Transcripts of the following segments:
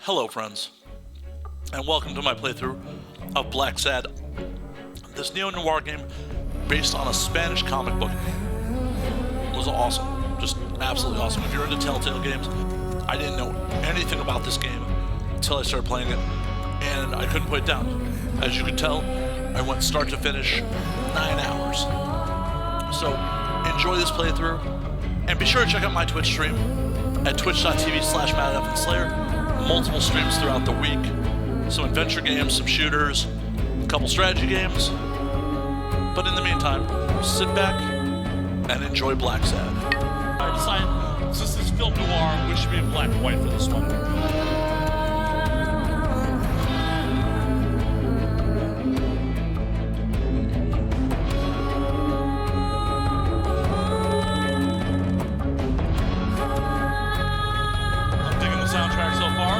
Hello friends, and welcome to my playthrough of Blacksad, this neo-noir game based on a Spanish comic book. It was awesome, just absolutely awesome. If you're into Telltale games, I didn't know anything about this game until I started playing it, and I couldn't put it down. As you can tell, I went start to finish 9 hours. So enjoy this playthrough, and be sure to check out my Twitch stream at twitch.tv/mattfnslayer. Multiple streams throughout the week, some adventure games, some shooters, a couple strategy games. But in the meantime, sit back and enjoy Blacksad. I decided, since this is film noir, we should be in black and white for this one. Soundtrack so far.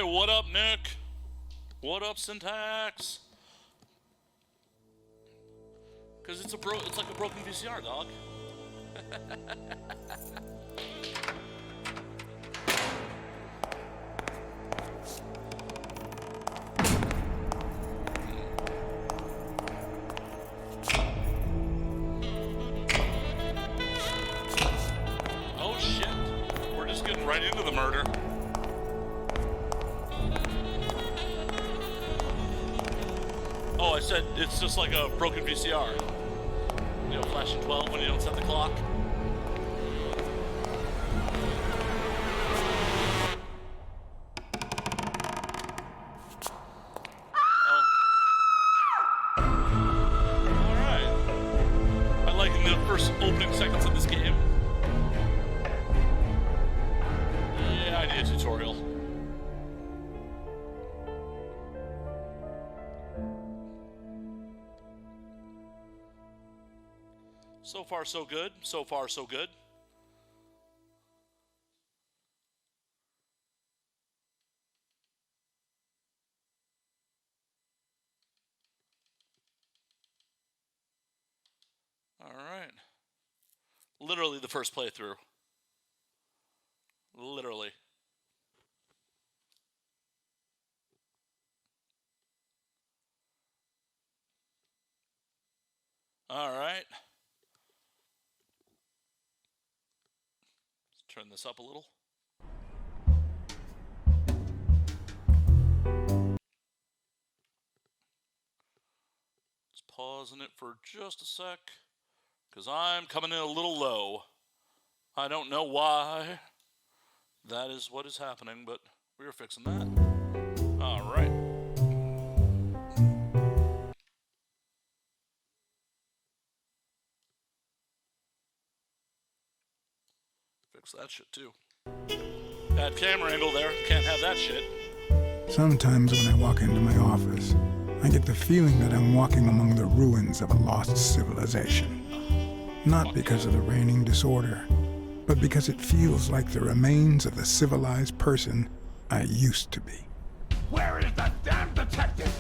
What up, Nick? What up, Syntax? Cause it's like a broken VCR, dog. Oh shit. We're just getting right into the murder. Oh, I said it's just like a broken VCR. You know, flashing 12 when you don't set the clock. Oh. Alright. I like in the first opening seconds of this game. Yeah, I need a tutorial. So far, so good. So far, so good. All right. Literally the first playthrough. Literally. All right. Turn this up a little. Just pausing it for just a sec, because I'm coming in a little low. I don't know why. That is what is happening, but we're fixing that. All right. That shit too. Bad camera angle there. Can't have that shit. Sometimes when I walk into my office, I get the feeling that I'm walking among the ruins of a lost civilization. Not because of the reigning disorder, but because it feels like the remains of the civilized person I used to be. Where is the damn detective?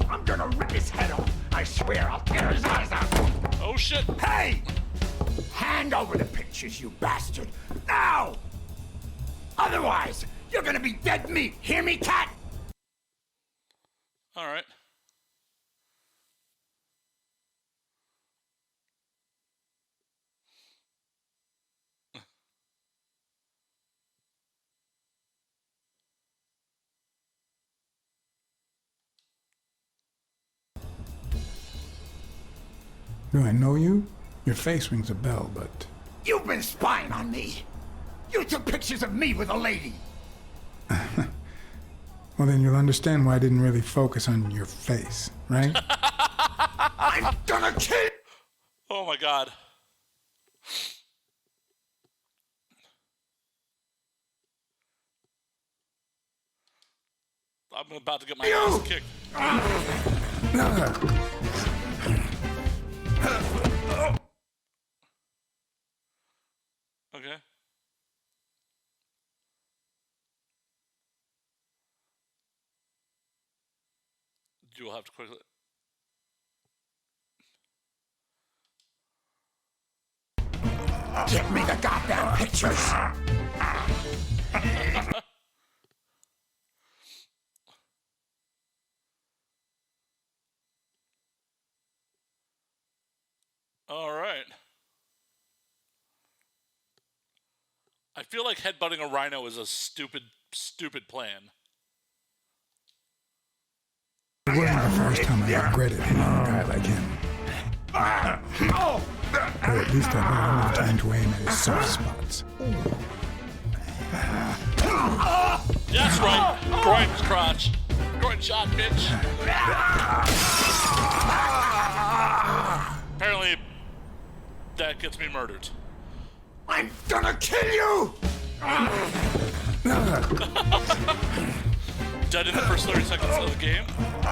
I'm gonna rip his head off. I swear I'll tear his eyes out. Oh shit! Hey! Hand over the pictures, you bastard! Now! Otherwise, you're gonna be dead meat! Hear me, cat? Alright. Do I know you? Your face rings a bell, but... You've been spying on me! You took pictures of me with a lady! Well, then you'll understand why I didn't really focus on your face, right? I'm gonna kill you! Oh my god. I'm about to get my ass kicked. Okay. You'll have to quickly. Give me the goddamn pictures! All right. I feel like headbutting a rhino is a stupid plan. It wasn't the first time I regretted hitting a guy like him. Or at least I had enough time to aim at his soft spots. That's right. Groin's crotch. Groin shot, bitch. Apparently, that gets me murdered. I'm gonna kill you! Dead in the first 30 seconds of the game.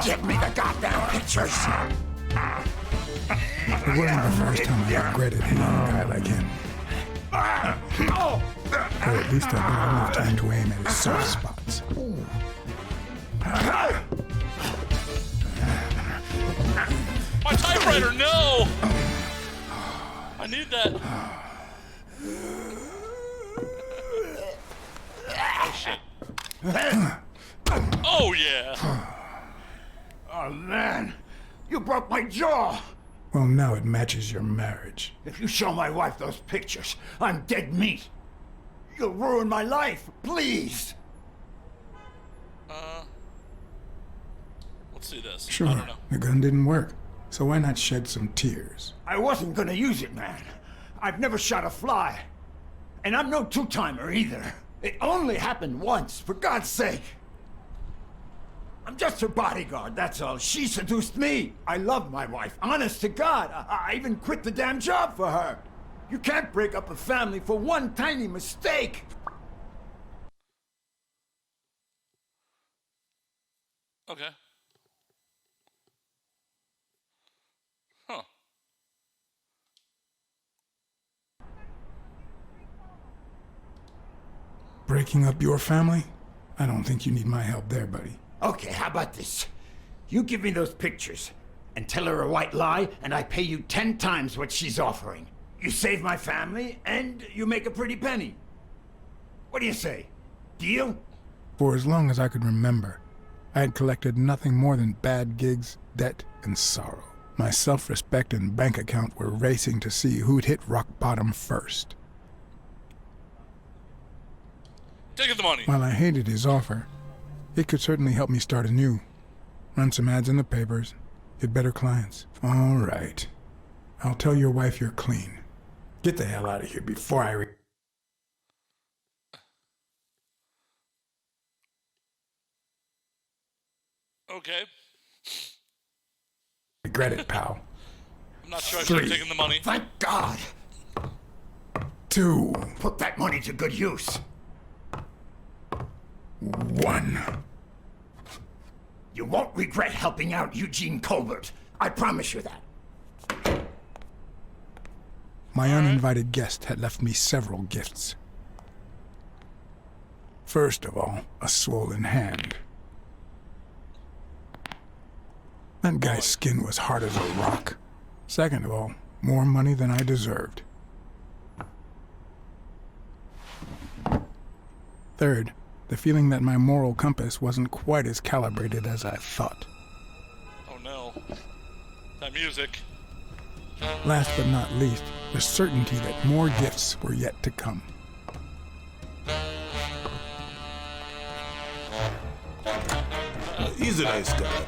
Give me the goddamn pictures! It wasn't the first time I regretted hitting a guy like him. Or at least I had enough time to aim at his soft spots. My typewriter, no! I need that. Oh shit. Oh yeah. Oh man, you broke my jaw! Well, now it matches your marriage. If you show my wife those pictures, I'm dead meat. You'll ruin my life, please. Let's see this. I Sure, don't know. the gun didn't work, so why not shed some tears? I wasn't gonna use it, man. I've never shot a fly. And I'm no two-timer either. It only happened once, for God's sake. I'm just her bodyguard, that's all. She seduced me. I love my wife, honest to God. I even quit the damn job for her. You can't break up a family for one tiny mistake. Okay. Huh. Breaking up your family? I don't think you need my help there, buddy. Okay, how about this? You give me those pictures and tell her a white lie, and I pay you 10 times what she's offering. You save my family, and you make a pretty penny. What do you say? Deal? For as long as I could remember, I had collected nothing more than bad gigs, debt, and sorrow. My self-respect and bank account were racing to see who'd hit rock bottom first. Take the money. While I hated his offer, it could certainly help me start anew. Run some ads in the papers, get better clients. All right. I'll tell your wife you're clean. Get the hell out of here before I Okay. regret it, pal. I'm not sure I should have 3. taken the money. Thank God. 2, Put that money to good use. 1. You won't regret helping out Eugene Colbert. I promise you that. My uninvited guest had left me several gifts. First of all, a swollen hand. That guy's skin was hard as a rock. Second of all, More money than I deserved. Third, the feeling that my moral compass wasn't quite as calibrated as I thought. Oh no. That music. Last but not least, the certainty that more gifts were yet to come. He's a nice guy.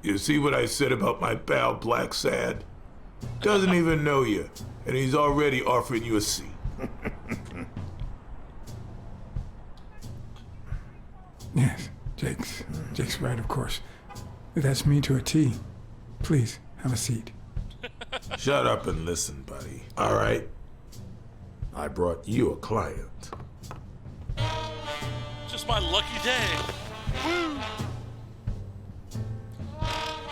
You see what I said about my pal Blacksad? Doesn't even know you, and he's already offering you a seat. Yes, Jake's right, of course. That's me to a T. Please, have a seat. Shut up and listen, buddy. All right? I brought you a client. Just my lucky day. Woo!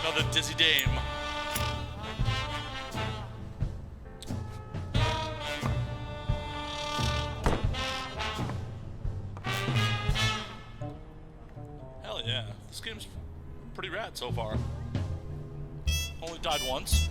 Another dizzy dame. Hell yeah. This game's pretty rad so far. Only died once.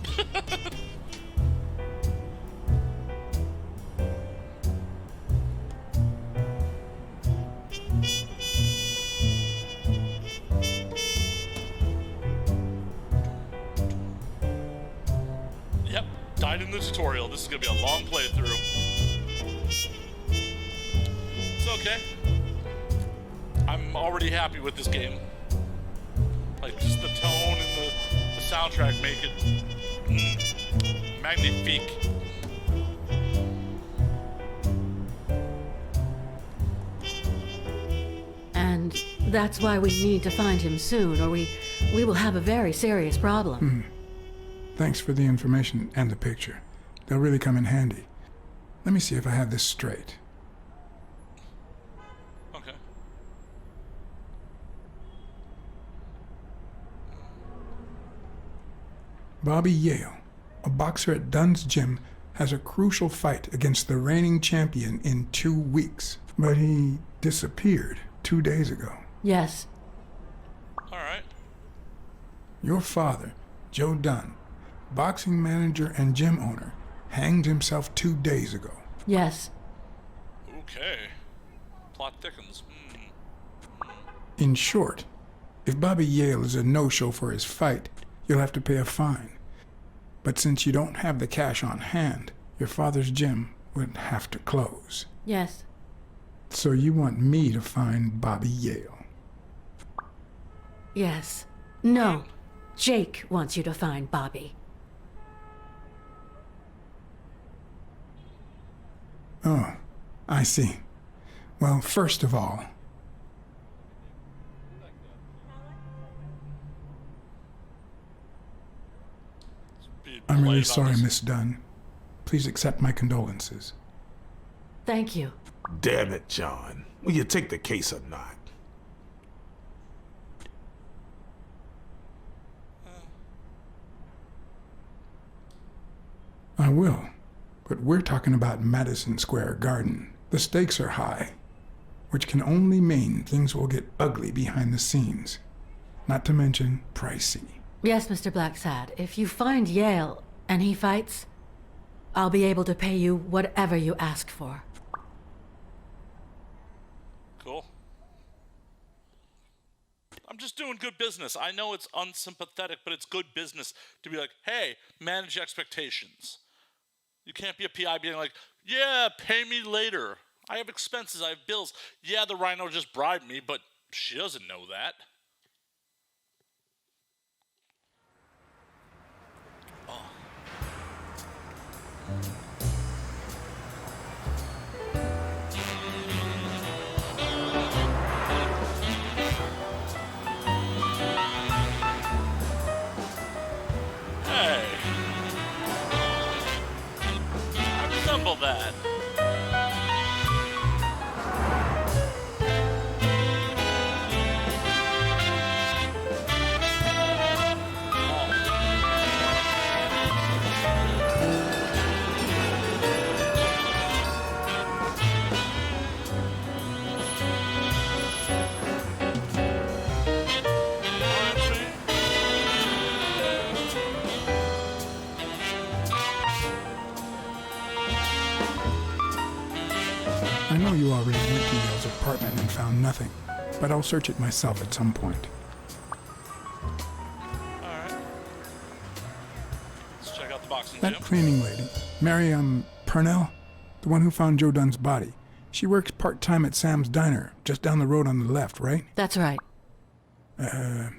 Yep, died in the tutorial. This is gonna be a long playthrough. It's okay. I'm already happy with this game. Like, just the tone and the soundtrack make it magnifique. And that's why we need to find him soon, or we will have a very serious problem. Thanks for the information and the picture. They'll really come in handy. Let me see if I have this straight. Okay. Bobby Yale, a boxer at Dunn's gym, has a crucial fight against the reigning champion in 2 weeks. But he disappeared 2 days ago. Yes. Alright. Your father, Joe Dunn, boxing manager and gym owner, hanged himself 2 days ago. Yes. Okay. Plot thickens. In short, if Bobby Yale is a no-show for his fight, you'll have to pay a fine. But since you don't have the cash on hand, your father's gym would have to close. Yes. So you want me to find Bobby Yale? Yes. No. Jake wants you to find Bobby. Oh, I see. Well, first of all, I'm really sorry, Miss Dunn. Please accept my condolences. Thank you. Damn it, John. Will you take the case or not? I will. But we're talking about Madison Square Garden. The stakes are high, which can only mean things will get ugly behind the scenes. Not to mention pricey. Yes, Mr. Blacksad. If you find Yale and he fights, I'll be able to pay you whatever you ask for. Cool. I'm just doing good business. I know it's unsympathetic, but it's good business to be like, hey, manage expectations. You can't be a PI being like, yeah, pay me later. I have expenses, I have bills. Yeah, the rhino just bribed me, but she doesn't know that. Hey. I resemble that. nothing, but I'll search it myself at some point. Alright. Let's check out the boxing That gym. cleaning lady, Mary, Purnell, the one who found Joe Dunn's body, she works part-time at Sam's Diner, just down the road on the left, right? That's right. I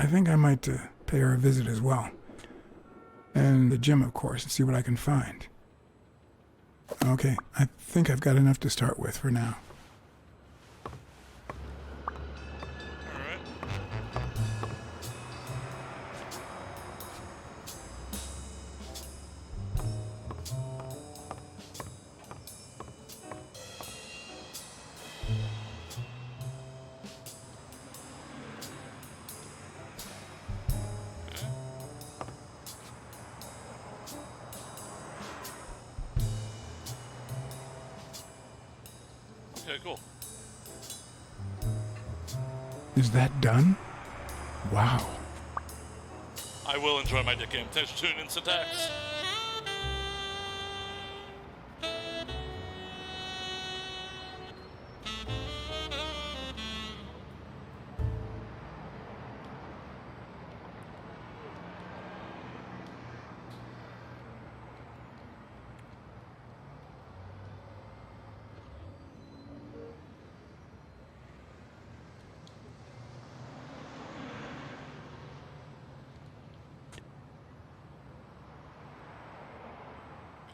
think I might pay her a visit as well. And the gym, of course, and see what I can find. Okay, I think I've got enough to start with for now. Alright. Okay, cool. Is that done? Wow. I will enjoy my dick game. Thanks for tuning in, Syntax.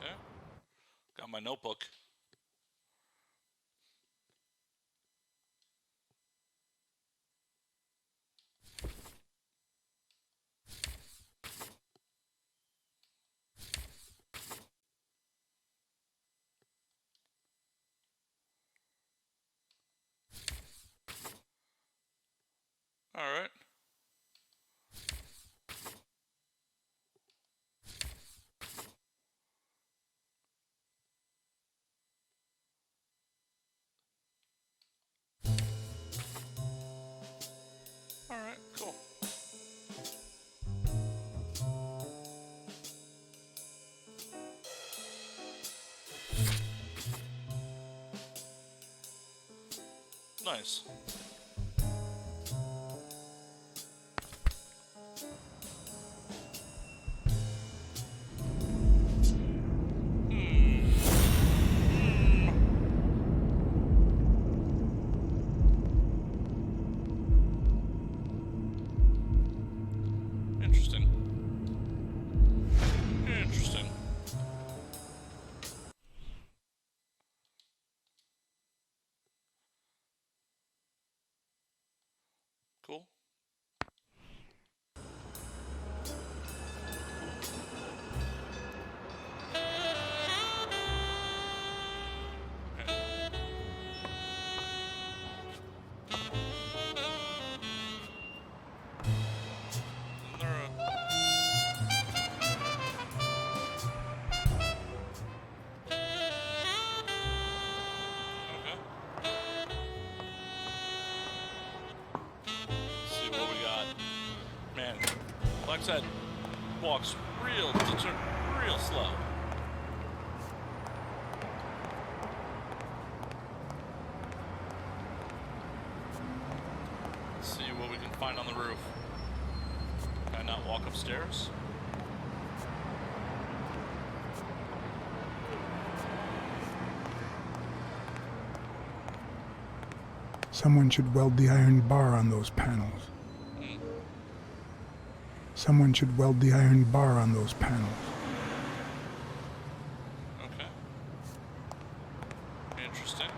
Okay. Got my notebook. All right. All right, cool. Nice. Interesting. Interesting. Cool. Isn't there a... Okay. Let's see what we got. Man, Blacksad walks real slow. Let's see what we can find on the roof. Can I not walk upstairs? Someone should weld the iron bar on those panels. Someone should weld the iron bar on those panels. Okay. Interesting.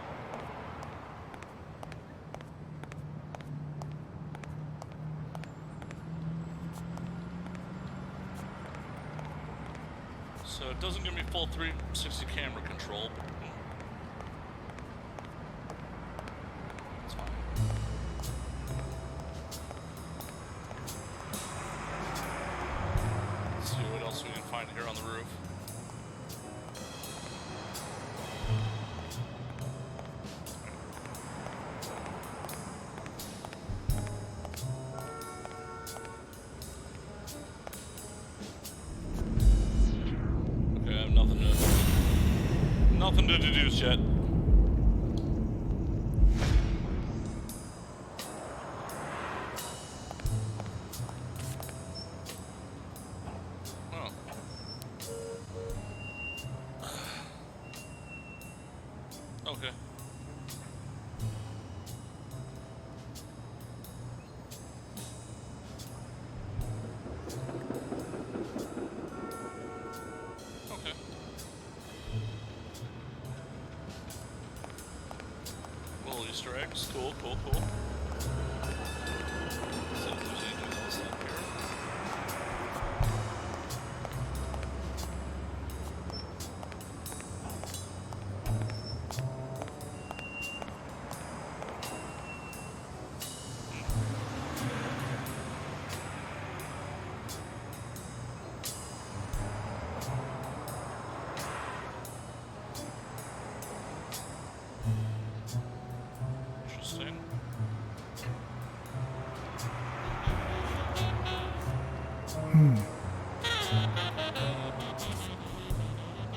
So it doesn't give me full 360 camera control, but it's fine. Let's see what else we can find here on the roof. Okay, I have nothing to deduce yet. eggs. Cool, cool, cool. See if there's anything else up here. Interesting.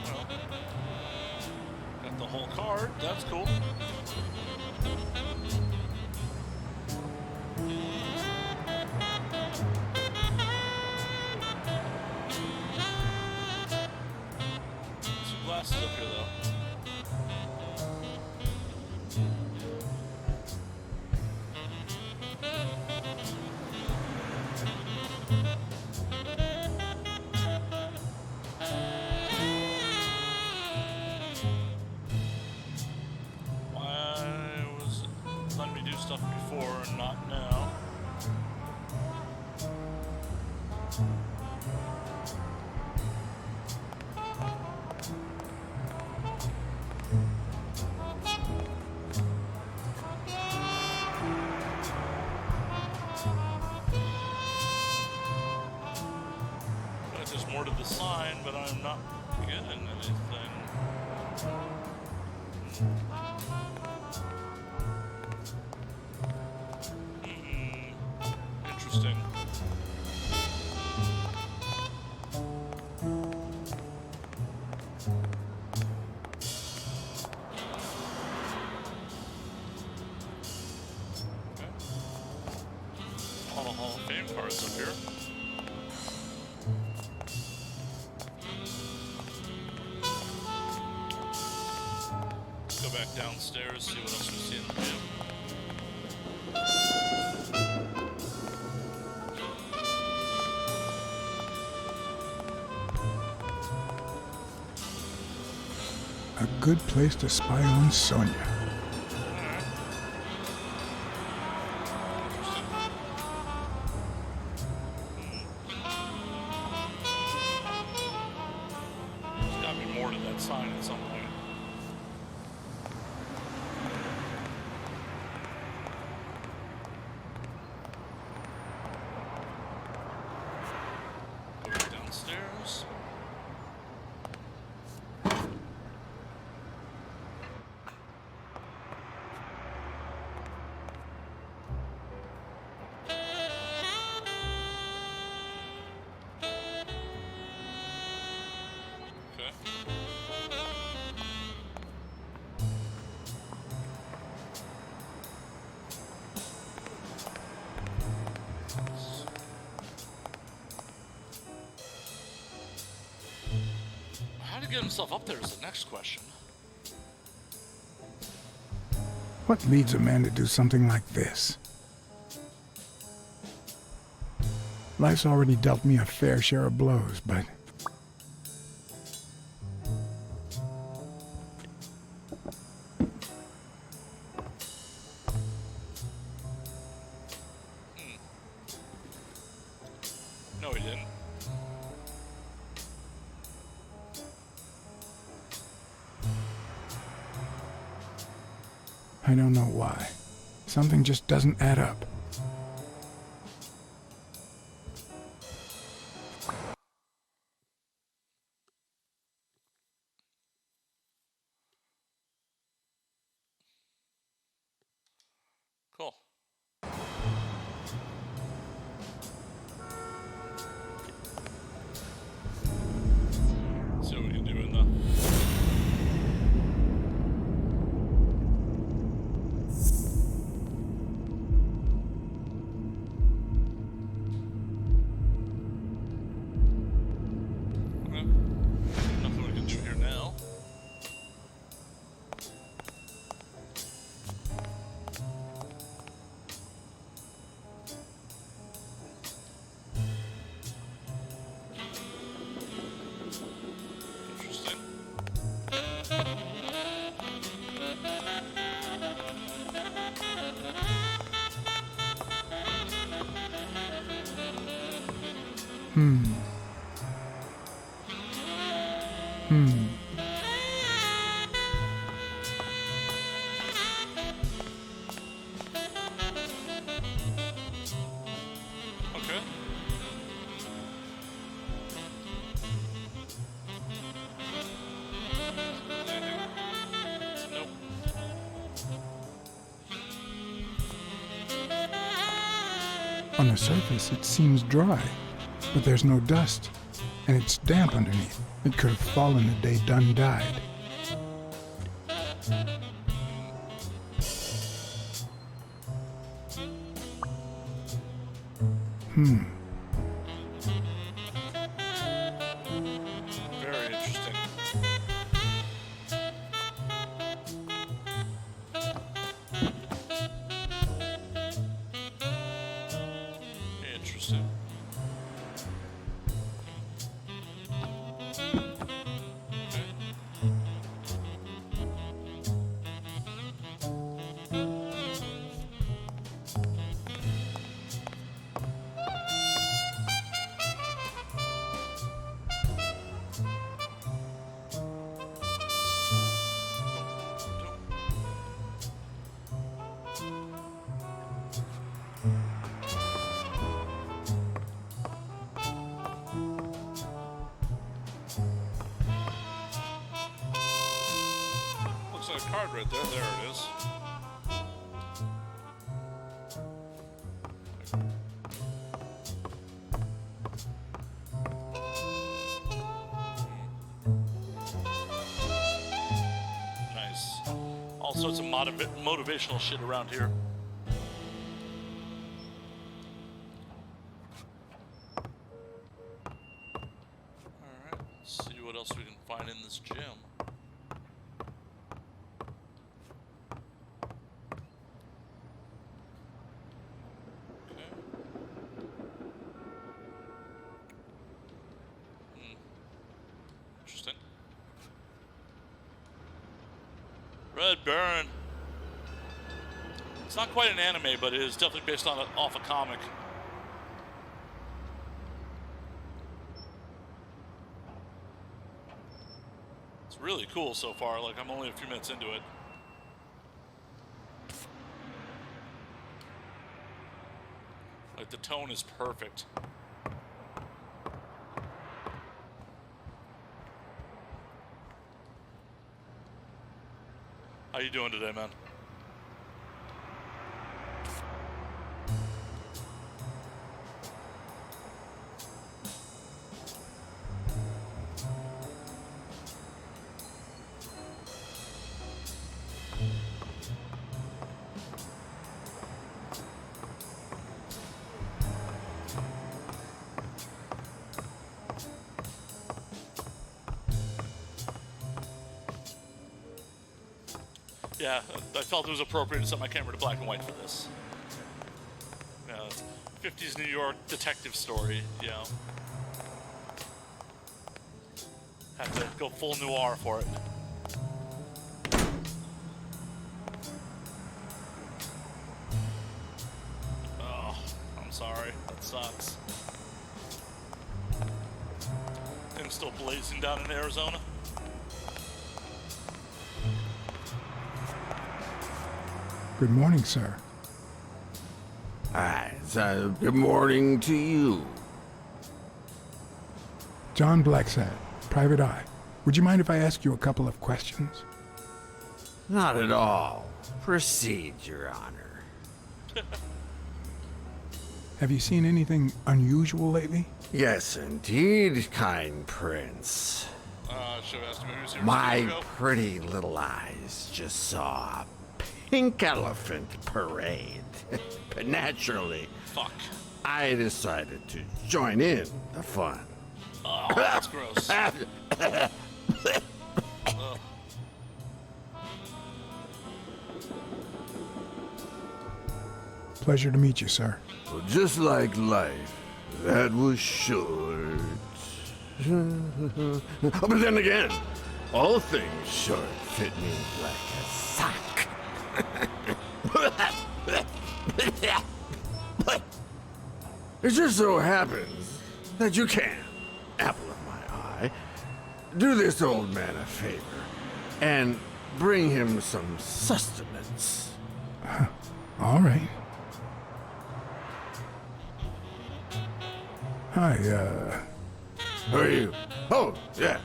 Well, got the whole card. That's cool. Some glasses up here, though. Why was it letting me do stuff before and not now? Feel like there's more to the sign, but I'm not getting anything. Interesting. Okay. All the Hall of Fame cards up here. Go back downstairs, see what else we see in the gym. A good place to spy on Sonya. There's gotta be more to that sign at some point. Go back downstairs. Okay. How to get himself up there is the next question. What leads a man to do something like this? Life's already dealt me a fair share of blows, but No, he didn't. I don't know why. Something just doesn't add up. Cool. See what we can do in the... Okay. Nothing we can do here now. Okay. Nope. On the surface, it seems dry, but there's no dust, and it's damp underneath. It could have fallen the day Dunn died. Very interesting. Interesting. Looks like a card right there. There it is. Nice. All sorts of motivational shit around here. Alright, let's see what else we can find in this gym. Okay. Interesting. Red Baron. It's not quite an anime, but it is definitely based on off a comic. It's really cool so far. Like, I'm only a few minutes into it. Like, the tone is perfect. How you doing today, man? Yeah, I felt it was appropriate to set my camera to black and white for this. Yeah, it's 50s New York detective story, you know. Have to go full noir for it. Oh, I'm sorry. That sucks. Things still blazing down in Arizona. Good morning, sir. Good morning to you. John Blacksad, Private Eye. Would you mind if I ask you a couple of questions? Not at all. Proceed, Your Honor. Have you seen anything unusual lately? Yes, indeed, kind prince. Should have asked him if he was here My ago. pretty little eyes just saw a pink elephant parade. But naturally, Fuck. I decided to join in the fun. Oh, that's gross. Pleasure to meet you, sir. Well, just like life, that was short. But then again, all things short fit me like a sock. It just so happens that you can, apple of my eye, do this old man a favor and bring him some sustenance. All right. Hi, Who are you? Oh, yeah.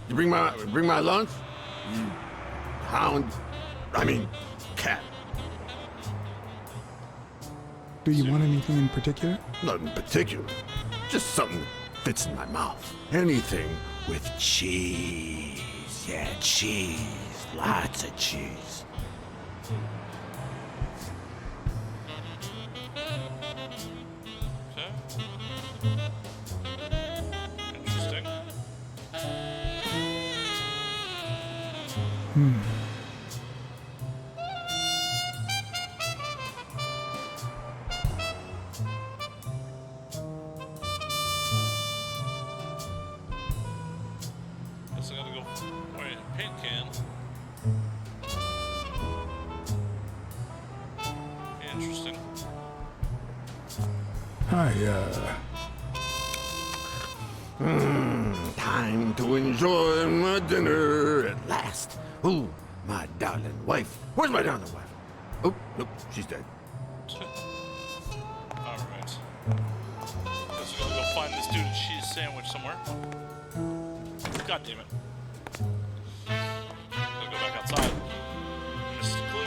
You bring my lunch? You cat. do you want anything in particular? Nothing particular. Just something that fits in my mouth. Anything with cheese. Yeah, cheese. Lots of cheese. Okay. Interesting. Guess I gotta go. Wait, paint can. Interesting. Hi, Time to enjoy my dinner at last. Ooh, my darling wife. Where's my darling wife? Oh, nope, she's dead. Alright. Guess we gotta go find this dude a cheese sandwich somewhere. God damn it. Gotta go back outside. Missed the clue.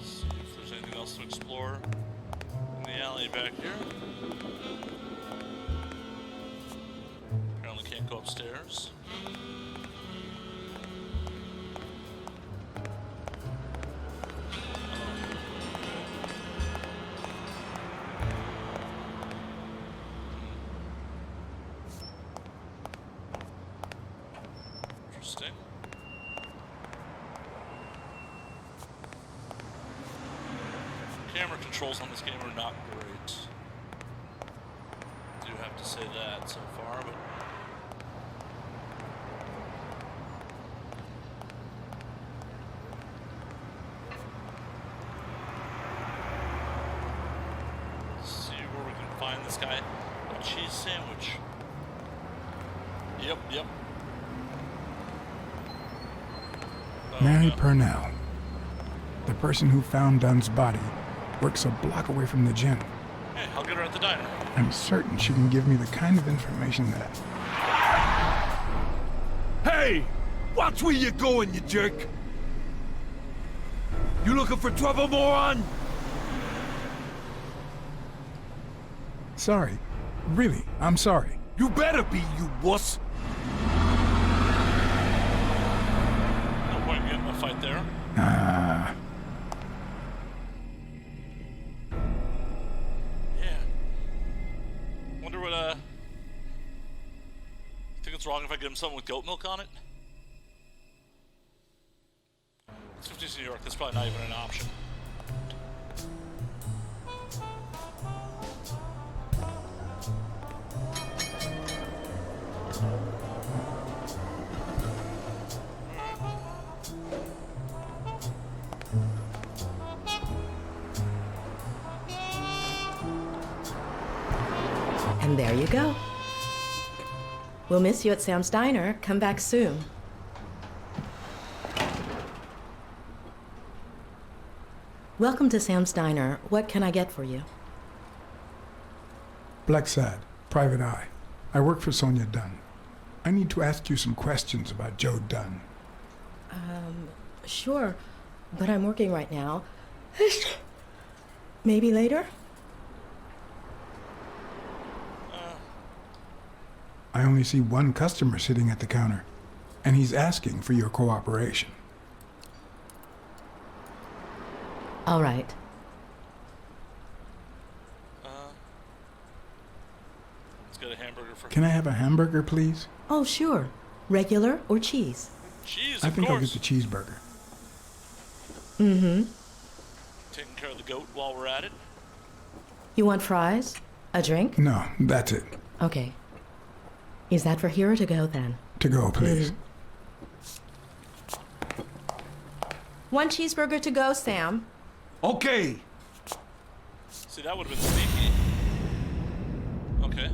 See if there's anything else to explore in the alley back here. Apparently can't go upstairs. Interesting. Camera controls on this game are not great. Do have to say that so far, but let's see where we can find this guy a cheese sandwich. Yep. Oh, Mary no. Purnell. The person who found Dunn's body works a block away from the gym. Hey, I'll get her at the diner. I'm certain she can give me the kind of information that... Hey! Watch where you're going, you jerk! You looking for trouble, moron? Sorry. Really, I'm sorry. You better be, you wuss! No point in getting a fight there. Ah, Yeah. Wonder what, think it's wrong if I get him something with goat milk on it? It's 50s New York, that's probably not even an option. And there you go. We'll miss you at Sam's Diner. Come back soon. Welcome to Sam's Diner. What can I get for you? Blacksad, Private Eye. I work for Sonia Dunn. I need to ask you some questions about Joe Dunn. Sure, but I'm working right now. Maybe later? I only see one customer sitting at the counter, and he's asking for your cooperation. All right. Let's get a hamburger for Can I have a hamburger, please? Oh, sure. Regular or cheese? cheese, I of think I'll course. get the cheeseburger. taking care of the goat while we're at it. You want fries? A drink? No, that's it. Okay. Is that for here or to go then? To go, please. One cheeseburger to go, Sam. Okay. See, that would have been sneaky. Okay.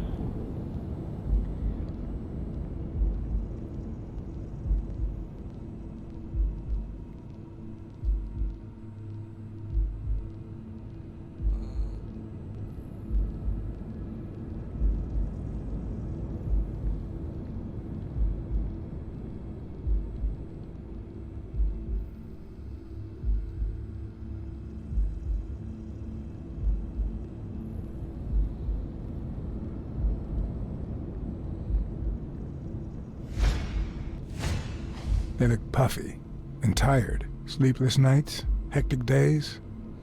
They look puffy and tired. Sleepless nights? Hectic days?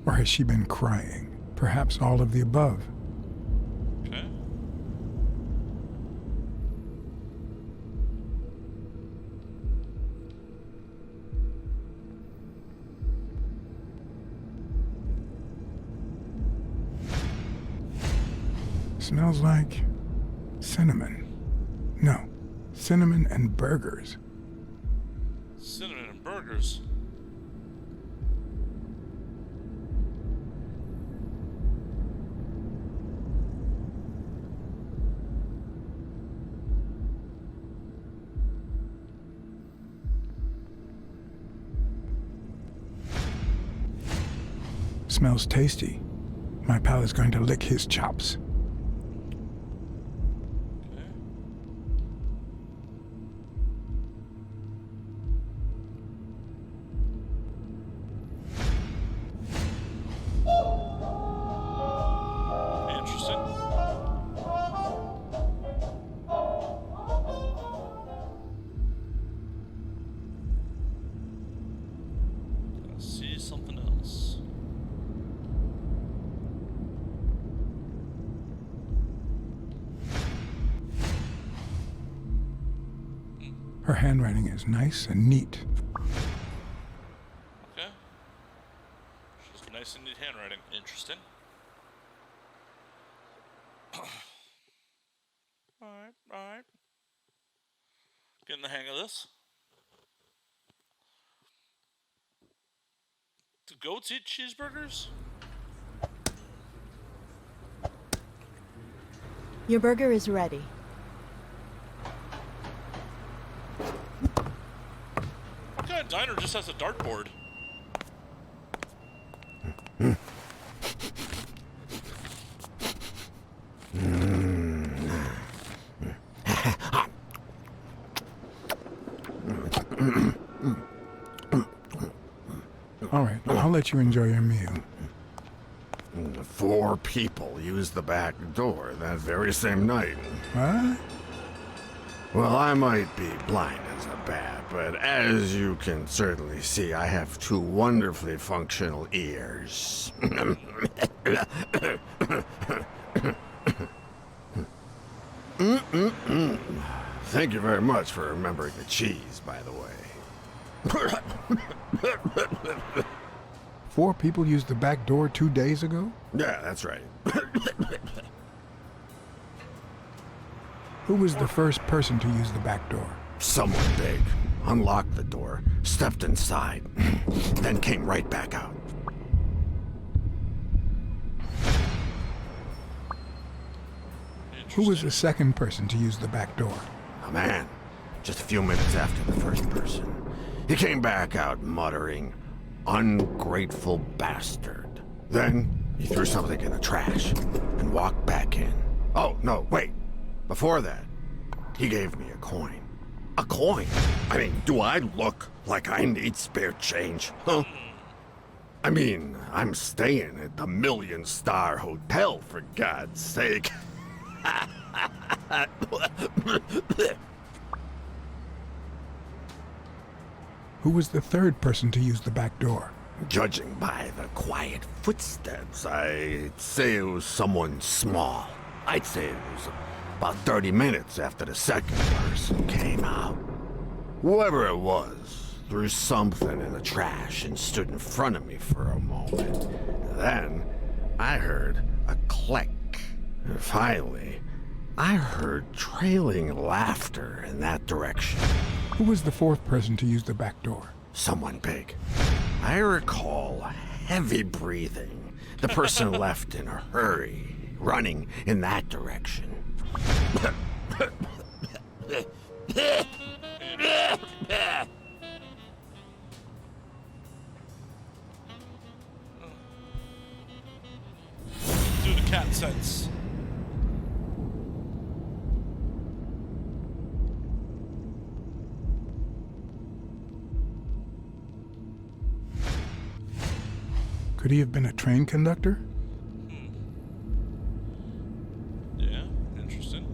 Or has she been crying? Perhaps all of the above. Okay. Smells like cinnamon. No, cinnamon and burgers. Cinnamon and burgers. Smells tasty. My pal is going to lick his chops. Okay. Interesting. I see something else. Her handwriting is nice and neat. Okay. She's nice and neat handwriting. Interesting. Alright, alright. Getting the hang of this. Do goats eat cheeseburgers? Your burger is ready. What kind of diner just has a dartboard? All right, I'll let you enjoy your meal. 4 people used the back door that very same night. What? Well, I might be blind as a bat, but as you can certainly see, I have 2 wonderfully functional ears. Thank you very much for remembering the cheese, by the way. 4 people used the back door 2 days ago? Yeah, that's right. Who was the first person to use the back door? Someone big unlocked the door, stepped inside, then came right back out. Who was the second person to use the back door? A man, just a few minutes after the first person. He came back out muttering, "Ungrateful bastard." Then he threw something in the trash and walked back in. Oh, no, wait. Before that, he gave me a coin. A coin? I mean, do I look like I need spare change, huh? I mean, I'm staying at the Million-Star Hotel, for God's sake. Who was the third person to use the back door? Judging by the quiet footsteps, I'd say it was someone small. I'd say it was about 30 minutes after the second person came out. Whoever it was, threw something in the trash and stood in front of me for a moment. Then I heard a click. And finally, I heard trailing laughter in that direction. Who was the fourth person to use the back door? Someone big. I recall heavy breathing. The person left in a hurry, running in that direction. Do the cat sense. Could he have been a train conductor? Yeah, interesting.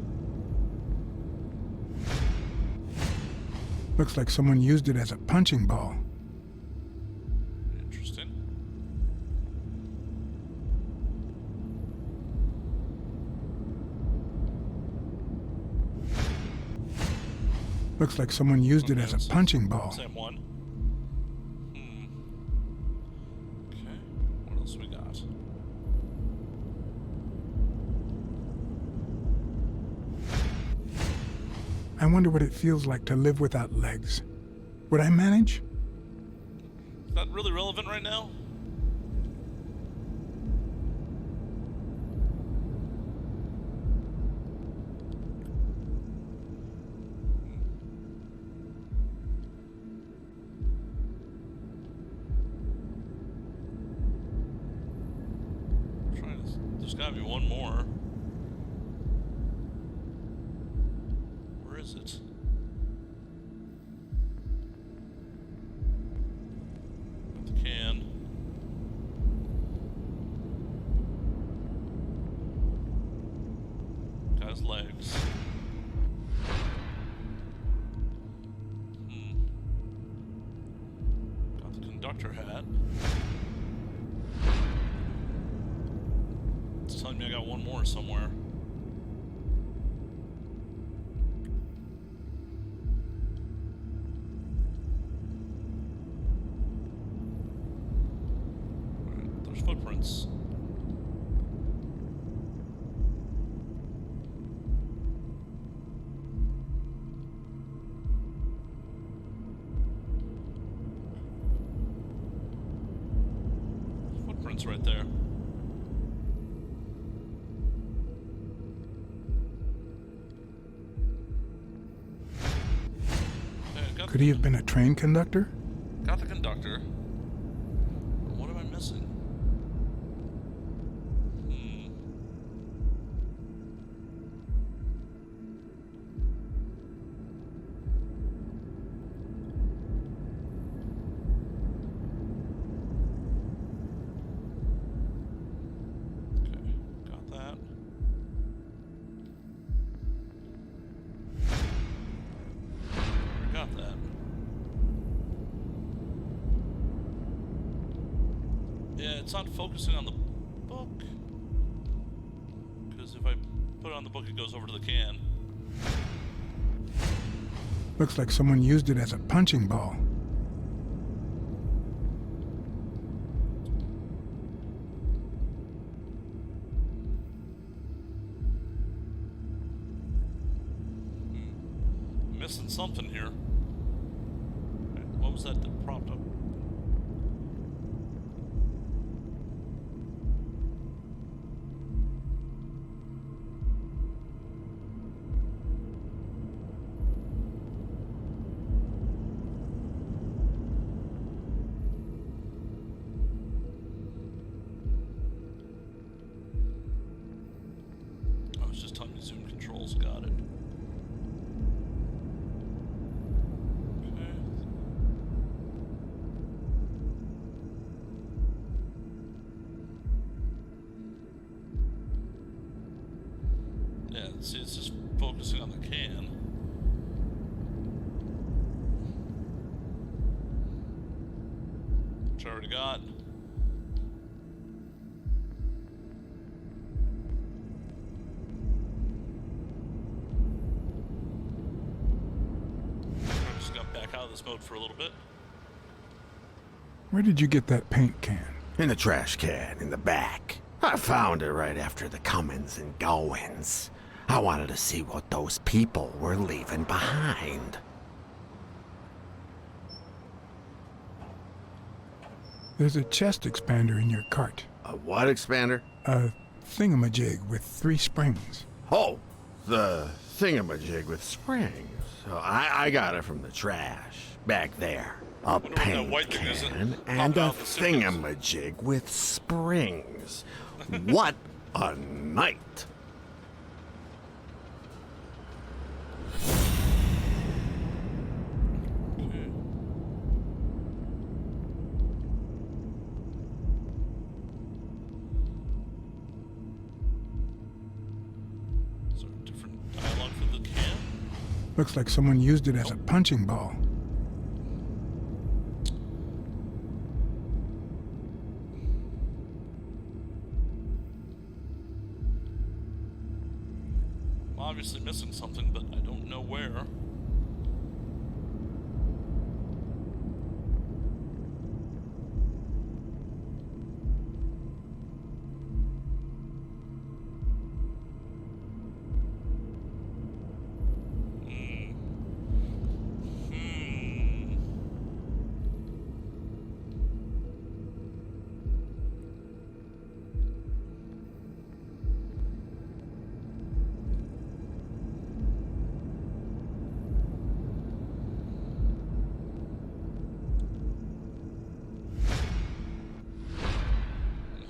Looks like someone used it as a punching ball. Interesting. Looks like someone used it as a punching ball. Same one. Okay, what else we got? I wonder what it feels like to live without legs. Would I manage? Is that really relevant right now? There's gotta be one more. Where is it? Got the can. Got his legs. Got the conductor hat. It's telling me I got one more somewhere. Alright, there's footprints. Footprints right there. Could he have been a train conductor? Got the conductor. What am I missing? Okay, got that. Got that. Yeah, it's not focusing on the book. Because if I put it on the book, it goes over to the can. Looks like someone used it as a punching ball. Missing something here. Okay, what was that that propped up? I was just telling me zoom controls, got it. Okay. Yeah, see, it's just focusing on the can. Which I already got. I just got back out of this mode for a little bit. Where did you get that paint can? In the trash can in the back. I found it right after the comings and goings. I wanted to see what those people were leaving behind. There's a chest expander in your cart. A what expander? A thingamajig with 3 springs. Oh, the thingamajig with springs. Oh, I got it from the trash back there. A Wonder what that paint white thing is can that and popped a out the suitcase. thingamajig with springs. What a night! Okay. Is there a different dialogue for the can? Looks like someone used it as a punching ball. I'm obviously missing something, but I don't know where.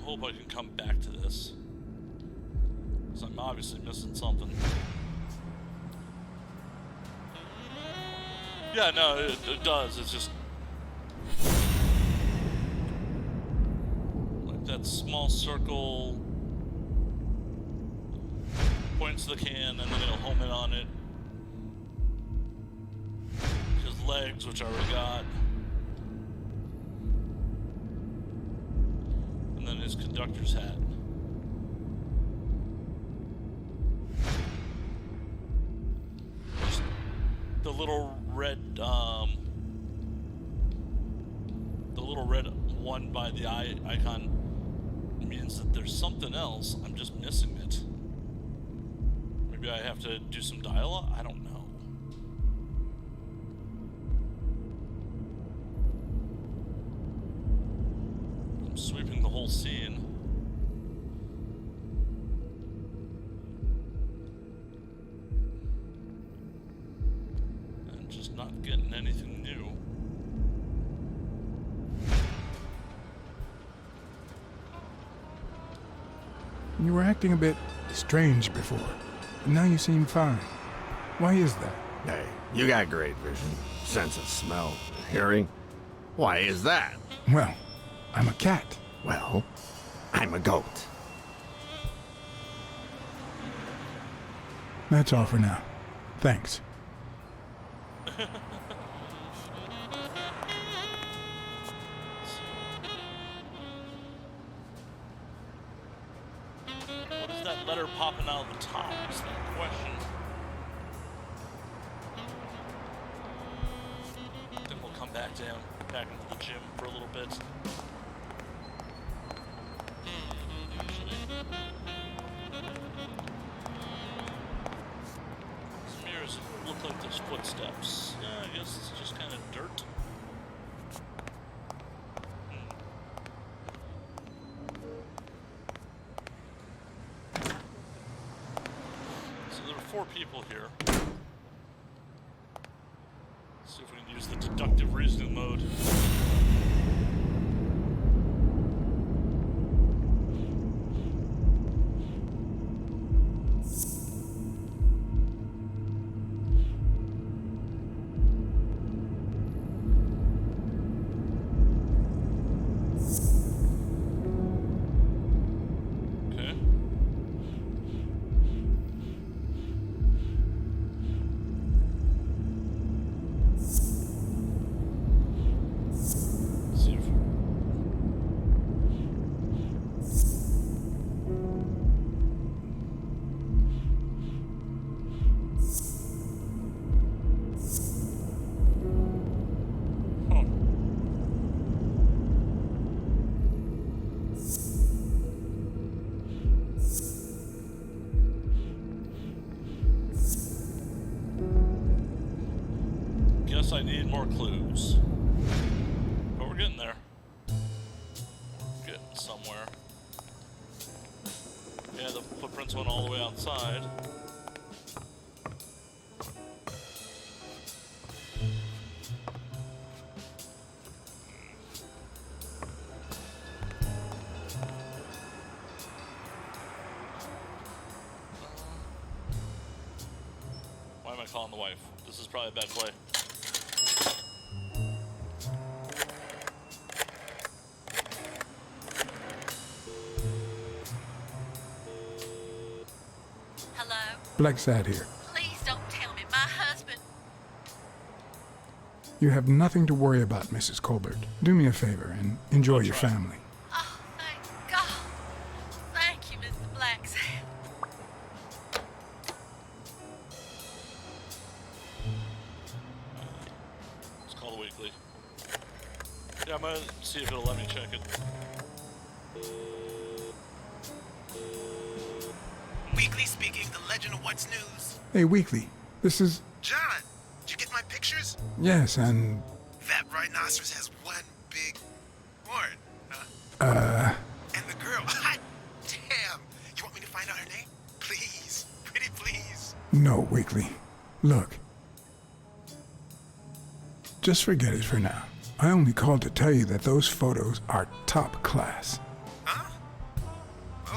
Hope I can come back to this, because I'm obviously missing something. Yeah, no, it does. It's just like that small circle points to the can, and then it'll home in on it. His legs, which I already got. And then his conductor's hat. Just the little red, the little red one by the eye icon means that there's something else. I'm just missing it. Maybe I have to do some dialogue? I don't know. Sweeping the whole scene. And just not getting anything new. You were acting a bit strange before, but now you seem fine. Why is that? Hey, you got great vision, sense of smell, and hearing. Why is that? Well, I'm a cat. Well, I'm a goat. That's all for now. Thanks. What is that letter popping out of the top? Is that a question? I think we'll come back into the gym for a little bit. These mirrors look like there's footsteps. Yeah, I guess it's just kind of dirt. So there are 4 people here. Let's see if we can use the deductive reasoning mode. Okay. guess I need more clues. But we're getting there. We're getting somewhere. Yeah, the footprints went all the way outside. Why am I calling the wife? This is probably a bad play. Hello? Blacksad here. Please don't tell me my husband. You have nothing to worry about, Mrs. Colbert. Do me a favor and enjoy your family. Oh, thank God. Thank you, Mr. Blacksad. Let's call the weekly. Yeah, I'm gonna see if it'll let me check it. Weekly speaking, the legend of what's news. Hey, Weekly. This is... John, did you get my pictures? Yes, and... That rhinoceros has one big horn. And the girl, hot damn. You want me to find out her name? Please, pretty please. No, Weekly. Look. Just forget it for now. I only called to tell you that those photos are top class. Huh?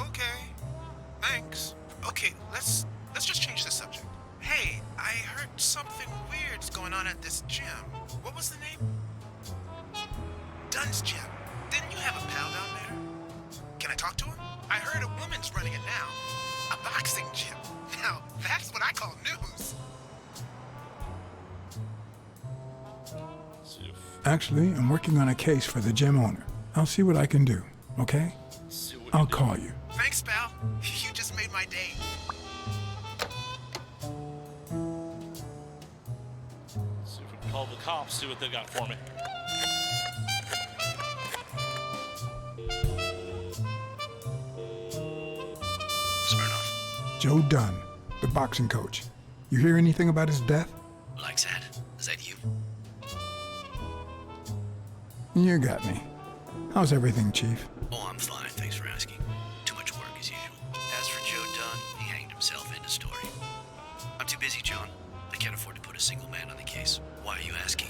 Okay. Thanks. Okay, let's just change the subject. Hey, I heard something weird's going on at this gym. What was the name? Dunn's Gym. Didn't you have a pal down there? Can I talk to him? I heard a woman's running it now. A boxing gym. Now, that's what I call news. See if, Actually, I'm working on a case for the gym owner. I'll see what I can do, okay? see what I'll we do. call you. Thanks, pal. You just made my day. See if we can call the cops, see what they got for me. Smirnoff. Joe Dunn, the boxing coach. You hear anything about his death? Blacksad, is that you? You got me. How's everything, Chief? Oh, I'm fine, thanks for asking. Too much work as usual. As for Joe Dunn, he hanged himself in the story. I'm too busy, John. I can't afford to put a single man on the case. Why are you asking?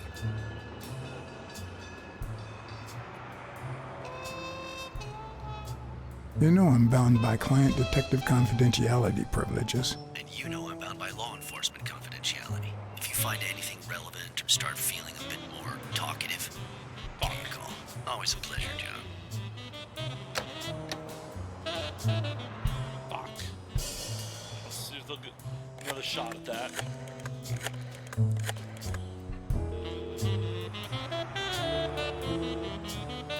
You know I'm bound by client detective confidentiality privileges. And you know I'm bound by law enforcement confidentiality. If you find anything relevant or start feeling a bit more talkative, give me a call. Always a pleasure, John. Fuck. Let's see if they'll get another shot at that.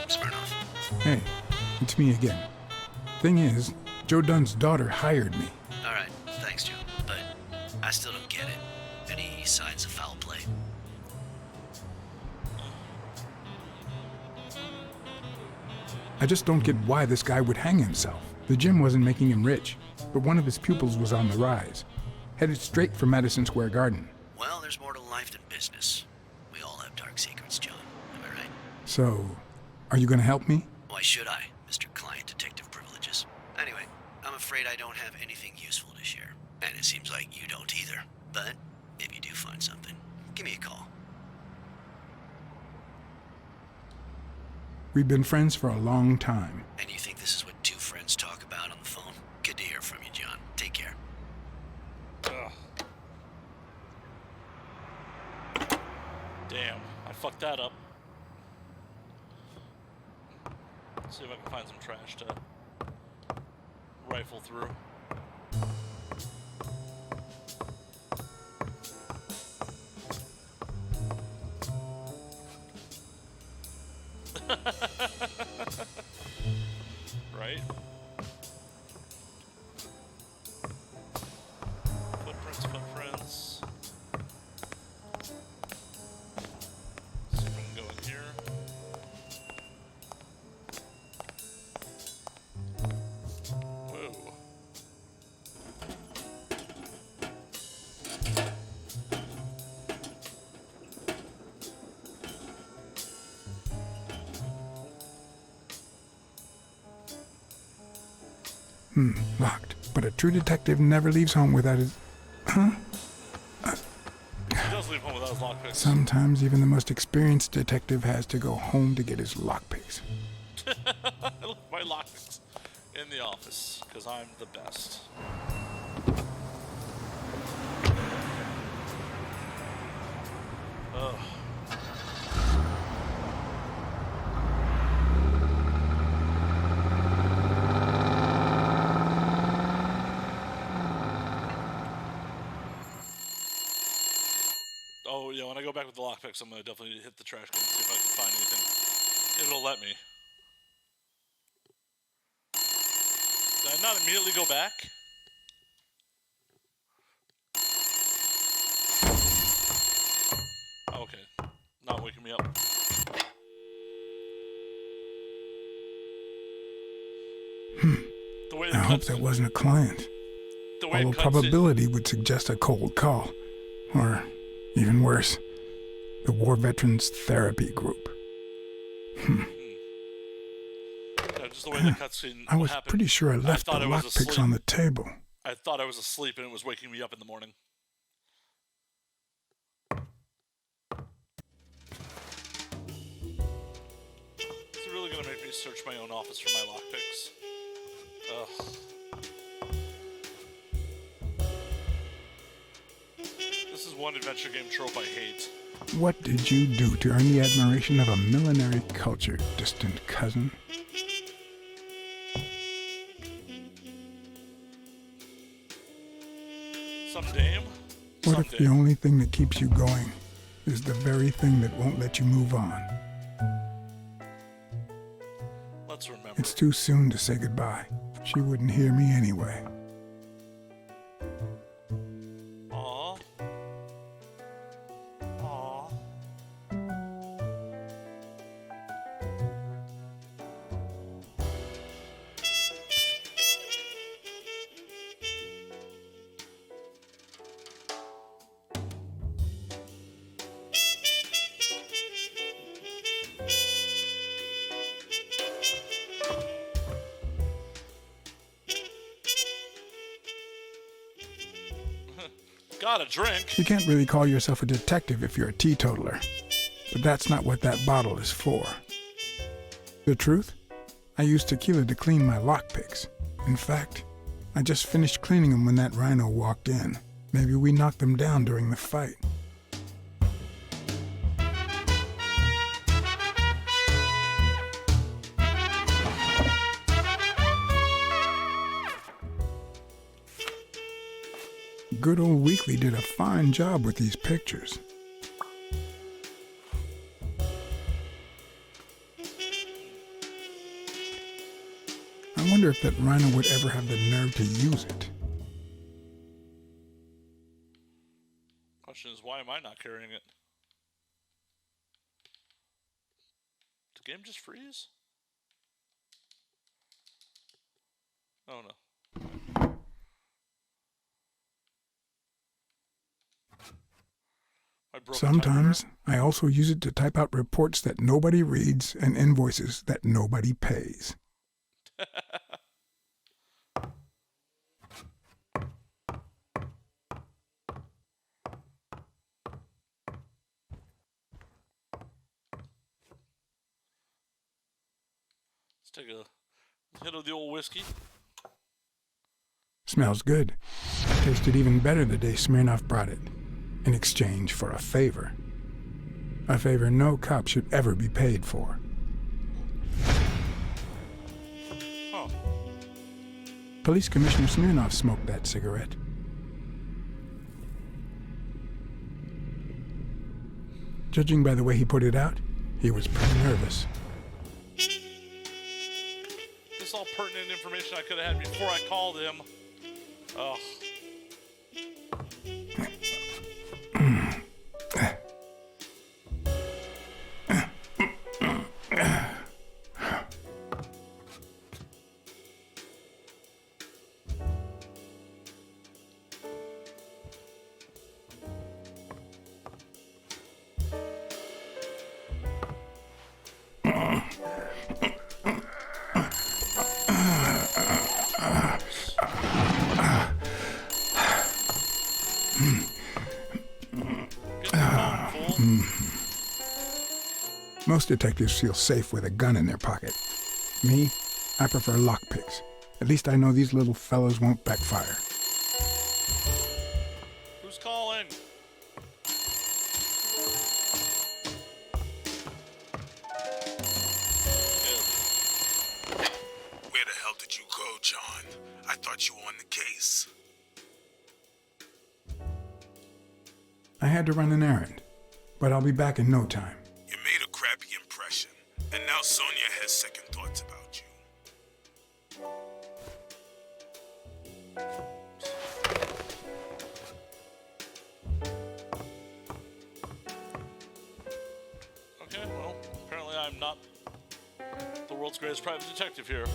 Smirnoff. Hey, it's me again. Thing is, Joe Dunn's daughter hired me. All right, thanks, Joe. But I still don't get it. Any signs of foul play? I just don't get why this guy would hang himself. The gym wasn't making him rich, but one of his pupils was on the rise. Headed straight for Madison Square Garden. Well, there's more to life than business. We all have dark secrets, John. Am I right? So, are you gonna help me? Why should I, Mr. Client Detective Privileges? Anyway, I'm afraid I don't have anything useful to share. And it seems like you don't either. But if you do find something, give me a call. We've been friends for a long time. And you think this is what two friends talk about on the phone? Good to hear from you, John. Take care. Ugh. Damn, I fucked that up. Let's see if I can find some trash to rifle through. Right? Footprints. See if I can go in here. Whoa. Locked. But a true detective never leaves home without his... Huh? He does leave home without his lockpicks. Sometimes even the most experienced detective has to go home to get his lockpicks. I left my lockpicks in the office, because I'm the best. Ugh. Oh, yeah, when I go back with the lockpicks, I'm going to definitely hit the trash can and see if I can find anything. If it'll let me. Did I not immediately go back? Okay. Not waking me up. The way I hope that wasn't a client. Although probability would suggest a cold call. Or, even worse, the War Veterans Therapy Group. Yeah, just the way the cutscene I was happened. pretty sure I left the lockpicks on the table. I thought I was asleep and it was waking me up in the morning. Is it really going to make me search my own office for my lockpicks? Ugh. This is one adventure game trope I hate. What did you do to earn the admiration of a millinery culture, distant cousin? Some dame? What if the only thing that keeps you going is the very thing that won't let you move on? Let's remember. It's too soon to say goodbye. She wouldn't hear me anyway. Aww. Aww. Got a drink. You can't really call yourself a detective if you're a teetotaler. But that's not what that bottle is for. The truth? I used tequila to clean my lockpicks. In fact, I just finished cleaning them when that rhino walked in. Maybe we knocked them down during the fight. Good old Weekly did a fine job with these pictures. I wonder if that rhino would ever have the nerve to use it. Question is, why am I not carrying it? Did the game just freeze? Oh no. Sometimes I also use it to type out reports that nobody reads and invoices that nobody pays. Let's take a hit of the old whiskey. Smells good. Tasted even better the day Smirnoff brought it. In exchange for a favor. A favor no cop should ever be paid for. Huh. Police Commissioner Smirnoff smoked that cigarette. Judging by the way he put it out, he was pretty nervous. This is all pertinent information I could have had before I called him. Ugh. Most detectives feel safe with a gun in their pocket. Me, I prefer lockpicks. At least I know these little fellows won't backfire. Who's calling? Where the hell did you go, John? I thought you were on the case. I had to run an errand, but I'll be back in no time. You made a crappy impression, and now Sonia has second thoughts about you. Okay, well, apparently I'm not the world's greatest private detective here.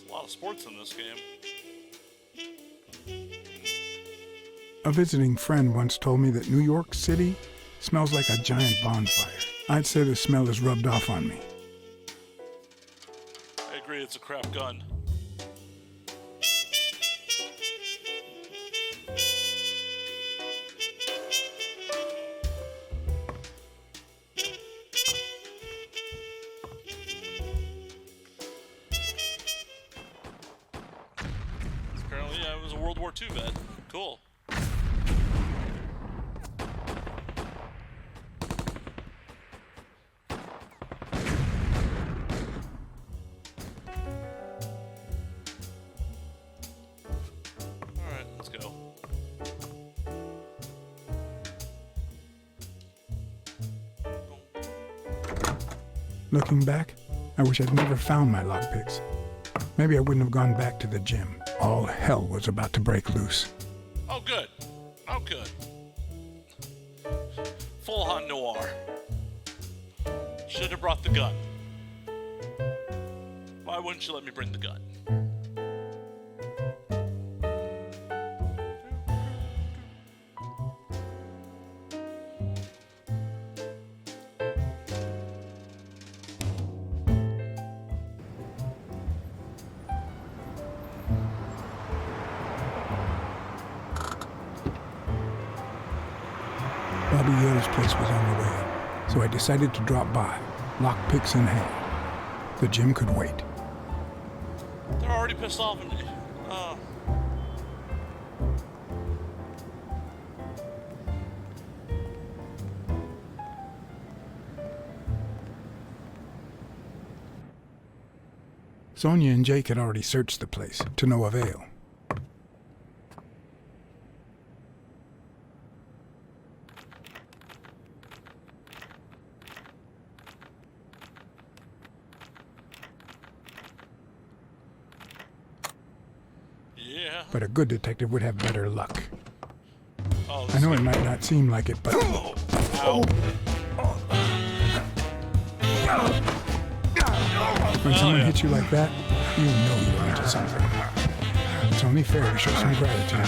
A lot of sports in this game. A visiting friend once told me that New York City smells like a giant bonfire. I'd say the smell is rubbed off on me. I agree, it's a crap gun. Apparently, I was a World War II vet. Cool. Alright, let's go. Looking back, I wish I'd never found my lockpicks. Maybe I wouldn't have gone back to the gym. All hell was about to break loose. Oh, good. Oh, good. Full on noir. Should have brought the gun. Why wouldn't you let me bring the gun? Bobby Yale's place was on the way, so I decided to drop by, lockpicks in hand. The gym could wait. They're already pissed off at me. Sonia and Jake had already searched the place, to no avail. Yeah. But a good detective would have better luck. Oh, I know it might not seem like it, but... Ow. When someone hits you like that, you know you're onto something. It's only fair to show some gratitude.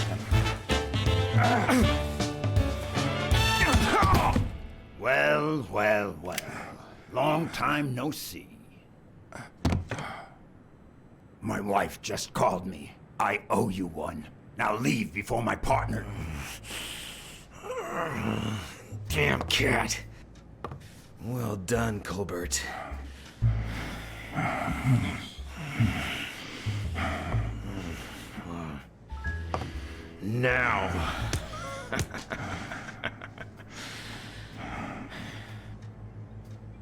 Well, well, well. Long time no see. My wife just called me. I owe you one. Now leave before my partner... Damn cat. Well done, Colbert. Now.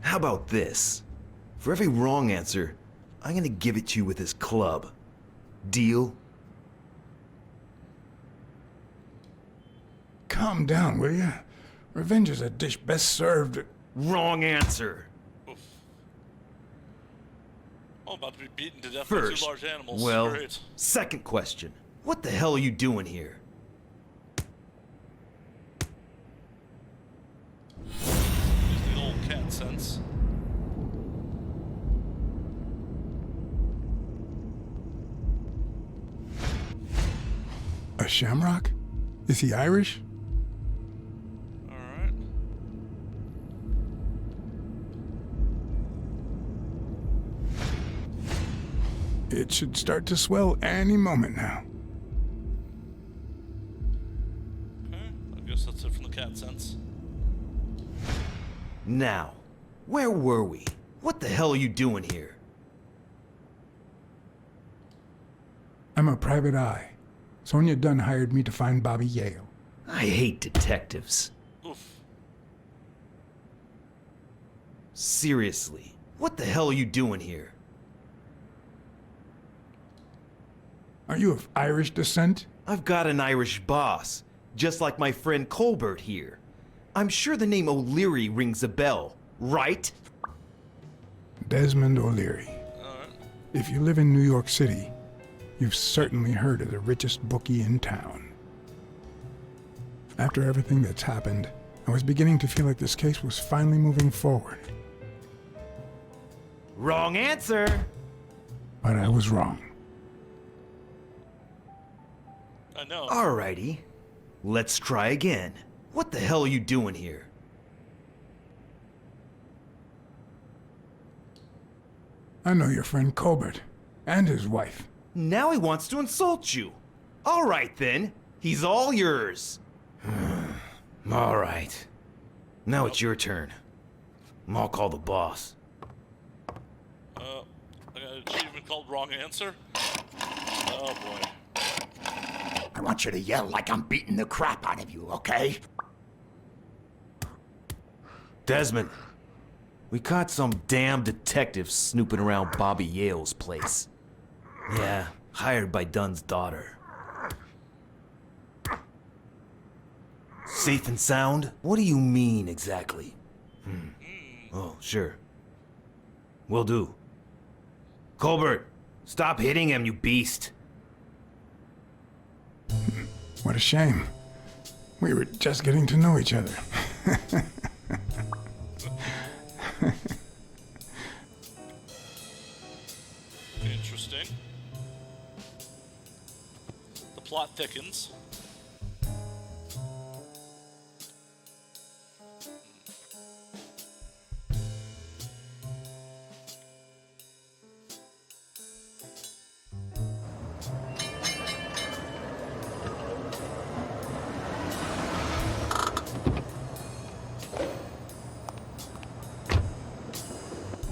How about this? For every wrong answer, I'm gonna give it to you with this club. Deal? Calm down, will you? Revenge is a dish best served... Wrong answer. Oof. I'm about to be beaten to death First, by two large animals. well, Great. second question. What the hell are you doing here? Use the old cat sense. Shamrock? Is he Irish? Alright. It should start to swell any moment now. Okay, I guess that's it from the cat sense. Now, where were we? What the hell are you doing here? I'm a private eye. Sonia Dunn hired me to find Bobby Yale. I hate detectives. Oof. Seriously, what the hell are you doing here? Are you of Irish descent? I've got an Irish boss, just like my friend Colbert here. I'm sure the name O'Leary rings a bell, right? Desmond O'Leary. Alright. If you live in New York City, you've certainly heard of the richest bookie in town. After everything that's happened, I was beginning to feel like this case was finally moving forward. Wrong answer! But I was wrong. I know. Alrighty, let's try again. What the hell are you doing here? I know your friend Colbert and his wife. Now he wants to insult you. Alright then, he's all yours. Alright. Now it's your turn. I'll call the boss. I got an achievement called wrong answer. Oh boy. I want you to yell like I'm beating the crap out of you, okay? Desmond, we caught some damn detective snooping around Bobby Yale's place. Yeah, hired by Dunn's daughter. Safe and sound? What do you mean exactly? Oh, sure. Will do. Colbert, stop hitting him, you beast. What a shame. We were just getting to know each other. Interesting. The plot thickens.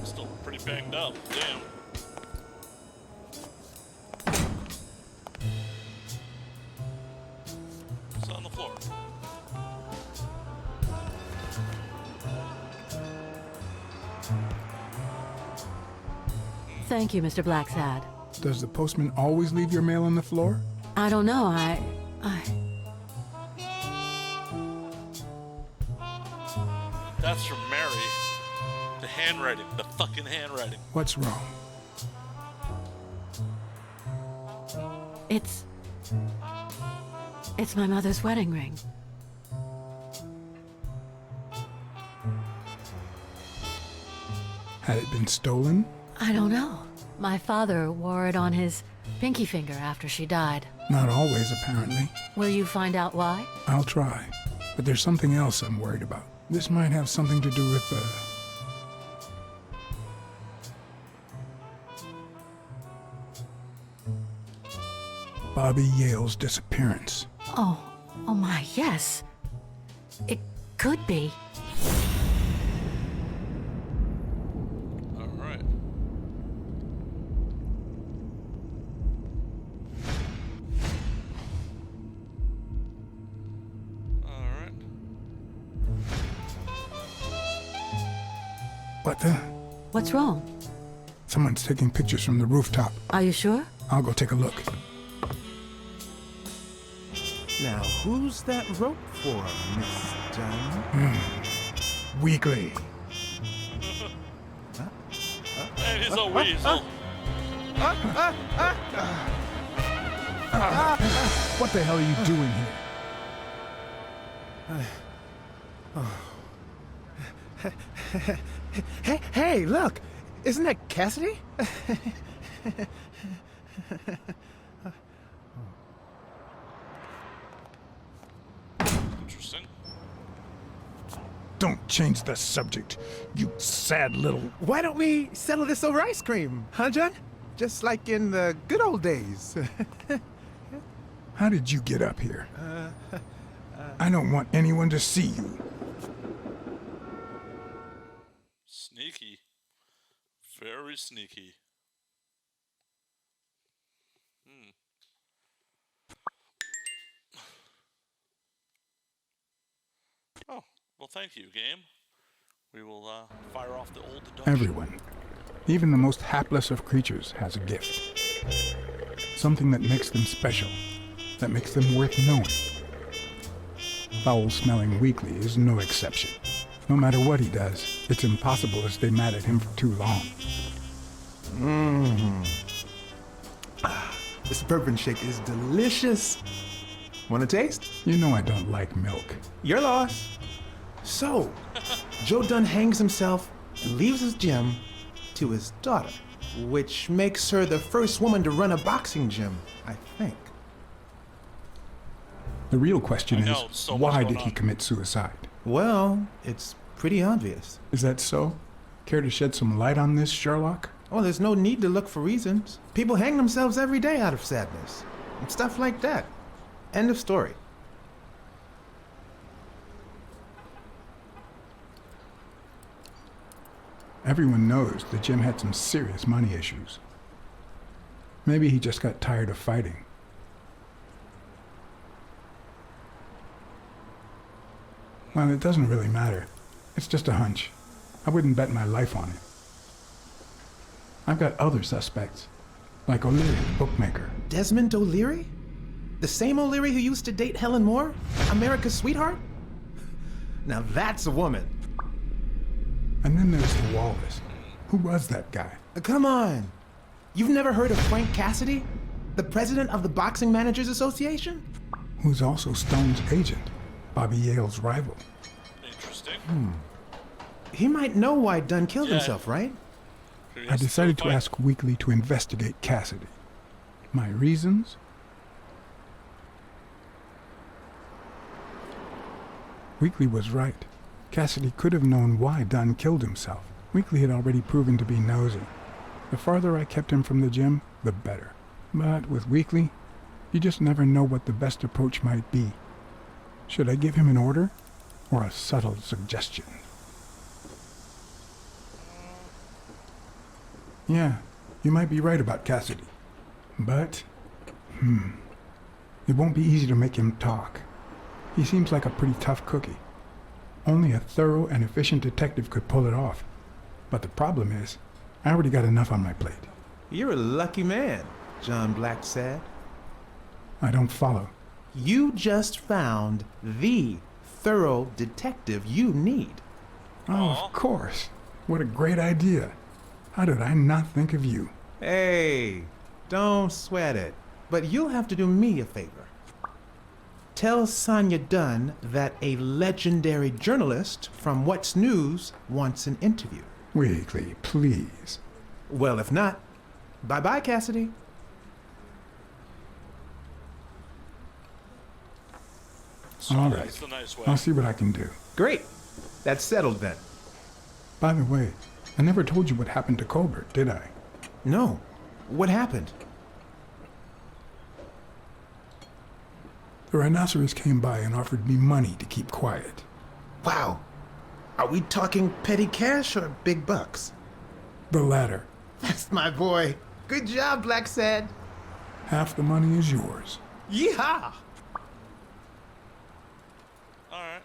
Still pretty banged up. Damn. It's on the floor. Thank you, Mr. Blacksad. Does the postman always leave your mail on the floor? I don't know, That's from Mary. The handwriting. The fucking handwriting. What's wrong? It's my mother's wedding ring. Had it been stolen? I don't know. My father wore it on his pinky finger after she died. Not always, apparently. Will you find out why? I'll try. But there's something else I'm worried about. This might have something to do with Bobby Yale's disappearance. Oh my, yes. It could be. Alright. Alright. What the? What's wrong? Someone's taking pictures from the rooftop. Are you sure? I'll go take a look. Now, who's that rope for, Miss Dunn? Weekly. And he's a weasel. What the hell are you doing here? Hey, look! Isn't that Cassidy? Interesting. Don't change the subject, you sad little... Why don't we settle this over ice cream, huh, John? Just like in the good old days. How did you get up here? I don't want anyone to see you. Sneaky. Very sneaky. Oh, well, thank you, game. We will fire off the old deduction. Everyone, even the most hapless of creatures, has a gift. Something that makes them special, that makes them worth knowing. Foul-smelling Weekly is no exception. No matter what he does, it's impossible to stay mad at him for too long. This bourbon shake is delicious. Want a taste? You know I don't like milk. Your loss. So, Joe Dunn hangs himself and leaves his gym to his daughter, which makes her the first woman to run a boxing gym, I think. The real question I know, is, so much why going did he on. commit suicide? Well, it's pretty obvious. Is that so? Care to shed some light on this, Sherlock? Oh, there's no need to look for reasons. People hang themselves every day out of sadness. And stuff like that. End of story. Everyone knows that Jim had some serious money issues. Maybe he just got tired of fighting. Well, it doesn't really matter. It's just a hunch. I wouldn't bet my life on it. I've got other suspects, like O'Leary, the bookmaker. Desmond O'Leary? The same O'Leary who used to date Helen Moore? America's sweetheart? Now that's a woman. And then there's the Wallace. Who was that guy? Come on. You've never heard of Frank Cassidy? The president of the Boxing Managers Association? Who's also Stone's agent, Bobby Yale's rival. Interesting. He might know why Dunn killed himself, right? I decided to ask Weekly to investigate Cassidy. My reasons? Weekly was right. Cassidy could have known why Dunn killed himself. Weekly had already proven to be nosy. The farther I kept him from the gym, the better. But with Weekly, you just never know what the best approach might be. Should I give him an order or a subtle suggestion? Yeah, you might be right about Cassidy. But, it won't be easy to make him talk. He seems like a pretty tough cookie. Only a thorough and efficient detective could pull it off. But the problem is, I already got enough on my plate. You're a lucky man, John Blacksad. I don't follow. You just found the thorough detective you need. Oh, of course. What a great idea. How did I not think of you? Hey, don't sweat it. But you'll have to do me a favor. Tell Sonia Dunn that a legendary journalist from What's News wants an interview. Weekly, please. Well, if not, bye-bye, Cassidy. All That's right. the nice way. I'll see what I can do. Great. That's settled then. By the way, I never told you what happened to Colbert, did I? No. What happened? The rhinoceros came by and offered me money to keep quiet. Wow. Are we talking petty cash or big bucks? The latter. That's my boy. Good job, Blacksad. Half the money is yours. Yeehaw! Alright.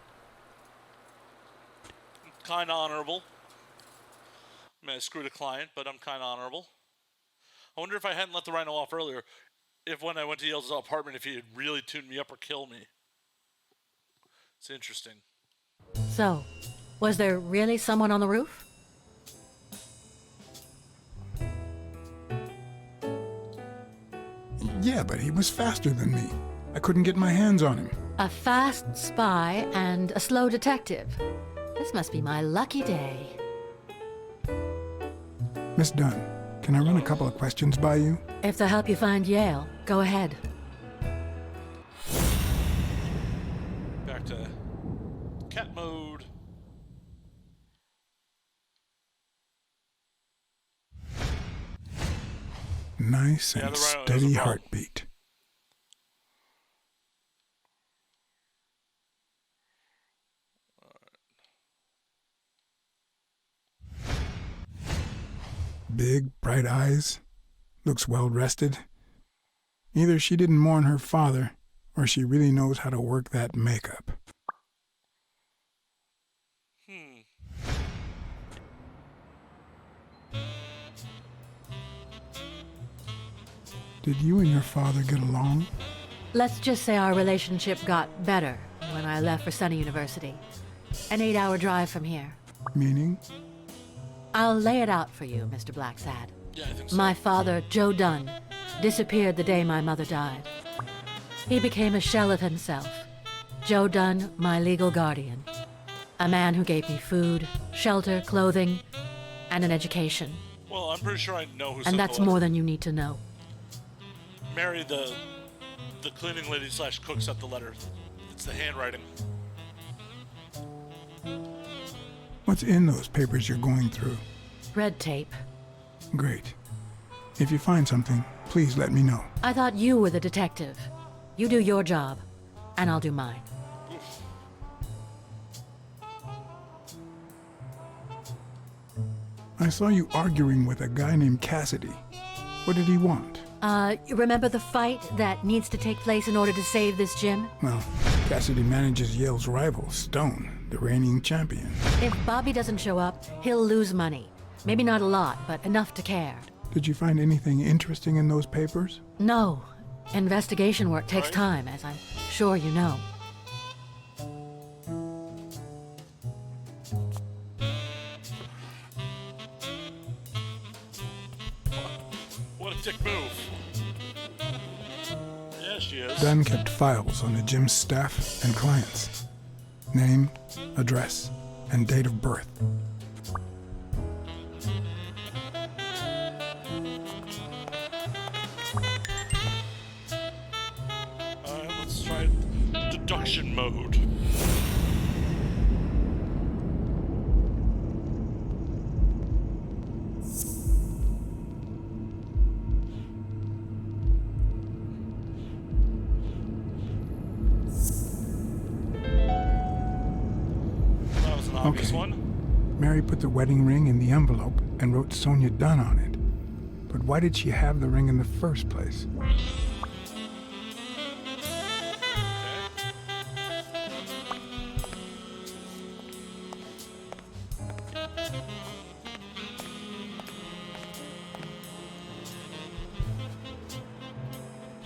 Kind of honorable. I mean, I screwed a client, but I'm kind of honorable. I wonder if I hadn't let the rhino off earlier, if when I went to Yale's apartment, if he had really tuned me up or killed me. It's interesting. So, was there really someone on the roof? Yeah, but he was faster than me. I couldn't get my hands on him. A fast spy and a slow detective. This must be my lucky day. Miss Dunn, can I run a couple of questions by you? If they'll help you find Yale, go ahead. Back to cat mode. Nice and steady heartbeat. Big, bright eyes. Looks well rested. Either she didn't mourn her father, or she really knows how to work that makeup. Did you and your father get along? Let's just say our relationship got better when I left for Sunny University. An 8-hour drive from here. Meaning? I'll lay it out for you, Mr. Blacksad. Yeah, I think so. My father, Joe Dunn, disappeared the day my mother died. He became a shell of himself. Joe Dunn, my legal guardian. A man who gave me food, shelter, clothing, and an education. Well, I'm pretty sure I know who sent And that's the letter. more than you need to know. Mary, the cleaning lady / cook sent the letter. It's the handwriting. What's in those papers you're going through? Red tape. Great. If you find something, please let me know. I thought you were the detective. You do your job, and I'll do mine. I saw you arguing with a guy named Cassidy. What did he want? You remember the fight that needs to take place in order to save this gym? Well, Cassidy manages Yale's rival, Stone, the reigning champion. If Bobby doesn't show up, he'll lose money. Maybe not a lot, but enough to care. Did you find anything interesting in those papers? No. Investigation work takes time, as I'm sure you know. What a dick move. Yeah, she is. Dunn kept files on the gym's staff and clients. Name, address, and date of birth. Let's try deduction mode. That was an obvious one. Mary put the wedding ring in the envelope and wrote Sonia Dunn on it. But why did she have the ring in the first place?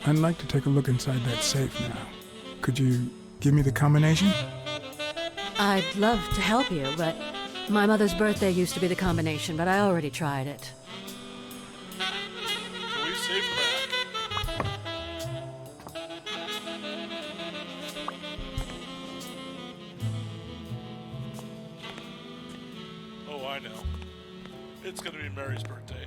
I'd like to take a look inside that safe now. Could you give me the combination? I'd love to help you, but my mother's birthday used to be the combination, but I already tried it. Can we save her back? Oh, I know. It's gonna be Mary's birthday.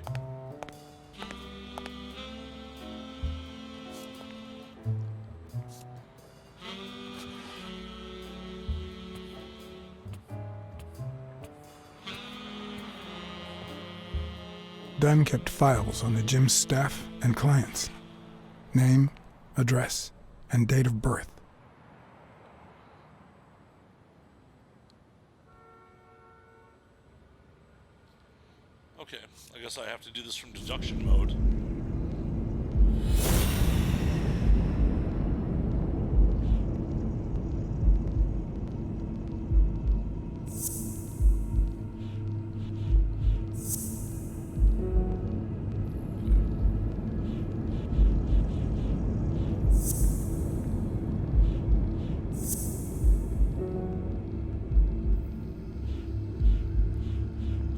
Dunn kept files on the gym's staff and clients. Name, address, and date of birth. Okay, I guess I have to do this from deduction mode.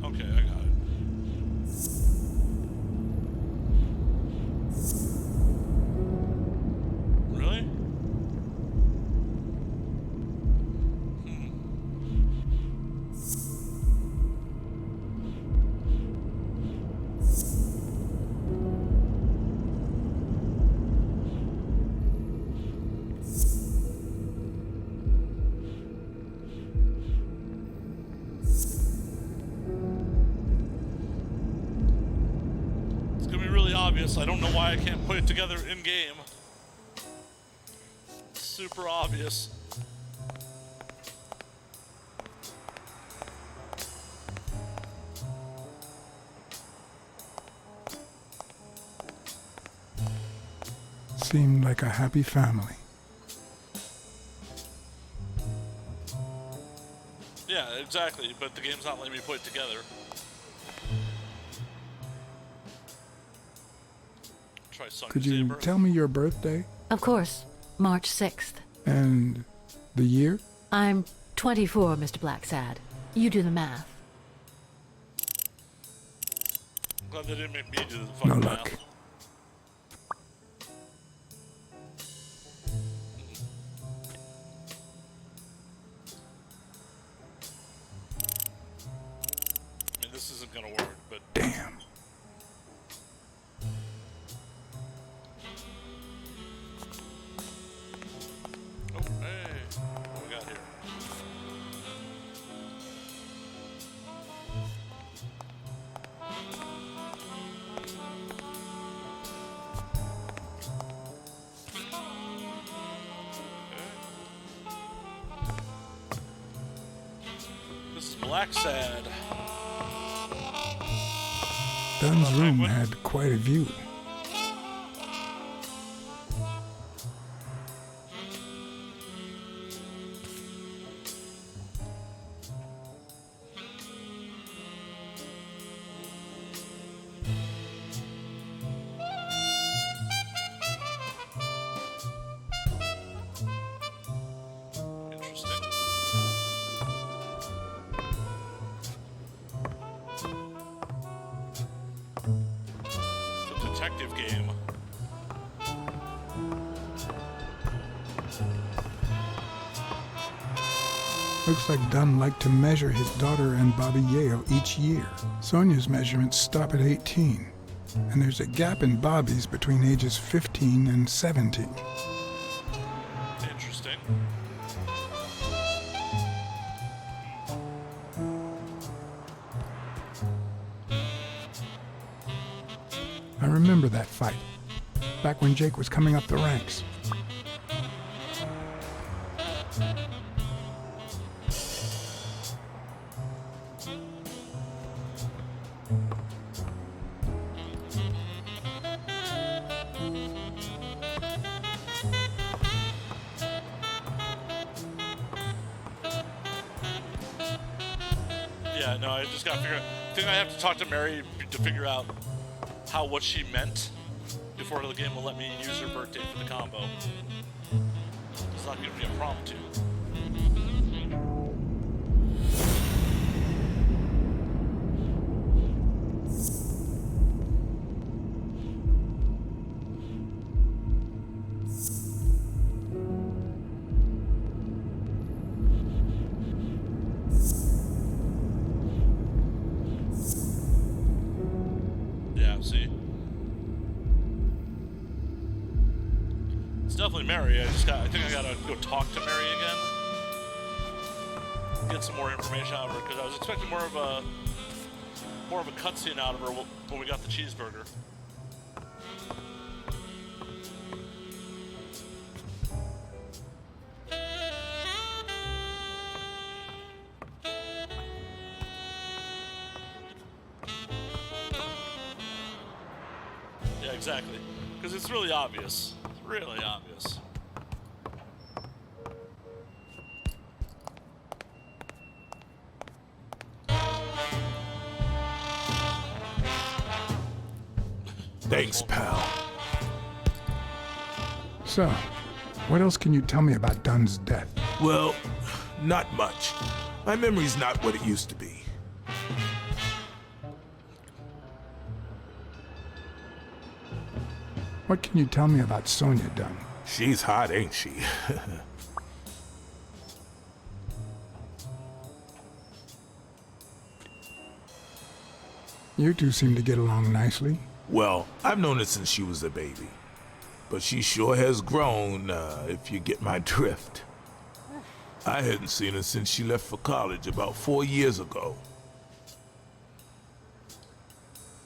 Okay, I got it. obvious. I don't know why I can't put it together in-game. Super obvious. Seemed like a happy family. Yeah, exactly, but the game's not letting me put it together. Try Sonya Could you Saber. tell me your birthday? Of course, March 6th. And the year? I'm 24, Mr. Blacksad. You do the math. Glad they didn't make me do the No fucking luck. math. I mean, this isn't gonna work, but Damn. oh, hey, what we got here? This is Blacksad. Dunn's room had quite a view. Interesting. It's a detective game. Looks like Dunn liked to measure his daughter and Bobby Yale each year. Sonia's measurements stop at 18, and there's a gap in Bobby's between ages 15 and 17. Interesting. I remember that fight, back when Jake was coming up the ranks. Yeah, no, I just gotta figure out. I think I have to talk to Mary to figure out what she meant before the game will let me use her birthday for the combo. It's not giving me a prompt to. Yeah, see? It's definitely Mary. I think I gotta go talk to Mary again. Get some more information out of her, because I was expecting more of a cutscene out of her when we got the cheeseburger. Yeah, exactly. Because it's really obvious. It's really obvious. Thanks, pal. So, what else can you tell me about Dunn's death? Well, not much. My memory's not what it used to be. What can you tell me about Sonya Dunn? She's hot, ain't she? You two seem to get along nicely. Well, I've known her since she was a baby. But she sure has grown, if you get my drift. I hadn't seen her since she left for college about 4 years ago.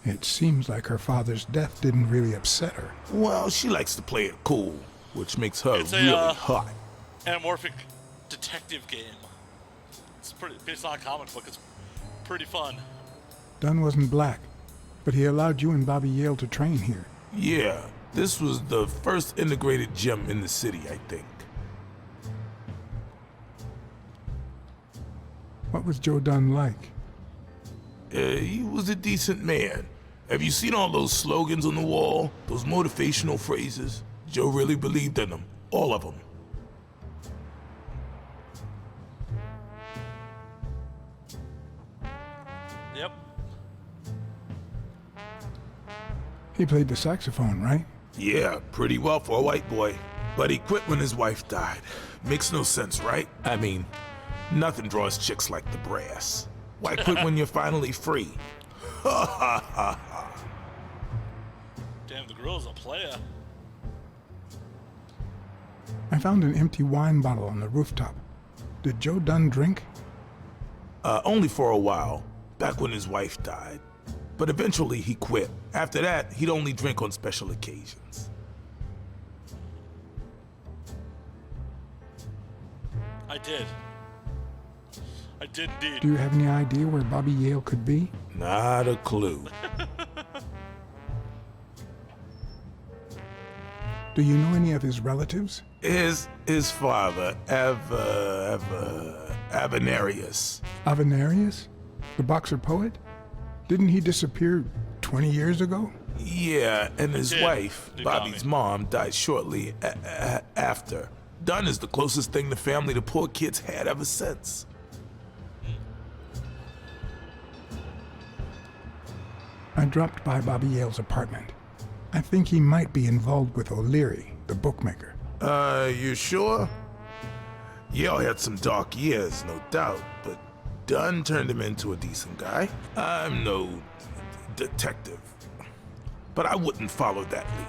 It seems like her father's death didn't really upset her. Well, she likes to play it cool, which makes her It's really a hot. anamorphic detective game. It's pretty based on a comic book. It's pretty fun. Dunn wasn't black, but he allowed you and Bobby Yale to train here. Yeah, this was the first integrated gym in the city, I think. What was Joe Dunn like? He was a decent man. Have you seen all those slogans on the wall? Those motivational phrases? Joe really believed in them. All of them. Yep. He played the saxophone, right? Yeah, pretty well for a white boy. But he quit when his wife died. Makes no sense, right? I mean, nothing draws chicks like the brass. Why quit when you're finally free? Ha ha ha ha. Damn, the girl's a player. I found an empty wine bottle on the rooftop. Did Joe Dunn drink? Only for a while, back when his wife died. But eventually he quit. After that, he'd only drink on special occasions. I did. I did indeed. Do you have any idea where Bobby Yale could be? Not a clue. Do you know any of his relatives? His father, Avenarius. Avenarius? The boxer poet? Didn't he disappear 20 years ago? Yeah, and his Yeah, wife, you got Bobby's me. mom, died shortly after. Dunn is the closest thing the family to poor kids had ever since. I dropped by Bobby Yale's apartment. I think he might be involved with O'Leary, the bookmaker. You sure? Yale had some dark years, no doubt, but Dunn turned him into a decent guy. I'm no detective, but I wouldn't follow that lead.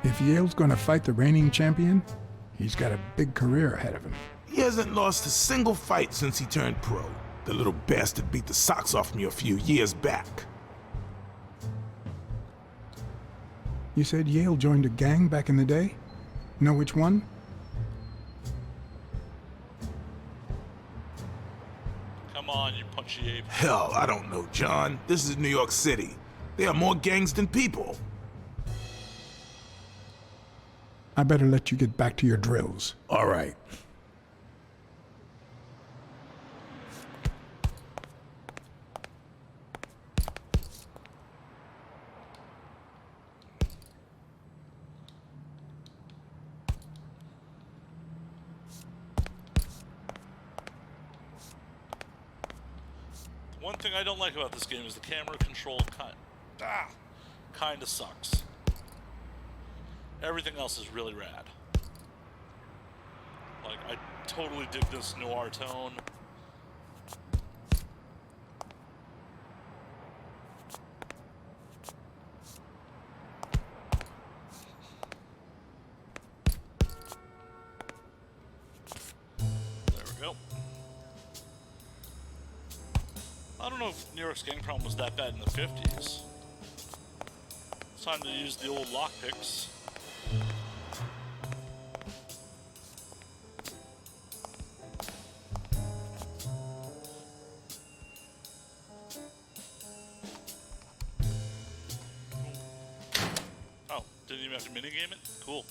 If Yale's gonna fight the reigning champion, he's got a big career ahead of him. He hasn't lost a single fight since he turned pro. The little bastard beat the socks off me a few years back. You said Yale joined a gang back in the day? Know which one? Come on, you punchy ape. Hell, I don't know, John. This is New York City. There are more gangs than people. I better let you get back to your drills. All right. One thing I don't like about this game is the camera control kind of sucks. Everything else is really rad. Like, I totally dig this noir tone. There we go. I don't know if New York's gang problem was that bad in the 50s. It's time to use the old lockpicks. Oh, didn't even have to minigame it? Cool.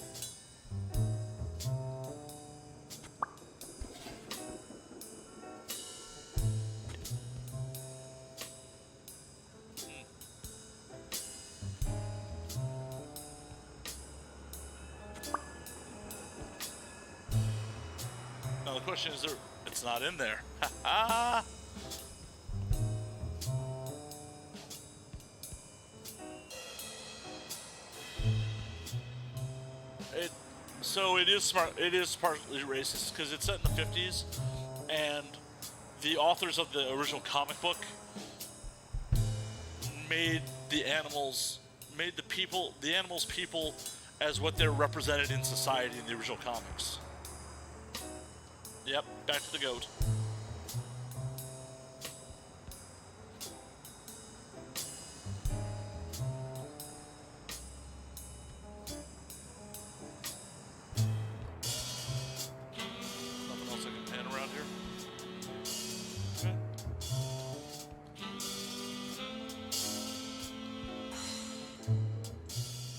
Now the question is, it's not in there. Ha ha! So it is smart. It is partly racist because it's set in the 50s, and the authors of the original comic book made the animals people as what they're represented in society in the original comics. Yep, back to the goat.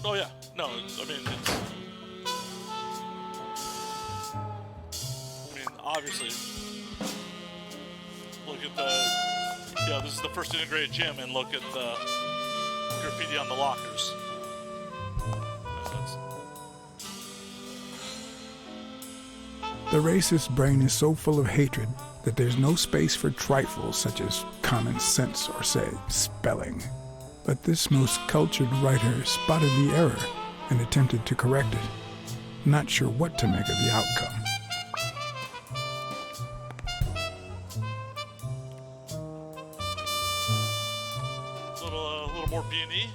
Oh yeah, no, I mean, obviously, look at the, yeah, this is the first integrated gym, and look at the graffiti on the lockers. The racist brain is so full of hatred that there's no space for trifles such as common sense or, say, spelling. But this most cultured writer spotted the error and attempted to correct it. Not sure what to make of the outcome. A little more B&E.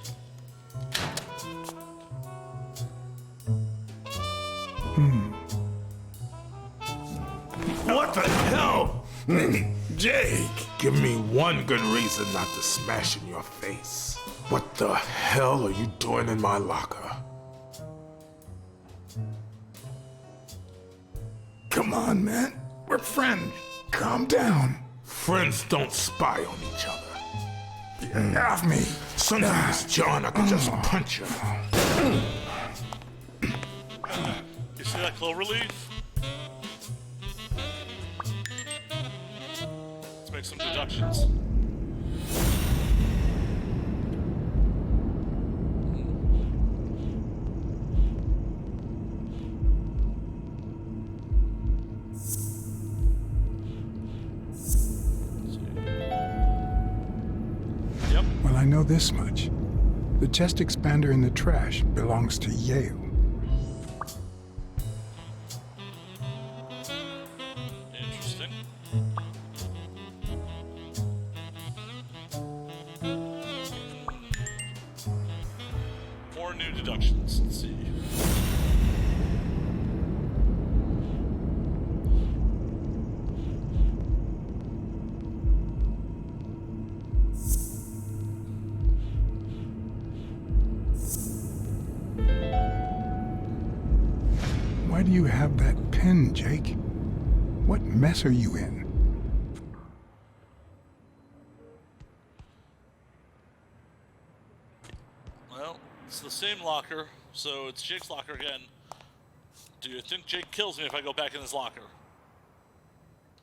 What the hell? Jake, give me one good reason not to smash in your face. What the hell are you doing in my locker? Come on, man. We're friends. Calm down. Friends don't spy on each other. Get off me. Sometimes, John, I can just punch you. You see that clover leaf? Let's make some deductions. Well, I know this much. The chest expander in the trash belongs to Yale. Interesting. More new deductions. Let's see. Why do you have that pen, Jake? What mess are you in? Well, it's the same locker, so it's Jake's locker again. Do you think Jake kills me if I go back in his locker?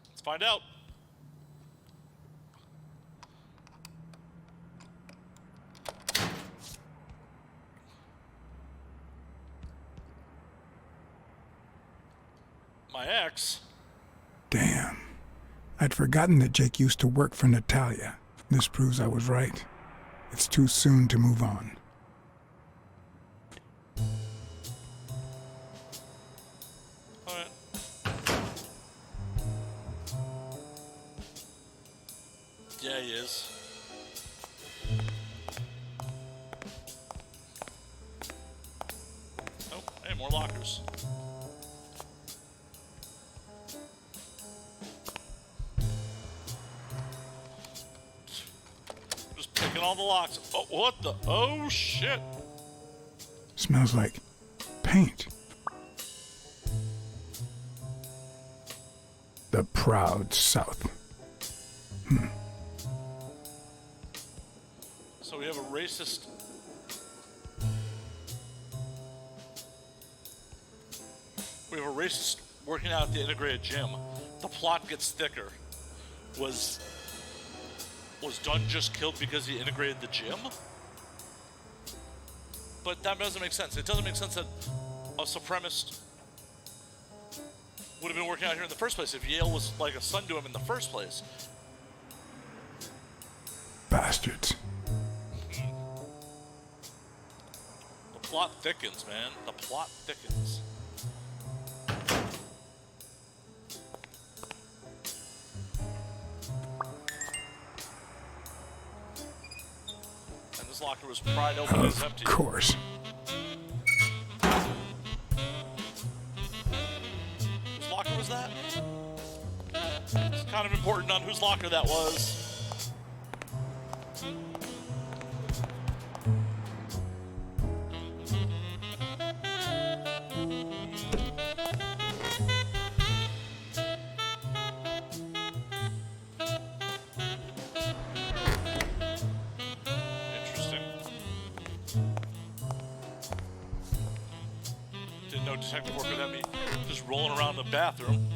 Let's find out. My ex? Damn. I'd forgotten that Jake used to work for Natalia. This proves I was right. It's too soon to move on. Alright. Yeah, he is. Oh, hey, more lockers. Just picking all the locks. Oh, what the? Oh, shit. Smells like paint. The proud South. So we have a racist. We have a racist working out at the integrated gym. The plot gets thicker. Was Dunn just killed because he integrated the gym? But that doesn't make sense. It doesn't make sense that a supremacist would have been working out here in the first place if Yale was like a son to him in the first place. Bastards. The plot thickens, man. The plot thickens. And this locker was pried open and is empty. Of course. Whose locker was that? It's kind of important on whose locker that was. detective work without me just rolling around the bathroom.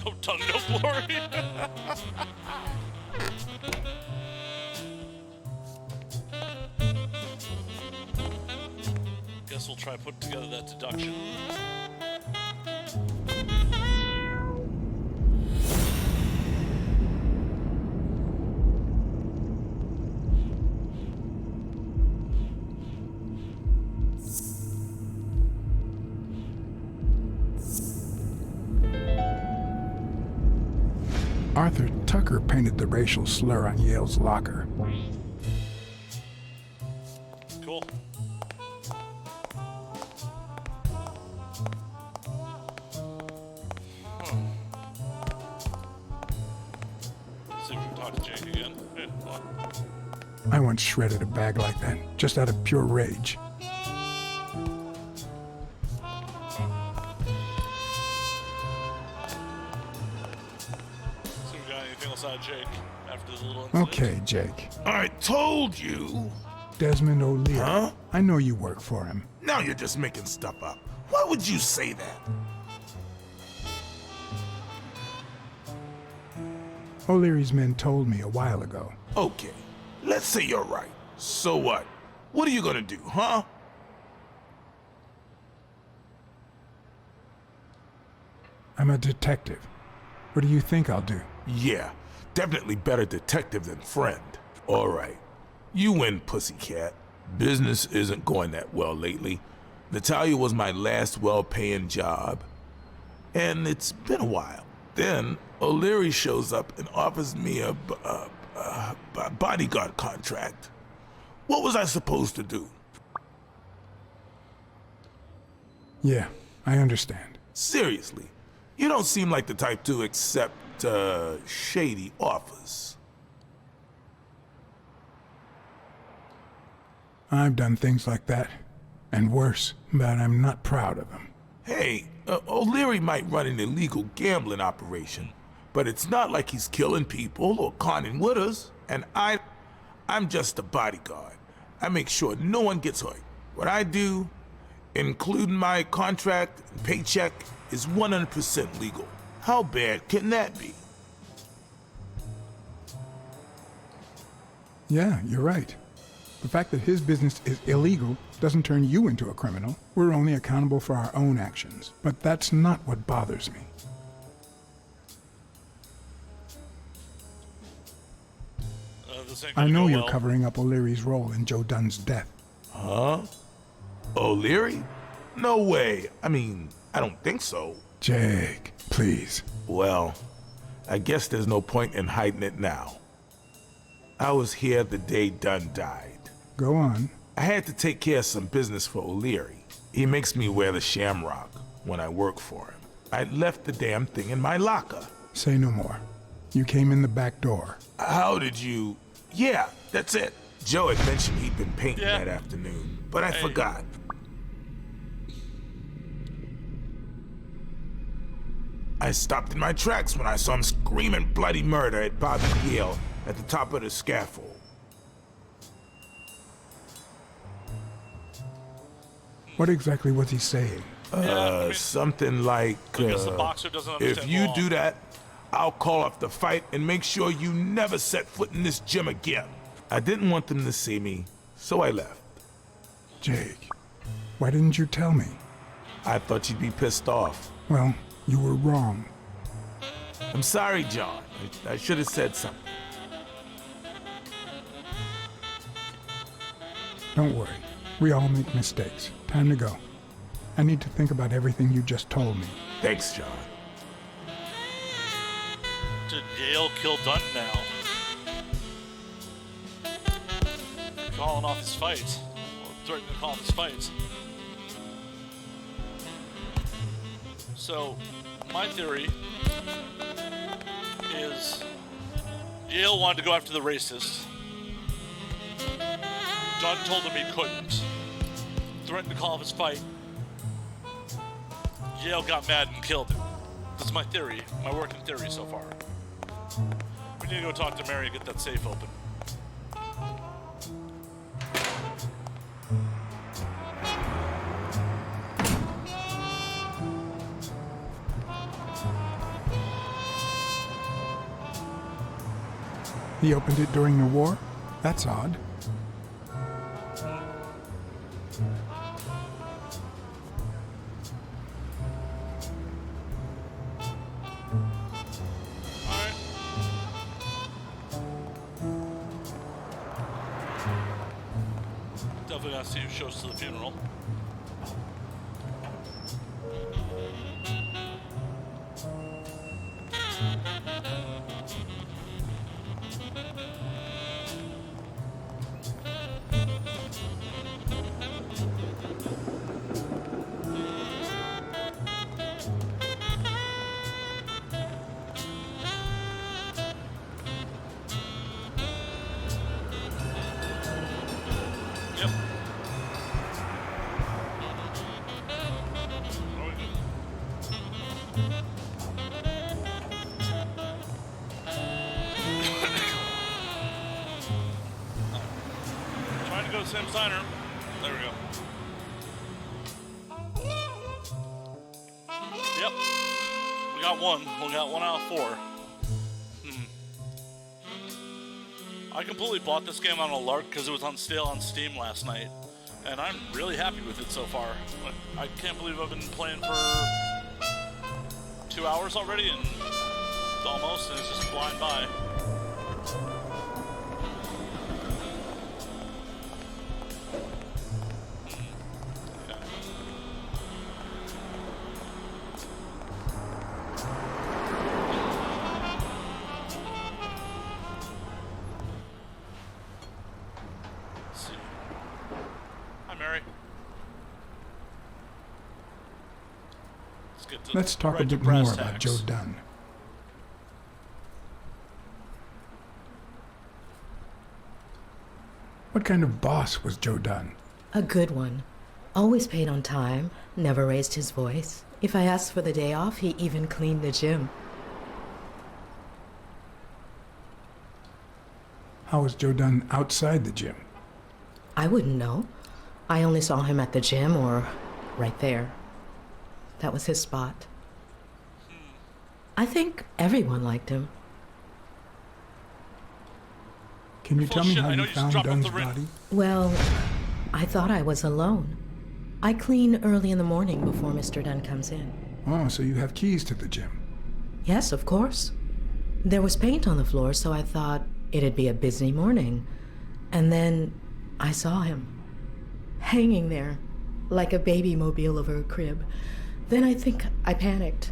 No tongue, no glory. Guess we'll try putting together that deduction. Arthur Tucker painted the racial slur on Yale's locker. Cool. See if we can talk to Jake again. Hey, what? I once shredded a bag like that, just out of pure rage. See if we got anything else out of Jake after this little incident. Okay, Jake. I told you. Desmond O'Leary. Huh? I know you work for him. Now you're just making stuff up. Why would you say that? O'Leary's men told me a while ago. Okay, let's say you're right. So what? What are you gonna do, huh? I'm a detective. What do you think I'll do? Yeah, definitely better detective than friend. All right, you win, pussycat. Business isn't going that well lately. Natalia was my last well-paying job, and it's been a while. Then O'Leary shows up and offers me a bodyguard contract. What was I supposed to do? Yeah, I understand. Seriously, you don't seem like the type to accept shady offers. I've done things like that, and worse, but I'm not proud of them. Hey, O'Leary might run an illegal gambling operation, but it's not like he's killing people or conning widows. And I'm just a bodyguard. I make sure no one gets hurt. What I do, including my contract and paycheck, is 100% legal. How bad can that be? Yeah, you're right. The fact that his business is illegal doesn't turn you into a criminal. We're only accountable for our own actions. But that's not what bothers me. I know you're covering up O'Leary's role in Joe Dunn's death. Huh? O'Leary? No way. I mean, I don't think so. Jake, please. Well, I guess there's no point in hiding it now. I was here the day Dunn died. Go on. I had to take care of some business for O'Leary. He makes me wear the shamrock when I work for him. I left the damn thing in my locker. Say no more. You came in the back door. How did you... Yeah, that's it. Joe had mentioned he'd been painting that afternoon, but I forgot. I stopped in my tracks when I saw him screaming bloody murder at Bobby Yale at the top of the scaffold. What exactly was he saying? Something like, I guess the boxer doesn't understand if you law. do that, I'll call off the fight and make sure you never set foot in this gym again. I didn't want them to see me, so I left. Jake, why didn't you tell me? I thought you'd be pissed off. Well, you were wrong. I'm sorry, John. I should have said something. Don't worry. We all make mistakes. Time to go. I need to think about everything you just told me. Thanks, John. Did Yale kill Dunn now? Calling off his fight. Or threatening to call off his fight. So, my theory is Yale wanted to go after the racist. Dunn told him he couldn't. Threatened to call off his fight. Yale got mad and killed him. This is my theory, my working theory so far. We need to go talk to Mary and get that safe open. He opened it during the war? That's odd. Alright. Definitely gotta see who shows to the funeral. Yep. Trying to go to Sam Steiner. There we go. Yep. We got one. We got 1 out of 4. I completely bought this game on a lark because it was on sale on Steam last night, and I'm really happy with it so far. I can't believe I've been playing for 2 hours already, and almost, and it's just flying by. Okay. Let's see. Hi, Mary. Let's talk right a to bit brass more about tacks. Joe Dunn. What kind of boss was Joe Dunn? A good one. Always paid on time, never raised his voice. If I asked for the day off, he even cleaned the gym. How was Joe Dunn outside the gym? I wouldn't know. I only saw him at the gym or right there. That was his spot. I think everyone liked him. Can you tell me Bullshit, how I know you you just found dropped off Dunn's the ring. body? Well, I thought I was alone. I clean early in the morning before Mr. Dunn comes in. Oh, so you have keys to the gym. Yes, of course. There was paint on the floor, so I thought it'd be a busy morning. And then I saw him, hanging there, like a baby mobile over a crib. Then I think I panicked.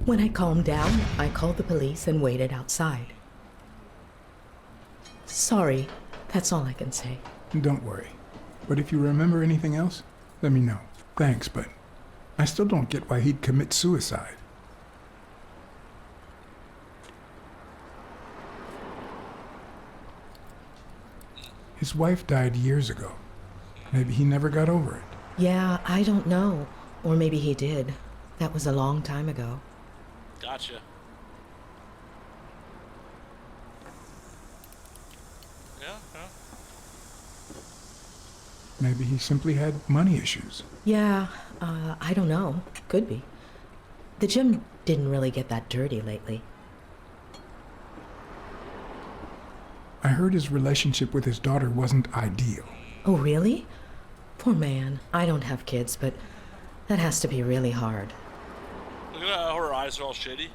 When I calmed down, I called the police and waited outside. Sorry, that's all I can say. Don't worry. But if you remember anything else, let me know. Thanks, but I still don't get why he'd commit suicide. His wife died years ago. Maybe he never got over it. Yeah, I don't know. Or maybe he did. That was a long time ago. Gotcha. Yeah. Maybe he simply had money issues. Yeah, I don't know. Could be. The gym didn't really get that dirty lately. I heard his relationship with his daughter wasn't ideal. Oh, really? Poor man. I don't have kids, but that has to be really hard. Look at how her eyes are all shady.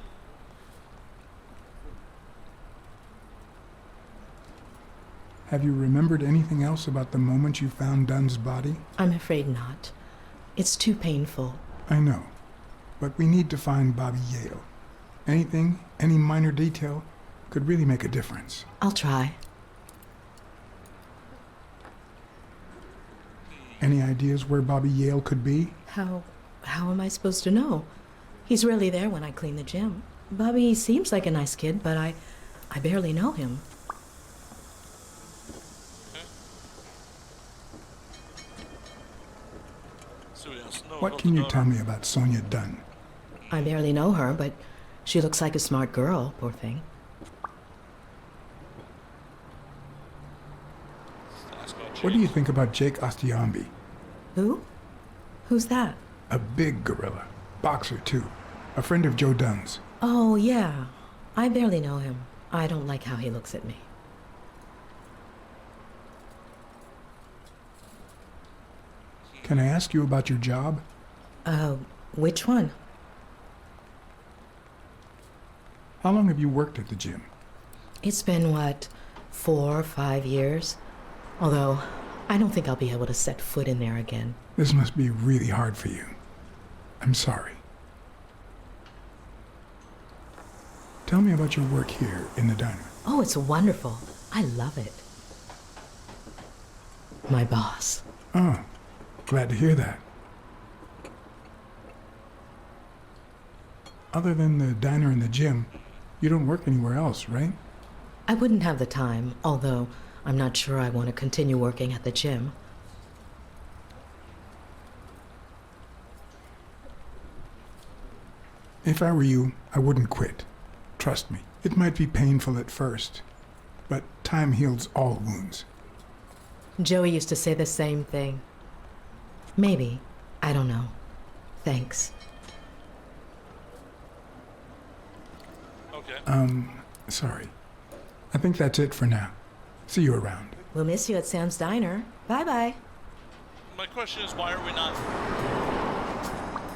Have you remembered anything else about the moment you found Dunn's body? I'm afraid not. It's too painful. I know. But we need to find Bobby Yale. Anything, any minor detail, could really make a difference. I'll try. Any ideas where Bobby Yale could be? How am I supposed to know? He's rarely there when I clean the gym. Bobby seems like a nice kid, but I barely know him. So he has to know What can you tell me about Sonia Dunn? I barely know her, but she looks like a smart girl, poor thing. What do you think about Jake Ostiambi? Who? Who's that? A big gorilla. Boxer, too. A friend of Joe Dunn's. Oh, yeah. I barely know him. I don't like how he looks at me. Can I ask you about your job? Which one? How long have you worked at the gym? It's been, 4 or 5 years? Although, I don't think I'll be able to set foot in there again. This must be really hard for you. I'm sorry. Tell me about your work here in the diner. Oh, it's wonderful. I love it. My boss. Oh, glad to hear that. Other than the diner and the gym, you don't work anywhere else, right? I wouldn't have the time, although I'm not sure I want to continue working at the gym. If I were you, I wouldn't quit. Trust me, it might be painful at first, but time heals all wounds. Joey used to say the same thing. Maybe. I don't know. Thanks. Okay. Sorry. I think that's it for now. See you around. We'll miss you at Sam's Diner. Bye-bye. My question is, why are we not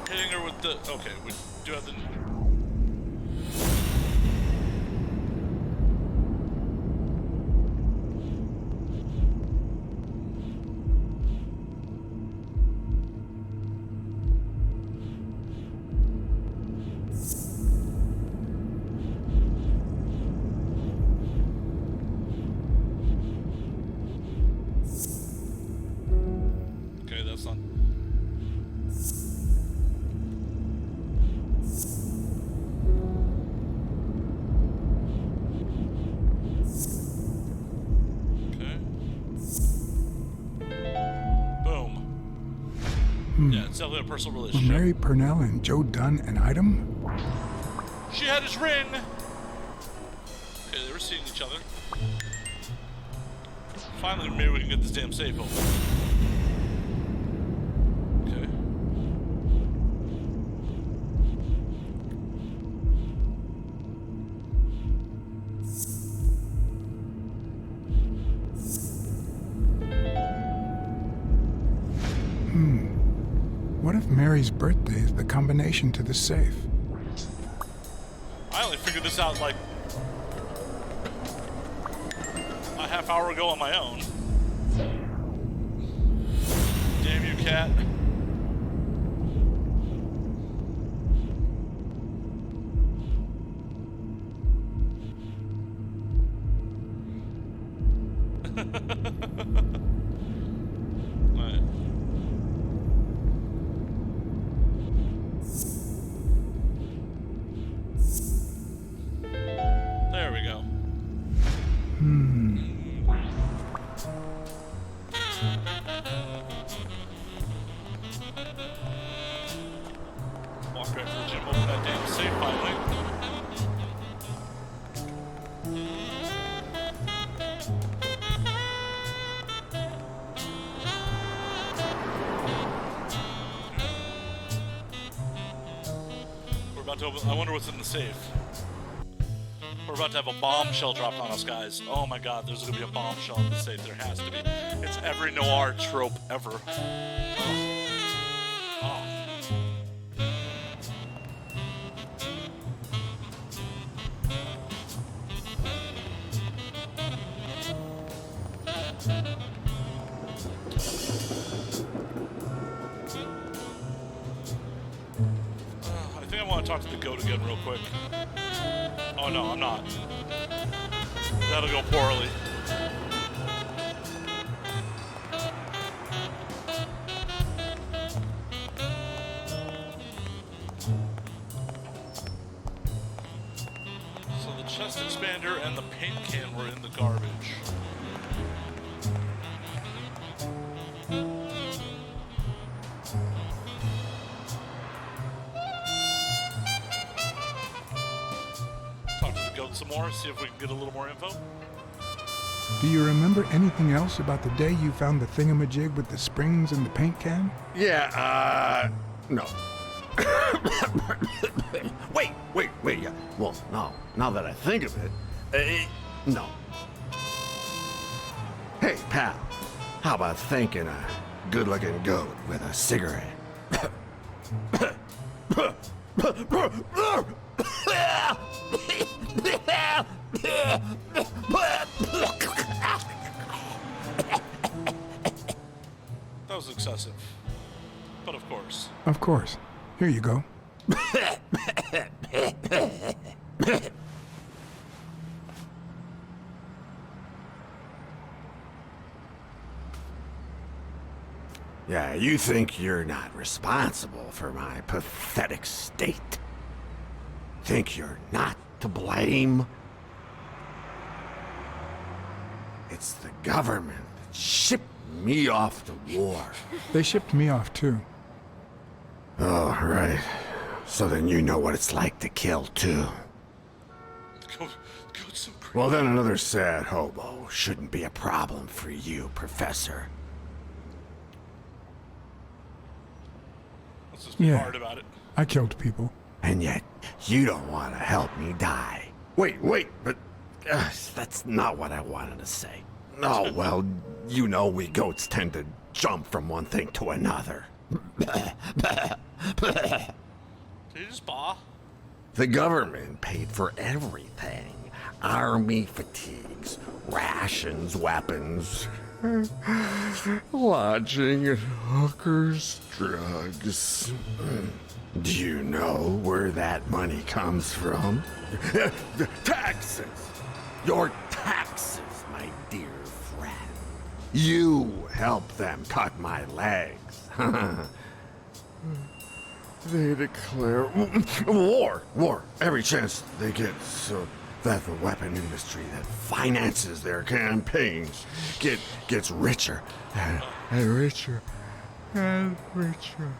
hitting her with the... Okay, we do have the... Okay, that's not... Okay. Boom. Yeah, it's definitely a personal Were relationship. Mary Purnell and Joe Dunn an item? She had his ring! Okay, they were seeing each other. Finally, maybe we can get this damn safe open. Okay. What if Mary's birthday is the combination to the safe? I only figured this out like a half hour ago on my own. Damn you, cat. Right. There we go. Walk right to the gym, open that damn safe finally. We're about to open. I wonder what's in the safe. We're about to have a bombshell dropped on us, guys. Oh my god, there's gonna be a bombshell in the safe. There has to be. It's every noir trope ever. Oh. Oh. I think I want to talk to the goat again real quick. Oh no, I'm not. That'll go poorly. So the chest expander and the paint can were in the garbage. some more, see if we can get a little more info. Do you remember anything else about the day you found the thingamajig with the springs and the paint can? Yeah, no. Wait. Yeah. Well, no. Now that I think of it, no. Hey, pal. How about thanking a good-looking goat with a cigarette? That was excessive. But of course. Of course. Here you go. Yeah, you think you're not responsible for my pathetic state? Think you're not to blame? It's the government that shipped me off to war. They shipped me off too. Oh, right. So then you know what it's like to kill too. Well, then another sad hobo shouldn't be a problem for you, Professor. Let's just be Yeah. hard about it. I killed people. And yet, you don't want to help me die. Wait, but that's not what I wanted to say. Oh, well, you know we goats tend to jump from one thing to another. Did you just baw? The government paid for everything. Army fatigues, rations, weapons, lodging and hookers, drugs. Do you know where that money comes from? Taxes! Your taxes, my dear friend. You helped them cut my legs. They declare war every chance they get, so that the weapon industry that finances their campaigns gets richer and richer and richer.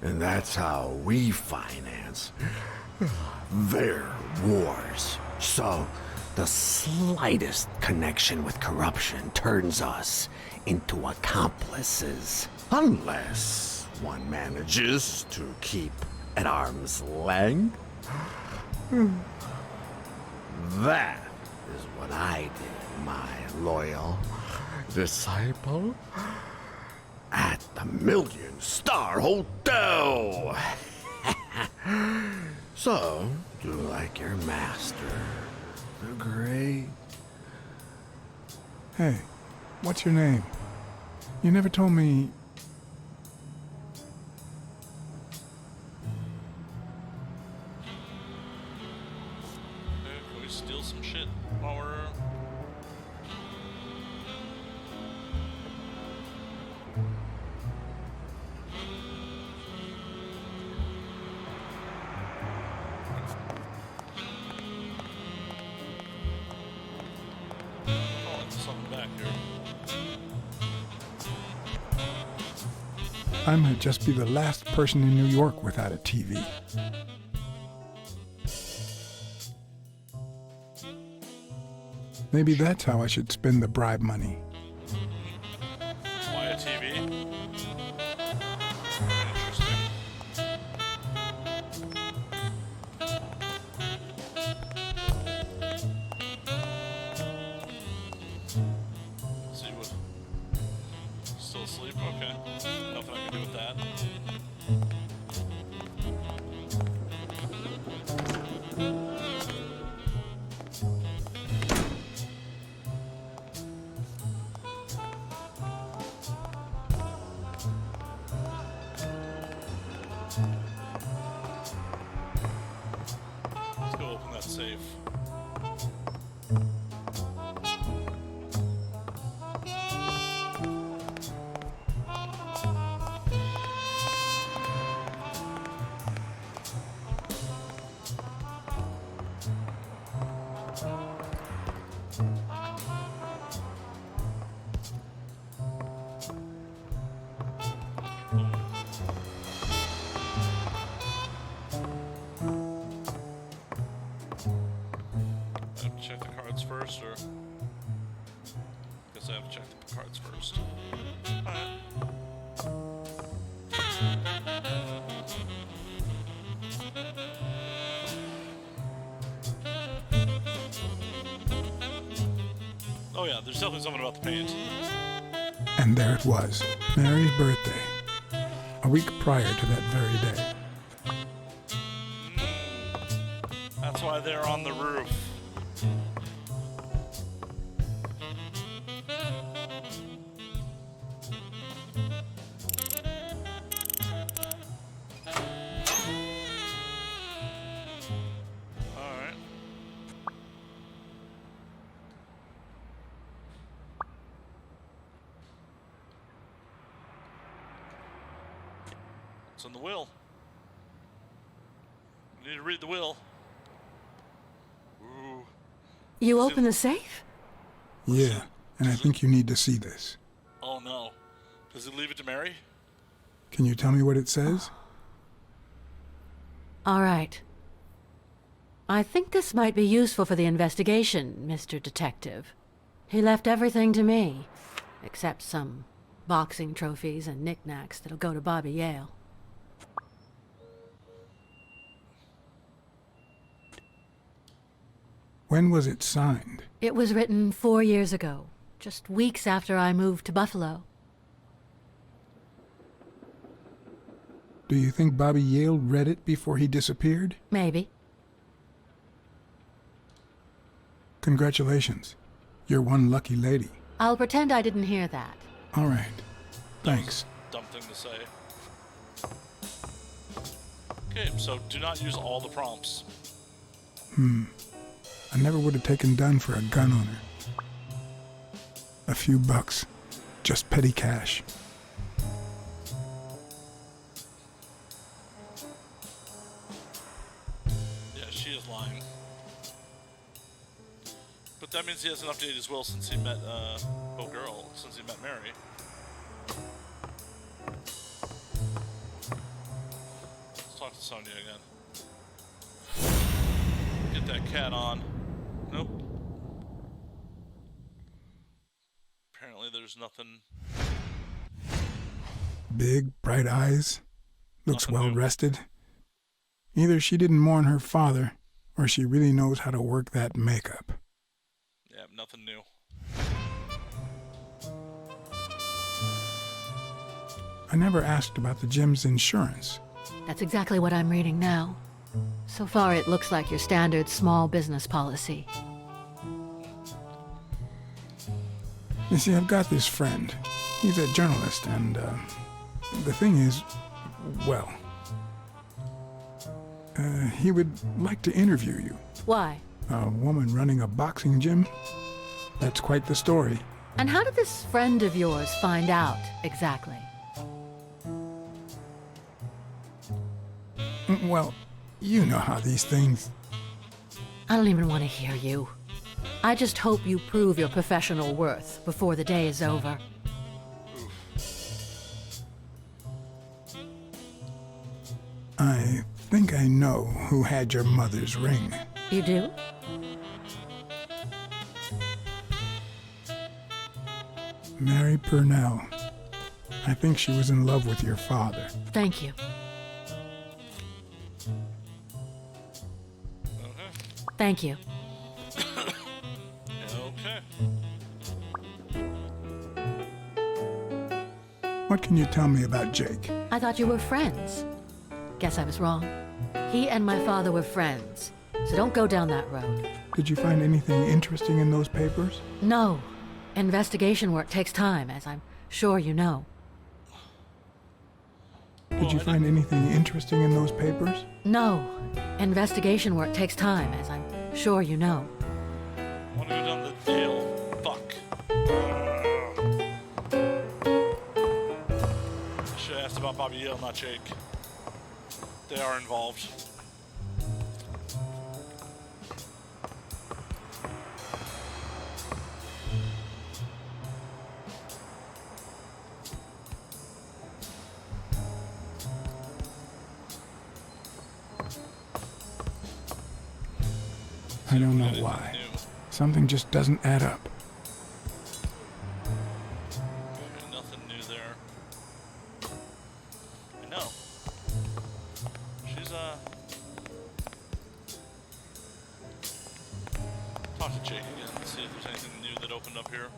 And that's how we finance their wars. So the slightest connection with corruption turns us into accomplices. Unless one manages to keep at arm's length. That is what I did, my loyal disciple, at the Million-Star Hotel. So, do like your master, the great. Hey, what's your name? You never told me. Can we steal some shit while we're... Oh, it's something back here. I might just be the last person in New York without a TV. Maybe that's how I should spend the bribe money. Buy a TV? Interesting. See what... Still asleep? Okay. Nothing I can do with that. Let's go open that safe. Oh yeah, there's definitely something about the paint. And there it was, Mary's birthday, a week prior to that very day. That's why they're on the roof. Alright. It's in the will. You need to read the will. Ooh. You open the safe? Yeah, and I think you need to see this. Oh no. Does he leave it to Mary? Can you tell me what it says? All right. I think this might be useful for the investigation, Mr. Detective. He left everything to me, except some boxing trophies and knickknacks that'll go to Bobby Yale. When was it signed? It was written 4 years ago, just weeks after I moved to Buffalo. Do you think Bobby Yale read it before he disappeared? Maybe. Congratulations. You're one lucky lady. I'll pretend I didn't hear that. All right. Thanks. Dumb thing to say. Okay, so do not use all the prompts. I never would have taken Dunn for a gun owner. A few bucks. Just petty cash. Yeah, she is lying. But that means he hasn't updated his will since he met, since he met Mary. Let's talk to Sonia again. Get that cat on. Nope. Apparently there's nothing. Big, bright eyes. Looks Nothing well new. rested. Either she didn't mourn her father, or she really knows how to work that makeup. Yeah, nothing new. I never asked about the gym's insurance. That's exactly what I'm reading now. So far, it looks like your standard small business policy. You see, I've got this friend. He's a journalist, and the thing is, well, he would like to interview you. Why? A woman running a boxing gym? That's quite the story. And how did this friend of yours find out, exactly? Well, you know how these things... I don't even want to hear you. I just hope you prove your professional worth before the day is over. I think I know who had your mother's ring. You do? Mary Purnell. I think she was in love with your father. Thank you. Thank you. Okay. What can you tell me about Jake? I thought you were friends. Guess I was wrong. He and my father were friends, so don't go down that road. Did you find anything interesting in those papers? No. Investigation work takes time, as I'm sure you know. Did you find anything interesting in those papers? No. Investigation work takes time, as I'm sure you know. I want to go down the Yale. Fuck. I should have asked about Bobby Yale, not Jake. They are involved. I don't know why. Something just doesn't add up. Okay, nothing new there. I know. She's to Jake again, see if there's anything new that opened up here.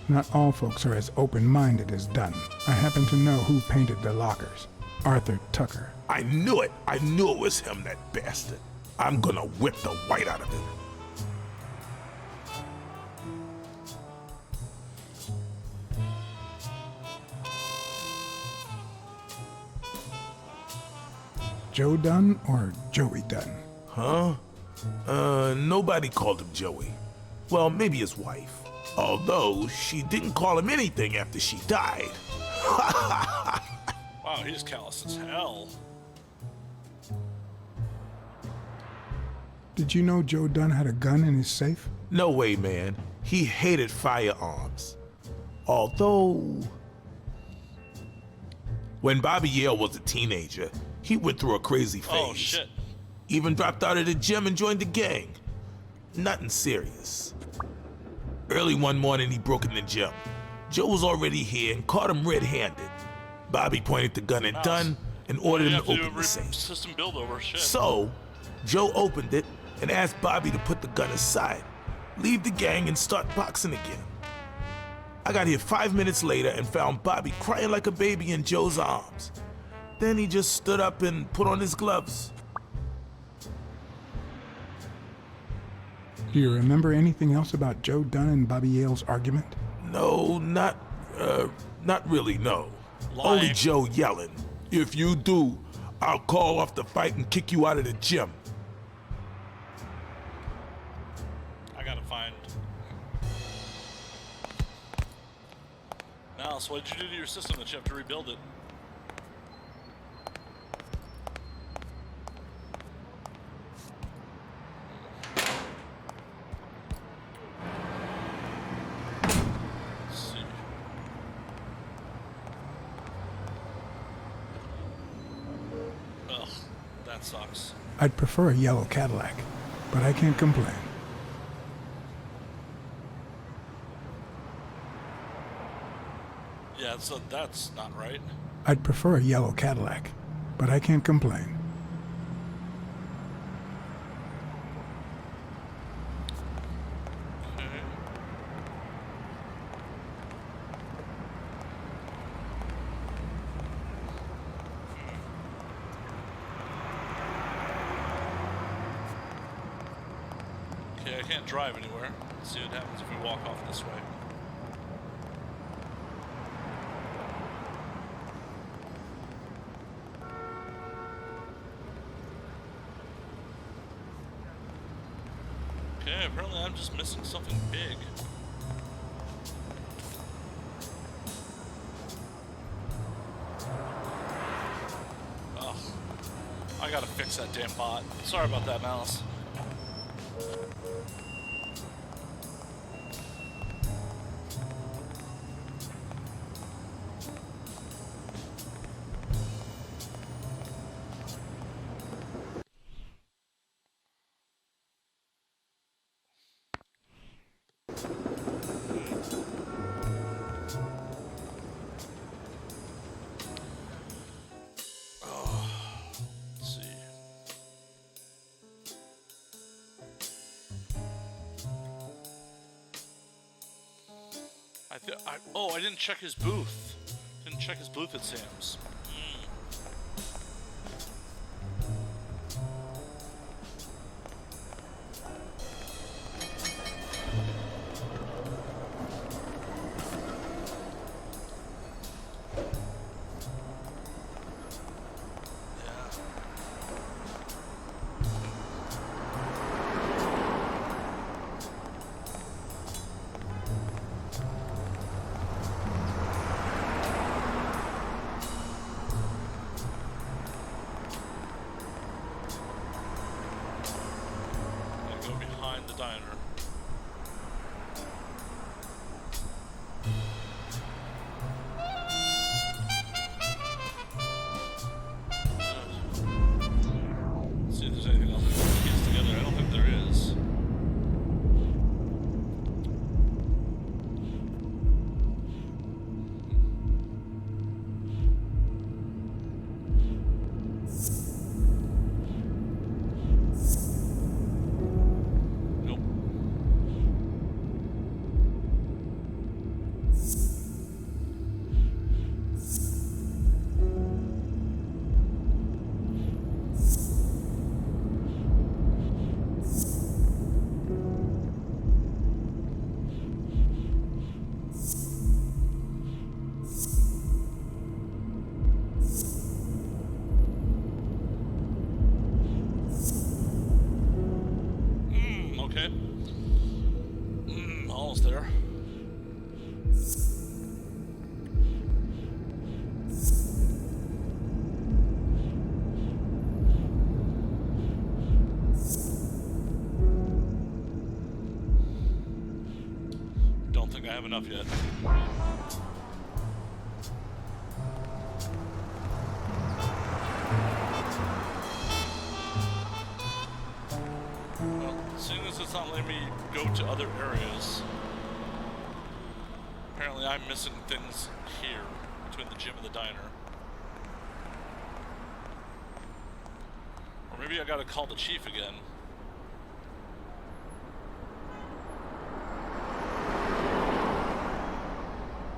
Not all folks are as open-minded as Dunn. I happen to know who painted the lockers. Arthur Tucker. I knew it. I knew it was him, that bastard. I'm gonna whip the white out of him. Joe Dunn or Joey Dunn? Huh? Nobody called him Joey. Well, maybe his wife. Although, she didn't call him anything after she died. Wow, he's callous as hell. Did you know Joe Dunn had a gun in his safe? No way, man. He hated firearms. Although... when Bobby Yale was a teenager, he went through a crazy phase. Oh, shit. Even dropped out of the gym and joined the gang. Nothing serious. Early one morning, he broke in the gym. Joe was already here and caught him red-handed. Bobby pointed the gun at Dunn and ordered him to open the safe. System build over, shit. So, Joe opened it and asked Bobby to put the gun aside, leave the gang, and start boxing again. I got here 5 minutes later and found Bobby crying like a baby in Joe's arms. Then he just stood up and put on his gloves. Do you remember anything else about Joe Dunn and Bobby Yale's argument? No, not really, no. Lying. Only Joe yelling, "If you do, I'll call off the fight and kick you out of the gym." I gotta find... Mouse, what did you do to your system that you have to rebuild it? Sucks. I'd prefer a yellow Cadillac, but I can't complain. Yeah, so that's not right. I'd prefer a yellow Cadillac, but I can't complain. Okay, I can't drive anywhere. Let's see what happens if we walk off this way. Okay, apparently I'm just missing something big. Ugh. I gotta fix that damn bot. Sorry about that, Mouse. I didn't check his booth. Didn't check his booth at Sam's. The diner. See if there's anything else we can piece together. I don't think there is. Okay. Almost there. Don't think I have enough yet. Well, seeing as it's not letting me go to other areas, apparently I'm missing things here between the gym and the diner. Or maybe I gotta call the chief again.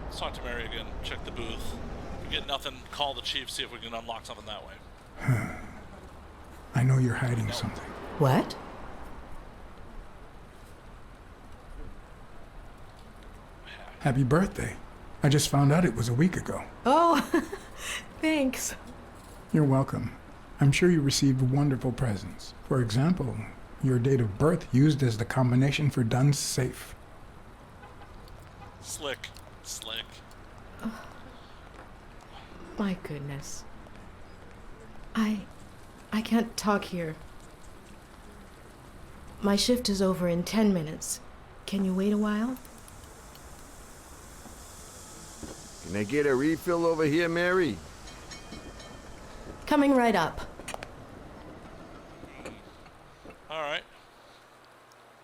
Let's talk to Mary again, check the booth. If we get nothing, call the chief, see if we can unlock something that way. I know you're hiding something. What? Happy birthday. I just found out it was a week ago. Oh, thanks. You're welcome. I'm sure you received wonderful presents. For example, your date of birth used as the combination for Dunn's safe. Slick. Slick. Oh, my goodness. I can't talk here. My shift is over in 10 minutes. Can you wait a while? Can I get a refill over here, Mary? Coming right up. All right.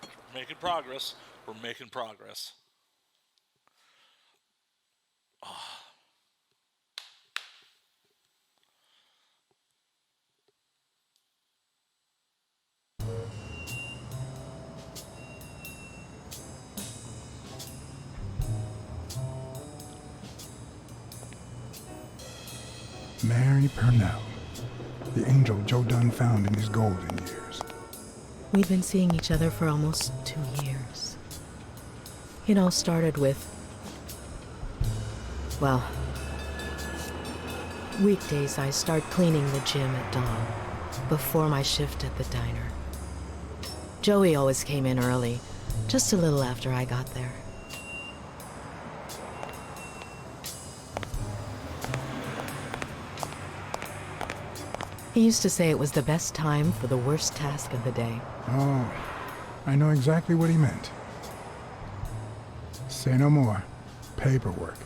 We're making progress. We're making progress. Mary Purnell, the angel Joe Dunn found in his golden years. We've been seeing each other for almost 2 years. It all started with, well, weekdays I start cleaning the gym at dawn, before my shift at the diner. Joey always came in early, just a little after I got there. He used to say it was the best time for the worst task of the day. Oh, I know exactly what he meant. Say no more. Paperwork.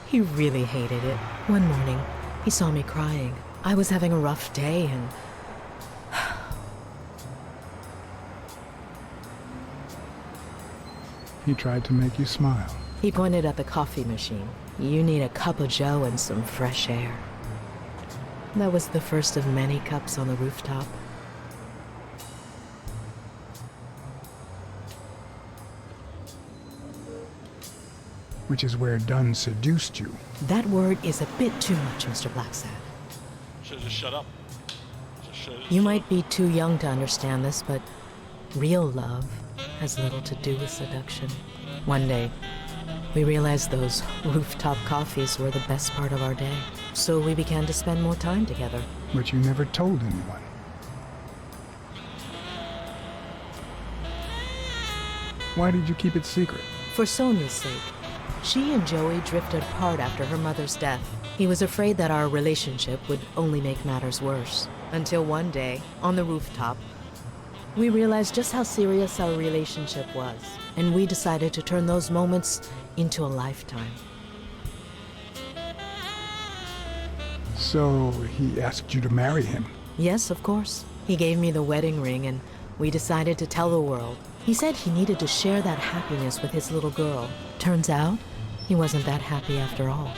He really hated it. One morning, he saw me crying. I was having a rough day and... He tried to make you smile. He pointed at the coffee machine. You need a cup of joe and some fresh air. That was the first of many cups on the rooftop. Which is where Dunn seduced you. That word is a bit too much, Mr. Blacksad. Should've just shut up. You might be too young to understand this, but real love has little to do with seduction. One day, we realized those rooftop coffees were the best part of our day. So we began to spend more time together. But you never told anyone. Why did you keep it secret? For Sonia's sake. She and Joey drifted apart after her mother's death. He was afraid that our relationship would only make matters worse. Until one day, on the rooftop, we realized just how serious our relationship was. And we decided to turn those moments into a lifetime. So he asked you to marry him? Yes, of course. He gave me the wedding ring and we decided to tell the world. He said he needed to share that happiness with his little girl. Turns out, he wasn't that happy after all.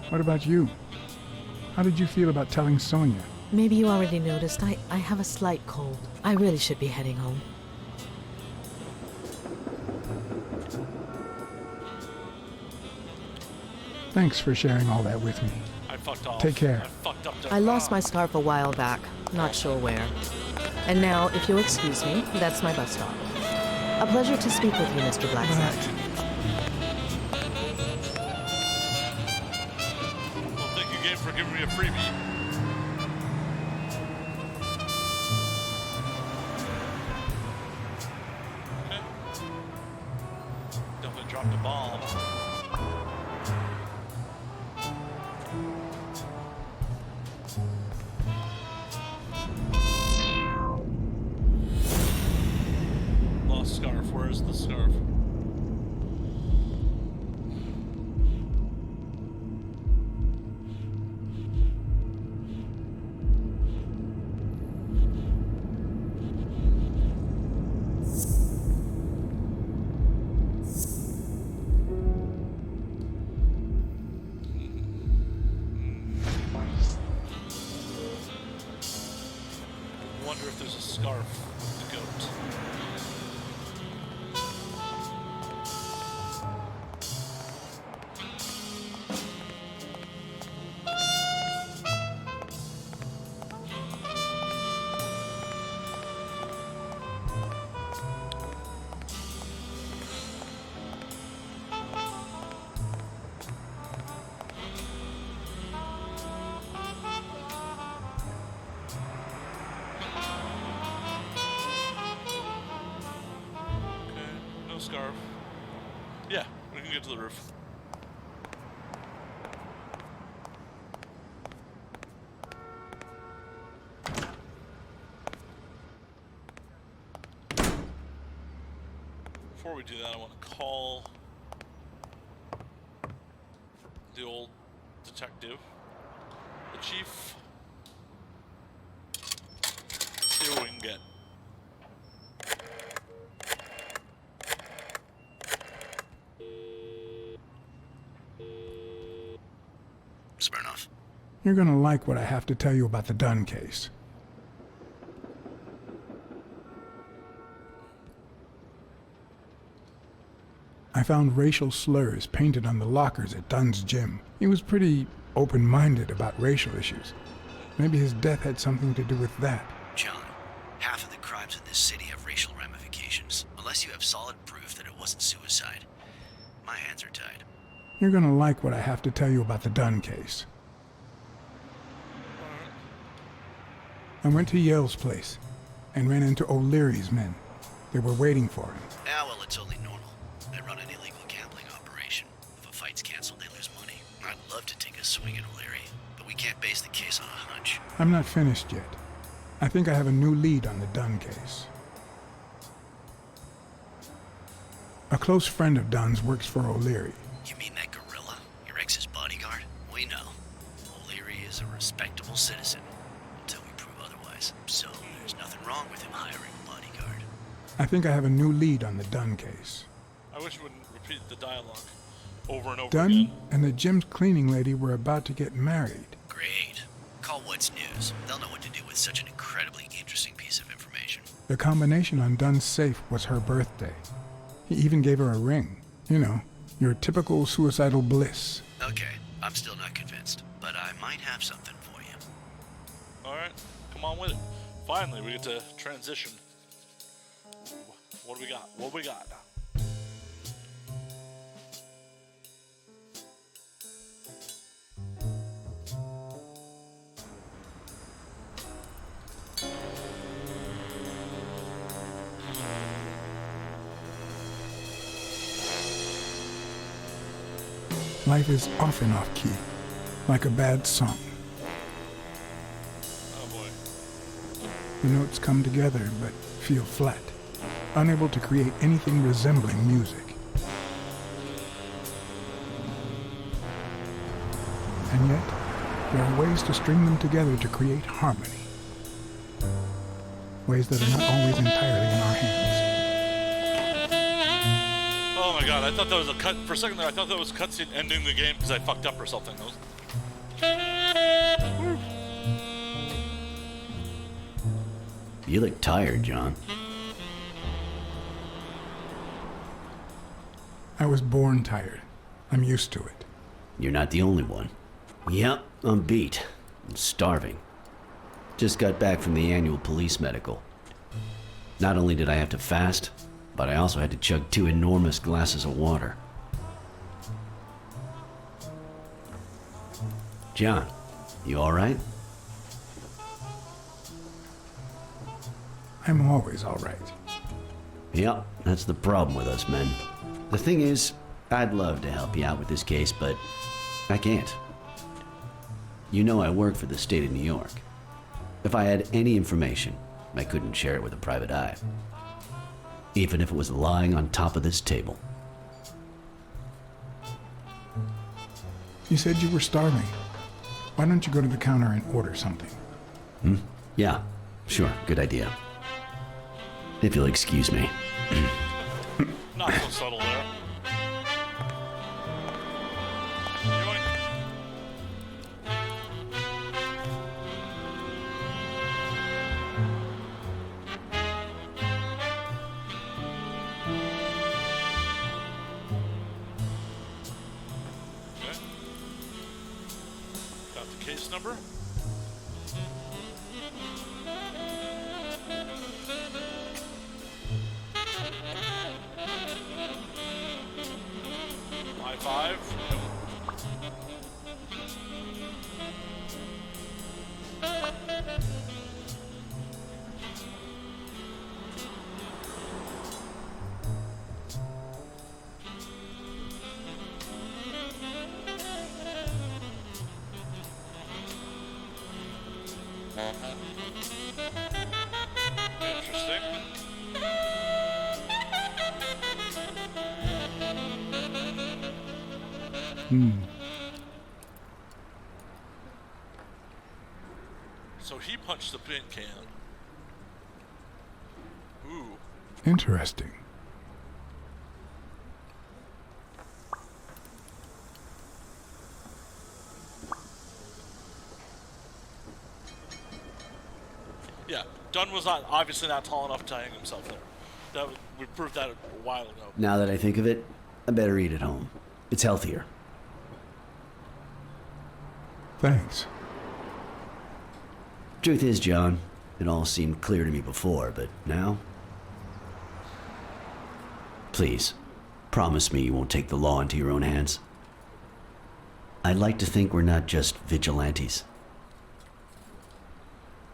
What about you? How did you feel about telling Sonia? Maybe you already noticed, I have a slight cold. I really should be heading home. Thanks for sharing all that with me. I fucked off. Take care. I fucked up. I lost my scarf a while back, not sure where. And now, if you'll excuse me, that's my bus stop. A pleasure to speak with you, Mr. Blacksad. Well, thank you, game, for giving me a freebie. The bomb. Lost scarf. Where is the scarf? Wonder if there's a scarf with the goat. Scarf. Yeah, we can get to the roof. Before we do that, I want to call the old detective, the chief. See what we can get. Smirnoff. You're gonna like what I have to tell you about the Dunn case. I found racial slurs painted on the lockers at Dunn's gym. He was pretty open-minded about racial issues. Maybe his death had something to do with that. John, half of the crimes in this city have racial ramifications. Unless you have solid proof that it wasn't suicide, my hands are tied. You're gonna like what I have to tell you about the Dunn case. I went to Yale's place and ran into O'Leary's men. They were waiting for him. Yeah, well, it's only normal. They run an illegal gambling operation. If a fight's canceled, they lose money. I'd love to take a swing at O'Leary, but we can't base the case on a hunch. I'm not finished yet. I think I have a new lead on the Dunn case. A close friend of Dunn's works for O'Leary. You mean that gorilla? Your ex's bodyguard? We know. O'Leary is a respectable citizen, until we prove otherwise. So there's nothing wrong with him hiring a bodyguard. I think I have a new lead on the Dunn case. I wish you wouldn't repeat the dialogue over and over Dunn again. and the gym's cleaning lady were about to get married. Great. Call What's News. They'll know what to do with such an incredibly interesting piece of information. The combination on Dunn's safe was her birthday. He even gave her a ring. You know, your typical suicidal bliss. Okay, I'm still not convinced, but I might have something for you. Alright, come on with it. Finally, we get to transition. What do we got? What do we got? Life is off and off key, like a bad song. Oh boy. The notes come together but feel flat, unable to create anything resembling music. And yet, there are ways to string them together to create harmony. Ways that are not always entirely in our hands. Oh my god, I thought that was a cut. For a second there, I thought that was a cutscene ending the game because I fucked up or something. You look tired, John. I was born tired. I'm used to it. You're not the only one. Yep, I'm beat. I'm starving. Just got back from the annual police medical. Not only did I have to fast, but I also had to chug 2 enormous glasses of water. John, you alright? I'm always all right. Yep, that's the problem with us men. The thing is, I'd love to help you out with this case, but I can't. You know I work for the state of New York. If I had any information, I couldn't share it with a private eye. Even if it was lying on top of this table. You said you were starving. Why don't you go to the counter and order something? Yeah, sure, good idea. If you'll excuse me. Not so subtle there. Yoink. Okay. Got the case number. High five. Interesting. So he punched the paint can. Ooh. Interesting. Yeah, Dunn was obviously not tall enough to hang himself there. We proved that a while ago. Now that I think of it, I better eat at home. It's healthier. Thanks. Truth is, John, it all seemed clear to me before, but now? Please, promise me you won't take the law into your own hands. I'd like to think we're not just vigilantes.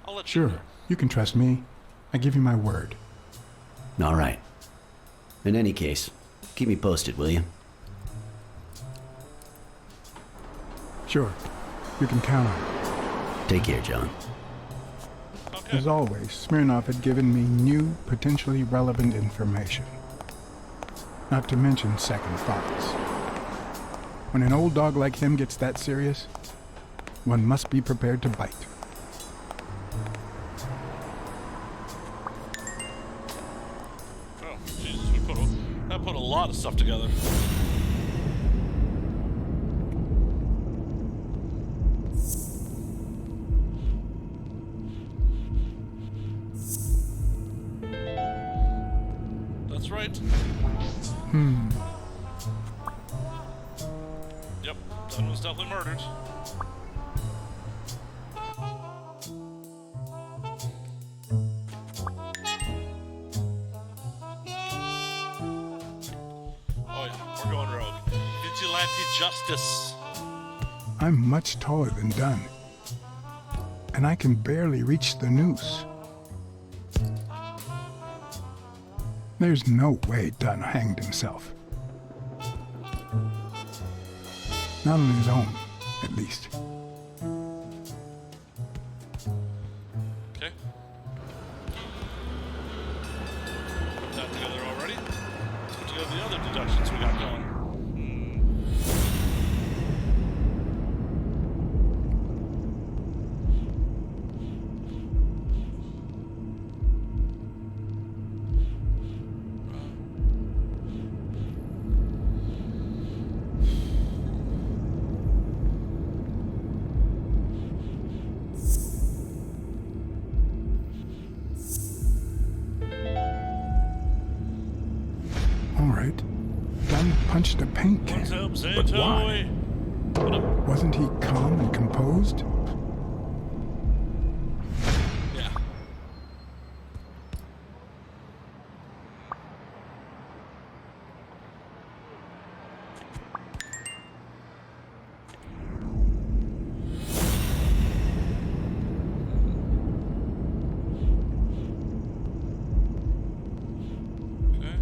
I'll let you Sure, you can trust me. I give you my word. All right. In any case, keep me posted, will you? Sure, you can count on it. Take care, John. Okay. As always, Smirnov had given me new, potentially relevant information. Not to mention second thoughts. When an old dog like him gets that serious, one must be prepared to bite. Oh, Jesus, that put a lot of stuff together. That's right. Yep, Dunn was definitely murdered. Oh yeah, we're going rogue. Vigilante justice. I'm much taller than Dunn, and I can barely reach the noose. There's no way Dunn hanged himself. Not on his own, at least. Okay. Put that together already. Let's put together the other deductions we got going. All right. Dunn punched a paint can. What's up, But why? What up? Wasn't he calm and composed? Yeah. Okay.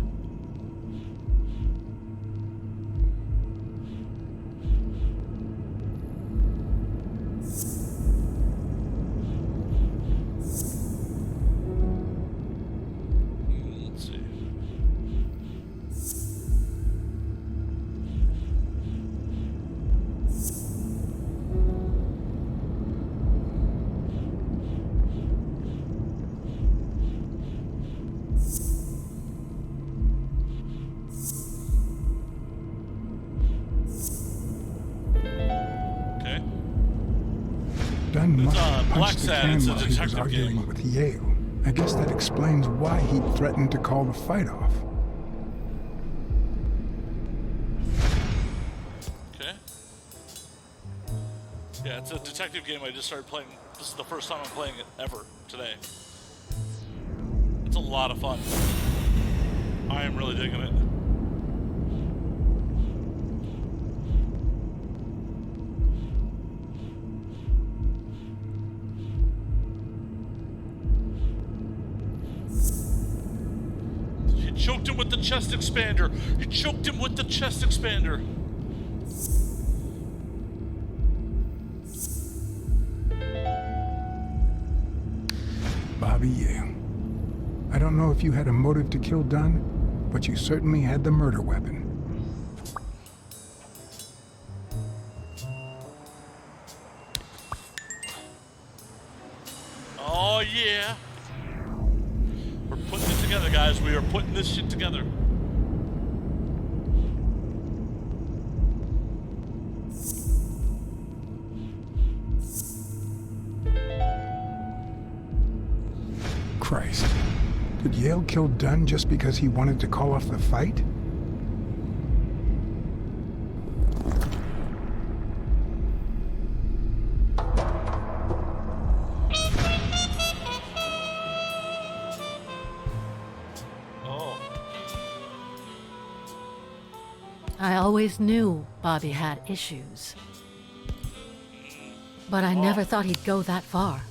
Dunn must have punched the Blacksad, can it's a while he was detective arguing game. with Yale. I guess that explains why he threatened to call the fight off. Okay. Yeah, it's a detective game I just started playing. This is the first time I'm playing it ever today. It's a lot of fun. I am really digging it. You choked him with the chest expander. You choked him with the chest expander. Bobby Yale. I don't know if you had a motive to kill Dunn, but you certainly had the murder weapon. Oh, yeah. We're putting it together, guys. We are putting this shit together. Christ. Did Yale kill Dunn just because he wanted to call off the fight? Oh. I always knew Bobby had issues. But I never thought he'd go that far.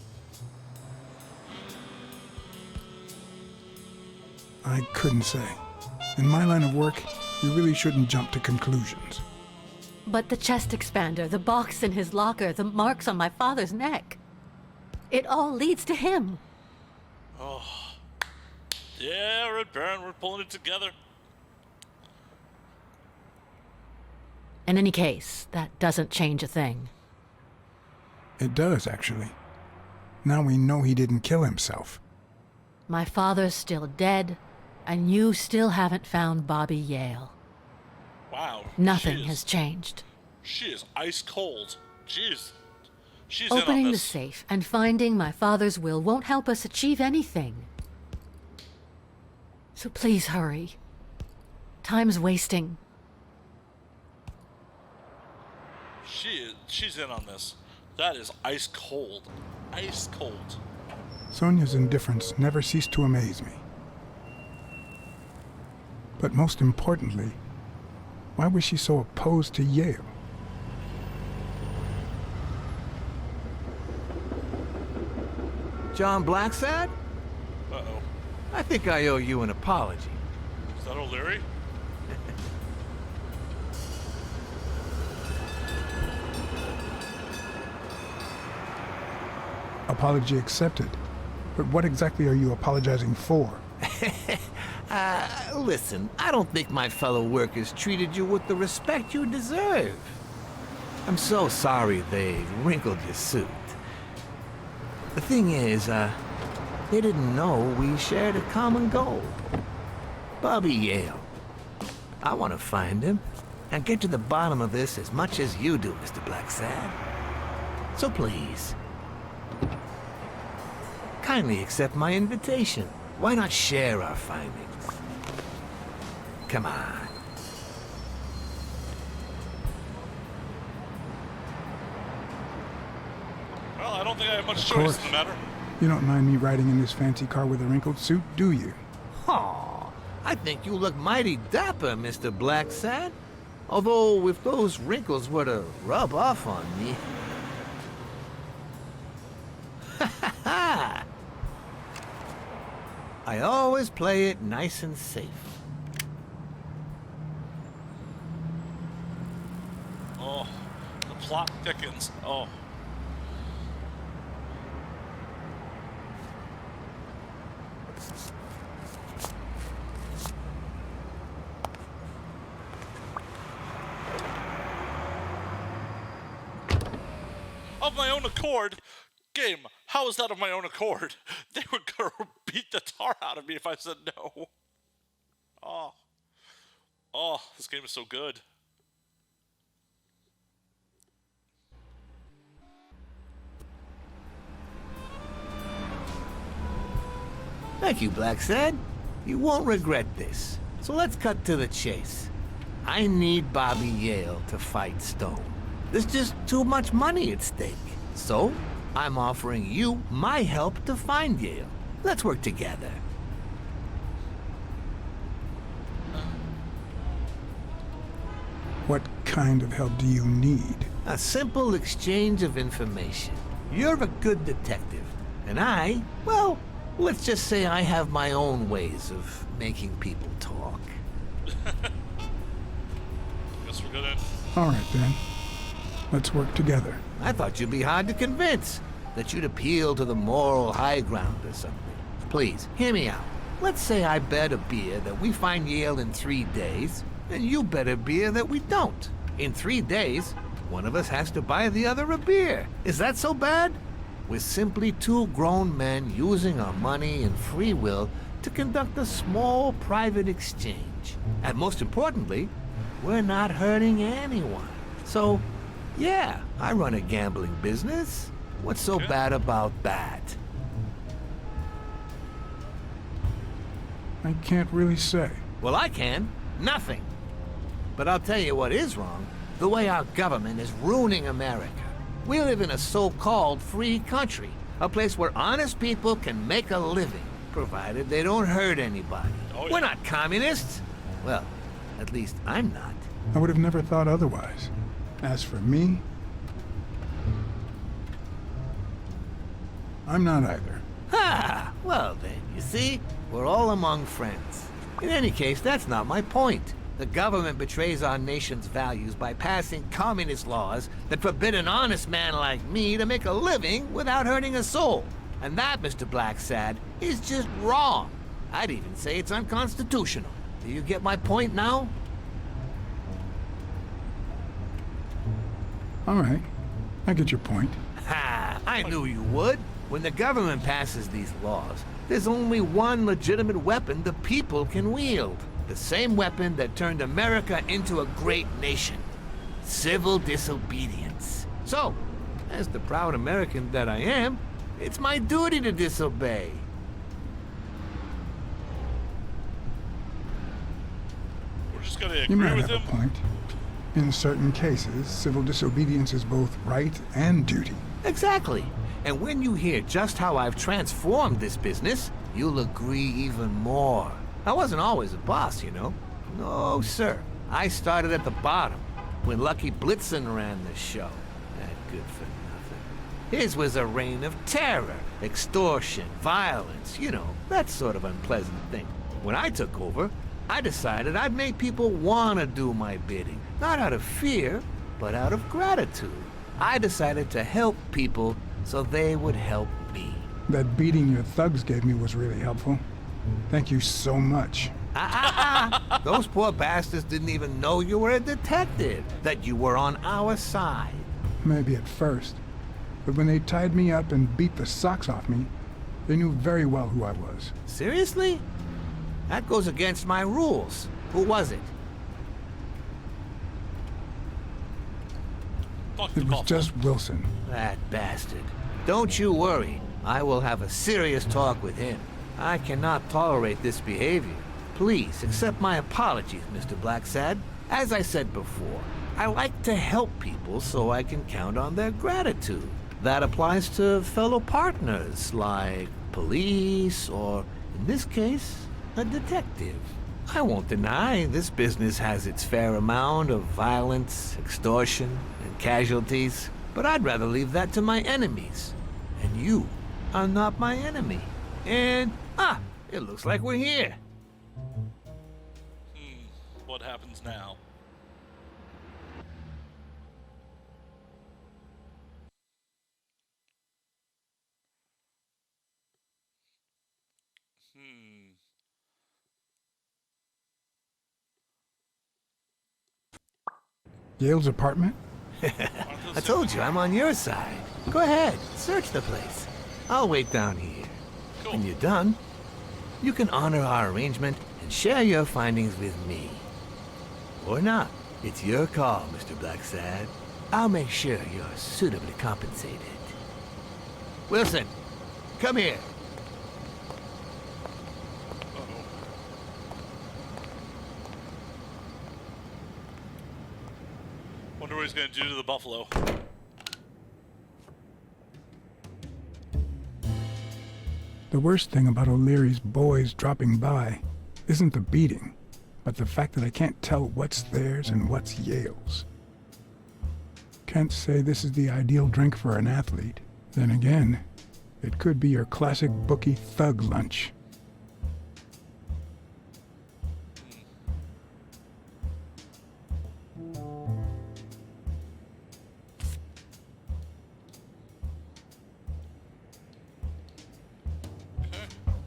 I couldn't say. In my line of work, you really shouldn't jump to conclusions. But the chest expander, the box in his locker, the marks on my father's neck. It all leads to him. Oh. Yeah, Red Baron, we're pulling it together. In any case, that doesn't change a thing. It does, actually. Now we know he didn't kill himself. My father's still dead, and you still haven't found Bobby Yale. Wow. Nothing has changed. She is ice cold. Jeez. She's in on Opening the this. safe and finding my father's will won't help us achieve anything. So please hurry. Time's wasting. She's in on this. That is ice cold. Ice cold. Sonia's indifference never ceased to amaze me. But most importantly, why was she so opposed to Yale? John Blacksad? Uh-oh. I think I owe you an apology. Is that O'Leary? Apology accepted. But what exactly are you apologizing for? Listen, I don't think my fellow workers treated you with the respect you deserve. I'm so sorry they wrinkled your suit. The thing is, they didn't know we shared a common goal. Bobby Yale. I want to find him and get to the bottom of this as much as you do, Mr. Blacksad. So please, kindly accept my invitation. Why not share our findings? Come on. Well, I don't think I have much Of choice course. in the matter. You don't mind me riding in this fancy car with a wrinkled suit, do you? Aw, I think you look mighty dapper, Mr. Blacksad. Although, if those wrinkles were to rub off on me... I always play it nice and safe. Oh, the plot thickens. Oh. Of my own accord? Game, how is that of my own accord? They would go beat the tar out of me if I said no. Oh. Oh, this game is so good. Thank you, Blacksad. You won't regret this. So let's cut to the chase. I need Bobby Yale to fight Stone. There's just too much money at stake. So, I'm offering you my help to find Yale. Let's work together. What kind of help do you need? A simple exchange of information. You're a good detective, and I, well, let's just say I have my own ways of making people talk. Guess we're gonna. All right, then. Let's work together. I thought you'd be hard to convince, that you'd appeal to the moral high ground or something. Please, hear me out. Let's say I bet a beer that we find Yale in 3 days, and you bet a beer that we don't. In 3 days, one of us has to buy the other a beer. Is that so bad? We're simply two grown men using our money and free will to conduct a small private exchange. And most importantly, we're not hurting anyone. So, yeah, I run a gambling business. What's so bad about that? I can't really say. Well, I can. Nothing. But I'll tell you what is wrong. The way our government is ruining America. We live in a so-called free country. A place where honest people can make a living, provided they don't hurt anybody. Oh, yeah. We're not communists. Well, at least I'm not. I would have never thought otherwise. As for me, I'm not either. Ha! Well then, you see, we're all among friends. In any case, that's not my point. The government betrays our nation's values by passing communist laws that forbid an honest man like me to make a living without hurting a soul. And that, Mr. Blacksad, is just wrong. I'd even say it's unconstitutional. Do you get my point now? All right. I get your point. Ha! I knew you would. When the government passes these laws, there's only one legitimate weapon the people can wield. The same weapon that turned America into a great nation. Civil disobedience. So, as the proud American that I am, it's my duty to disobey. We're just gonna You agree might with have him. a point. In certain cases, civil disobedience is both right and duty. Exactly. And when you hear just how I've transformed this business, you'll agree even more. I wasn't always a boss, you know. No, sir. I started at the bottom, when Lucky Blitzen ran the show. That good for nothing. His was a reign of terror, extortion, violence, you know, that sort of unpleasant thing. When I took over, I decided I'd make people want to do my bidding. Not out of fear, but out of gratitude. I decided to help people so they would help me. That beating your thugs gave me was really helpful. Thank you so much. Those poor bastards didn't even know you were a detective, that you were on our side. Maybe at first. But when they tied me up and beat the socks off me, they knew very well who I was. Seriously? That goes against my rules. Who was it? It was just Wilson. That bastard. Don't you worry. I will have a serious talk with him. I cannot tolerate this behavior. Please accept my apologies, Mr. Blacksad. As I said before, I like to help people so I can count on their gratitude. That applies to fellow partners like police or, in this case, a detective. I won't deny this business has its fair amount of violence, extortion, and casualties, but I'd rather leave that to my enemies. And you are not my enemy. And, it looks like we're here. What happens now? Yale's apartment? I told you, I'm on your side. Go ahead, search the place. I'll wait down here. Cool. When you're done, you can honor our arrangement and share your findings with me. Or not. It's your call, Mr. Blacksad. I'll make sure you're suitably compensated. Wilson, come here. what he's gonna do to the buffalo. The worst thing about O'Leary's boys dropping by isn't the beating, but the fact that I can't tell what's theirs and what's Yale's. Can't say this is the ideal drink for an athlete. Then again, it could be your classic bookie thug lunch.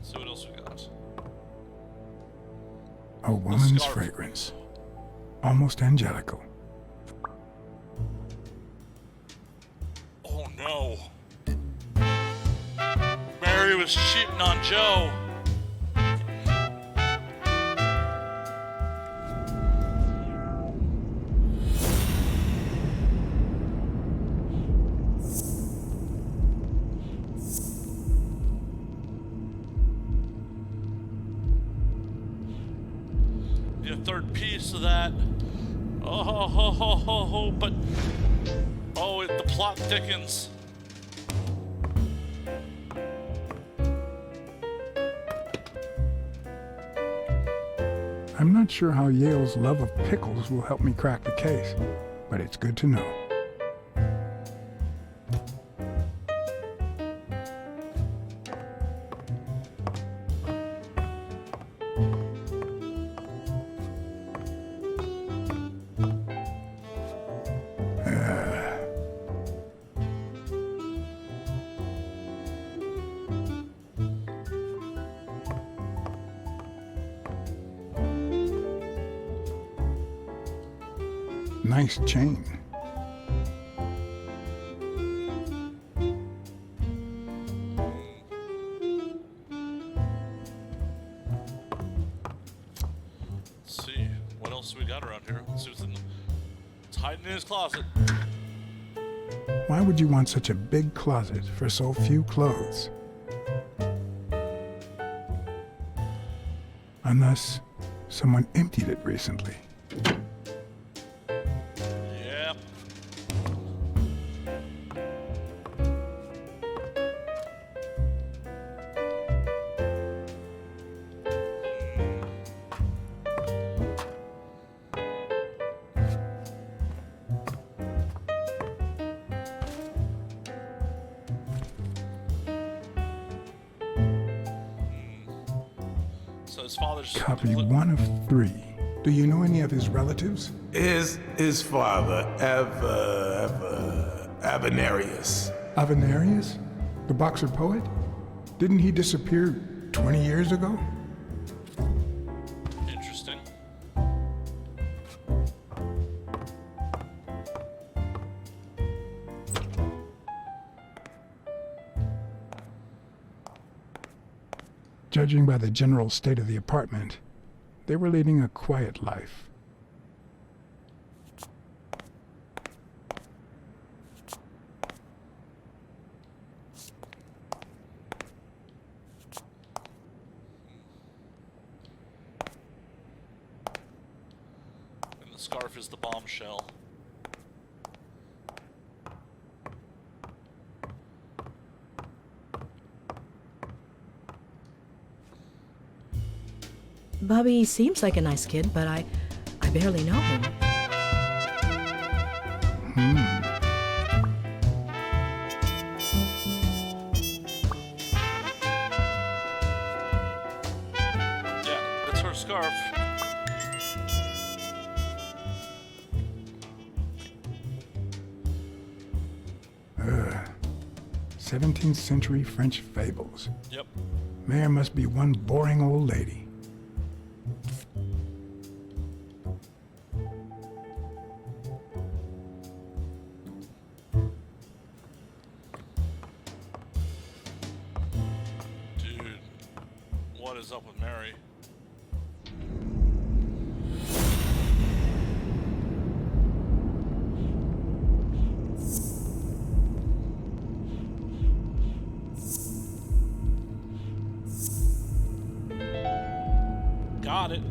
So what else we got? A woman's scarf. fragrance. Almost angelical. Oh no. Mary was cheating on Joe. The third piece of that. But the plot thickens. I'm not sure how Yale's love of pickles will help me crack the case, but it's good to know. Nice chain. Let's see. What else we got around here? Let's see what's in the... It's hiding in his closet. Why would you want such a big closet for so few clothes? Unless someone emptied it recently. Yep. So his father's Copy 1 of 3. Do you know any of his relatives? Is his father Avenarius? Avenarius? The boxer poet? Didn't he disappear 20 years ago? Interesting. Judging by the general state of the apartment, they were leading a quiet life. And the scarf is the bombshell. Bobby seems like a nice kid, but I barely know him. Yeah, that's her scarf. 17th century French fables. Yep. Mare must be one boring old lady. Dude, what is up with Mary? Got it.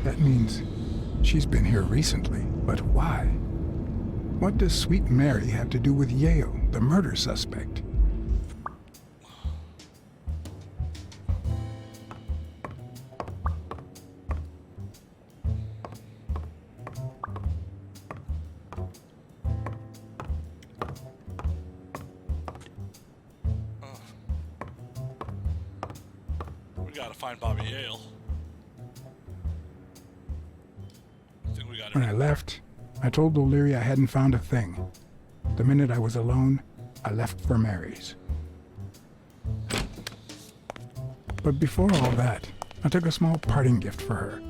That means she's been here recently, but why? What does Sweet Mary have to do with Yale, the murder suspect? We gotta find Bobby Yale. I think we got When I left, I told O'Leary I hadn't found a thing. The minute I was alone, I left for Mary's. But before all that, I took a small parting gift for her.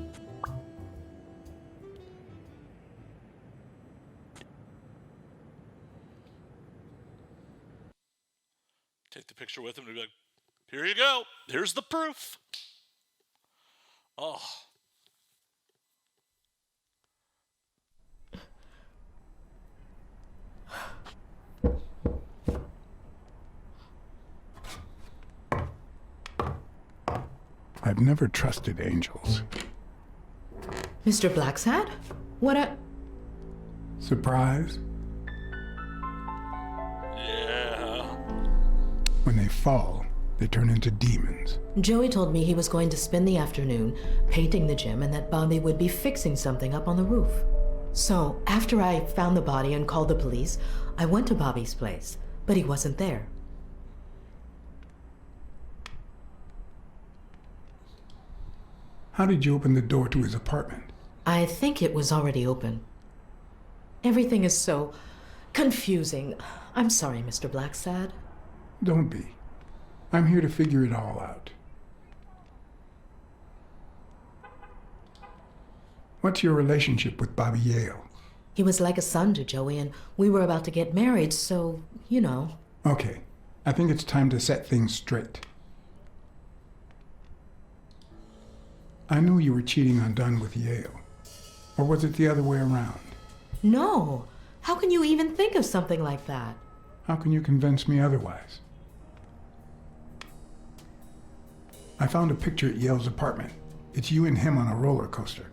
Take the picture with him and be like, here you go. Here's the proof. Oh. I've never trusted angels. Mr. Blacksad? What a... Surprise? Yeah. When they fall, they turn into demons. Joey told me he was going to spend the afternoon painting the gym and that Bobby would be fixing something up on the roof. So, after I found the body and called the police, I went to Bobby's place, but he wasn't there. How did you open the door to his apartment? I think it was already open. Everything is so confusing. I'm sorry, Mr. Blacksad. Don't be. I'm here to figure it all out. What's your relationship with Bobby Yale? He was like a son to Joey, and we were about to get married, so, you know. Okay, I think it's time to set things straight. I knew you were cheating on Dunn with Yale. Or was it the other way around? No. How can you even think of something like that? How can you convince me otherwise? I found a picture at Yale's apartment. It's you and him on a roller coaster.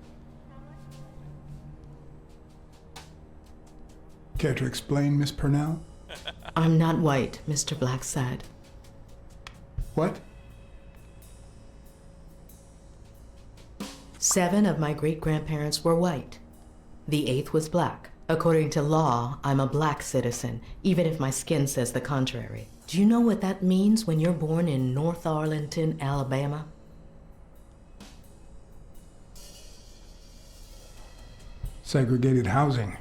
Care to explain, Miss Purnell? I'm not white, Mr. Blacksad. What? 7 of my great-grandparents were white. The 8th was black. According to law, I'm a black citizen, even if my skin says the contrary. Do you know what that means when you're born in North Arlington, Alabama? Segregated housing,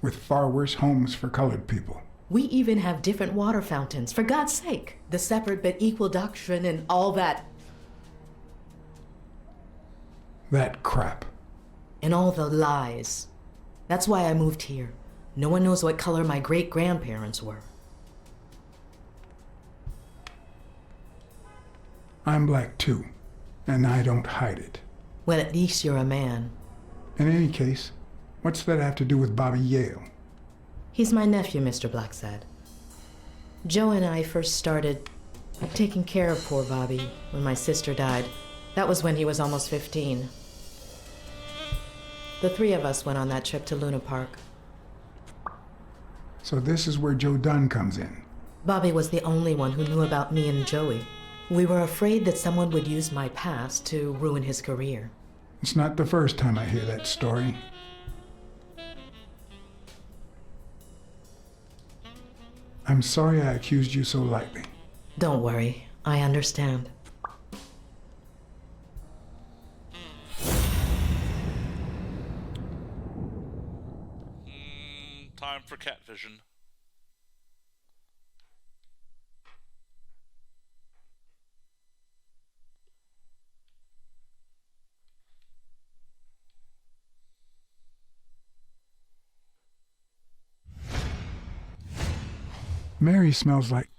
with far worse homes for colored people. We even have different water fountains, for God's sake. The separate but equal doctrine and all that. That crap. And all the lies. That's why I moved here. No one knows what color my great-grandparents were. I'm black too, and I don't hide it. Well, at least you're a man. In any case, what's that have to do with Bobby Yale? He's my nephew, Mr. Blacksad. Joe and I first started taking care of poor Bobby when my sister died. That was when he was almost 15. The 3 of us went on that trip to Luna Park. So this is where Joe Dunn comes in. Bobby was the only one who knew about me and Joey. We were afraid that someone would use my past to ruin his career. It's not the first time I hear that story. I'm sorry I accused you so lightly. Don't worry, I understand. Time for catvision. Mary smells like...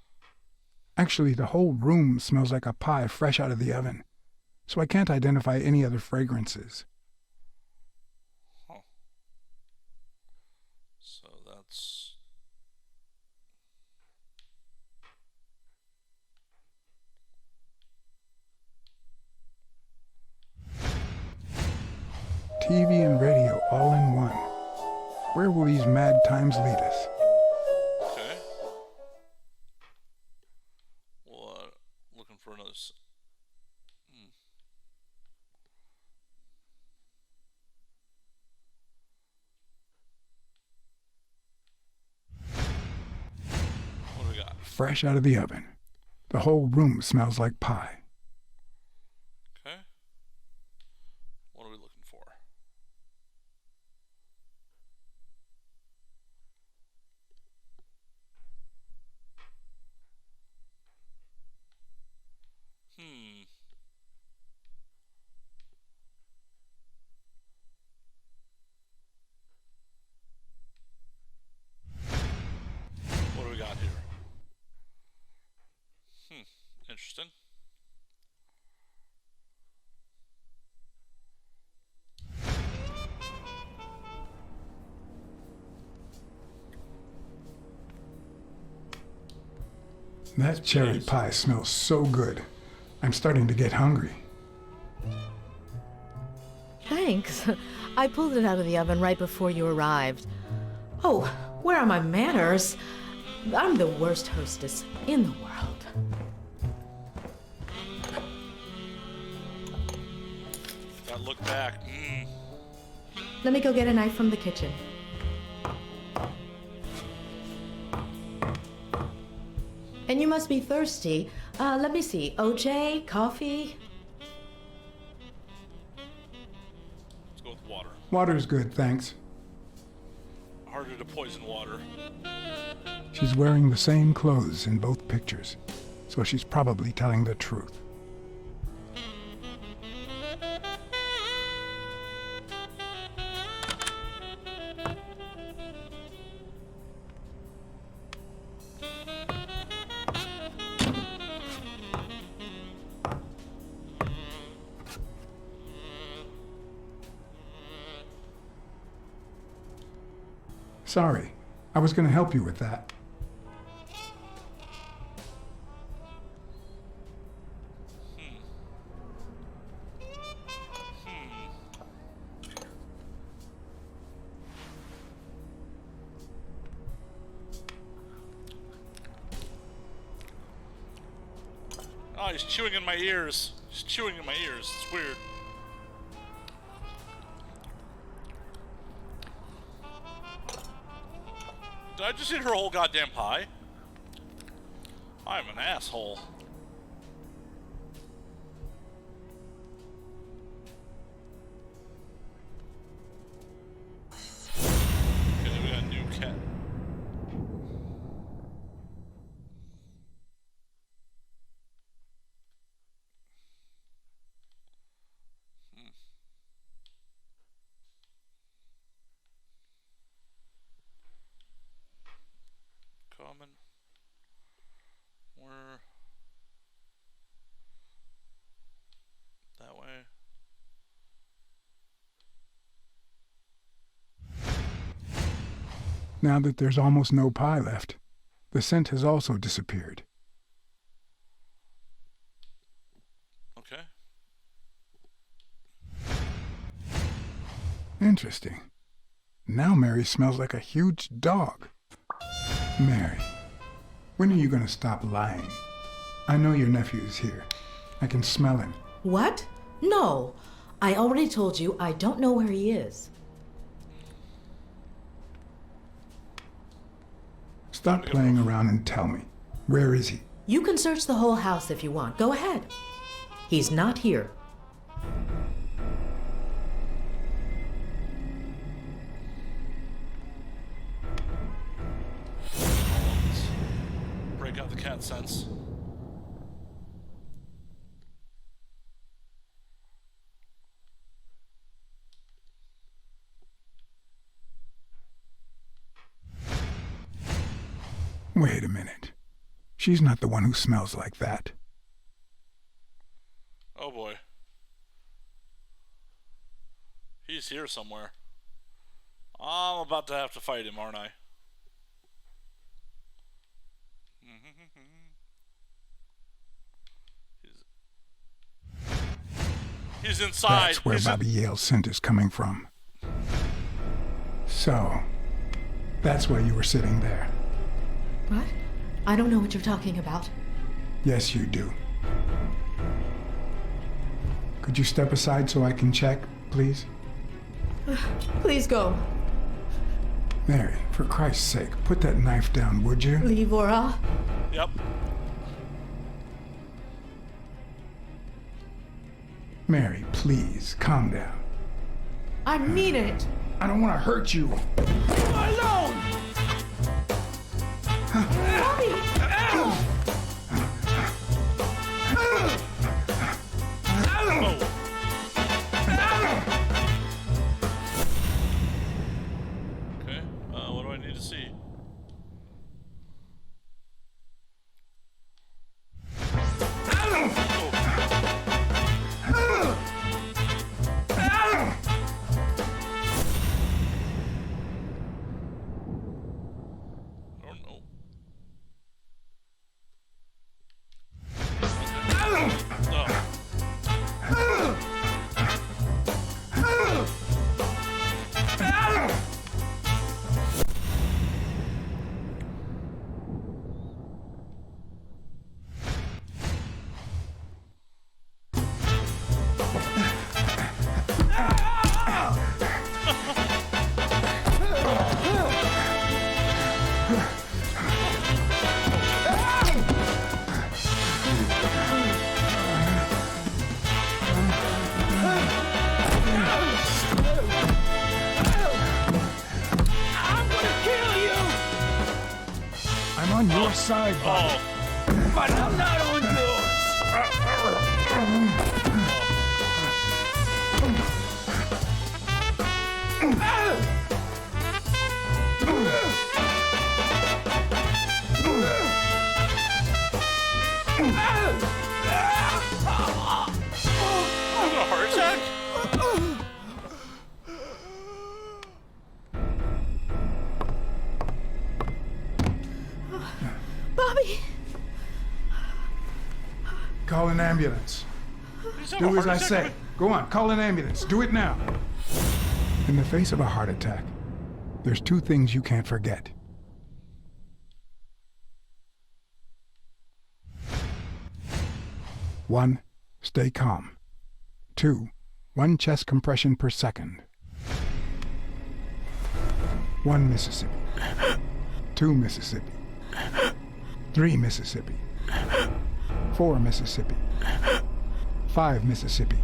Actually, the whole room smells like a pie fresh out of the oven, so I can't identify any other fragrances. Huh. So that's... TV and radio all in one. Where will these mad times lead us? Okay. Well, looking for another. What do we got? Fresh out of the oven. The whole room smells like pie. Okay. What are we looking for? What do we got here? Interesting. That cherry pie smells so good. I'm starting to get hungry. Thanks. I pulled it out of the oven right before you arrived. Oh, where are my manners? I'm the worst hostess in the world. Gotta look back. Let me go get a knife from the kitchen. And you must be thirsty. Let me see. OJ, coffee? Let's go with water. Water's good, thanks. Harder to poison water. She's wearing the same clothes in both pictures, so she's probably telling the truth. Sorry, I was going to help you with that. Oh, he's chewing in my ears. He's chewing in my ears. It's weird. Did I just eat her whole goddamn pie? I'm an asshole. Okay, then we got a new cat. Common. Where? That way. Now that there's almost no pie left, the scent has also disappeared. Okay. Interesting. Now Mary smells like a huge dog. Mary, when are you going to stop lying? I know your nephew is here. I can smell him. What? No. I already told you I don't know where he is. Stop playing around and tell me. Where is he? You can search the whole house if you want. Go ahead. He's not here. Break out the cat sense. Wait a minute. She's not the one who smells like that. Oh boy. He's here somewhere. I'm about to have to fight him, aren't I? He's inside. That's where Bobby Yale's scent is coming from. So, That's why you were sitting there. What? I don't know what you're talking about. Yes, you do. Could you step aside so I can check, please? Please go. Mary, for Christ's sake, put that knife down, would you? Leave or I'll... Yep. Mary, please, calm down. I mean it. I don't want to hurt you. Alone! Bobby! Okay, what do I need to see? On your side, Bobby. But I'm not on yours. A heart attack? Bobby! Call an ambulance. Do as I say. Go on, call an ambulance. Do it now. In the face of a heart attack, there's two things you can't forget. One, stay calm. Two, 1 chest compression per second. 1 Mississippi. 2 Mississippi. 3 Mississippi. 4 Mississippi. 5 Mississippi.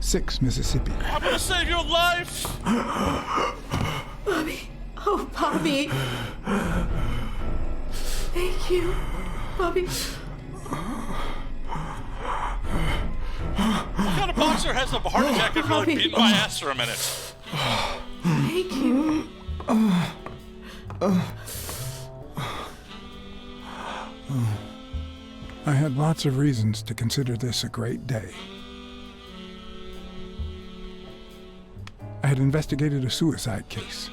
6 Mississippi. I'm gonna save your life! Bobby. Oh, Bobby. Thank you. Bobby. What kind of boxer has a heart attack after like beating my ass for a minute? Thank you. I had lots of reasons to consider this a great day. I had investigated a suicide case.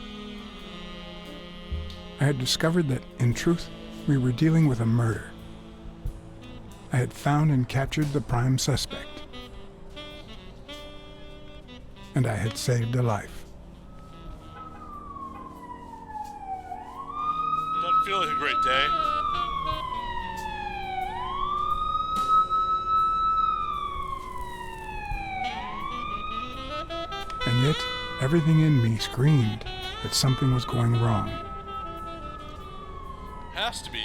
I had discovered that, in truth, we were dealing with a murder. I had found and captured the prime suspect. And I had saved a life. Doesn't feel like a great day. And yet, everything in me screamed that something was going wrong. Has to be.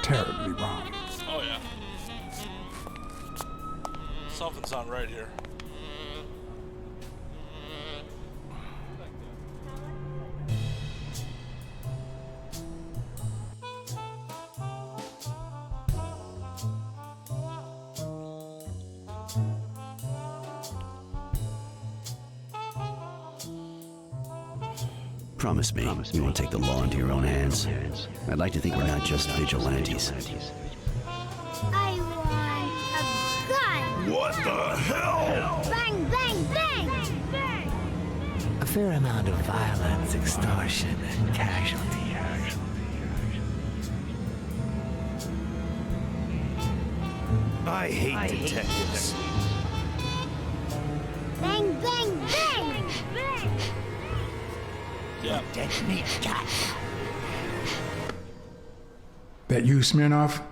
Terribly wrong. Oh yeah. Something's not right here. Promise me you won't take the law into your own hands. I'd like to think we're not just vigilantes. I want a gun! What the hell? Bang, bang, bang! Bang! A fair amount of violence, extortion, and casualty. I hate detectives. Bang, bang, bang! Bang! them. That you, Smirnoff?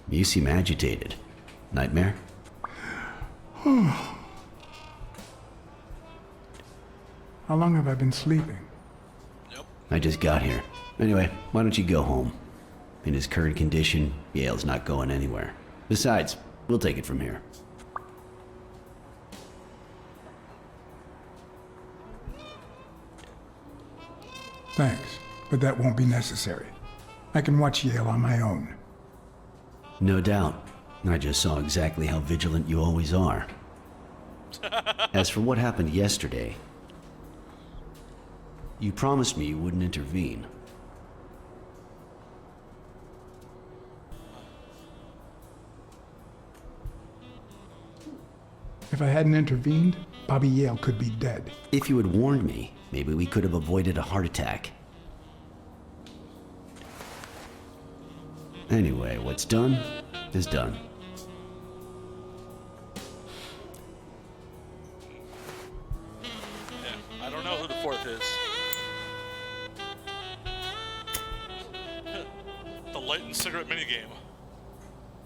You seem agitated. Nightmare? How long have I been sleeping? I just got here. Anyway, why don't you go home? In his current condition, Yale's not going anywhere. Besides, we'll take it from here. Thanks, but that won't be necessary. I can watch Yale on my own. No doubt. I just saw exactly how vigilant you always are. As for what happened yesterday, you promised me you wouldn't intervene. If I hadn't intervened, Bobby Yale could be dead. If you had warned me, maybe we could have avoided a heart attack. Anyway, what's done is done. Yeah, I don't know who the fourth is. The light and cigarette minigame.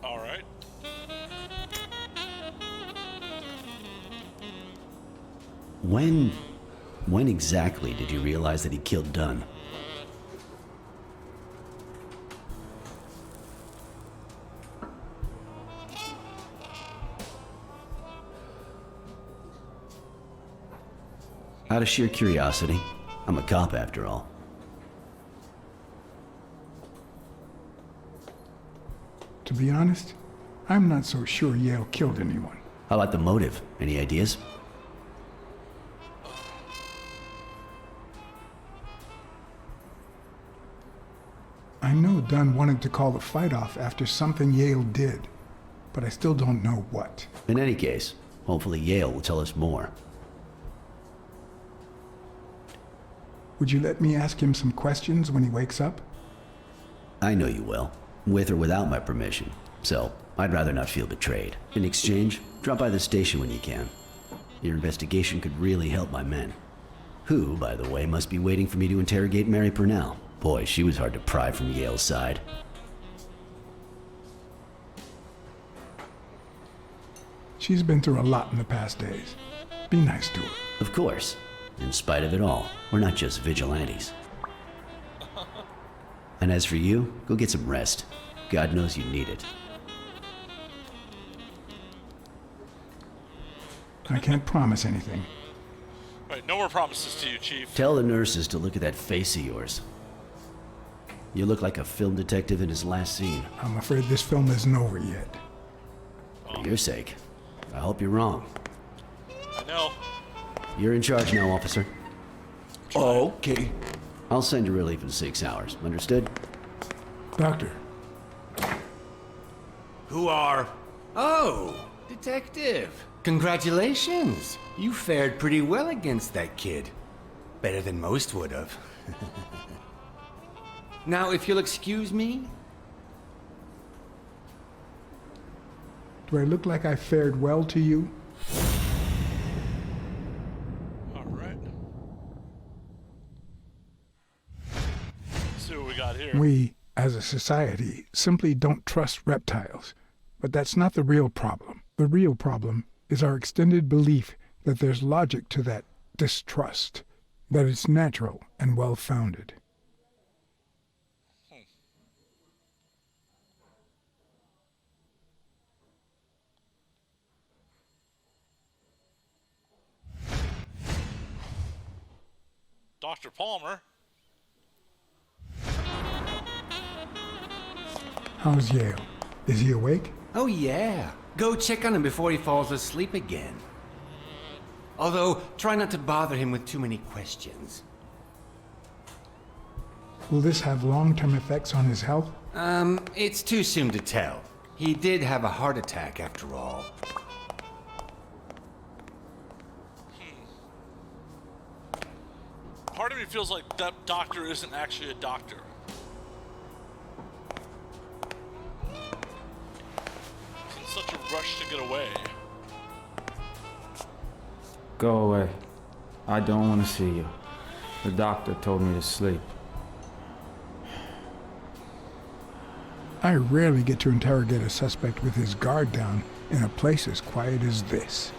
Alright. When exactly did you realize that he killed Dunn? Out of sheer curiosity. I'm a cop after all. To be honest, I'm not so sure Yale killed anyone. How about the motive? Any ideas? I know Dunn wanted to call the fight off after something Yale did, but I still don't know what. In any case, hopefully Yale will tell us more. Would you let me ask him some questions when he wakes up? I know you will, with or without my permission, so I'd rather not feel betrayed. In exchange, drop by the station when you can. Your investigation could really help my men. Who, by the way, must be waiting for me to interrogate Mary Purnell. Boy, she was hard to pry from Yale's side. She's been through a lot in the past days. Be nice to her. Of course. In spite of it all, we're not just vigilantes. And as for you, go get some rest. God knows you need it. I can't promise anything. Right, no more promises to you, Chief. Tell the nurses to look at that face of yours. You look like a film detective in his last scene. I'm afraid this film isn't over yet. For your sake, I hope you're wrong. I know. You're in charge now, officer. Okay. I'll send you relief in 6 hours. Understood? Doctor. Who are? Oh, detective. Congratulations. You fared pretty well against that kid. Better than most would have. Now, if you'll excuse me. Do I look like I fared well to you? Alright. Let's see what we got here. We, as a society, simply don't trust reptiles. But that's not the real problem. The real problem is our extended belief that there's logic to that distrust, that it's natural and well-founded. Dr. Palmer. How's Yale? Is he awake? Oh, yeah. Go check on him before he falls asleep again. Although, try not to bother him with too many questions. Will this have long-term effects on his health? It's too soon to tell. He did have a heart attack after all. Part of me feels like that doctor isn't actually a doctor. He's in such a rush to get away. Go away. I don't want to see you. The doctor told me to sleep. I rarely get to interrogate a suspect with his guard down in a place as quiet as this.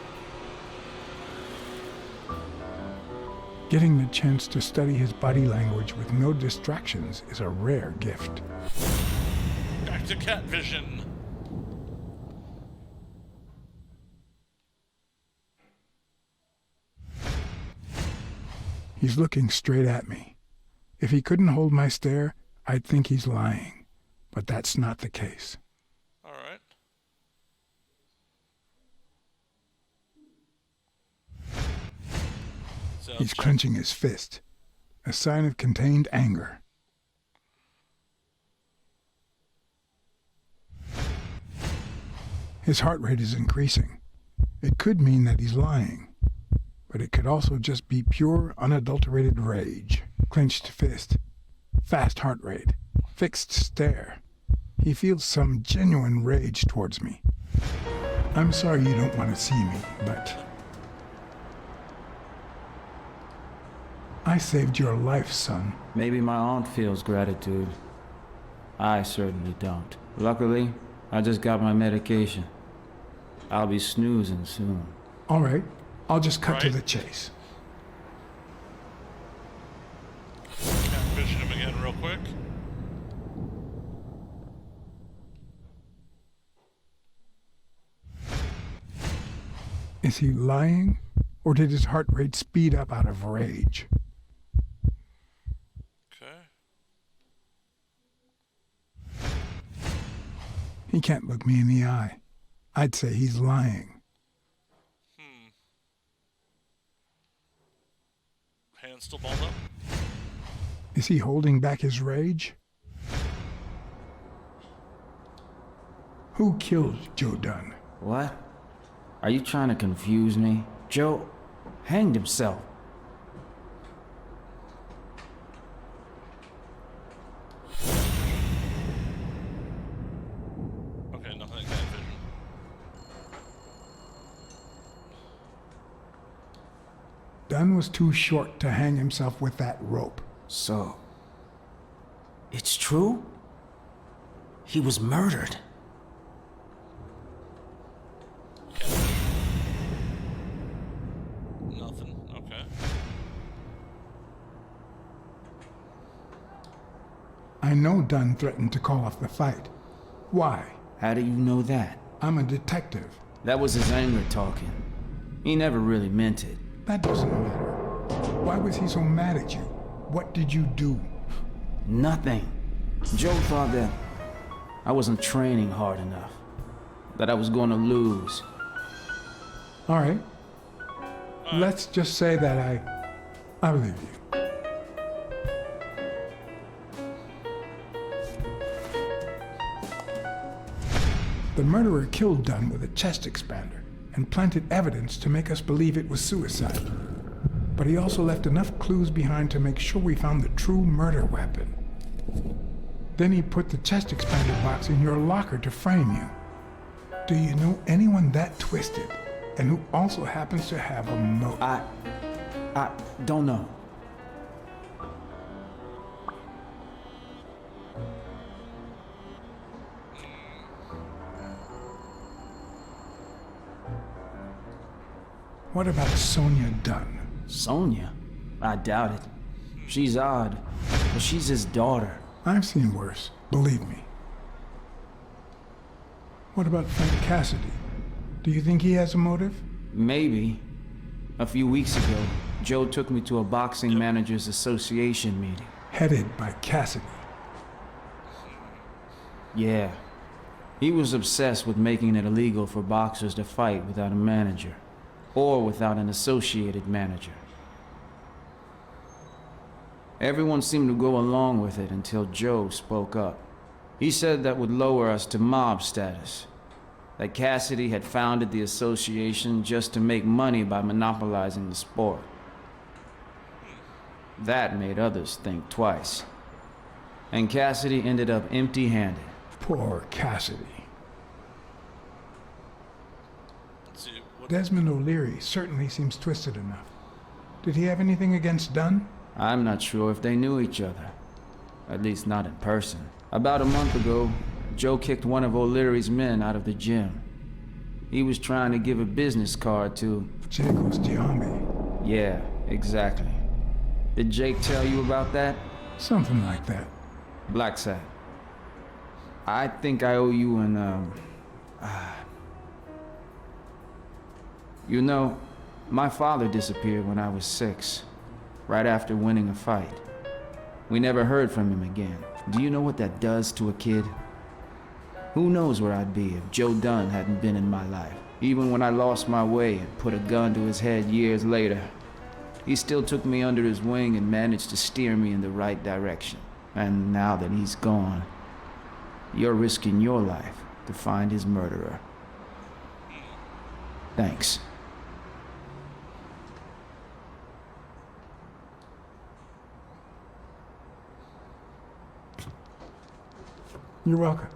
Getting the chance to study his body language with no distractions is a rare gift. Back to cat vision. He's looking straight at me. If he couldn't hold my stare, I'd think he's lying. But that's not the case. All right. He's clenching his fist, a sign of contained anger. His heart rate is increasing. It could mean that he's lying, but it could also just be pure, unadulterated rage. Clenched fist, fast heart rate, fixed stare. He feels some genuine rage towards me. I'm sorry you don't want to see me, but I saved your life, son. Maybe my aunt feels gratitude. I certainly don't. Luckily, I just got my medication. I'll be snoozing soon. All right, I'll just cut to the chase. Catfish him again real quick. Is he lying, or did his heart rate speed up out of rage? Okay. He can't look me in the eye. I'd say he's lying. Hands still balled up. Is he holding back his rage? Who killed Joe Dunn? What? Are you trying to confuse me? Joe hanged himself. Okay, nothing like that vision. Dunn was too short to hang himself with that rope. So, it's true? He was murdered. Nothing. Okay. I know Dunn threatened to call off the fight. Why? How do you know that? I'm a detective. That was his anger talking. He never really meant it. That doesn't matter. Why was he so mad at you? What did you do? Nothing. Joe thought that I wasn't training hard enough. That I was going to lose. All right. Let's just say that I believe you. The murderer killed Dunn with a chest expander and planted evidence to make us believe it was suicide. But he also left enough clues behind to make sure we found the true murder weapon. Then he put the chest expander box in your locker to frame you. Do you know anyone that twisted and who also happens to have a motive? I don't know. What about Sonia Dunn? Sonia? I doubt it. She's odd, but she's his daughter. I've seen worse, believe me. What about Frank Cassidy? Do you think he has a motive? Maybe. A few weeks ago, Joe took me to a boxing managers association meeting. Headed by Cassidy. Yeah. He was obsessed with making it illegal for boxers to fight without a manager. Or without an associated manager. Everyone seemed to go along with it until Joe spoke up. He said that would lower us to mob status. That Cassidy had founded the association just to make money by monopolizing the sport. That made others think twice. And Cassidy ended up empty-handed. Poor Cassidy. Let's see, Desmond O'Leary certainly seems twisted enough. Did he have anything against Dunn? I'm not sure if they knew each other. At least not in person. About a month ago, Joe kicked one of O'Leary's men out of the gym. He was trying to give a business card to... Jacob's Giambi. Yeah, exactly. Did Jake tell you about that? Something like that. Blacksad. I think I owe you an, You know, my father disappeared when I was 6, right after winning a fight. We never heard from him again. Do you know what that does to a kid? Who knows where I'd be if Joe Dunn hadn't been in my life. Even when I lost my way and put a gun to his head years later, he still took me under his wing and managed to steer me in the right direction. And now that he's gone, you're risking your life to find his murderer. Thanks. You're welcome.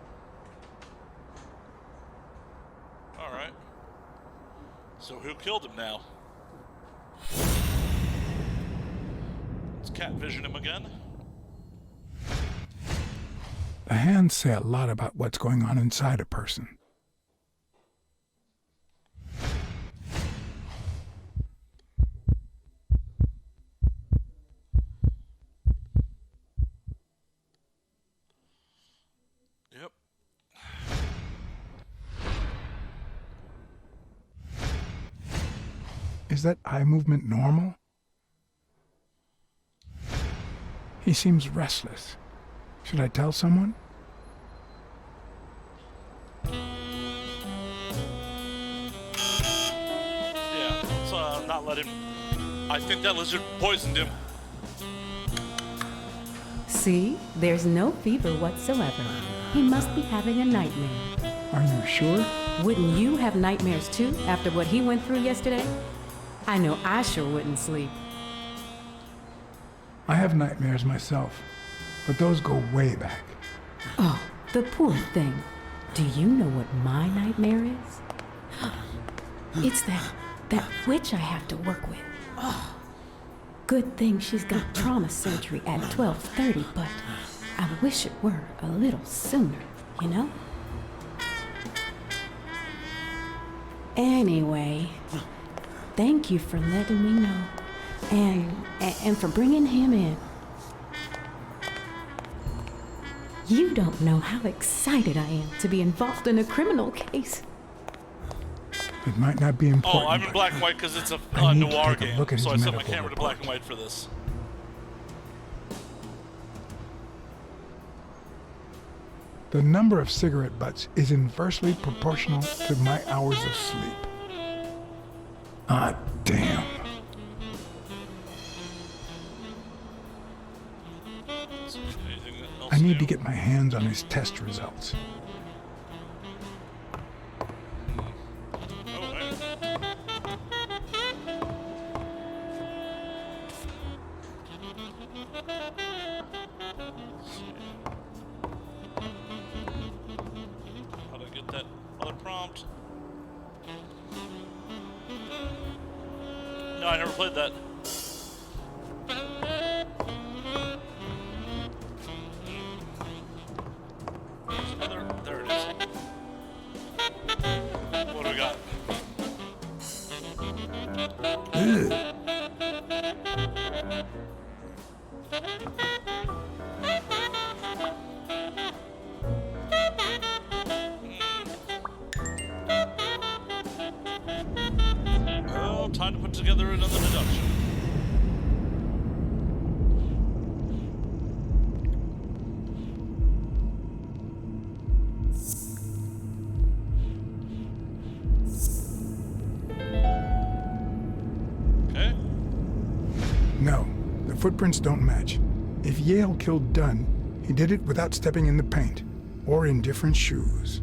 Alright. So who killed him now? Let's cat vision him again. The hands say a lot about what's going on inside a person. Yep. Is that eye movement normal? He seems restless. Should I tell someone? Yeah, let's not let him... I think that lizard poisoned him. See? There's no fever whatsoever. He must be having a nightmare. Are you sure? Wouldn't you have nightmares too, after what he went through yesterday? I know I sure wouldn't sleep. I have nightmares myself, but those go way back. Oh, the poor thing. Do you know what my nightmare is? It's that witch I have to work with. Oh. Good thing she's got trauma surgery at 12:30, but I wish it were a little sooner, you know? Anyway, thank you for letting me know, and for bringing him in. You don't know how excited I am to be involved in a criminal case. It might not be important. Oh, I'm in black and white because it's a I need to noir take a game, look at so I his set my medical camera to report. black and white for this. The number of cigarette butts is inversely proportional to my hours of sleep. Ah, damn. I need to get my hands on his test results. How do I get that other prompt? No, I never played that. There it is. What do we got? Oh, time to put together another deduction. Okay. No, the footprints don't match. If Yale killed Dunn, he did it without stepping in the paint, or in different shoes.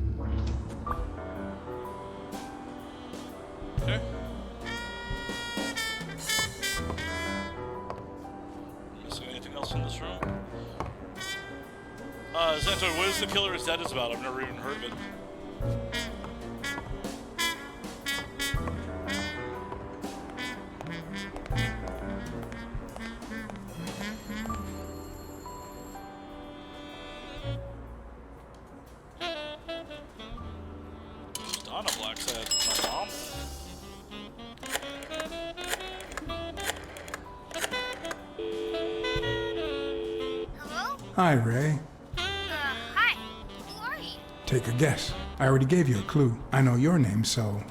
Okay. Missing anything else in this room? Xanto, what is The Killer is Dead is about? I've never even heard of it. I know Blacksad. My mom. Hello? Hi, Ray. Hi. Who are you? Take a guess. I already gave you a clue. I know your name, so...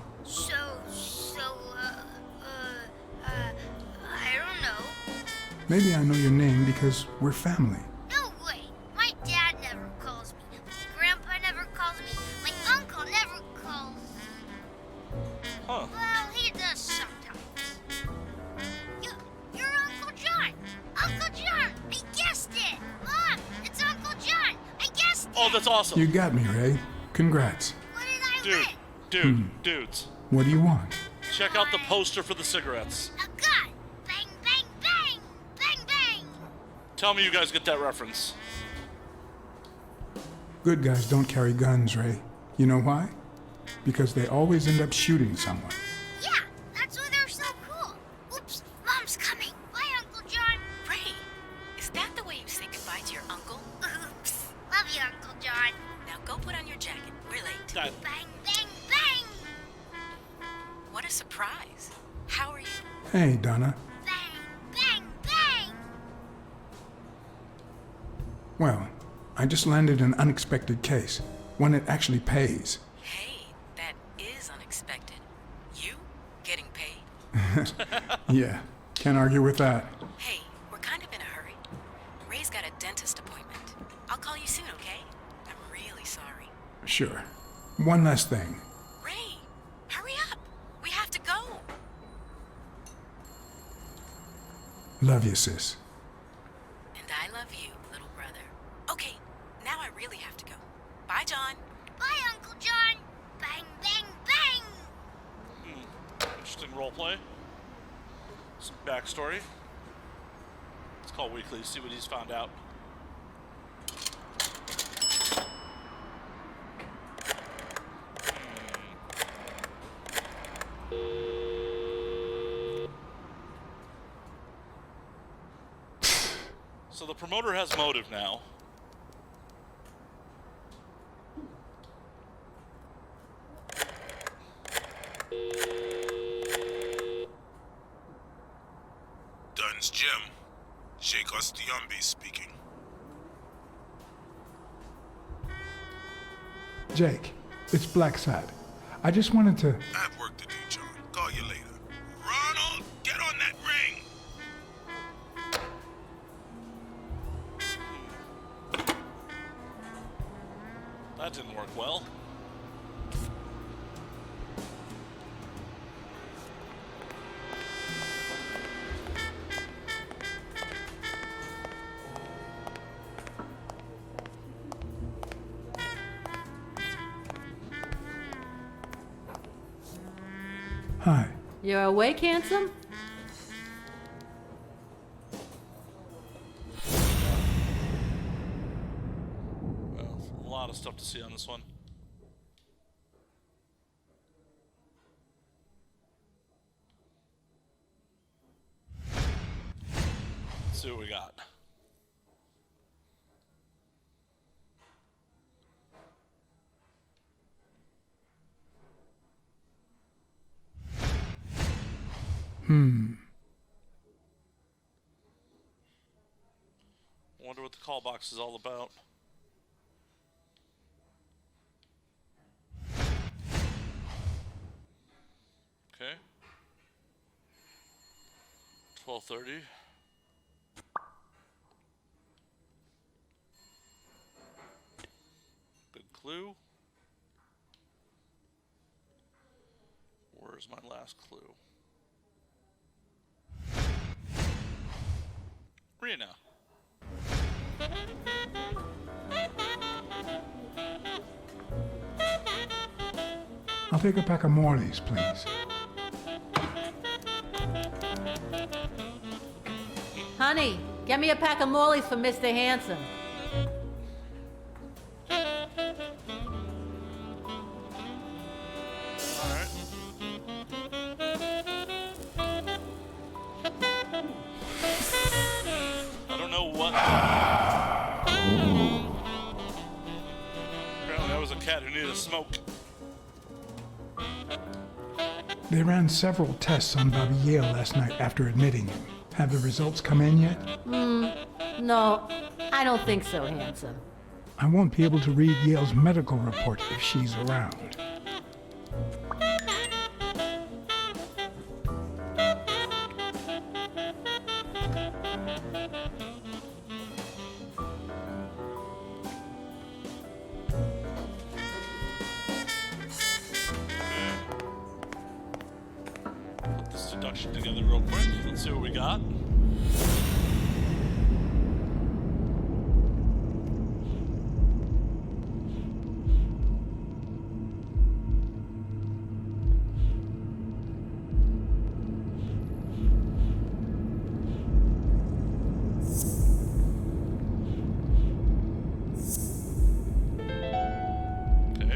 I don't know. Maybe I know your name because we're family. No way. My dad never calls me. My grandpa never calls me. My uncle never calls. Huh. Well, he does sometimes. You're Uncle John. Uncle John. I guessed it. Mom, it's Uncle John. I guessed it. Oh, that's awesome. You got me, Ray. Congrats. What did I Dude, dudes. What do you want? Check out the poster for the cigarettes. A gun. Bang, bang, bang. Bang, bang. Tell me you guys get that reference. Good guys don't carry guns, Ray. You know why? Because they always end up shooting someone. Yeah, that's why they're so cool. Oops, Mom's coming. Bye, Uncle John. Ray, is that the way you say goodbye to your uncle? Oops. Love you, Uncle John. Now go put on your jacket. We're late. Dad. Bang, bang, bang. What a surprise. How are you? Hey, Donna. Bang, bang, bang. Well, I just landed an unexpected case. One that actually pays. Hey, that is unexpected. You getting paid? Yeah, can't argue with that. Hey, we're kind of in a hurry. Ray's got a dentist appointment. I'll call you soon, okay? I'm really sorry. Sure. One last thing. Ray, hurry up. We have to go. Love you, sis. And I love you, little brother. Okay, now I really have to go. Bye, John. Bye, Uncle John. Bang, bang, bang. Interesting roleplay. Some backstory. Let's call Weekly, see what he's found out. So the promoter has motive now. Dunn's Gym. Sheikh Ostiombe speaking. Jake, it's Blacksad. I just wanted to... I have work to do, John. Call you later. Ronald, get on that ring! That didn't work well. Hi. You're awake, handsome? Well, a lot of stuff to see on this one. Let's see what we got. Wonder what the call box is all about. Okay. 12:30. Good clue. Where's my last clue? Rena. I'll take a pack of Morley's, please. Honey, get me a pack of Morleys for Mr. Handsome. I don't know what. Apparently, that was a cat who needed a smoke. They ran several tests on Bobby Yale last night after admitting him. Have the results come in yet? No, I don't think so, handsome. I won't be able to read Yale's medical report if she's around. Put this deduction together real quick. Let's see what we got.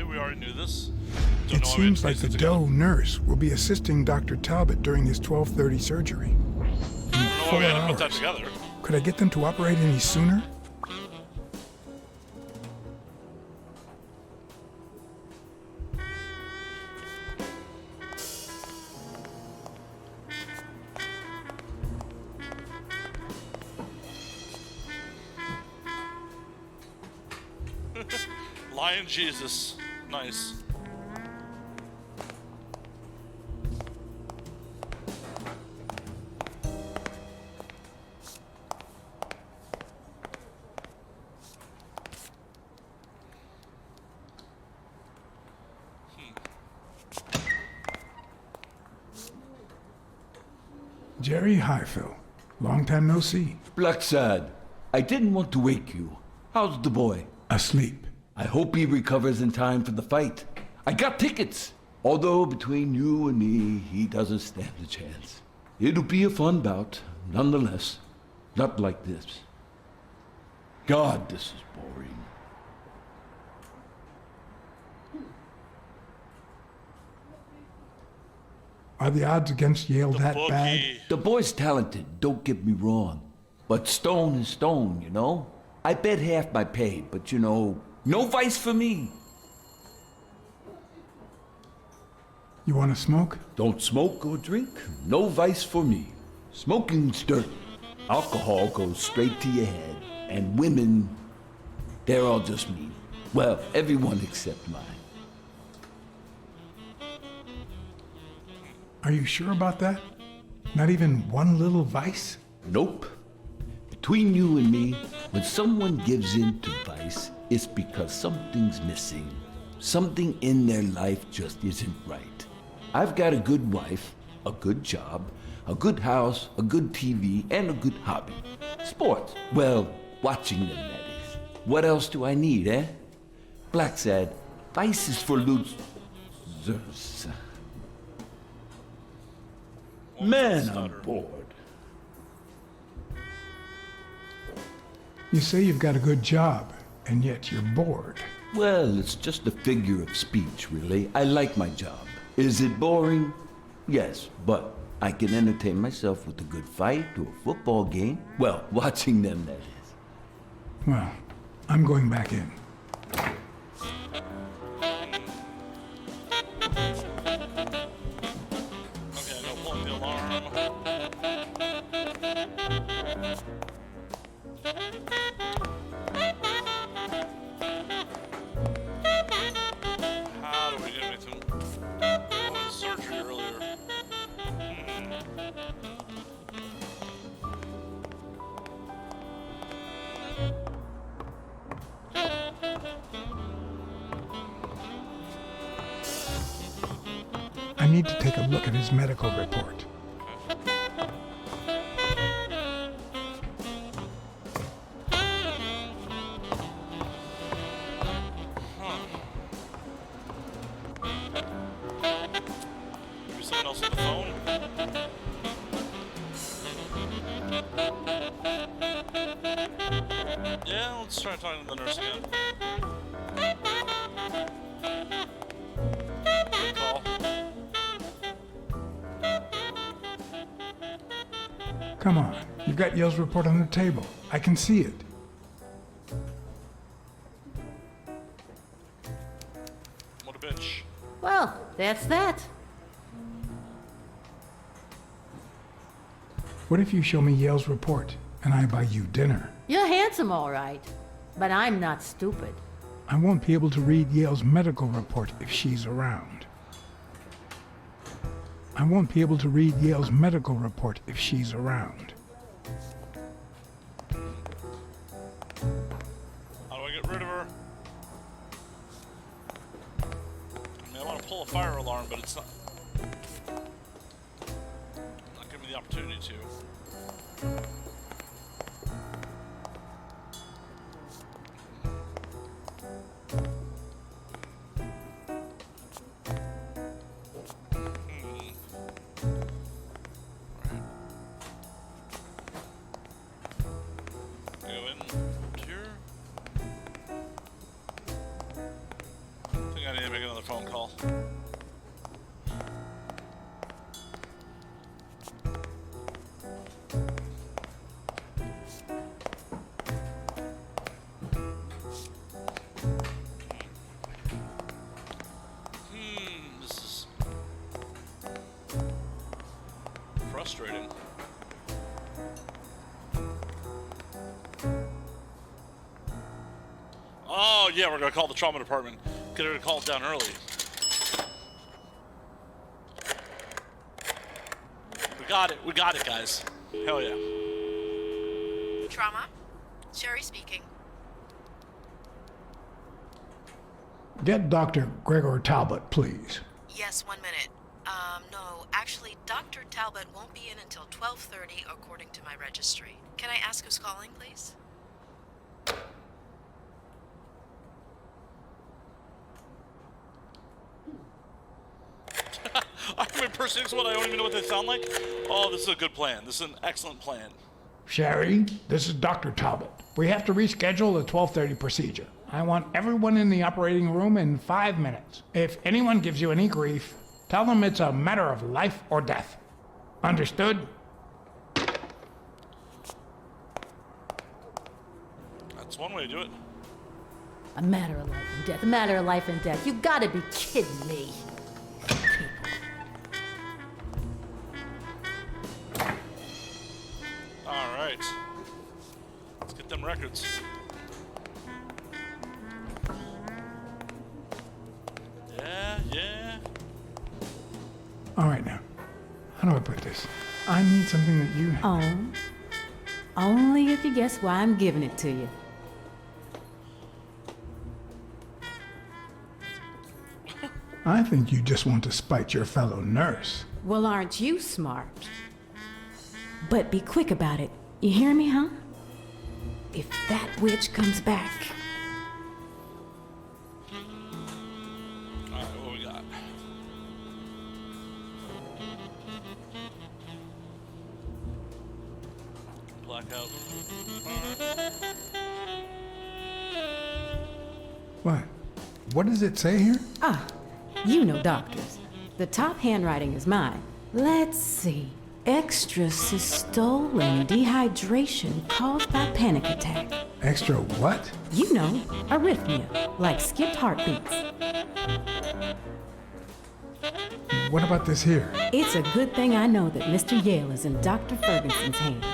We already knew this. It seems like the Doe nurse will be assisting Dr. Talbot during his 12:30 surgery. I don't know why we had to put that together. Could I get them to operate any sooner? Lion Jesus. Nice. Jerry Highfill. Long time no see. Blacksad, I didn't want to wake you. How's the boy? Asleep. I hope he recovers in time for the fight. I got tickets. Although between you and me, he doesn't stand a chance. It'll be a fun bout, nonetheless. Not like this. God, this is boring. Are the odds against Yale that bad? The boy's talented, don't get me wrong. But stone is stone, you know? I bet half my pay, but you know, no vice for me. You want to smoke? Don't smoke or drink. No vice for me. Smoking's dirt. Alcohol goes straight to your head. And women, they're all just mean. Well, everyone except mine. Are you sure about that? Not even one little vice? Nope. Between you and me, when someone gives in to vice, it's because something's missing. Something in their life just isn't right. I've got a good wife, a good job, a good house, a good TV, and a good hobby. Sports. Well, watching them, that is. What else do I need, eh? Blacksad, vice is for losers. Man, I'm bored. You say you've got a good job, and yet you're bored. Well, it's just a figure of speech, really. I like my job. Is it boring? Yes, but I can entertain myself with a good fight or a football game. Well, watching them, that is. Well, I'm going back in. How do we get anything? Oh, surgery earlier. I need to take a look at his medical report. Maybe someone else on the phone? Yeah, let's try talking to the nurse again. Good call. Come on, you've got Yale's report on the table. I can see it. What a bitch. Well, that's that. What if you show me Yale's report and I buy you dinner? You're handsome, all right, but I'm not stupid. I won't be able to read Yale's medical report if she's around. I won't be able to read Yale's medical report if she's around. How do I get rid of her? I mean, I want to pull a fire alarm, but it's not giving me the opportunity to. Phone call. This is frustrating. Oh yeah, we're gonna call the trauma department. Get her to call it down early. We got it, guys. Hell yeah. Trauma? Sherry speaking. Get Dr. Gregor Talbot, please. Yes, 1 minute. No, actually, Dr. Talbot won't be in until 12:30 according to my registry. Can I ask who's calling, please? I'm impersonating someone. I don't even know what they sound like. Oh, this is a good plan. This is an excellent plan. Sherry, this is Dr. Talbot. We have to reschedule the 12:30 procedure. I want everyone in the operating room in 5 minutes. If anyone gives you any grief, tell them it's a matter of life or death. Understood? That's one way to do it. A matter of life and death. A matter of life and death. You gotta be kidding me. All right. Let's get them records. Yeah. All right, now. How do I put this? I need something that you... Oh. Only if you guess why I'm giving it to you. I think you just want to spite your fellow nurse. Well, aren't you smart? But be quick about it. You hear me, huh? If that witch comes back... All right, what we got? Blackout. What? What does it say here? Ah, you know doctors. The top handwriting is mine. Let's see. Extrasystole and dehydration caused by panic attack. Extra what? You know, arrhythmia, like skipped heartbeats. What about this here? It's a good thing I know that Mr. Yale is in Dr. Ferguson's hands.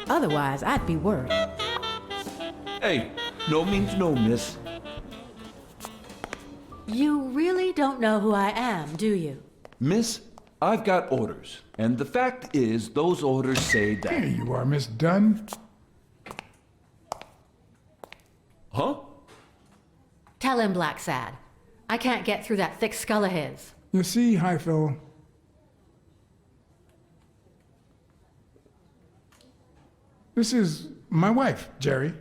Otherwise, I'd be worried. Hey, no means no, miss. You really don't know who I am, do you? Miss, I've got orders. And the fact is, those orders say that... Here you are, Miss Dunn. Huh? Tell him, Blacksad. I can't get through that thick skull of his. You see, Highfill, this is my wife, Jerry.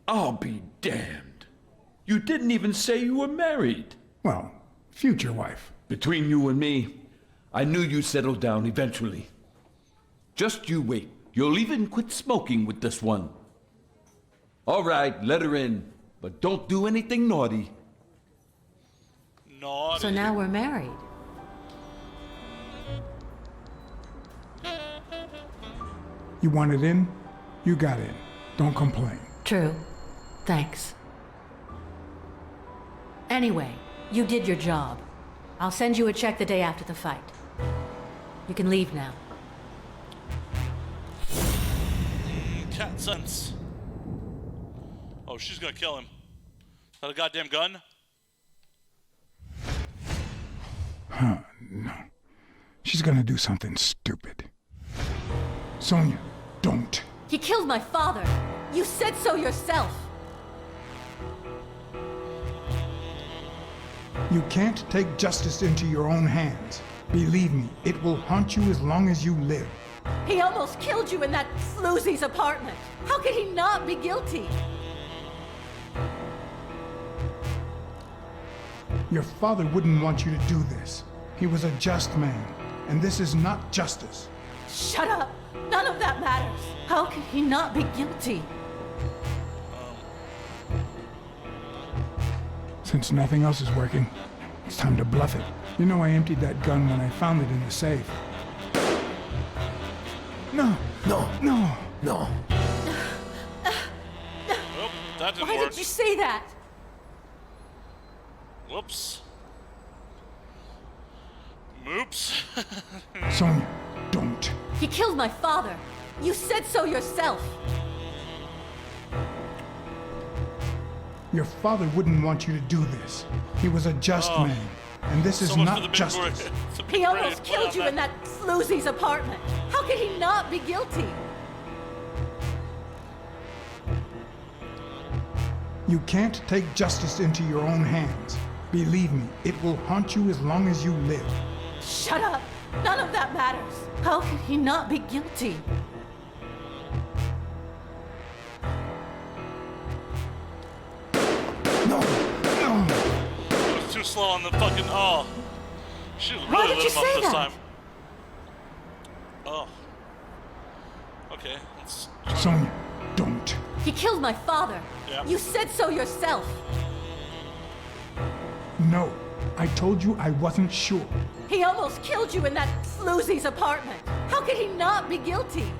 I'll be damned. You didn't even say you were married. Well, future wife. Between you and me, I knew you'd settle down eventually. Just you wait. You'll even quit smoking with this one. All right, let her in, but don't do anything naughty. Naughty. So now we're married. You wanted in? You got in. Don't complain. True. Thanks. Anyway, you did your job. I'll send you a check the day after the fight. You can leave now. cat sense. Oh, she's gonna kill him. Is that a goddamn gun? Huh, no. She's gonna do something stupid. Sonia, don't. He killed my father. You said so yourself. You can't take justice into your own hands. Believe me, it will haunt you as long as you live. He almost killed you in that floozy's apartment. How could he not be guilty? Your father wouldn't want you to do this. He was a just man, and this is not justice. Shut up! None of that matters. How could he not be guilty? Since nothing else is working, it's time to bluff it. You know I emptied that gun when I found it in the safe. No. No. No. No. Oh, that didn't Why work. did you say that? Whoops. Oops. Sonia, don't. He killed my father. You said so yourself. Your father wouldn't want you to do this. He was a just man, and this is So much for the not big justice. brain. It's a big He brain. almost killed you in that floozy's apartment. How could he not be guilty? You can't take justice into your own hands. Believe me, it will haunt you as long as you live. Shut up! None of that matters. How could he not be guilty? No! No! It was too slow on the fucking. Oh. She Why really did lit you him up say this that? time. Oh. Okay, let's. Sonia, don't. He killed my father. Yeah. You said so yourself. No. I told you I wasn't sure. He almost killed you in that floozy's apartment. How could he not be guilty?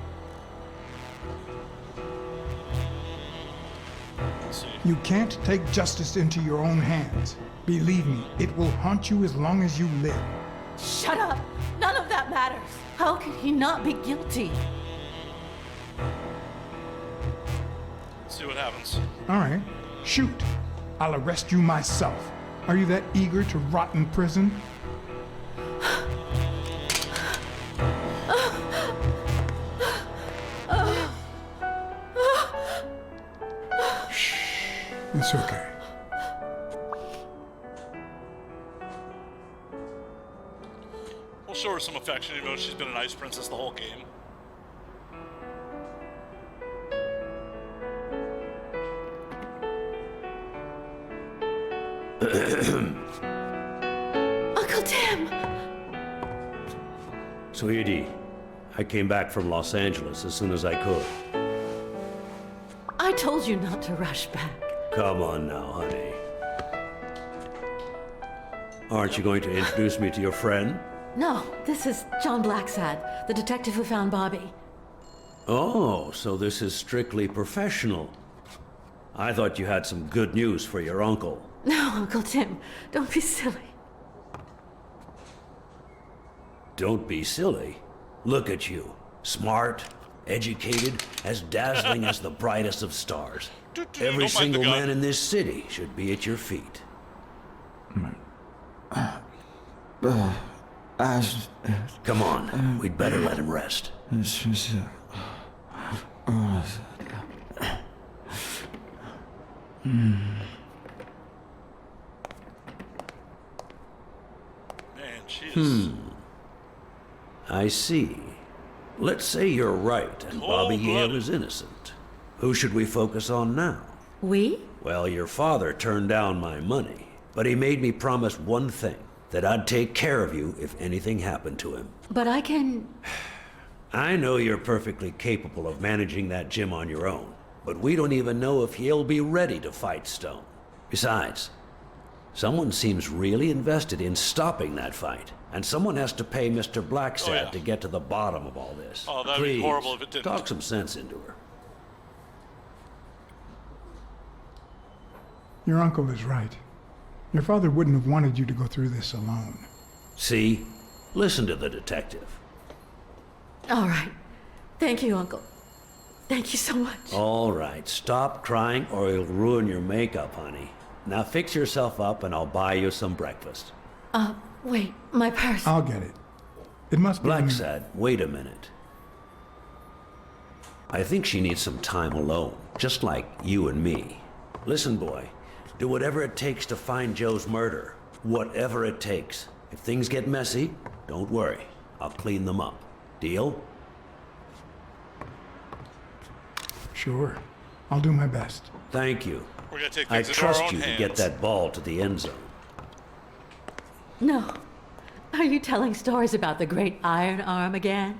Let's see. You can't take justice into your own hands. Believe me, it will haunt you as long as you live. Shut up! None of that matters. How could he not be guilty? Let's see what happens. All right, shoot. I'll arrest you myself. Are you that eager to rot in prison? Shh. It's okay. We'll show her some affection, even though she's been an ice princess the whole game. Uncle Tim! Sweetie, I came back from Los Angeles as soon as I could. I told you not to rush back. Come on now, honey. Aren't you going to introduce me to your friend? No, this is John Blacksad, the detective who found Bobby. Oh, so this is strictly professional. I thought you had some good news for your uncle. No, Uncle Tim, don't be silly. Don't be silly. Look at you. Smart, educated, as dazzling as the brightest of stars. Every single man in this city should be at your feet. Come on, we'd better let him rest. Man, Jesus. I see. Let's say you're right and Bobby Yale is innocent. Who should we focus on now? We? Well, your father turned down my money, but he made me promise one thing, that I'd take care of you if anything happened to him. But I can... I know you're perfectly capable of managing that gym on your own, but we don't even know if he'll be ready to fight Stone. Besides, someone seems really invested in stopping that fight, and someone has to pay Mr. Blacksad to get to the bottom of all this. Oh, that'd Please, be horrible if it didn't. talk some sense into her. Your uncle is right. Your father wouldn't have wanted you to go through this alone. See? Listen to the detective. All right. Thank you, Uncle. Thank you so much. All right, stop crying or you'll ruin your makeup, honey. Now fix yourself up and I'll buy you some breakfast. Wait, my purse. I'll get it. It must be... Blacksad, wait a minute. I think she needs some time alone, just like you and me. Listen, boy, do whatever it takes to find Joe's murder. Whatever it takes. If things get messy, don't worry. I'll clean them up. Deal? Sure. I'll do my best. Thank you. We're gonna take I things into our trust own you to hands. get that ball to the end zone. No. Are you telling stories about the great Iron Arm again?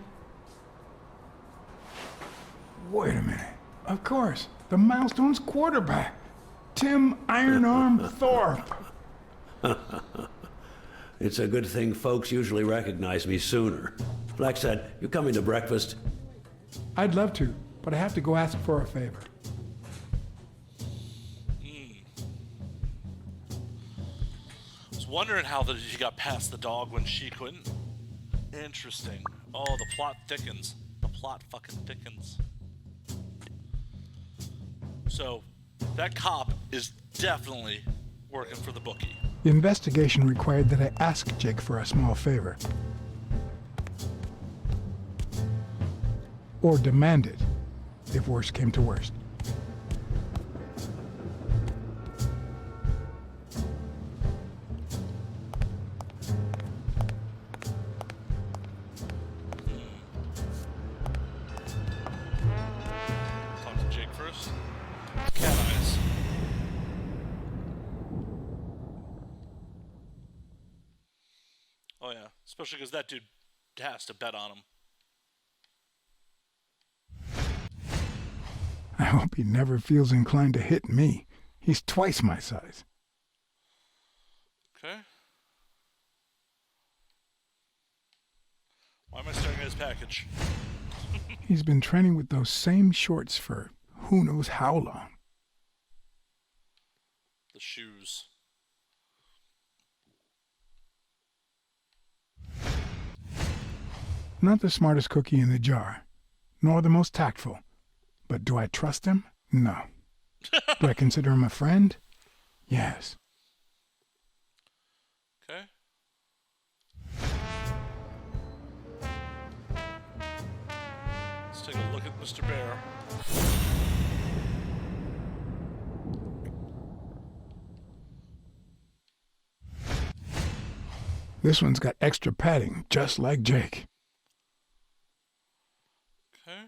Wait a minute. Of course. The Milestones quarterback. Tim Iron Arm Thorpe. It's a good thing folks usually recognize me sooner. Blacksad, you coming to breakfast? I'd love to, but I have to go ask for a favor. I was wondering how she got past the dog when she couldn't. Interesting. Oh, the plot thickens. The plot fucking thickens. So, that cop is definitely working for the bookie. The investigation required that I ask Jake for a small favor. Or demand it, if worst came to worst. Talk to Jake first. Cat eyes. Oh yeah, especially because that dude has to bet on him. I hope he never feels inclined to hit me. He's twice my size. Okay. Why am I staring at his package? He's been training with those same shorts for who knows how long. The shoes. Not the smartest cookie in the jar, nor the most tactful. But do I trust him? No. Do I consider him a friend? Yes. Okay. Let's take a look at Mr. Bear. This one's got extra padding, just like Jake. Okay.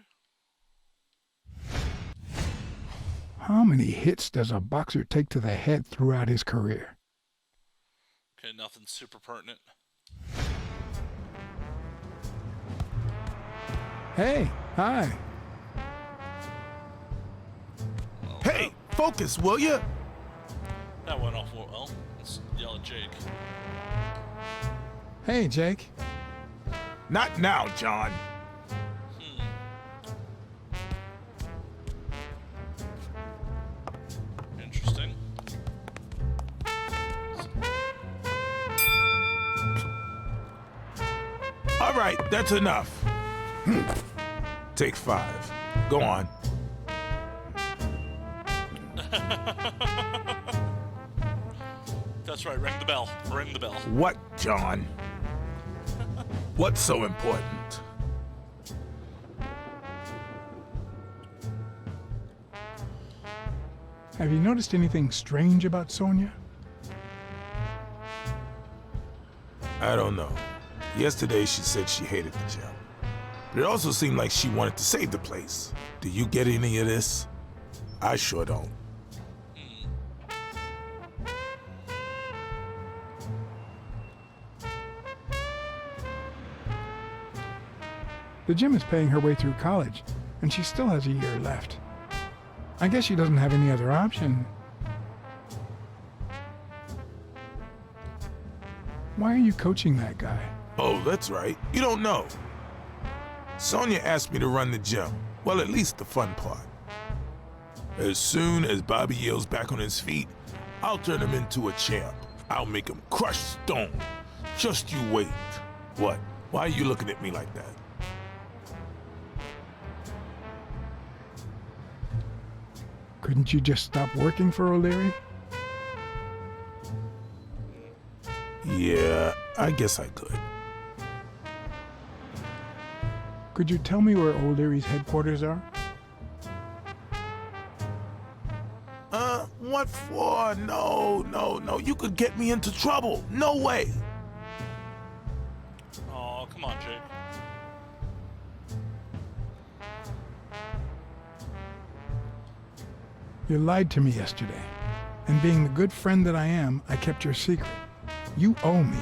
How many hits does a boxer take to the head throughout his career? Okay, nothing super pertinent. Hey, hi. Hey, focus, will ya? That went off well. Let's yell at Jake. Hey, Jake. Not now, John. Interesting. All right, that's enough. Take 5. Go on. That's right, ring the bell. Ring the bell. What, John? What's so important? Have you noticed anything strange about Sonia? I don't know. Yesterday she said she hated the gym. But it also seemed like she wanted to save the place. Do you get any of this? I sure don't. The gym is paying her way through college, and she still has a year left. I guess she doesn't have any other option. Why are you coaching that guy? Oh, that's right. You don't know. Sonia asked me to run the gym. Well, at least the fun part. As soon as Bobby Yale's back on his feet, I'll turn him into a champ. I'll make him crush stone. Just you wait. What? Why are you looking at me like that? Couldn't you just stop working for O'Leary? Yeah, I guess I could. Could you tell me where O'Leary's headquarters are? What for? No. You could get me into trouble. No way. Oh, come on, Jake. You lied to me yesterday. And being the good friend that I am, I kept your secret. You owe me.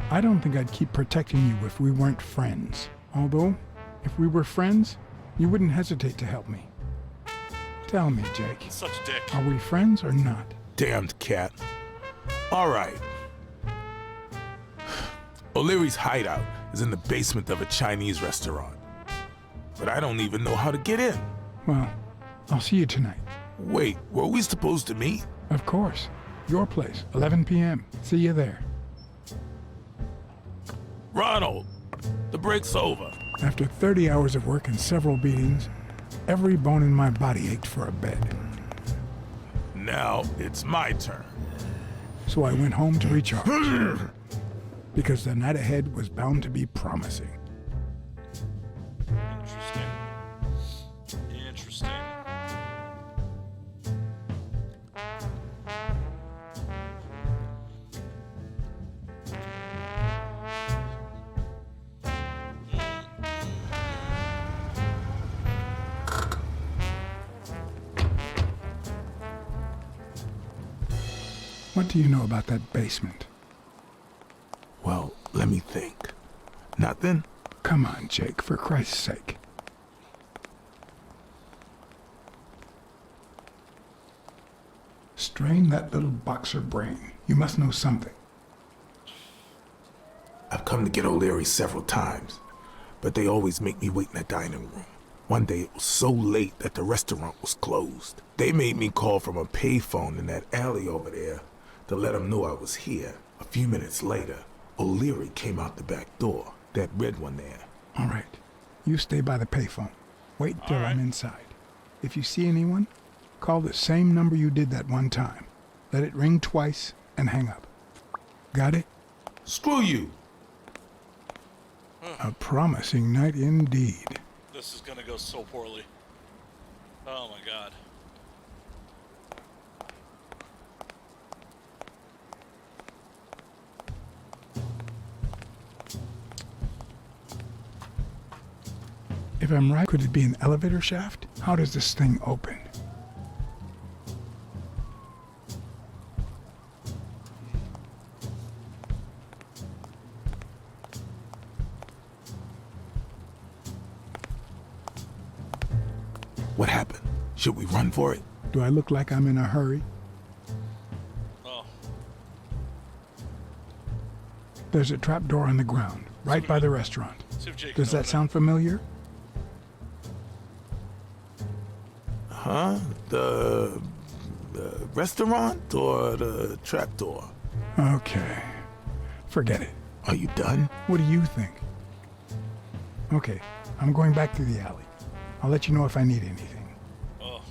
I don't think I'd keep protecting you if we weren't friends. Although, if we were friends, you wouldn't hesitate to help me. Tell me, Jake. Such a dick. Are we friends or not? Damned cat. All right. O'Leary's hideout is in the basement of a Chinese restaurant. But I don't even know how to get in. Well, I'll see you tonight. Wait, were we supposed to meet? Of course. Your place, 11 p.m. See you there. Ronald, the break's over. After 30 hours of work and several beatings, every bone in my body ached for a bed. Now it's my turn. So I went home to recharge. Because the night ahead was bound to be promising. Interesting. What do you know about that basement? Well, let me think. Nothing? Come on, Jake, for Christ's sake. Strain that little boxer brain. You must know something. I've come to get O'Leary several times, but they always make me wait in the dining room. One day it was so late that the restaurant was closed. They made me call from a payphone in that alley over there to let them know I was here. A few minutes later, O'Leary came out the back door, that red one there. All right. You stay by the payphone. Wait till I'm inside. If you see anyone, call the same number you did that one time. Let it ring twice and hang up. Got it? Screw you! A promising night indeed. This is gonna go so poorly. Oh my god. If I'm right, could it be an elevator shaft? How does this thing open? What happened? Should we run for it? Do I look like I'm in a hurry? Oh. There's a trapdoor on the ground, right by the restaurant. Does that sound familiar? Huh? The restaurant or the trapdoor? Okay. Forget it. Are you done? What do you think? Okay, I'm going back to the alley. I'll let you know if I need anything. Oh.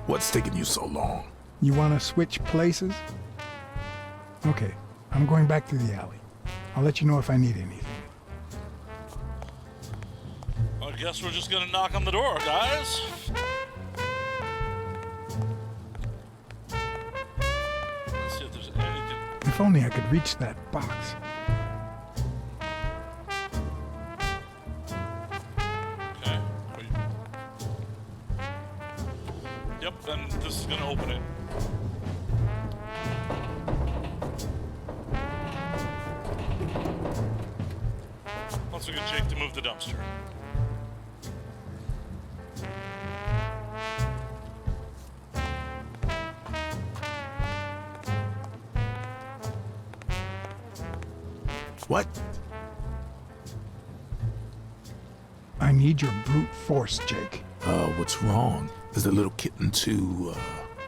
What's taking you so long? You want to switch places? Okay, I'm going back to the alley. I'll let you know if I need anything. I guess we're just gonna knock on the door, guys. Let's see if there's anything. If only I could reach that box. Okay. Wait. Yep, and this is gonna open it. Let's get Jake to move the dumpster. What? I need your brute force, Jake. What's wrong? Is the little kitten too,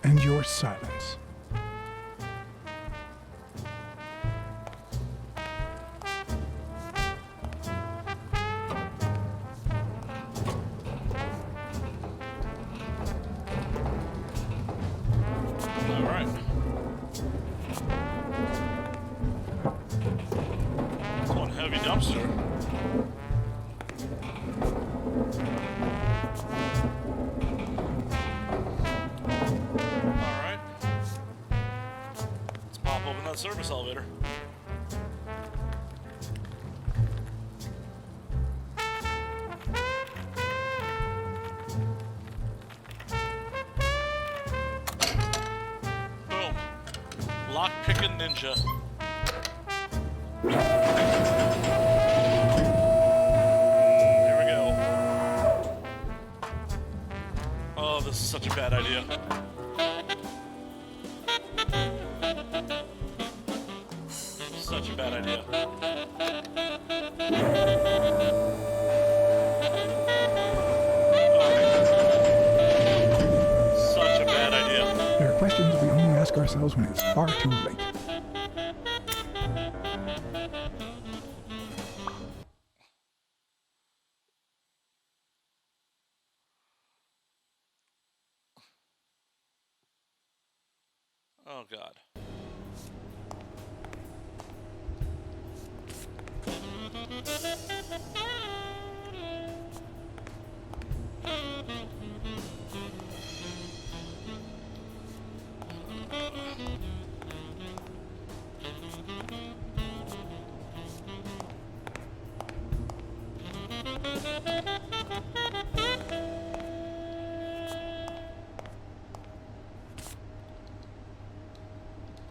And your silence. that service elevator. Boom. Lock-picking ninja. Here we go. Oh, this is such a bad idea. Such a bad idea. Such a bad idea. There are questions we only ask ourselves when it's far too late. Oh, God.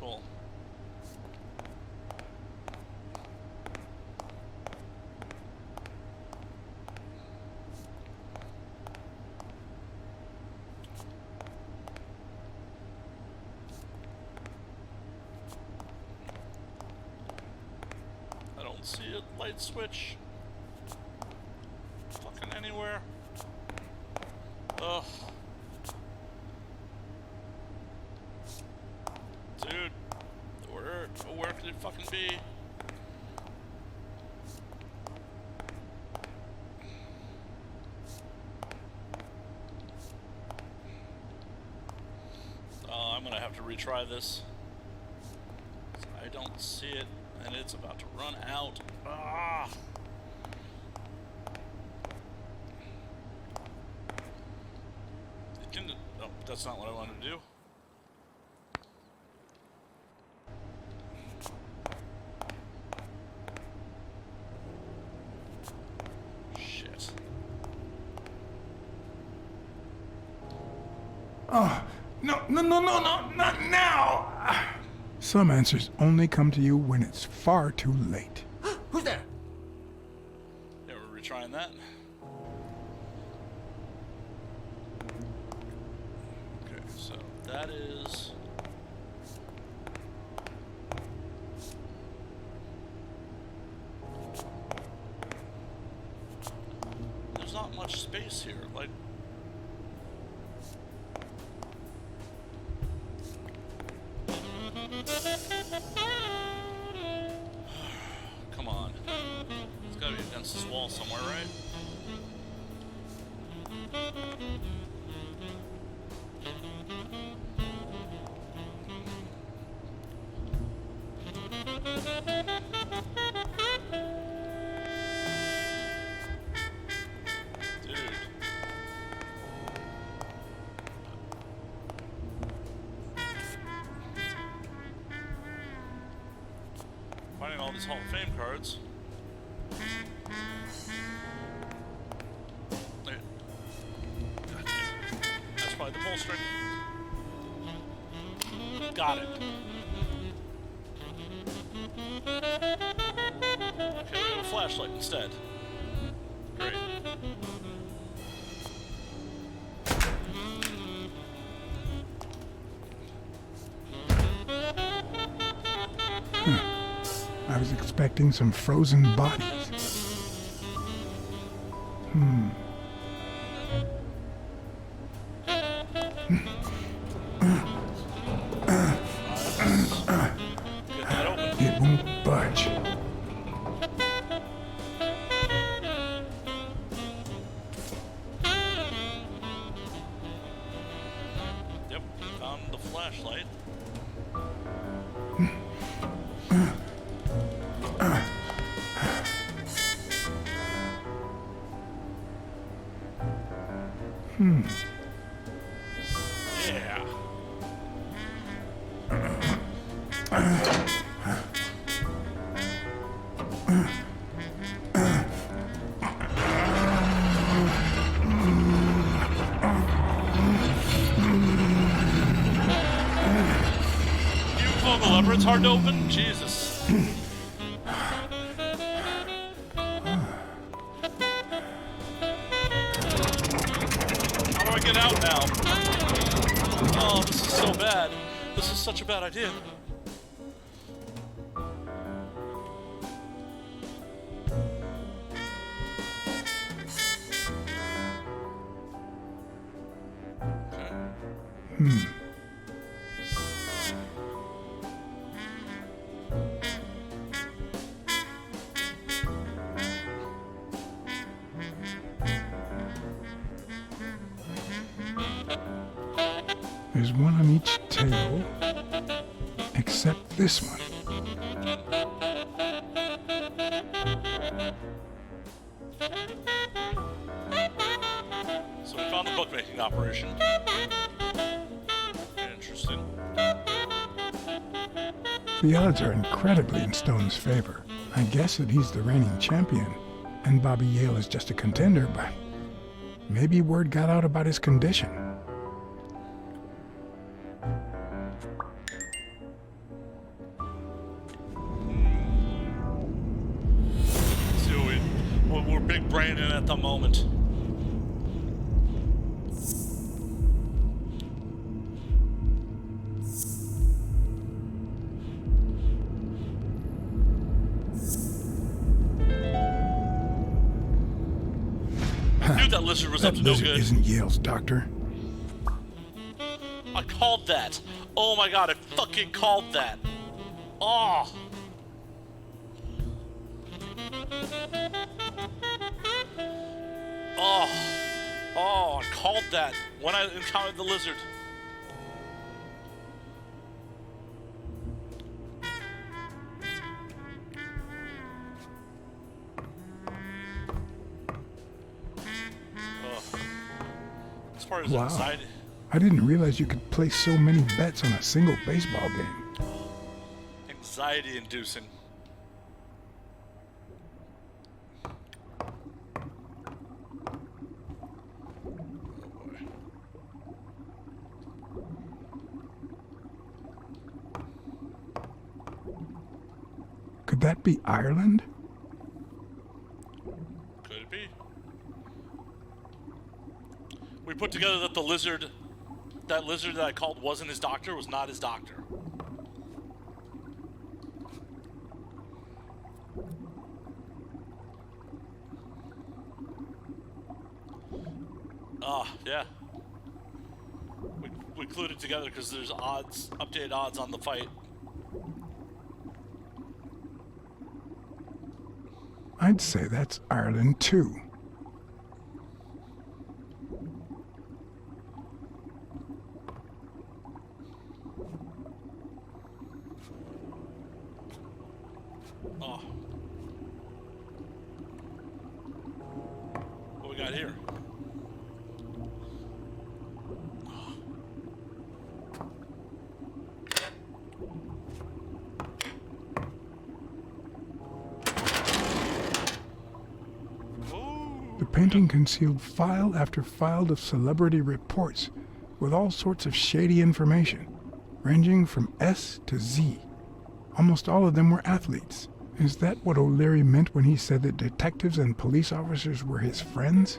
Cool. I don't see a light switch. Fucking anywhere. Ugh. Dude, where could it fucking be? Oh, I'm gonna have to retry this. I don't see it, and it's about to run out. Ah! It didn't. Oh, that's not what I wanted to do. Shit. Oh, no, not now! Some answers only come to you when it's far too late. Who's there? Yeah, we're retrying that. Okay, so that is. There's not much space here. Like. Come on. It's gotta be against this wall somewhere, right? Dude. Finding all these Hall of Fame cards. There. God damn. That's probably the pull string. Got it. Okay, we have a flashlight instead. Great. I was expecting some frozen bodies. Get that open. It won't budge. Yep, found the flashlight. Yeah. on the lever, it's hard to open? Jesus. How do I get out now? Oh, this is so bad. This is such a bad idea. There's one on each tail, except this one. So we found the bookmaking operation. Interesting. The odds are incredibly in Stone's favor. I guess that he's the reigning champion, and Bobby Yale is just a contender, but maybe word got out about his condition. We're big braining at the moment. I knew that lizard was up to no lizard good. Isn't Yale's doctor. I called that. Oh my god, I fucking called that. Oh. Oh, I called that when I encountered the lizard. As far as Wow. anxiety. I didn't realize you could place so many bets on a single baseball game. Anxiety inducing. Could that be Ireland? Could it be? We put together that that lizard that I called wasn't his doctor, was not his doctor. Yeah. We clued it together because there's updated odds on the fight. I'd say that's Ireland too. Oh. What we got here? The painting concealed file after file of celebrity reports with all sorts of shady information, ranging from S to Z. Almost all of them were athletes. Is that what O'Leary meant when he said that detectives and police officers were his friends?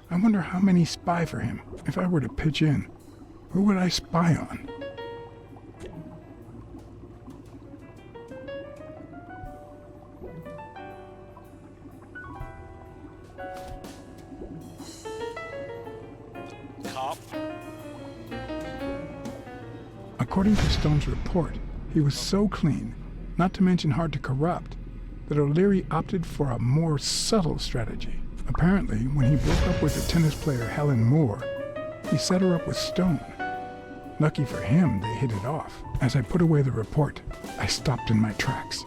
I wonder how many spy for him. If I were to pitch in, who would I spy on? Cop. According to Stone's report, he was so clean, not to mention hard to corrupt, that O'Leary opted for a more subtle strategy. Apparently, when he broke up with the tennis player Helen Moore, he set her up with Stone. Lucky for him, they hit it off. As I put away the report, I stopped in my tracks.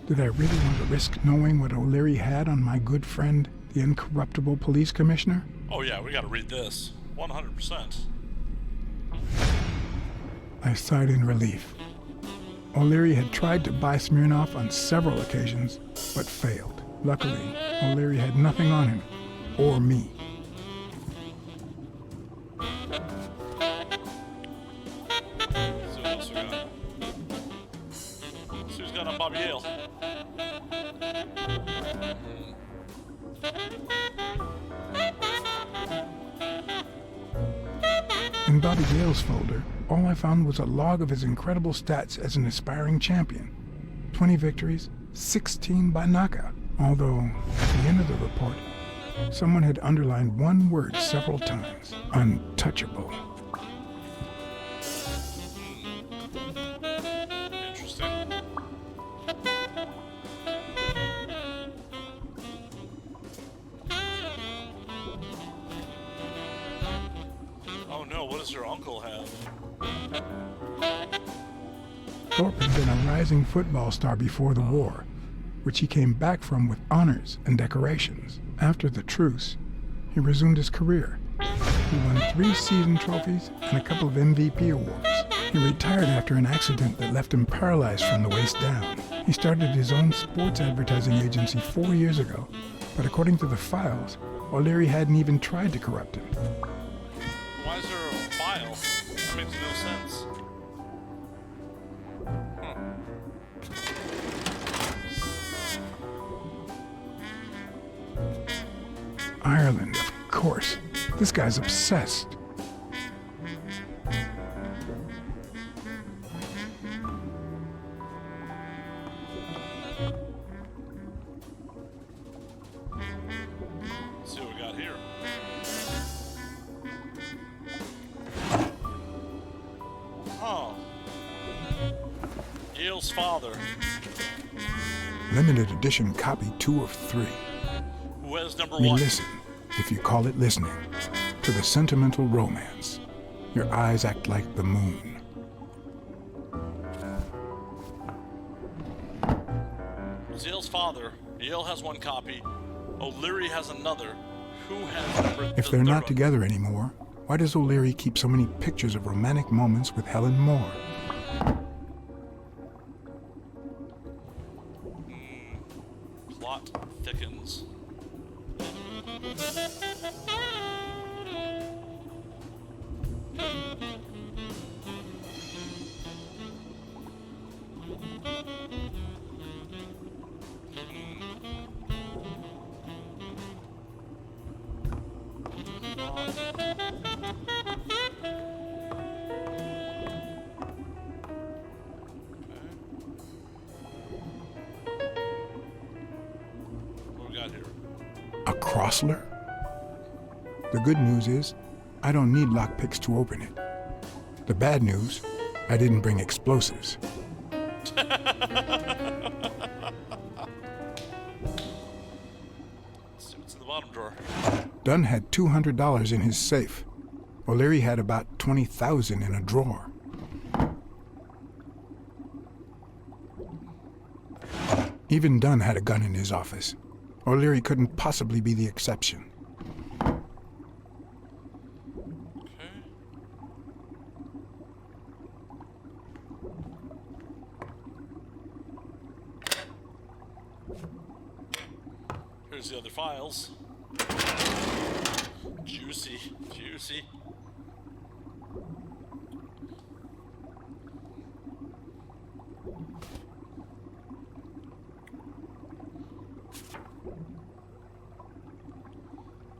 Did I really want to risk knowing what O'Leary had on my good friend, the incorruptible police commissioner? Oh yeah, we gotta read this. 100%. I sighed in relief. O'Leary had tried to buy Smirnoff on several occasions, but failed. Luckily, O'Leary had nothing on him, or me. In Bobby Gale's folder, all I found was a log of his incredible stats as an aspiring champion. 20 victories, 16 by knockout. Although, at the end of the report, someone had underlined one word several times. Untouchable. Interesting. Oh no, what does your uncle have? Thorpe had been a rising football star before the war, which he came back from with honors and decorations. After the truce, he resumed his career. He won 3 season trophies and a couple of MVP awards. He retired after an accident that left him paralyzed from the waist down. He started his own sports advertising agency 4 years ago, but according to the files, O'Leary hadn't even tried to corrupt him. Why is there a file? That makes no sense. Ireland, of course. This guy's obsessed. Let's see what we got here. Oh. Yale's father. Limited edition copy 2 of 3. Who has number We 1? listen, if you call it listening, to the sentimental romance. Your eyes act like the moon. Yale's father. Yale has 1 copy. O'Leary has another. Who has number If they're not together anymore, why does O'Leary keep so many pictures of romantic moments with Helen Moore? Plot thickens. What we got here? A Crossler? The good news is, I don't need lockpicks to open it. The bad news, I didn't bring explosives. Let's see what's in the bottom drawer. Dunn had $200 in his safe. O'Leary had about $20,000 in a drawer. Even Dunn had a gun in his office. O'Leary couldn't possibly be the exception. Here's the other files. Juicy, juicy.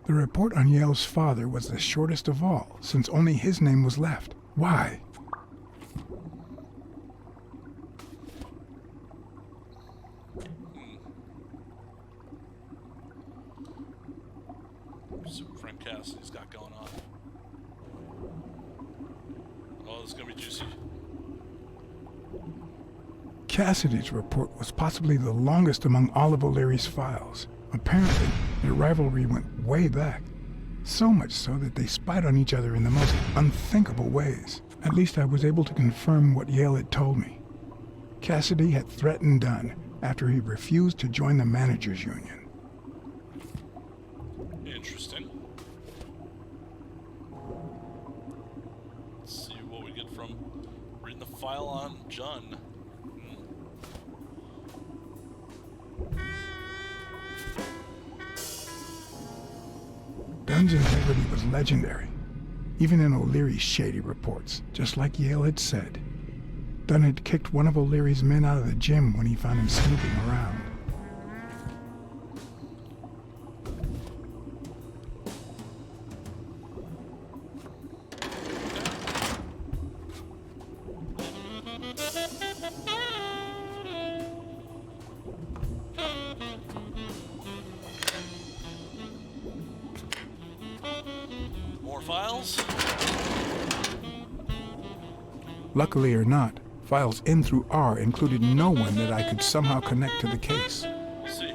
The report on Yale's father was the shortest of all, since only his name was left. Why? See what Frank Cassidy's got going on. Oh, this is gonna be juicy. Cassidy's report was possibly the longest among all of O'Leary's files. Apparently, their rivalry went way back. So much so that they spied on each other in the most unthinkable ways. At least I was able to confirm what Yale had told me. Cassidy had threatened Dunn after he refused to join the managers' union. Interesting. Let's see what we get from reading the file on Jun. Dunn's integrity was legendary, even in O'Leary's shady reports, just like Yale had said. Dunn had kicked one of O'Leary's men out of the gym when he found him snooping around. files? Luckily or not, files N through R included no one that I could somehow connect to the case. Let's see.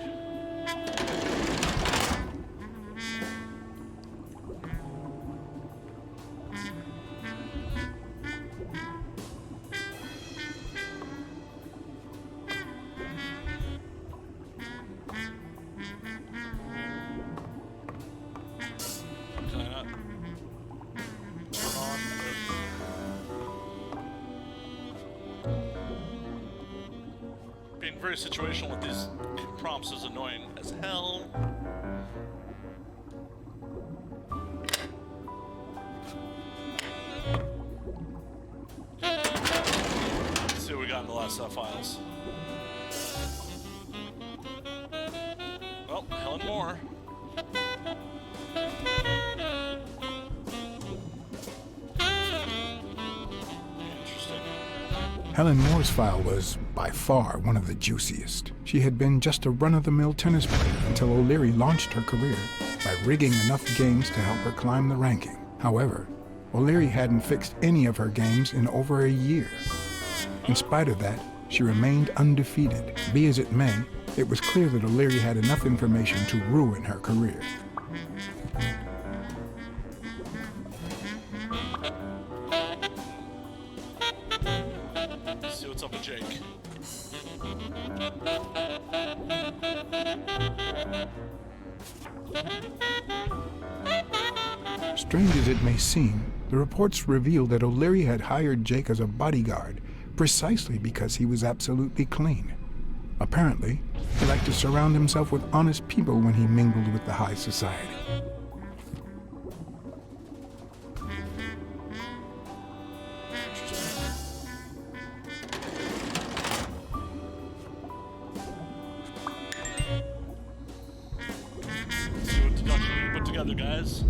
Can I not turn on? Being very situational with these prompts is annoying as hell. Let's see what we got in the last set of files. Well, Helen Moore. Helen Moore's file was, by far, one of the juiciest. She had been just a run-of-the-mill tennis player until O'Leary launched her career by rigging enough games to help her climb the ranking. However, O'Leary hadn't fixed any of her games in over a year. In spite of that, she remained undefeated. Be as it may, it was clear that O'Leary had enough information to ruin her career. Let's see what's up with Jake. Strange as it may seem, the reports revealed that O'Leary had hired Jake as a bodyguard precisely because he was absolutely clean. Apparently, he liked to surround himself with honest people when he mingled with the high society. Let's see what deduction we can put together, guys.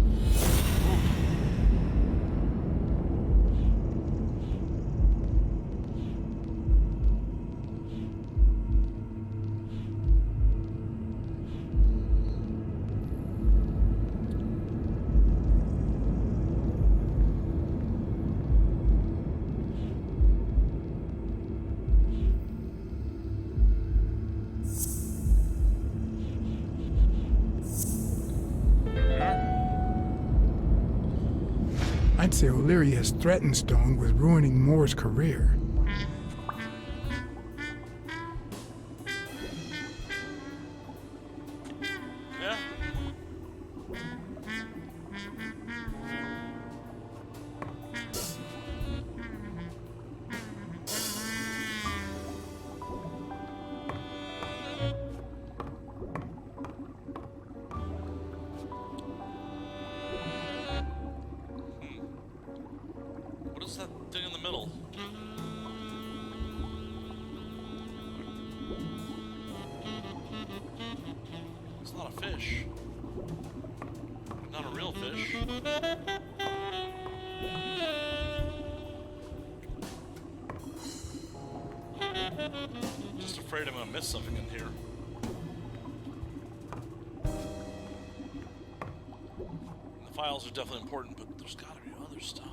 I'd say O'Leary has threatened Stone with ruining Moore's career. Yeah. What is that thing in the middle? It's not a fish. Not a real fish. Just afraid I'm gonna miss something in here. The files are definitely important, but there's gotta be other stuff.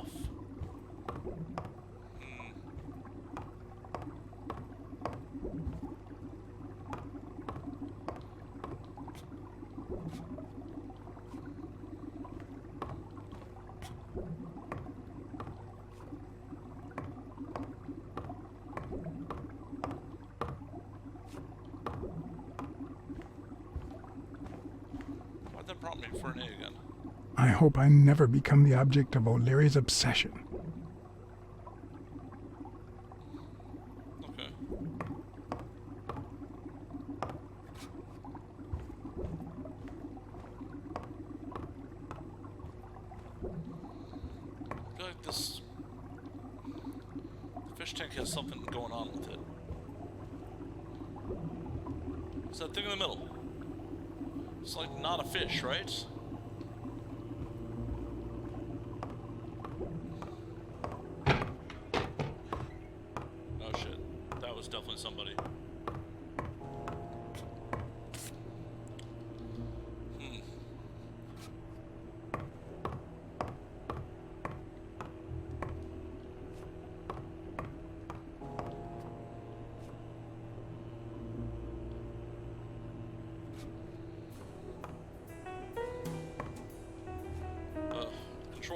Why'd that prompt me for an A again? I hope I never become the object of O'Leary's obsession. Okay. I feel like this fish tank has something going on with it. It's that thing in the middle. It's like not a fish, right? Oh shit. That was definitely somebody.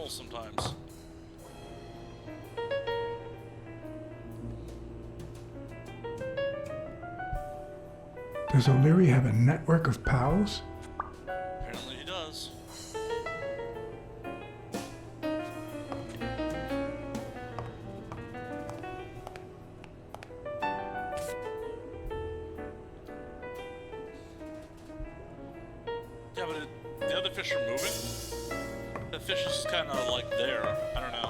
animals sometimes. Does O'Leary have a network of pals? Apparently he does. Yeah, but the other fish are moving. The fish is kind of like there. I don't know.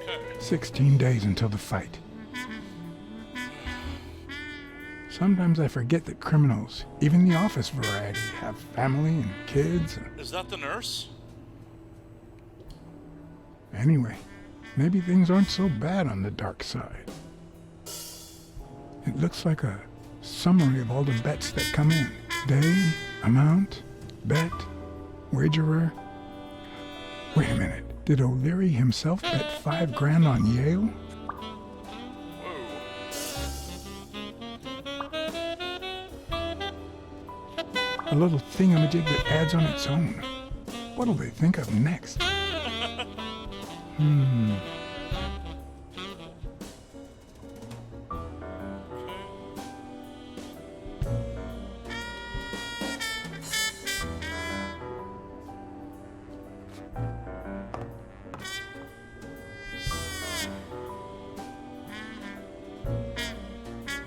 Okay. 16 days until the fight. Sometimes I forget that criminals, even the office variety, have family and kids. Is that the nurse? Anyway, maybe things aren't so bad on the dark side. It looks like a summary of all the bets that come in. Day, amount, bet, wagerer. Wait a minute. Did O'Leary himself bet 5 grand on Yale? A little thingamajig that adds on its own. What'll they think of next?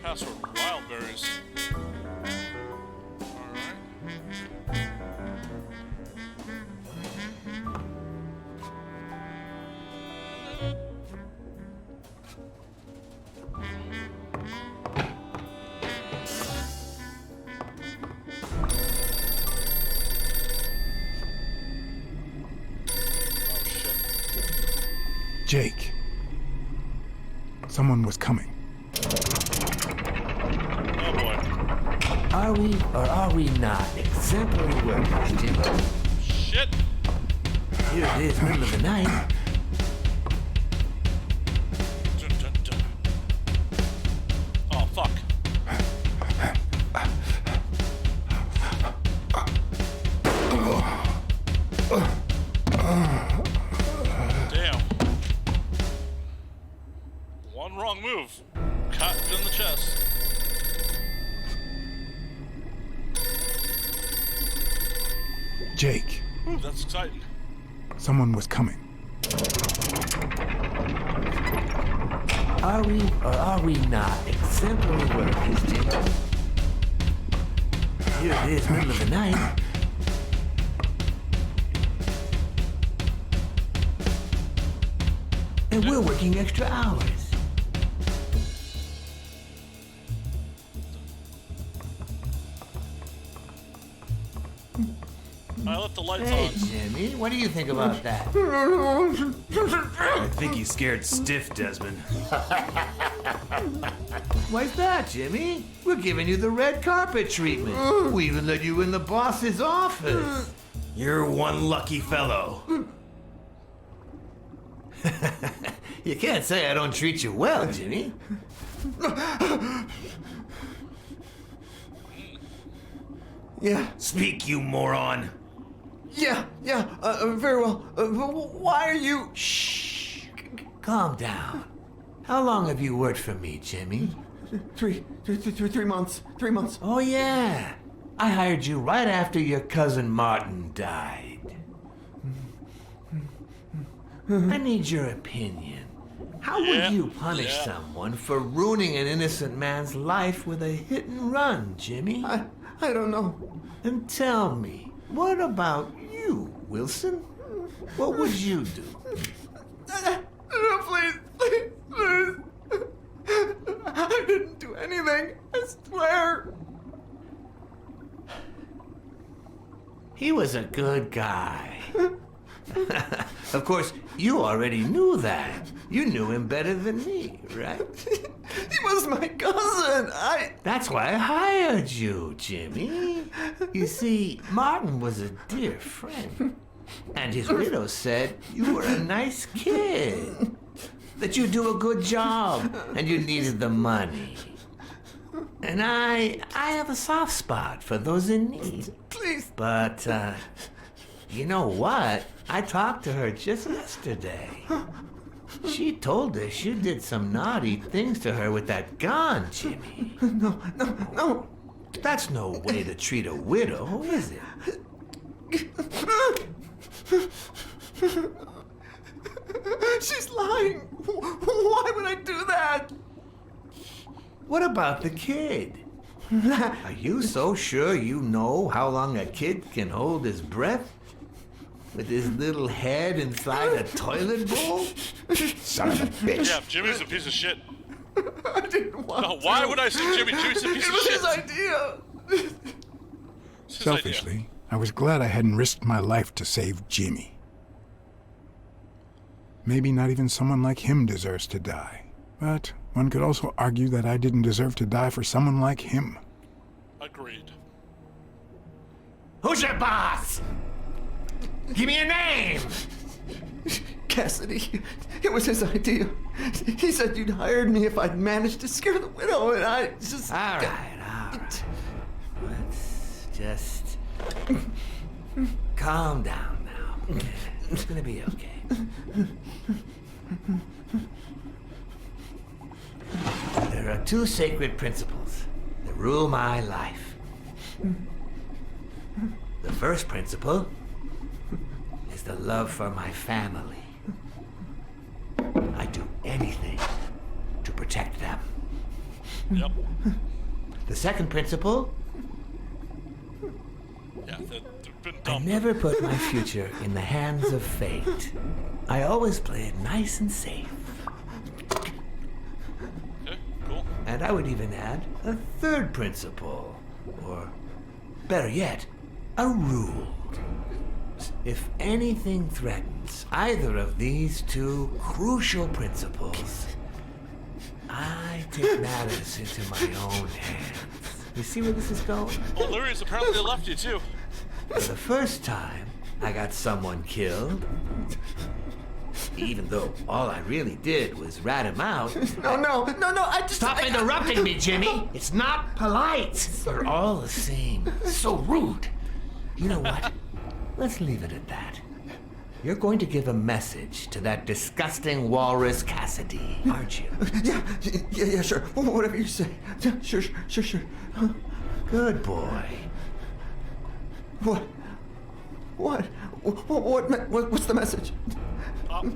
Password Wildberries. Alright. Jake. Someone was coming. Oh boy. Are we or are we not exemplary workers, Jimbo? Shit! Here it is, middle of the night. Dun, dun, dun. Oh, fuck. Damn. One wrong move. Cut in the chest. Jake. Ooh, that's exciting. Someone was coming. Are we or are we not exemplary workers, Jimbo? Here it is, middle of the night. And we're working extra hours. I left the lights Hey, on. Jimmy, what do you think about that? I think he's scared stiff, Desmond. Why's that, Jimmy? We're giving you the red carpet treatment. We even let you in the boss's office. You're one lucky fellow. You can't say I don't treat you well, Jimmy. Yeah. Speak, you moron. Yeah, very well. Why are you... Shh. Calm down. How long have you worked for me, Jimmy? 3 months. 3 months. Oh, yeah. I hired you right after your cousin Martin died. I need your opinion. How would you punish someone for ruining an innocent man's life with a hit and run, Jimmy? I don't know. And tell me, what about you, Wilson? What would you do? No, please. I didn't do anything. I swear. He was a good guy. Of course, you already knew that. You knew him better than me, right? He was my cousin. That's why I hired you, Jimmy. You see, Martin was a dear friend. And his widow said you were a nice kid. that you do a good job and you needed the money. And I have a soft spot for those in need. Please. But, you know what? I talked to her just yesterday. She told us you did some naughty things to her with that gun, Jimmy. No. That's no way to treat a widow, is it? She's lying. Why would I do that? What about the kid? Are you so sure you know how long a kid can hold his breath? With his little head inside a toilet bowl? Son of a bitch. Yeah, Jimmy's a piece of shit. I didn't want No, why would I say Jimmy? Jimmy's a piece of shit. It was his idea. Selfishly, I was glad I hadn't risked my life to save Jimmy. Maybe not even someone like him deserves to die. But one could also argue that I didn't deserve to die for someone like him. Agreed. Who's your boss? Give me a name! Cassidy. It was his idea. He said you'd hired me if I'd managed to scare the widow, and I just... All right. Let's just... calm down now. It's gonna be okay. There are two sacred principles that rule my life. The first principle is the love for my family. I do anything to protect them. Yep. The second principle, Yeah, they've been I dumb. never put my future in the hands of fate. I always play it nice and safe. Okay, cool. And I would even add a third principle, or better yet, a rule. If anything threatens either of these two crucial principles, I take matters into my own hands. You see where this is going? Oh, Larry's apparently left you too. For the first time, I got someone killed. Even though all I really did was rat him out. No, I just... Stop interrupting me, Jimmy! It's not polite! We're all the same. So rude. You know what? Let's leave it at that. You're going to give a message to that disgusting walrus Cassidy, aren't you? Yeah, sure. Whatever you say. Yeah, sure. Good boy. What's the message?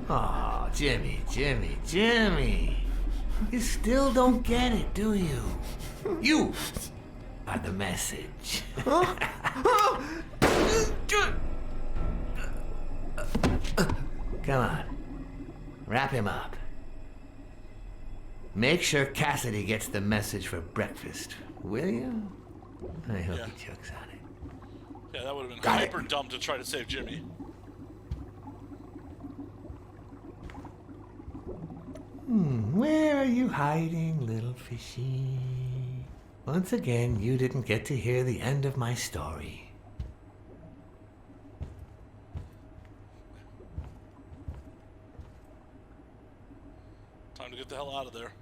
Oh, Jimmy. You still don't get it, do you? You are the message. Come on. Wrap him up. Make sure Cassidy gets the message for breakfast, will you? I hope he chokes on it. Yeah, that would have been hyper dumb to try to save Jimmy. Where are you hiding, little fishy? Once again, you didn't get to hear the end of my story. Time to get the hell out of there.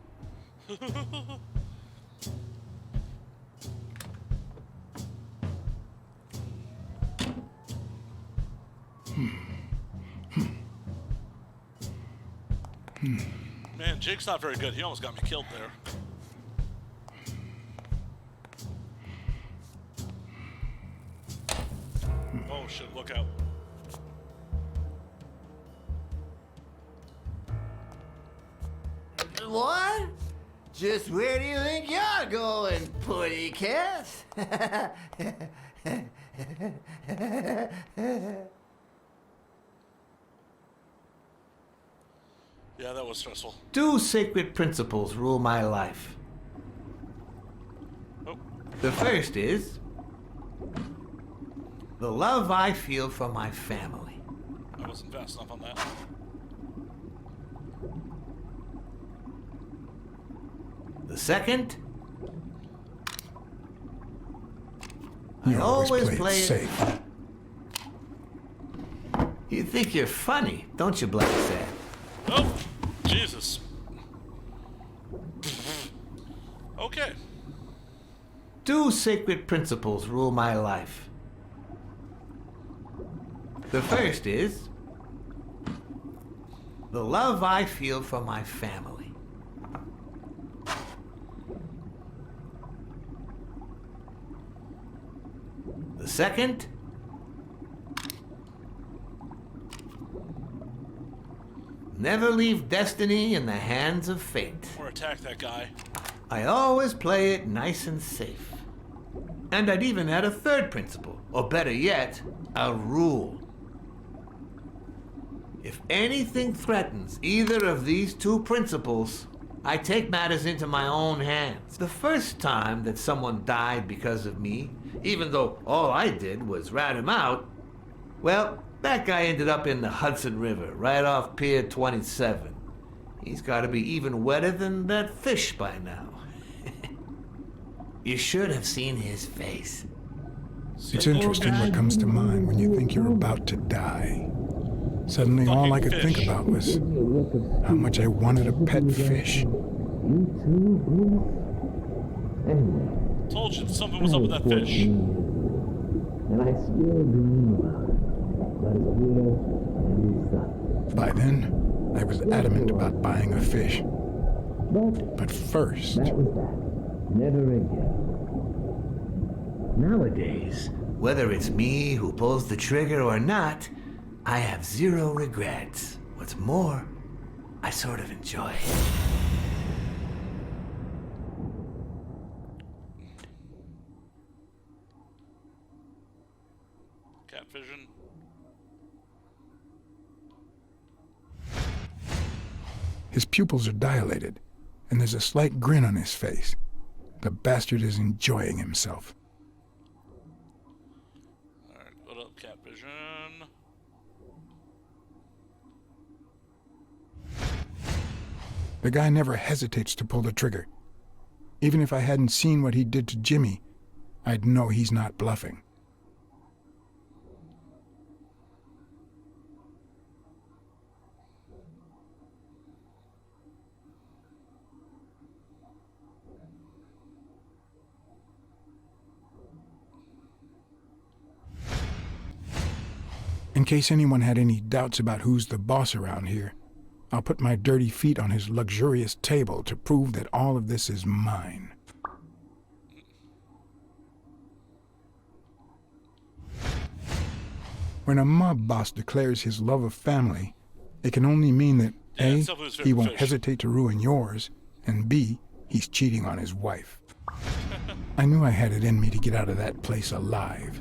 Man, Jake's not very good. He almost got me killed there. Oh shit, look out. What? Just where do you think you're going, putty cat? Yeah, that was stressful. Two sacred principles rule my life. The first is the love I feel for my family. I wasn't fast enough on that. The second, You I always always play it safe. You think you're funny, don't you, Blacksad? Oh, jeez. Jesus. Okay. 2 sacred principles rule my life. The first is the love I feel for my family. The second, never leave destiny in the hands of fate. Or attack that guy. I always play it nice and safe. And I'd even add a third principle, or better yet, a rule. If anything threatens either of these 2 principles, I take matters into my own hands. The first time that someone died because of me, even though all I did was rat him out, well, that guy ended up in the Hudson River, right off Pier 27. He's got to be even wetter than that fish by now. You should have seen his face. It's interesting what comes to mind when you think you're about to die. Suddenly all I could think about was how much I wanted a pet fish. Told you something was up with that fish. And I still dream about it. But it's real and it's up. By then, I was adamant about buying a fish. But first... That was that. Never again. Nowadays, whether it's me who pulls the trigger or not, I have 0 regrets. What's more, I sort of enjoy it. Cat vision. His pupils are dilated, and there's a slight grin on his face. The bastard is enjoying himself. Alright, what up, cat vision? The guy never hesitates to pull the trigger. Even if I hadn't seen what he did to Jimmy, I'd know he's not bluffing. In case anyone had any doubts about who's the boss around here, I'll put my dirty feet on his luxurious table to prove that all of this is mine. When a mob boss declares his love of family, it can only mean that A, he won't hesitate to ruin yours, and B, he's cheating on his wife. I knew I had it in me to get out of that place alive.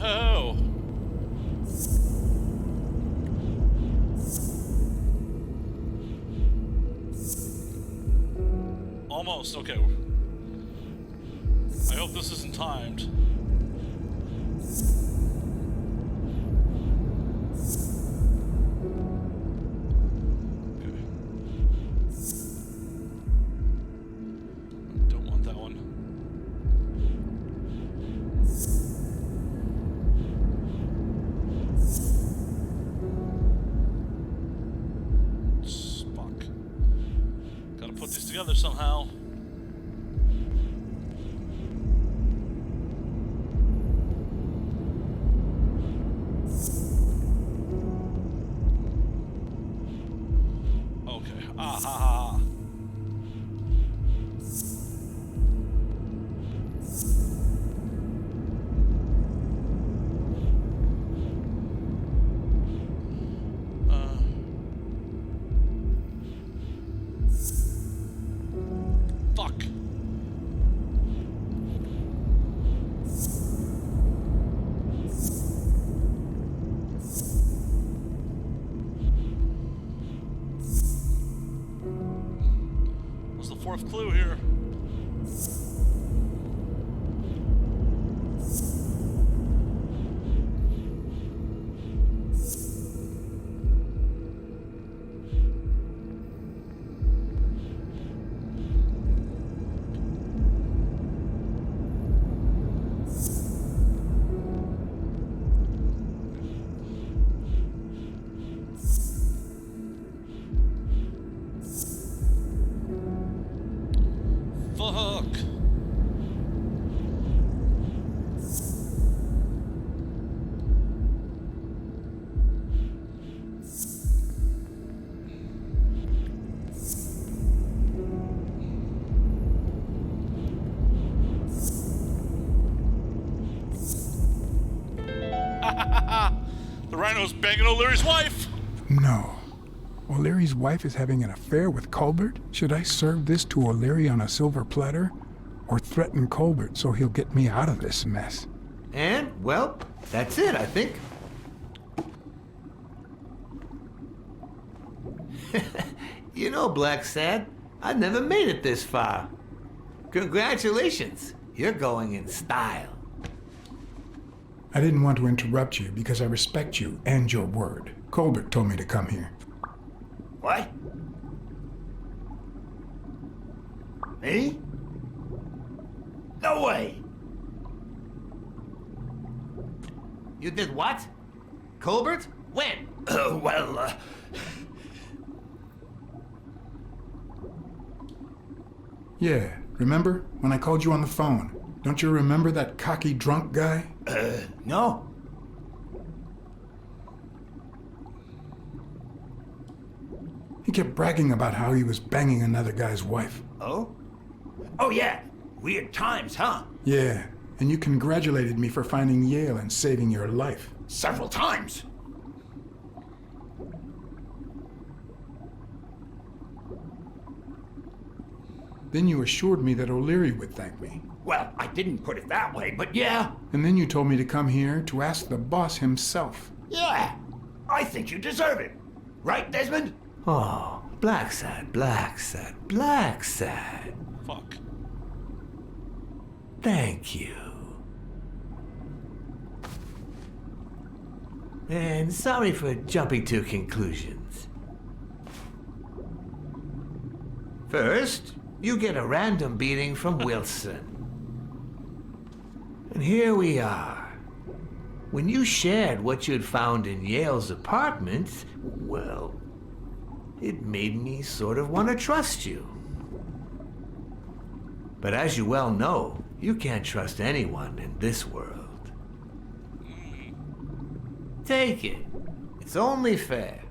Oh. Almost, okay. I hope this isn't timed. Don't want that one. Fuck. Gotta put these together somehow. Okay. Ah ha ha. What's the fourth clue here? Fuck. The rhino's banging O'Leary's wife. No. O'Leary's wife is having an affair with Colbert? Should I serve this to O'Leary on a silver platter? Or threaten Colbert so he'll get me out of this mess? And, well, that's it, I think. You know, Blacksad, I never made it this far. Congratulations. You're going in style. I didn't want to interrupt you because I respect you and your word. Colbert told me to come here. What? Me? No way! You did what? Colbert? When? Yeah, remember when I called you on the phone? Don't you remember that cocky drunk guy? No. He kept bragging about how he was banging another guy's wife. Oh? Oh, yeah. Weird times, huh? Yeah, and you congratulated me for finding Yale and saving your life. Several times. Then you assured me that O'Leary would thank me. Well, I didn't put it that way, but yeah. And then you told me to come here to ask the boss himself. Yeah. I think you deserve it. Right, Desmond? Oh, Blacksad. Fuck. Thank you. And sorry for jumping to conclusions. First, you get a random beating from Wilson. And here we are. When you shared what you'd found in Yale's apartment, well, it made me sort of want to trust you. But as you well know, you can't trust anyone in this world. Take it. It's only fair.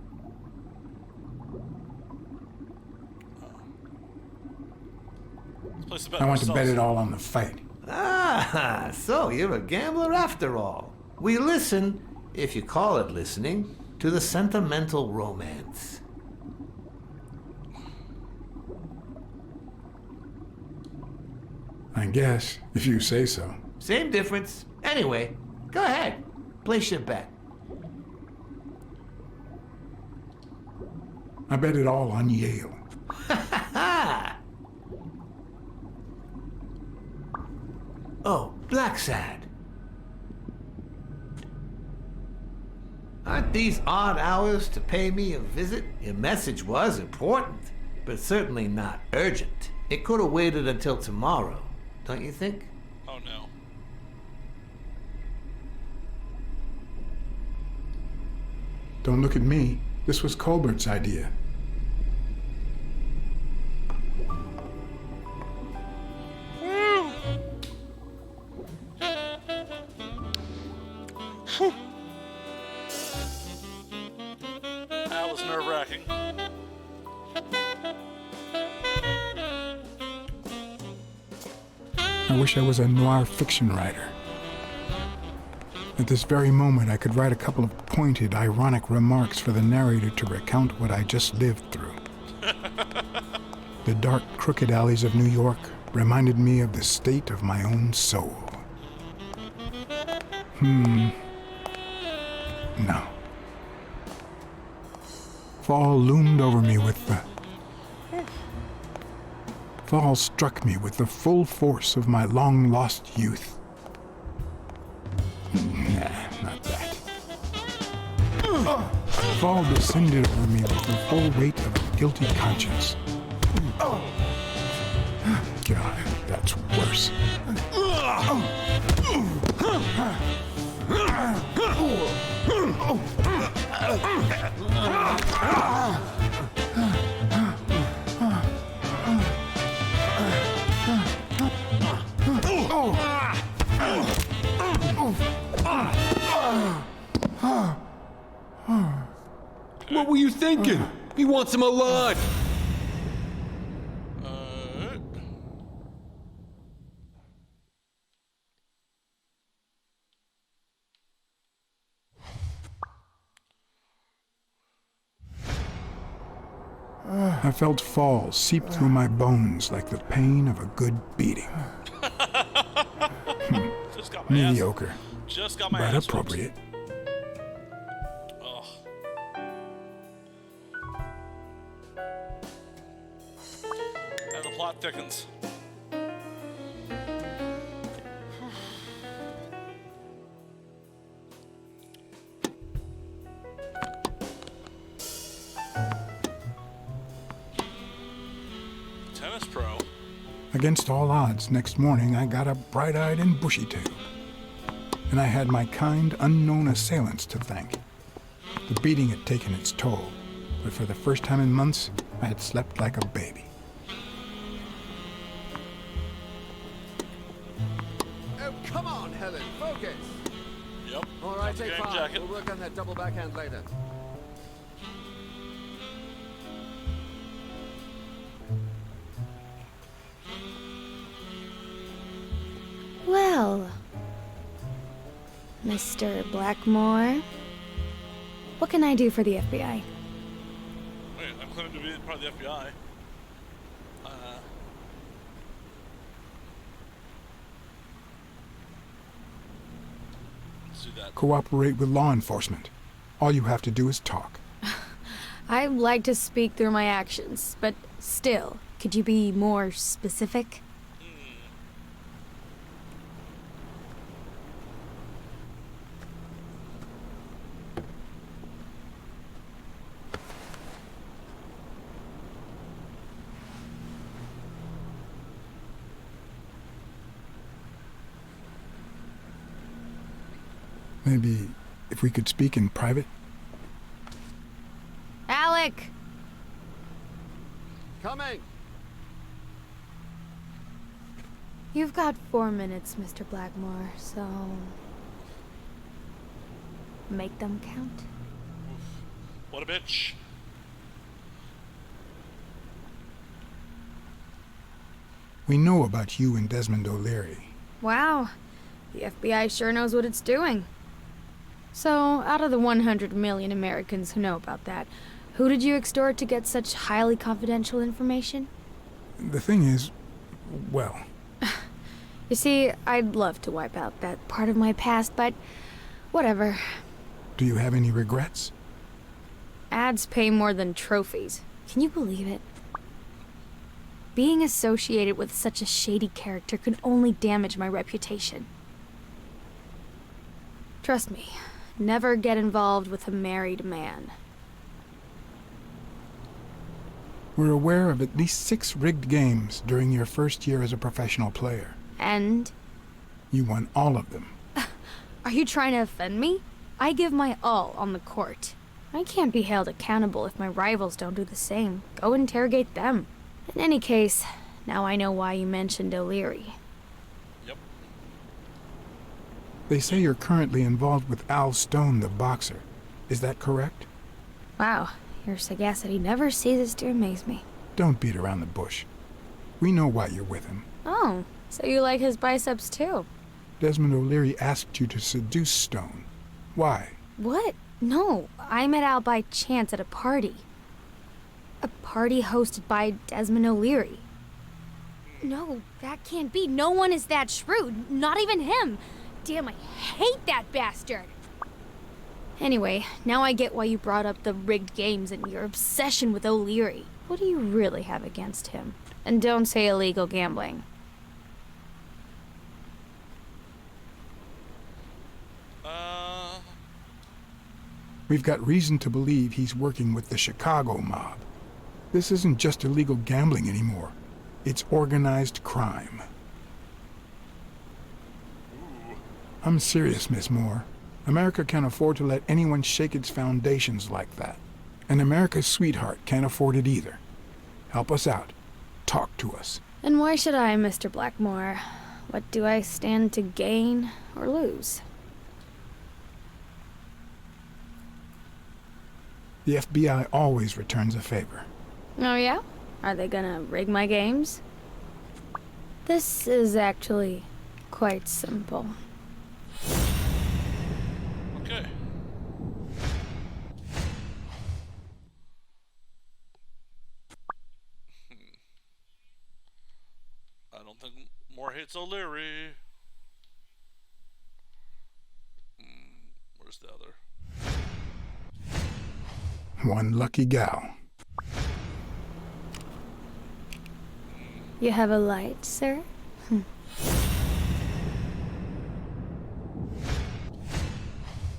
I want to bet it all on the fight. Ah, so you're a gambler after all. We listen, if you call it listening, to the sentimental romance. I guess, if you say so. Same difference. Anyway, go ahead. Place your bet. I bet it all on Yale. Oh, Blacksad. Aren't these odd hours to pay me a visit? Your message was important, but certainly not urgent. It could have waited until tomorrow, don't you think? Oh no. Don't look at me. This was Colbert's idea. That was nerve-wracking. I wish I was a noir fiction writer. At this very moment, I could write a couple of pointed, ironic remarks for the narrator to recount what I just lived through. The dark, crooked alleys of New York reminded me of the state of my own soul. No. Fall loomed over me with the fall struck me with the full force of my long-lost youth. Nah, not that. The fall descended over me with the full weight of a guilty conscience. God, that's worse. What were you thinking? He wants him alive. I felt falls seep through my bones like the pain of a good beating. Just got my Mediocre, ass, just got my but ass appropriate. Ugh. And the plot thickens. Tennis pro. Against all odds, next morning I got a bright-eyed and bushy-tailed. And I had my kind, unknown assailants to thank. The beating had taken its toll, but for the first time in months, I had slept like a baby. Oh, come on, Helen, focus! Yep. All right, Got the take game 5. jacket. We'll work on that double backhand later. Well, Mr. Blackmore, what can I do for the FBI? Wait, I'm claiming to be part of the FBI. Let's do that. Cooperate with law enforcement. All you have to do is talk. I like to speak through my actions, but still, could you be more specific? Maybe if we could speak in private? Alec! Coming! You've got 4 minutes, Mr. Blackmore, so... make them count. What a bitch. We know about you and Desmond O'Leary. Wow, the FBI sure knows what it's doing. So, out of the 100 million Americans who know about that, who did you extort to get such highly confidential information? The thing is, well... You see, I'd love to wipe out that part of my past, but whatever. Do you have any regrets? Ads pay more than trophies. Can you believe it? Being associated with such a shady character could only damage my reputation. Trust me, never get involved with a married man. We're aware of at least 6 rigged games during your first year as a professional player. And? You won all of them. Are you trying to offend me? I give my all on the court. I can't be held accountable if my rivals don't do the same. Go interrogate them. In any case, now I know why you mentioned O'Leary. Yep. They say you're currently involved with Al Stone, the boxer. Is that correct? Wow, your sagacity never ceases to amaze me. Don't beat around the bush. We know why you're with him. Oh, so you like his biceps too? Desmond O'Leary asked you to seduce Stone. Why? What? No, I met Al by chance at a party. A party hosted by Desmond O'Leary. No, that can't be. No one is that shrewd. Not even him. Damn, I hate that bastard. Anyway, now I get why you brought up the rigged games and your obsession with O'Leary. What do you really have against him? And don't say illegal gambling. We've got reason to believe he's working with the Chicago mob. This isn't just illegal gambling anymore. It's organized crime. I'm serious, Miss Moore. America can't afford to let anyone shake its foundations like that. And America's sweetheart can't afford it either. Help us out. Talk to us. And why should I, Mr. Blackmore? What do I stand to gain or lose? The FBI always returns a favor. Oh yeah? Are they gonna rig my games? This is actually quite simple. Okay. I don't think Moore hates O'Leary. Where's the other? One lucky gal. You have a light, sir?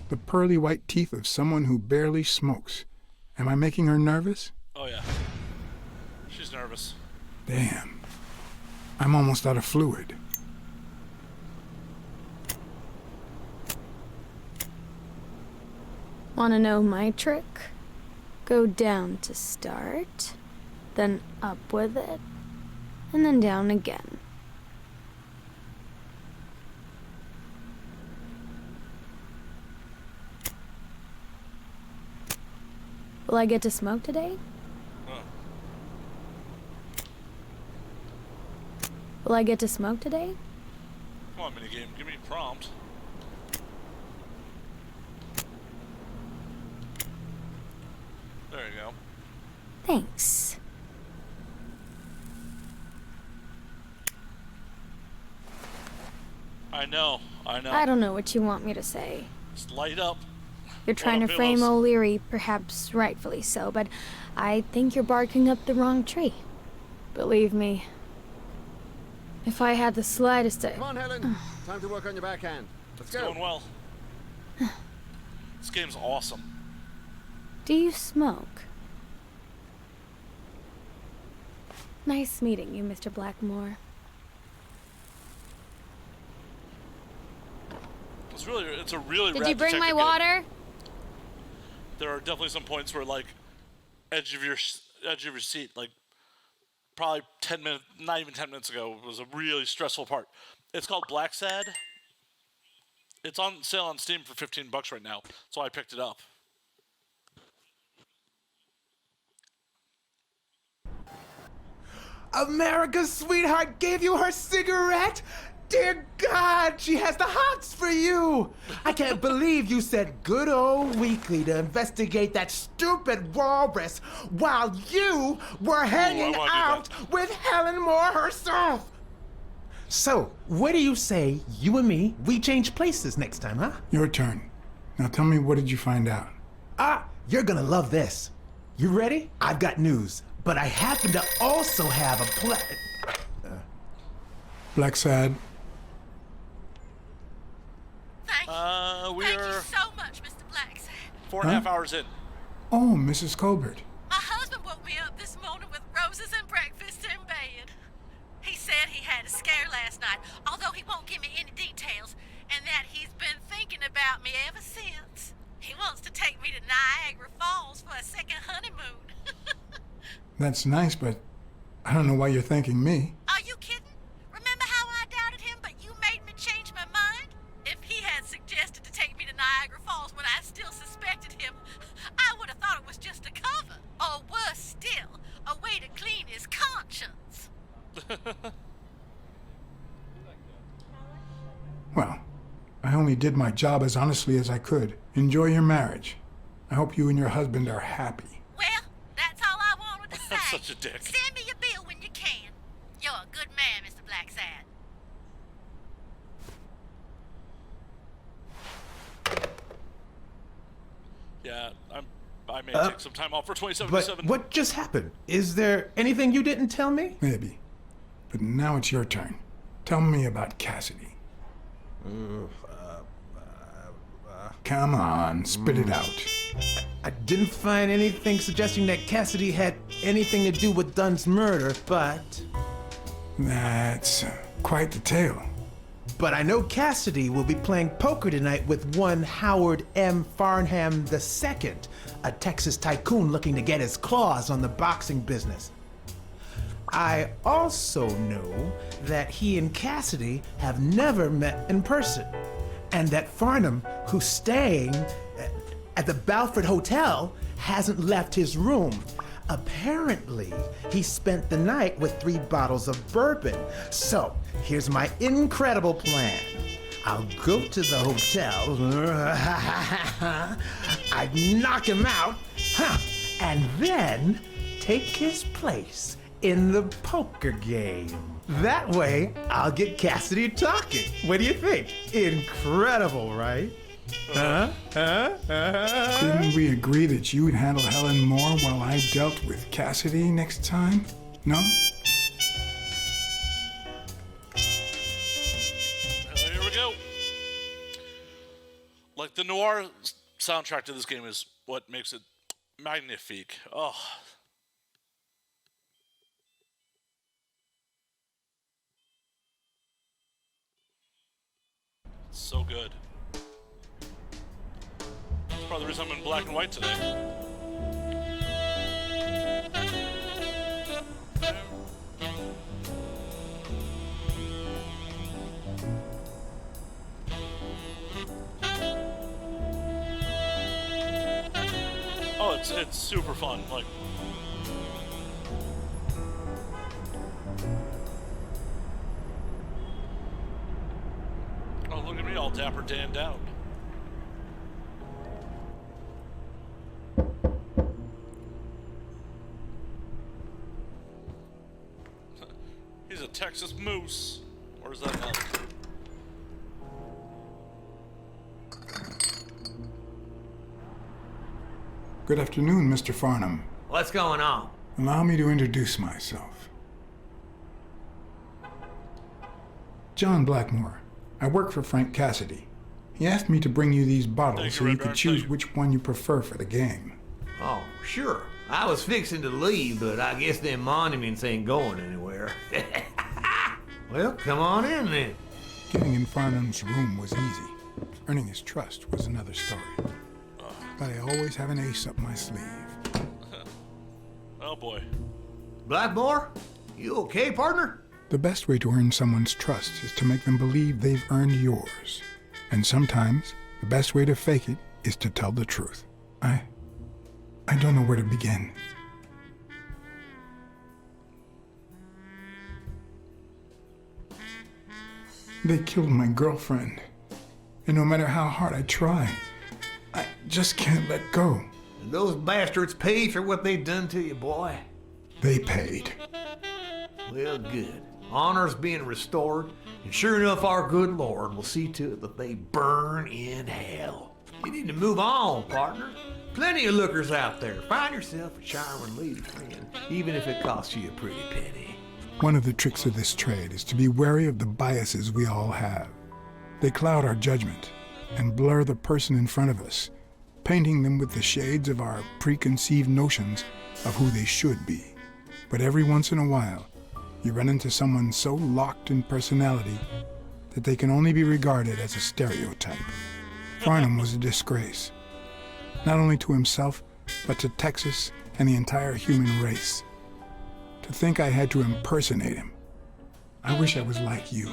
The pearly white teeth of someone who barely smokes. Am I making her nervous? Oh yeah. She's nervous. Damn. I'm almost out of fluid. Wanna know my trick? Go down to start, then up with it, and then down again. Will I get to smoke today? Will I get to smoke today? Come on, minigame, give me a prompt. There you go. Thanks. I know. I don't know what you want me to say. Just light up. You're trying to frame O'Leary, perhaps rightfully so, but I think you're barking up the wrong tree. Believe me, if I had the slightest... Come on, Helen. Time to work on your backhand. Let's go. It's going well. This game's awesome. Do you smoke? Nice meeting you, Mr. Blackmore. It's a really Did rad you bring my detective water? game. There are definitely some points where, like, edge of your seat, like, probably 10 minutes, not even 10 minutes ago, was a really stressful part. It's called Blacksad. It's on sale on Steam for $15 right now, so I picked it up. America's sweetheart gave you her cigarette? Dear God, she has the hots for you! I can't believe you said good old Weekly to investigate that stupid walrus while you were hanging out with Helen Moore herself! So, what do you say, you and me, we change places next time, huh? Your turn. Now tell me, what did you find out? You're gonna love this. You ready? I've got news, but I happen to also have a Blacksad. Thank you so much, Mr. Blacksad. 4.5 hours in. Oh, Mrs. Colbert. My husband woke me up this morning with roses and breakfast in bed. He said he had a scare last night, although he won't give me any details, and that he's been thinking about me ever since. He wants to take me to Niagara Falls for a second honeymoon. That's nice, but I don't know why you're thanking me. Are you kidding? Remember how I doubted him, but you made me change my mind? If he had suggested to take me to Niagara Falls when I still suspected him, I would have thought it was just a cover. Or worse still, a way to clean his conscience. Well, I only did my job as honestly as I could. Enjoy your marriage. I hope you and your husband are happy. Well, that's all I wanted to say. That's such a dick. Send me your bill when you can. You're a good man, Mr. Blacksad. Yeah, I may take some time off for 2077. But what just happened? Is there anything you didn't tell me? Maybe. But now it's your turn. Tell me about Cassidy. Come on, spit it out. I didn't find anything suggesting that Cassidy had anything to do with Dunn's murder, but... That's quite the tale. But I know Cassidy will be playing poker tonight with one Howard M. Farnham II, a Texas tycoon looking to get his claws on the boxing business. I also know that he and Cassidy have never met in person, and that Farnham, who's staying at the Balford Hotel, hasn't left his room. Apparently, he spent the night with 3 bottles of bourbon. So, here's my incredible plan. I'll go to the hotel, I'd knock him out, and then take his place in the poker game. That way, I'll get Cassidy talking. What do you think? Incredible, right? Didn't we agree that you would handle Helen more while I dealt with Cassidy next time? No? Here we go. Like, the noir soundtrack to this game is what makes it magnifique. Oh. So good. That's probably the reason I'm in black and white today. Oh, it's super fun. Like, oh, look at me all dapper Dan down. He's a Texas moose. Where's that elk? Good afternoon, Mr. Farnham. What's going on? Allow me to introduce myself. John Blackmore. I work for Frank Cassidy. He asked me to bring you these bottles so you could choose which one you prefer for the game. Oh, sure. I was fixing to leave, but I guess them monuments ain't going anywhere. Well, come on in then. Getting in Farnham's room was easy. Earning his trust was another story. But I always have an ace up my sleeve. Oh boy. Blackmore? You okay, partner? The best way to earn someone's trust is to make them believe they've earned yours. And sometimes, the best way to fake it is to tell the truth. I don't know where to begin. They killed my girlfriend. And no matter how hard I try, I just can't let go. And those bastards paid for what they done to you, boy. They paid. Well, good. Honor's being restored, and sure enough, our good Lord will see to it that they burn in hell. You need to move on, partner. Plenty of lookers out there. Find yourself a charming lady friend, even if it costs you a pretty penny. One of the tricks of this trade is to be wary of the biases we all have. They cloud our judgment and blur the person in front of us, painting them with the shades of our preconceived notions of who they should be. But every once in a while, you run into someone so locked in personality that they can only be regarded as a stereotype. Farnham was a disgrace, not only to himself, but to Texas and the entire human race. To think I had to impersonate him. I wish I was like you.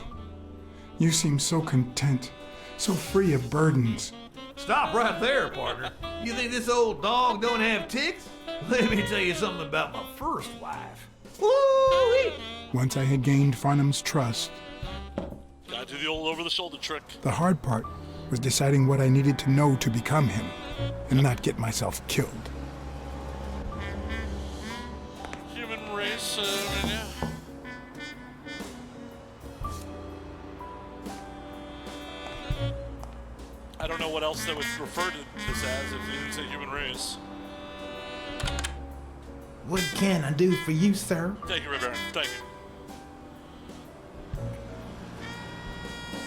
You seem so content, so free of burdens. Stop right there, partner. You think this old dog don't have ticks? Let me tell you something about my first wife. Woo-wee! Once I had gained Farnham's trust, Gotta do the old over-the-shoulder trick. the hard part was deciding what I needed to know to become him and not get myself killed. Human race, yeah. I don't know what else they would refer to this as if you didn't say human race. What can I do for you, sir? Thank you, Baron. Thank you.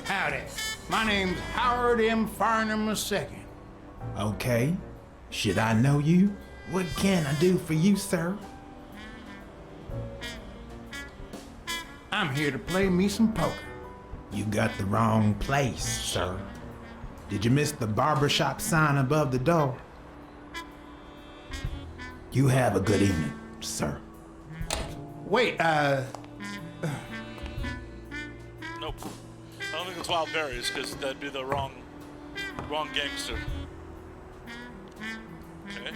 Howdy. My name's Howard M. Farnham II. Okay. Should I know you? What can I do for you, sir? I'm here to play me some poker. You got the wrong place, sir. Did you miss the barbershop sign above the door? You have a good evening, sir. Wait, Nope. I don't think it's wild berries, because that'd be the wrong gangster. Okay.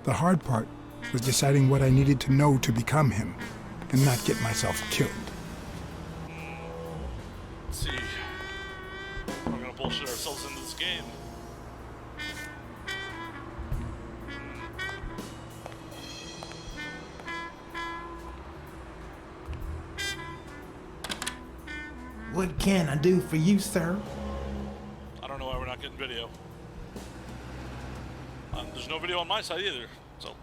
The hard part was deciding what I needed to know to become him and not get myself killed. Let's see. We're gonna bullshit ourselves into this game. What can I do for you, sir? I don't know why we're not getting video. There's no video on my side either, so.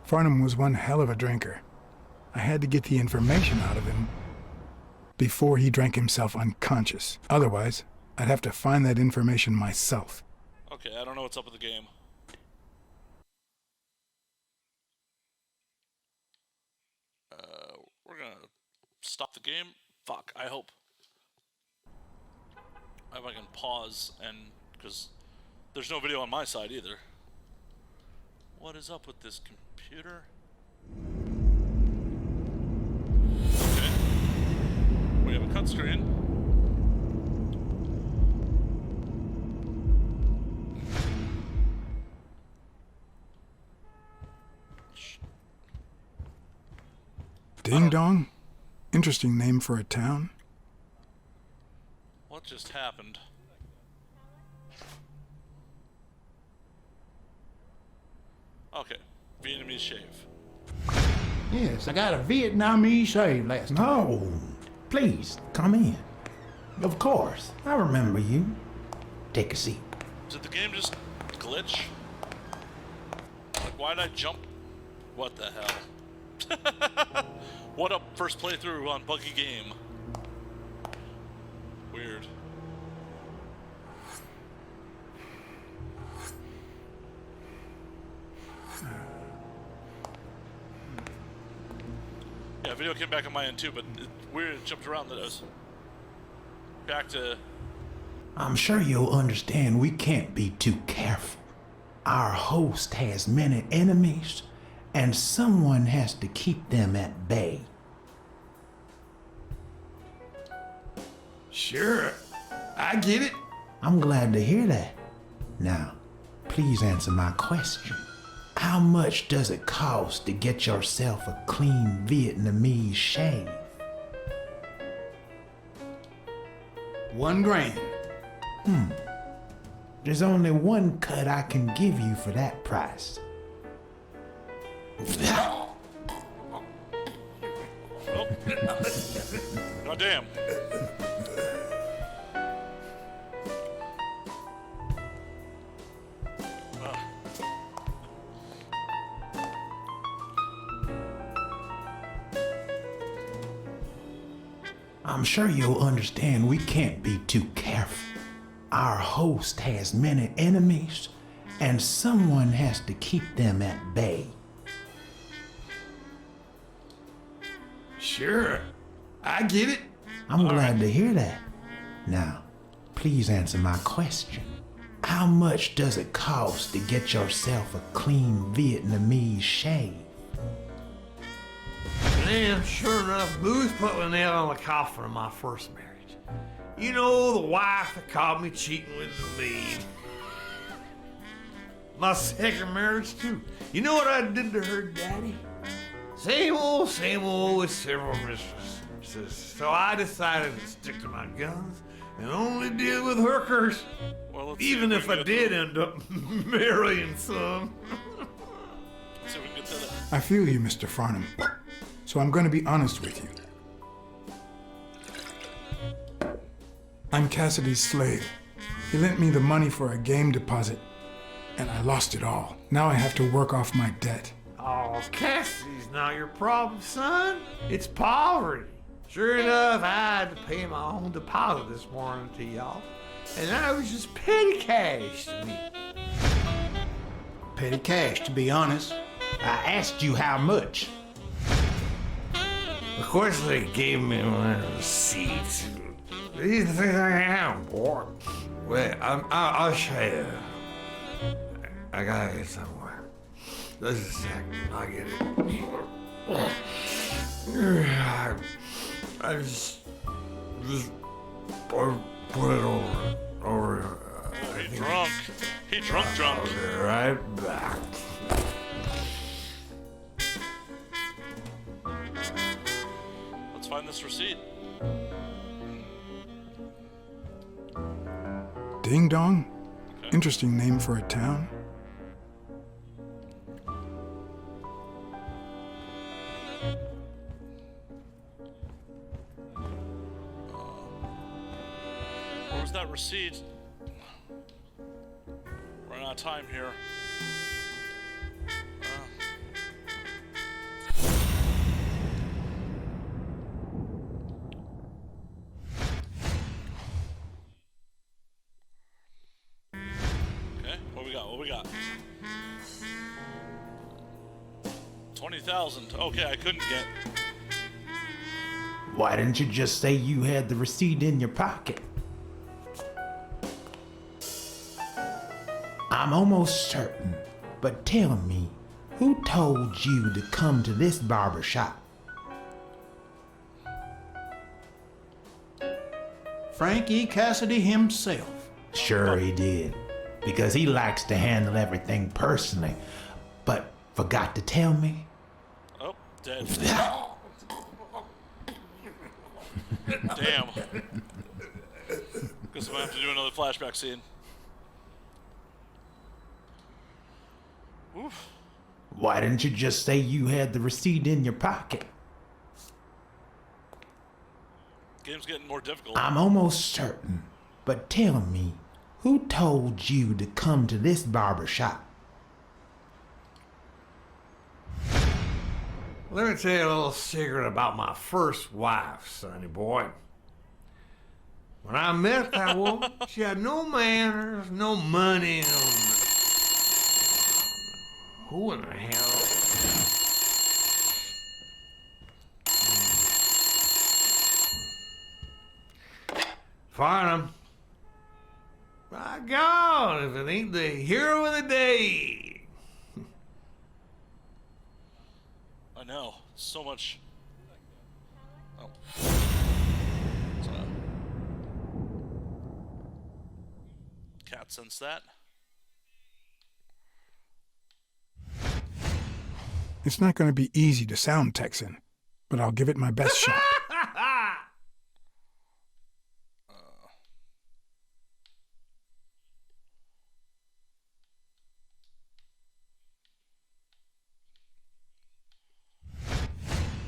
Farnham was one hell of a drinker. I had to get the information out of him before he drank himself unconscious. Otherwise, I'd have to find that information myself. Okay, I don't know what's up with the game. We're gonna stop the game. Fuck, I hope I can pause, and because there's no video on my side either. What is up with this computer? Okay, we have a cut screen. Ding Dong? Interesting name for a town. What just happened? Okay, Vietnamese shave. yes, I got a Vietnamese shave last night. No, please, come in. Of course, I remember you. Take a seat. Did the game just glitch? Like, why did I jump? What the hell? What up, first playthrough on Buggy Game? Weird. Yeah, video came back on my end too, but weird, it jumped around those. Back to... I'm sure you'll understand we can't be too careful. Our host has many enemies, and someone has to keep them at bay. Sure, I get it. I'm glad to hear that. Now, please answer my question. How much does it cost to get yourself a clean Vietnamese shave? $1 grand. There's only one cut I can give you for that price. Oh. God damn. I'm sure you'll understand we can't be too careful. Our host has many enemies, and someone has to keep them at bay. Sure, I get it. I'm glad to hear that. Now, please answer my question. How much does it cost to get yourself a clean Vietnamese shave? Damn, sure enough, Booth put the nail on the coffin of my first marriage. You know, the wife that caught me cheating with the maid. My second marriage, too. You know what I did to her daddy? Same old with several mistresses. So I decided to stick to my guns and only deal with hookers. Well, even if I did end up marrying some. Let's see if we can get to that. I feel you, Mr. Farnham. So I'm going to be honest with you. I'm Cassidy's slave. He lent me the money for a game deposit, and I lost it all. Now I have to work off my debt. Oh, Cassidy's not your problem, son. It's poverty. Sure enough, I had to pay my own deposit this morning to y'all. And that was just petty cash to me. Petty cash, to be honest. I asked you how much. Of course, they gave me one of the receipts. These things I have, boy. Wait, I'll show you. I gotta get somewhere. Just a second, I'll get it. I just put it over. He drunk. He drunk. I'll be right back. Let's find this receipt. Ding Dong? Interesting name for a town. Where's that receipt? Running out of time here. Okay, what we got? 20,000. Okay, I couldn't get. Why didn't you just say you had the receipt in your pocket? I'm almost certain, but tell me, who told you to come to this barber shop? Frank E. Cassidy himself. Sure he did, because he likes to handle everything personally, but forgot to tell me. Oh, dead. Damn. Guess I'm gonna have to do another flashback scene. Oof. Why didn't you just say you had the receipt in your pocket? Game's getting more difficult. I'm almost certain, but tell me, who told you to come to this barber shop? Let me tell you a little secret about my first wife, sonny boy. When I met that woman, she had no manners, no money, no... Who in the hell? Farnham. My God, if it ain't the hero of the day. I know. So much. Oh. Cat sense that. It's not going to be easy to sound Texan, but I'll give it my best shot.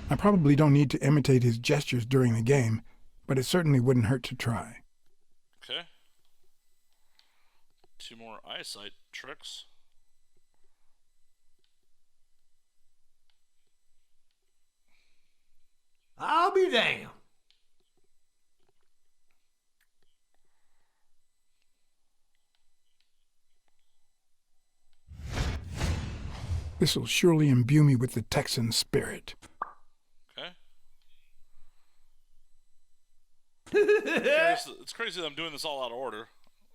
I probably don't need to imitate his gestures during the game, but it certainly wouldn't hurt to try. Okay. 2 more eyesight tricks. I'll be damned. This'll surely imbue me with the Texan spirit. Okay. It's crazy that I'm doing this all out of order.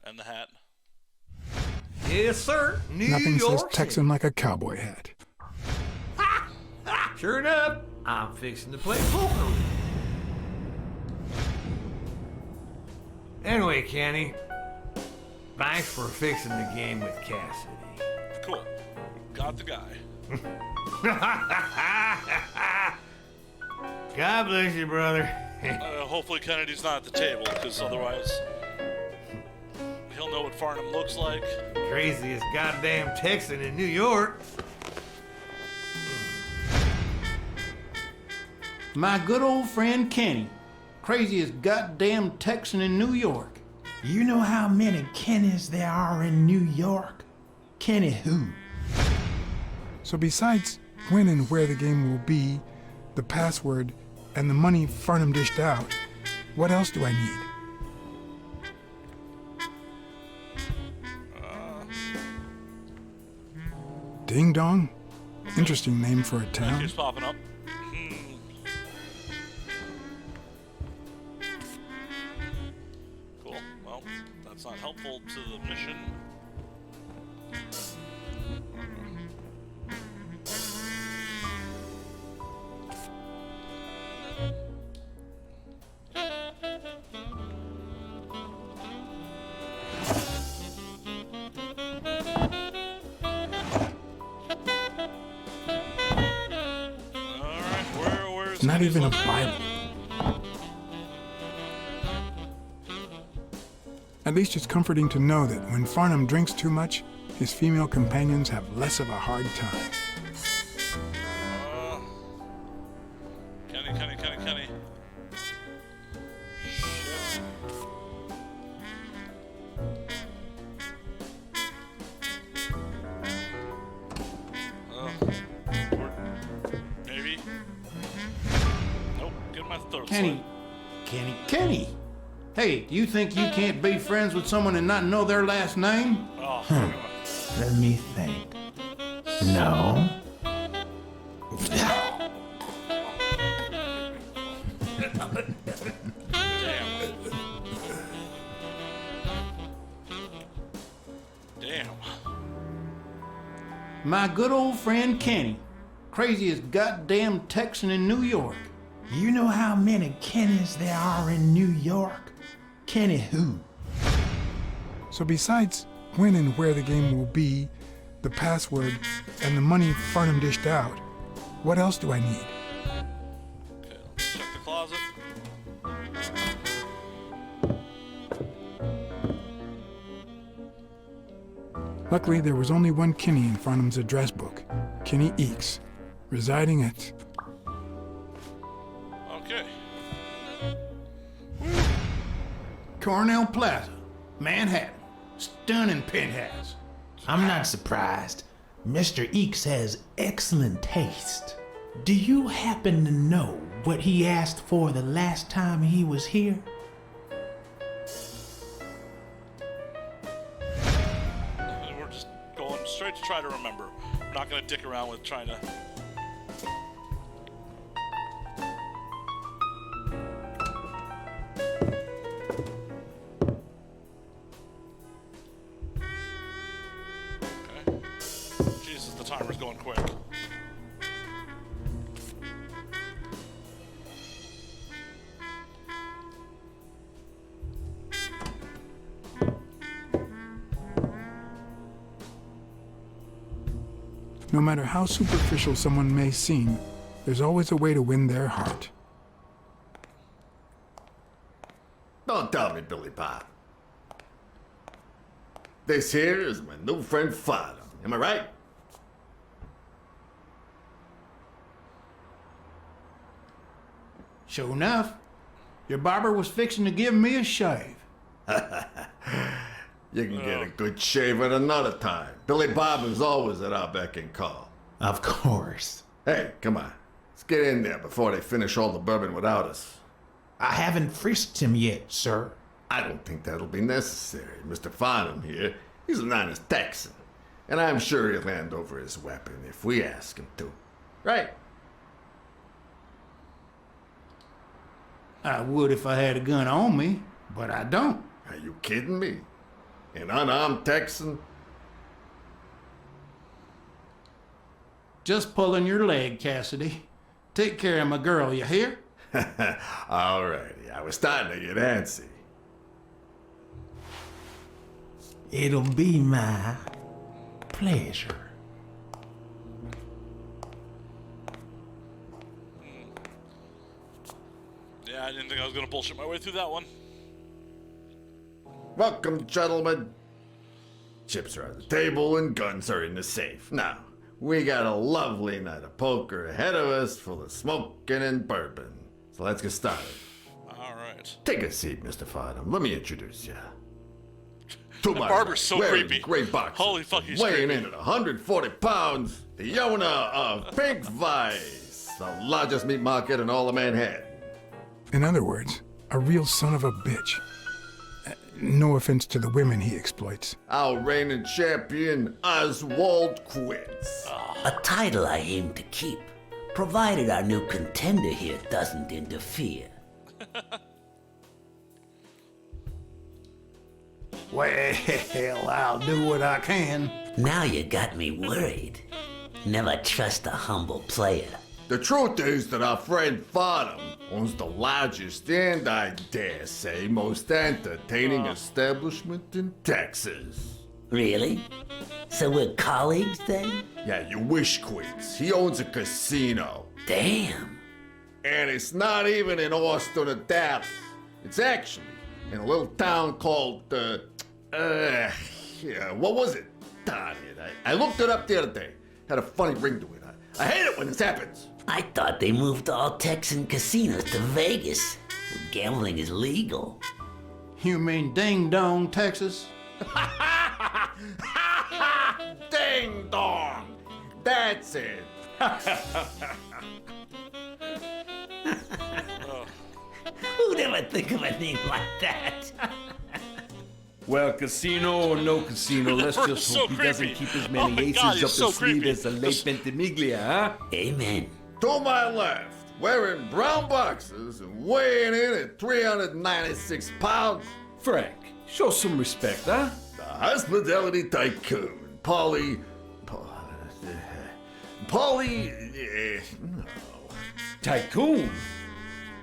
And the hat. Yes, sir. Nothing says Texan like a cowboy hat. Sure enough, I'm fixing to play poker with it. Anyway, Kenny, thanks for fixing the game with Cassidy. Cool. Got the guy. God bless you, brother. Hopefully Kennedy's not at the table, because otherwise he'll know what Farnham looks like. Craziest goddamn Texan in New York. My good old friend Kenny. Craziest goddamn Texan in New York. You know how many Kennys there are in New York? Kenny who? So besides when and where the game will be, the password, and the money Farnham dished out, what else do I need? Ding Dong? Interesting name for a That town. keeps popping up. Cool. Well, that's not helpful to the mission. It's not even a Bible. At least it's comforting to know that when Farnham drinks too much, his female companions have less of a hard time. Kenny. Shit. Maybe. Nope, get my throat Kenny. Kenny. Hey, do you think you can't be friends with someone and not know their last name? Oh, Let me think. No. Damn. My good old friend Kenny. Craziest goddamn Texan in New York. You know how many Kennys there are in New York? Kenny who? So besides when and where the game will be, the password, and the money Farnham dished out, what else do I need? Okay, let's check the closet. Luckily, there was only one Kinney in Farnham's address book, Kinney Eakes, residing at... Okay. Cornell Plaza, Manhattan. Stunning penthouse. I'm not surprised. Mr. Eakes has excellent taste. Do you happen to know what he asked for the last time he was here? We're just going straight to try to remember. We're not going to dick around with trying to... Okay. Jesus, the timer's going quick. No matter how superficial someone may seem, there's always a way to win their heart. Don't tell me, Billy Bob. This here is my new friend Farnham. Am I right? Sure enough, your barber was fixing to give me a shave. You can get a good shave at another time. Billy Bob is always at our beck and call. Of course. Hey, come on. Let's get in there before they finish all the bourbon without us. I haven't frisked him yet, sir. I don't think that'll be necessary. Mr. Farnham here, he's an honest Texan. And I'm sure he'll hand over his weapon if we ask him to. Right? I would if I had a gun on me, but I don't. Are you kidding me? An unarmed Texan? Just pulling your leg, Cassidy. Take care of my girl, you hear? Alrighty, I was starting to get antsy. It'll be my pleasure. Yeah, I didn't think I was going to bullshit my way through that one. Welcome, gentlemen. Chips are on the table and guns are in the safe. Now, we got a lovely night of poker ahead of us full of smoking and bourbon. So let's get started. All right. Take a seat, Mr. Farnham. Let me introduce you. To The my barber's right, so wearing creepy. gray boxers, Holy fuck, he's weighing creepy. in at 140 pounds, the owner of Pink Vice, the largest meat market in all of Manhattan. In other words, a real son of a bitch. No offense to the women he exploits. Our reigning champion, Oswald Quince. A title I aim to keep, provided our new contender here doesn't interfere. Well, I'll do what I can. Now you got me worried. Never trust a humble player. The truth is that our friend Farnham owns the largest and, I dare say, most entertaining establishment in Texas. Really? So we're colleagues then? Yeah, you wish, Quince. He owns a casino. Damn. And it's not even in Austin or Dallas. It's actually in a little town called, yeah, what was it? Darn it. I looked it up the other day. Had a funny ring to it. I hate it when this happens. I thought they moved all Texan casinos to Vegas, where gambling is legal. You mean Ding Dong, Texas? Ding dong! That's it. Who'd ever think of a name like that? Well, casino or no casino, let's We're just so hope he doesn't creepy. keep as Oh many my aces God, up he's his so sleeve creepy. as the late Ventimiglia, huh? Amen. To my left, wearing brown boxers and weighing in at 396 pounds, Frank, show some respect, huh? the hospitality tycoon, Polly. No. Tycoon?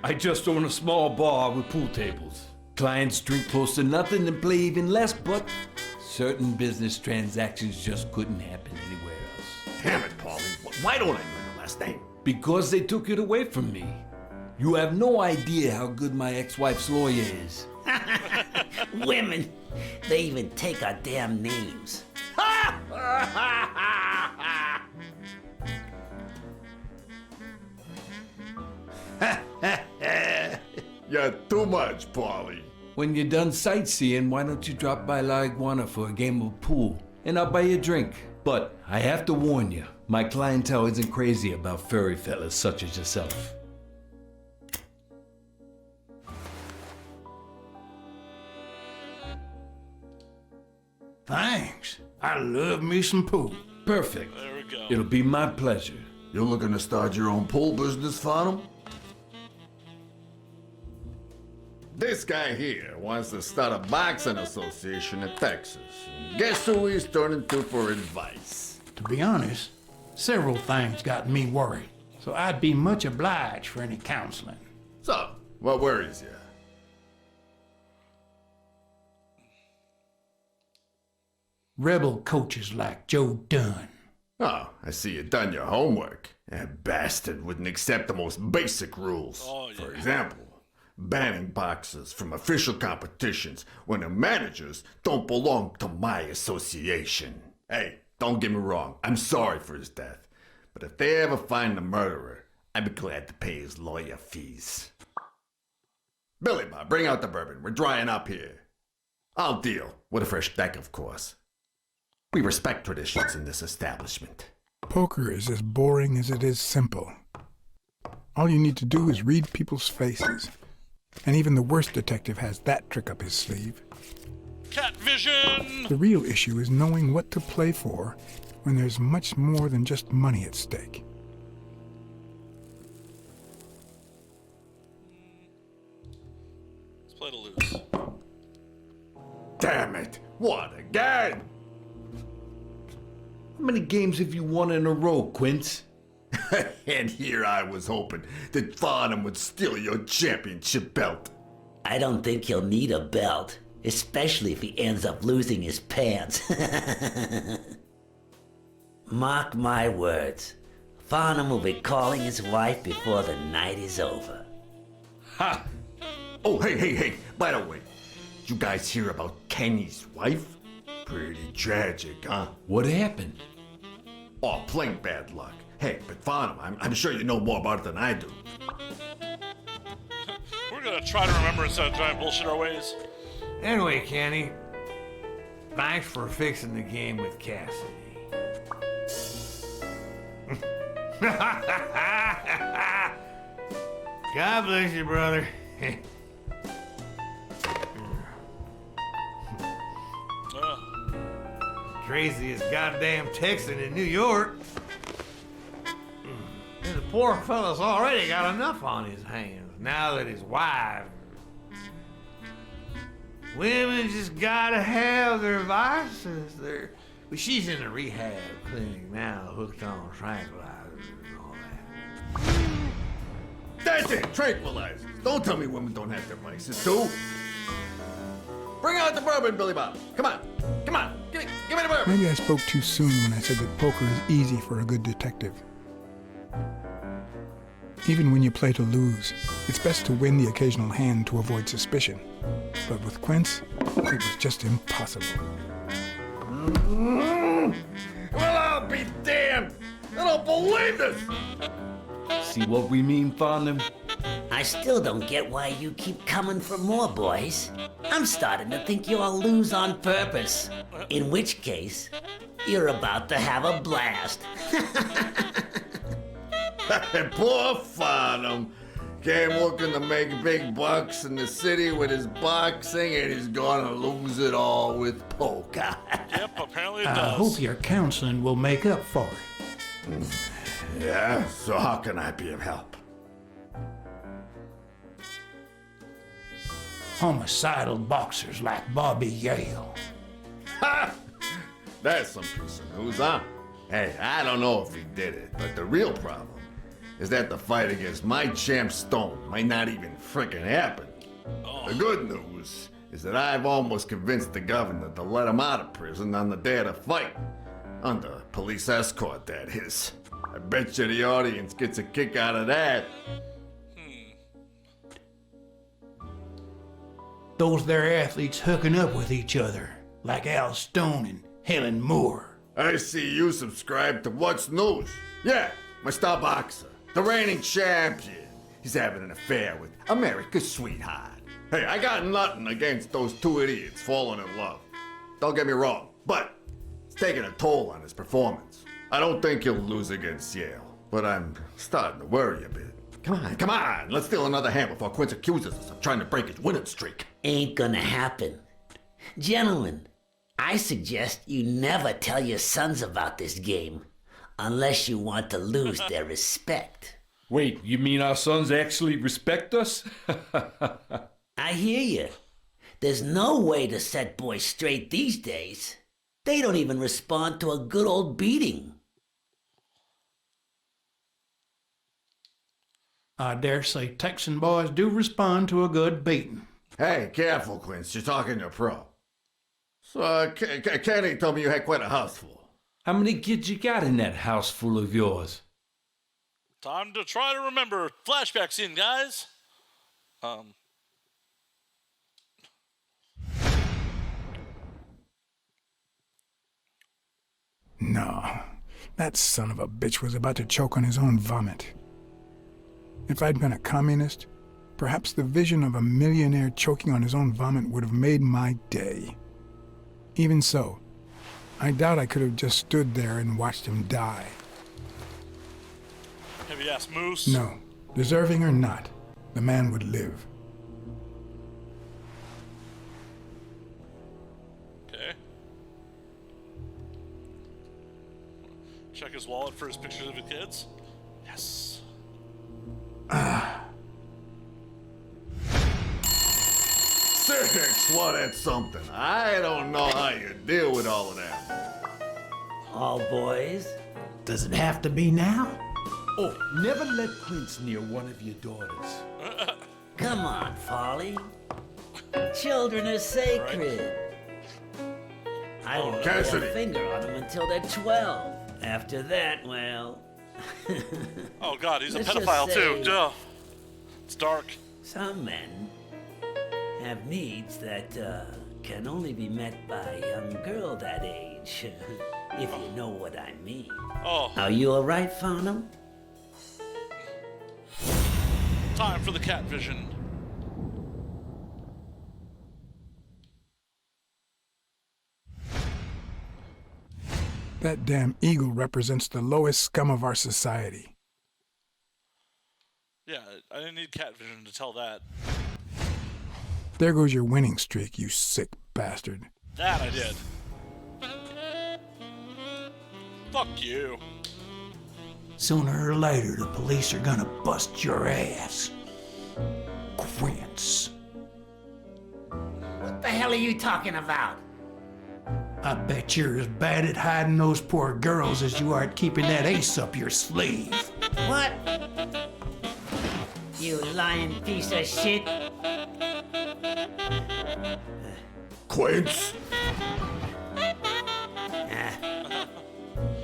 I just own a small bar with pool tables. Clients drink close to nothing and play even less, but certain business transactions just couldn't happen anywhere else. Damn it, Polly. Why don't I know your last name? Because they took it away from me. You have no idea how good my ex-wife's lawyer is. Women, they even take our damn names. You're too much, Polly. When you're done sightseeing, why don't you drop by La Iguana for a game of pool? And I'll buy you a drink. But I have to warn you, my clientele isn't crazy about furry fellas such as yourself. Thanks. I love me some pool. Perfect. There we go. It'll be my pleasure. You're looking to start your own pool business, Farnham? This guy here wants to start a boxing association in Texas. Guess who he's turning to for advice? To be honest, several things got me worried, so I'd be much obliged for any counseling. So, what worries you? Rebel coaches like Joe Dunn. Oh, I see you done your homework. That bastard wouldn't accept the most basic rules. Oh, yeah. For example, banning boxers from official competitions when the managers don't belong to my association. Hey, don't get me wrong, I'm sorry for his death. But if they ever find the murderer, I'd be glad to pay his lawyer fees. Billy Bob, bring out the bourbon. We're drying up here. I'll deal. With a fresh deck, of course. We respect traditions in this establishment. Poker is as boring as it is simple. All you need to do is read people's faces. And even the worst detective has that trick up his sleeve. Cat vision! The real issue is knowing what to play for when there's much more than just money at stake. Let's play to lose. Damn it! What again? How many games have you won in a row, Quince? And here I was hoping that Farnham would steal your championship belt. I don't think he'll need a belt, especially if he ends up losing his pants. Mark my words, Farnham will be calling his wife before the night is over. Ha! Oh, hey, by the way, you guys hear about Kenny's wife? Pretty tragic, huh? What happened? Oh, plain bad luck. Hey, but Farnham, I'm sure you know more about it than I do. We're gonna try to remember instead of trying to bullshit our ways. Anyway, Kenny, Thanks for fixing the game with Cassidy. God bless you, brother. Craziest goddamn Texan in New York. And the poor fella's already got enough on his hands now that his wife. Women just gotta have their vices. Well, she's in a rehab clinic now, hooked on tranquilizers and all that. That's it, tranquilizers. Don't tell me women don't have their vices, too. Bring out the bourbon, Billy Bob. Come on, give me the bourbon. Maybe I spoke too soon when I said that poker is easy for a good detective. Even when you play to lose, it's best to win the occasional hand to avoid suspicion. But with Quince, it was just impossible. Well, I'll be damned. I don't believe this. See what we mean, Farnham? I still don't get why you keep coming for more, boys. I'm starting to think you all lose on purpose. In which case, you're about to have a blast. Poor Farnham. Came looking to make big bucks in the city with his boxing, and he's gonna lose it all with poker. Yep, apparently it I does. hope your counseling will make up for it. Yeah, so how can I be of help? Homicidal boxers like Bobby Yale. Ha! That's some piece of news, huh? Hey, I don't know if he did it, but the real problem is that the fight against my champ Stone might not even frickin' happen. The good news is that I've almost convinced the governor to let him out of prison on the day of the fight. Under police escort, that is. I bet you the audience gets a kick out of that. Those there athletes hooking up with each other, like Al Stone and Helen Moore. I see you subscribe to What's News. Yeah, my star boxer, the reigning champion. He's having an affair with America's sweetheart. Hey, I got nothing against those two idiots falling in love. Don't get me wrong, but it's taking a toll on his performance. I don't think he'll lose against Yale, but I'm starting to worry a bit. Come on, let's steal another hand before Quince accuses us of trying to break his winning streak. Ain't gonna happen. Gentlemen, I suggest you never tell your sons about this game, unless you want to lose their respect. Wait, you mean our sons actually respect us? I hear you. There's no way to set boys straight these days. They don't even respond to a good old beating. I dare say Texan boys do respond to a good beating. Hey, careful, Quince. You're talking to a pro. So, Kenny told me you had quite a house full. How many kids you got in that house full of yours? Time to try to remember. Flashback scene, guys. No, that son of a bitch was about to choke on his own vomit. If I'd been a communist, perhaps the vision of a millionaire choking on his own vomit would have made my day. Even so, I doubt I could have just stood there and watched him die. Heavy ass moose. No, deserving or not, the man would live. Okay. Check his wallet for his pictures of his kids. Yes. Six, well, that's something. I don't know how you deal with all of that. All boys? Does it have to be now? Oh, never let Quince near one of your daughters. Come on, Folly. Children are sacred. I won't lay a Cassidy. finger on them until they're 12. After that, well... Oh god, he's a Let's just pedophile say- too. Duh. It's dark. Some men have needs that can only be met by a young girl that age, if you know what I mean. Oh. Are you all right, Farnham? Time for the cat vision. That damn eagle represents the lowest scum of our society. Yeah, I didn't need cat vision to tell that. There goes your winning streak, you sick bastard. That I did. Fuck you. Sooner or later, the police are gonna bust your ass. Quince. What the hell are you talking about? I bet you're as bad at hiding those poor girls as you are at keeping that ace up your sleeve. What? You lying piece of shit. Quince?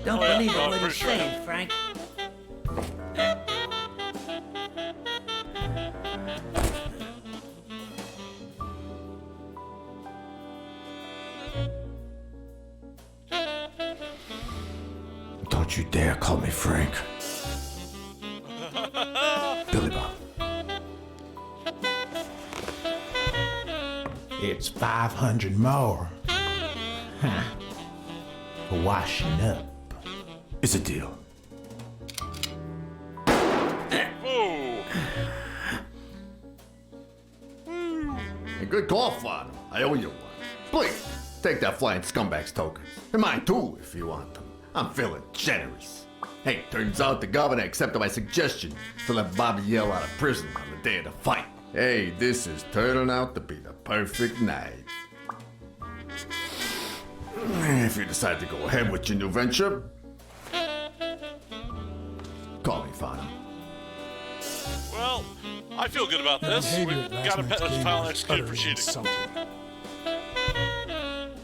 Don't believe what he's saying, Frank. Don't you dare call me Frank. Billy Bob. It's 500 more. Huh. For washing up. It's a deal. A good call, Father. I owe you one. Please, take that flying scumbag's tokens. And mine too, if you want them. I'm feeling generous. Hey, turns out the governor accepted my suggestion to let Bobby yell out of prison on the day of the fight. Hey, this is turning out to be the perfect night. If you decide to go ahead with your new venture, call me, Father. Well, I feel good about this. We got a file executed for cheating.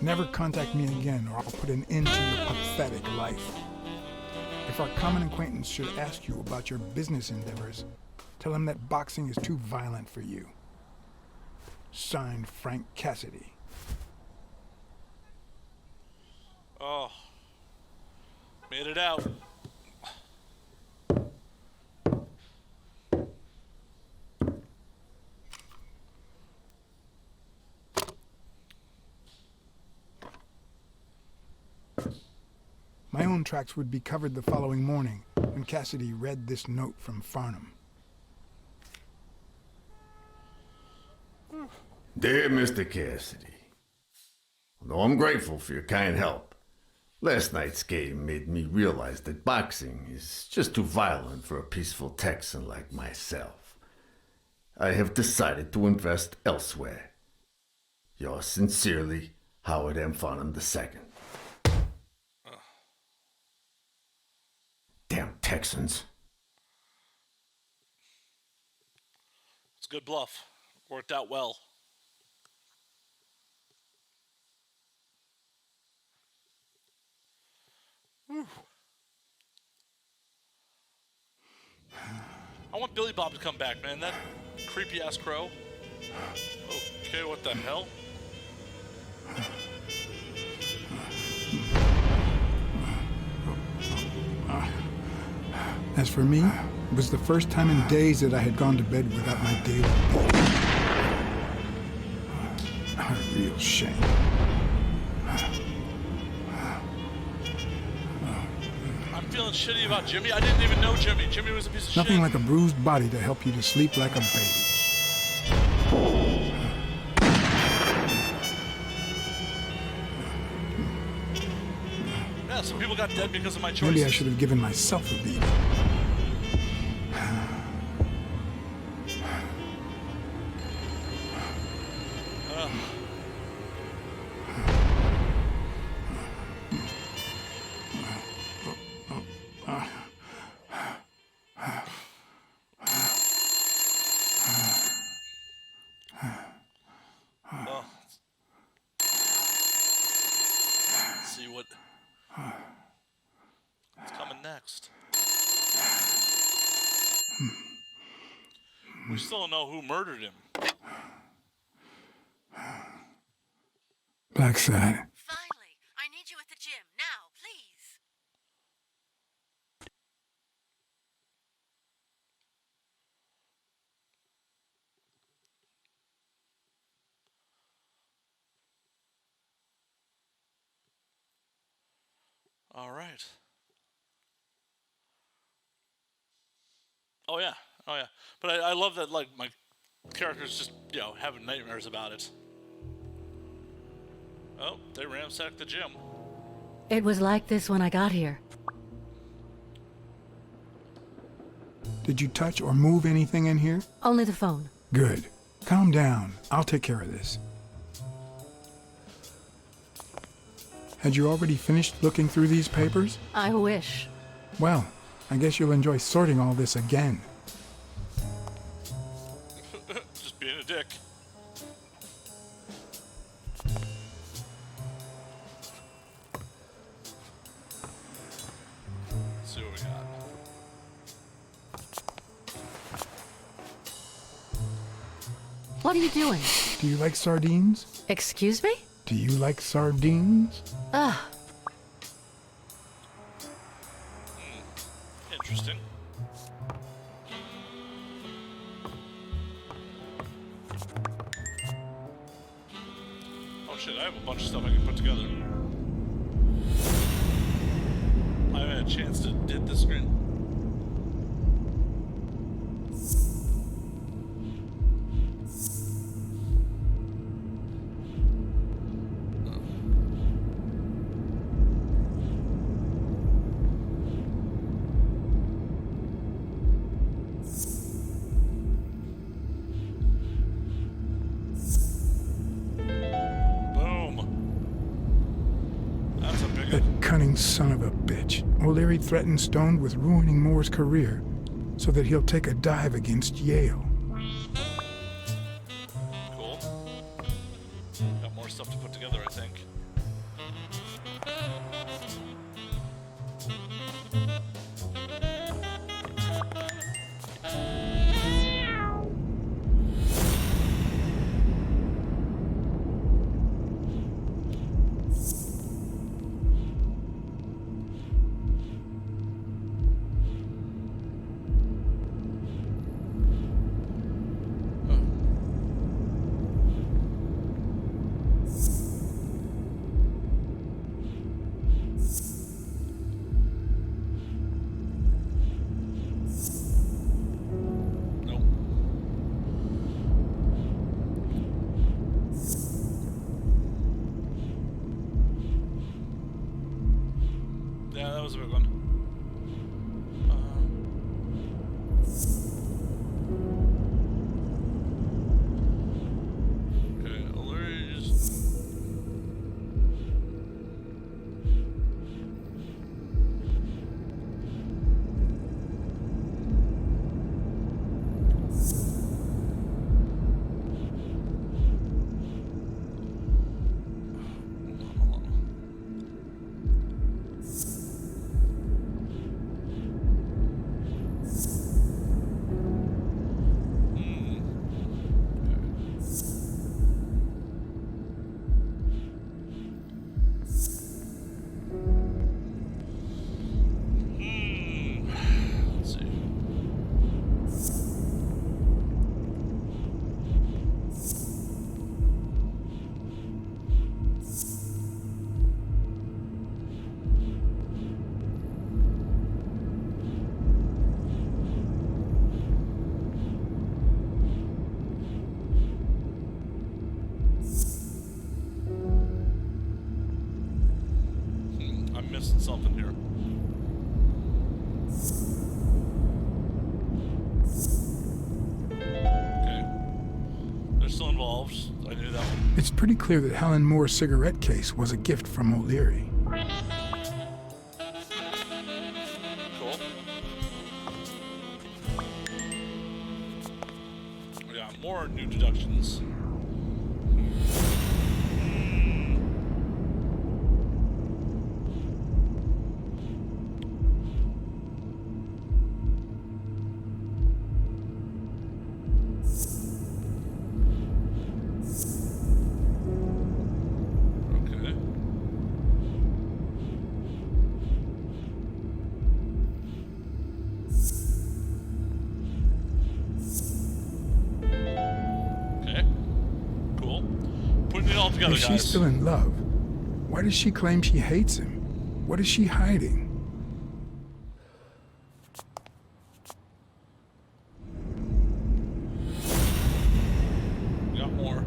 Never contact me again, or I'll put an end to your pathetic life. If our common acquaintance should ask you about your business endeavors, tell him that boxing is too violent for you. Signed, Frank Cassidy. Oh. Made it out. My own tracks would be covered the following morning when Cassidy read this note from Farnham. Dear Mr. Cassidy, although I'm grateful for your kind help, last night's game made me realize that boxing is just too violent for a peaceful Texan like myself. I have decided to invest elsewhere. Yours sincerely, Howard M. Farnham II. Damn Texans. It's a good bluff. Worked out well. Whew. I want Billy Bob to come back, man. That creepy ass crow. Okay, what the hell? As for me, it was the first time in days that I had gone to bed without my daily meal. A real shame. I'm feeling shitty about Jimmy. I didn't even know Jimmy. Jimmy was a piece of shit. Nothing like a bruised body to help you to sleep like a baby. Yeah, some people got dead because of my choices. Maybe I should have given myself a beating. Let's see what's coming next. We still don't know who murdered him. Blacksad. Finally, I need you at the gym now, please. All right. Oh yeah. But I love that, like, my character's just, you know, having nightmares about it. Oh, they ransacked the gym. It was like this when I got here. Did you touch or move anything in here? Only the phone. Good. Calm down. I'll take care of this. Had you already finished looking through these papers? I wish. Well, I guess you'll enjoy sorting all this again. Just being a dick. Let's see what we got. What are you doing? Do you like sardines? Excuse me? Do you like sardines? Ugh. Interesting. Oh shit, I have a bunch of stuff I can put together. I haven't had a chance to hit this screen. Cunning son of a bitch. O'Leary threatened Stone with ruining Moore's career so that he'll take a dive against Yale. Cool. Got more stuff to put together, I think. Yeah, that was a big one. Okay, O'Leary's. Let's see. I'm missing something here. Okay. They're still involved. I knew that one. It's pretty clear that Helen Moore's cigarette case was a gift from O'Leary. Cool. We got more new deductions. Okay. Okay. Cool. Putting it all together, If she's guys. still in love, why does she claim she hates him? What is she hiding? Got more.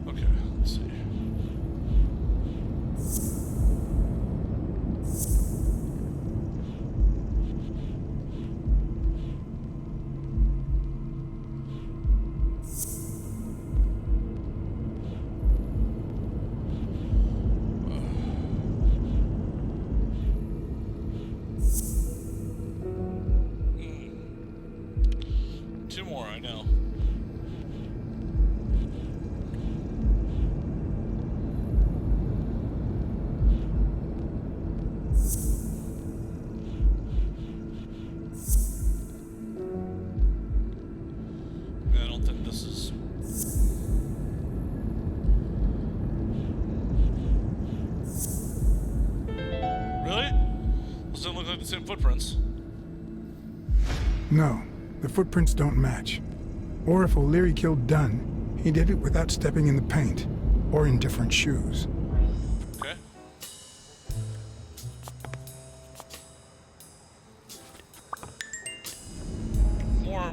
Okay, let's see. Two more, I know. I don't think this is. Really? Those don't look like the same footprints. No, the footprints don't match. Or if O'Leary killed Dunn, he did it without stepping in the paint, or in different shoes. Okay.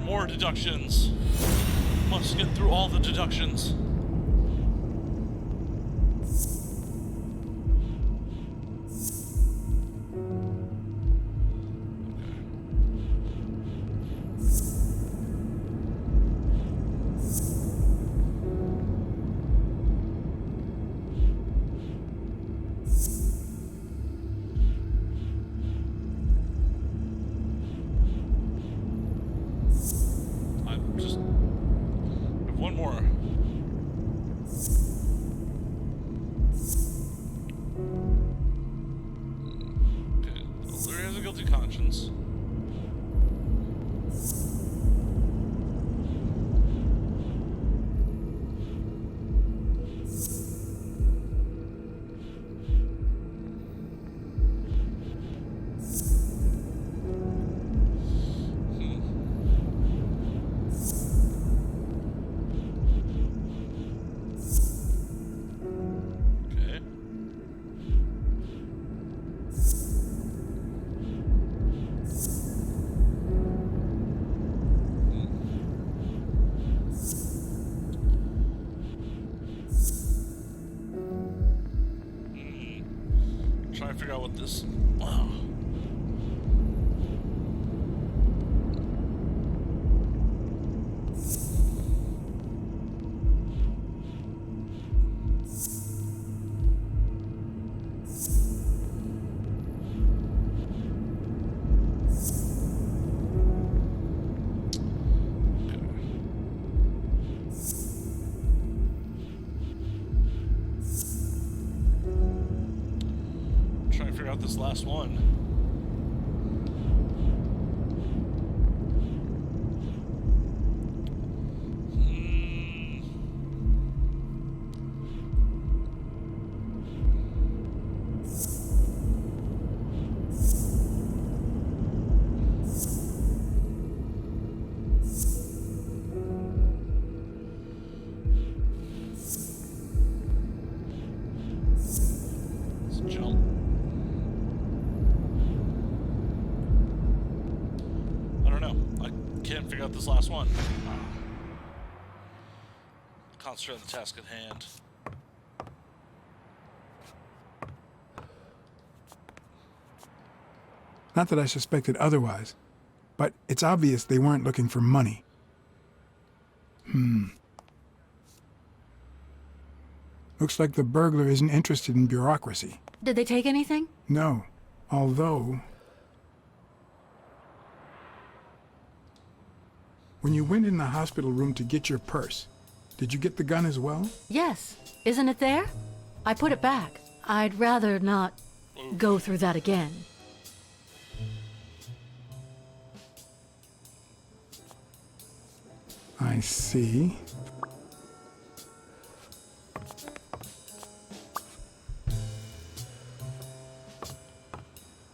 More deductions. Must get through all the deductions. I'm just. I have one more. Okay. O'Leary has a guilty conscience. Okay. Trying to figure out what this. Wow. Trying to figure out this last one. Let's jump. I don't know. I can't figure out this last one. Concentrate on the task at hand. Not that I suspected otherwise, but it's obvious they weren't looking for money. Looks like the burglar isn't interested in bureaucracy. Did they take anything? No, although... When you went in the hospital room to get your purse, did you get the gun as well? Yes. Isn't it there? I put it back. I'd rather not go through that again. I see.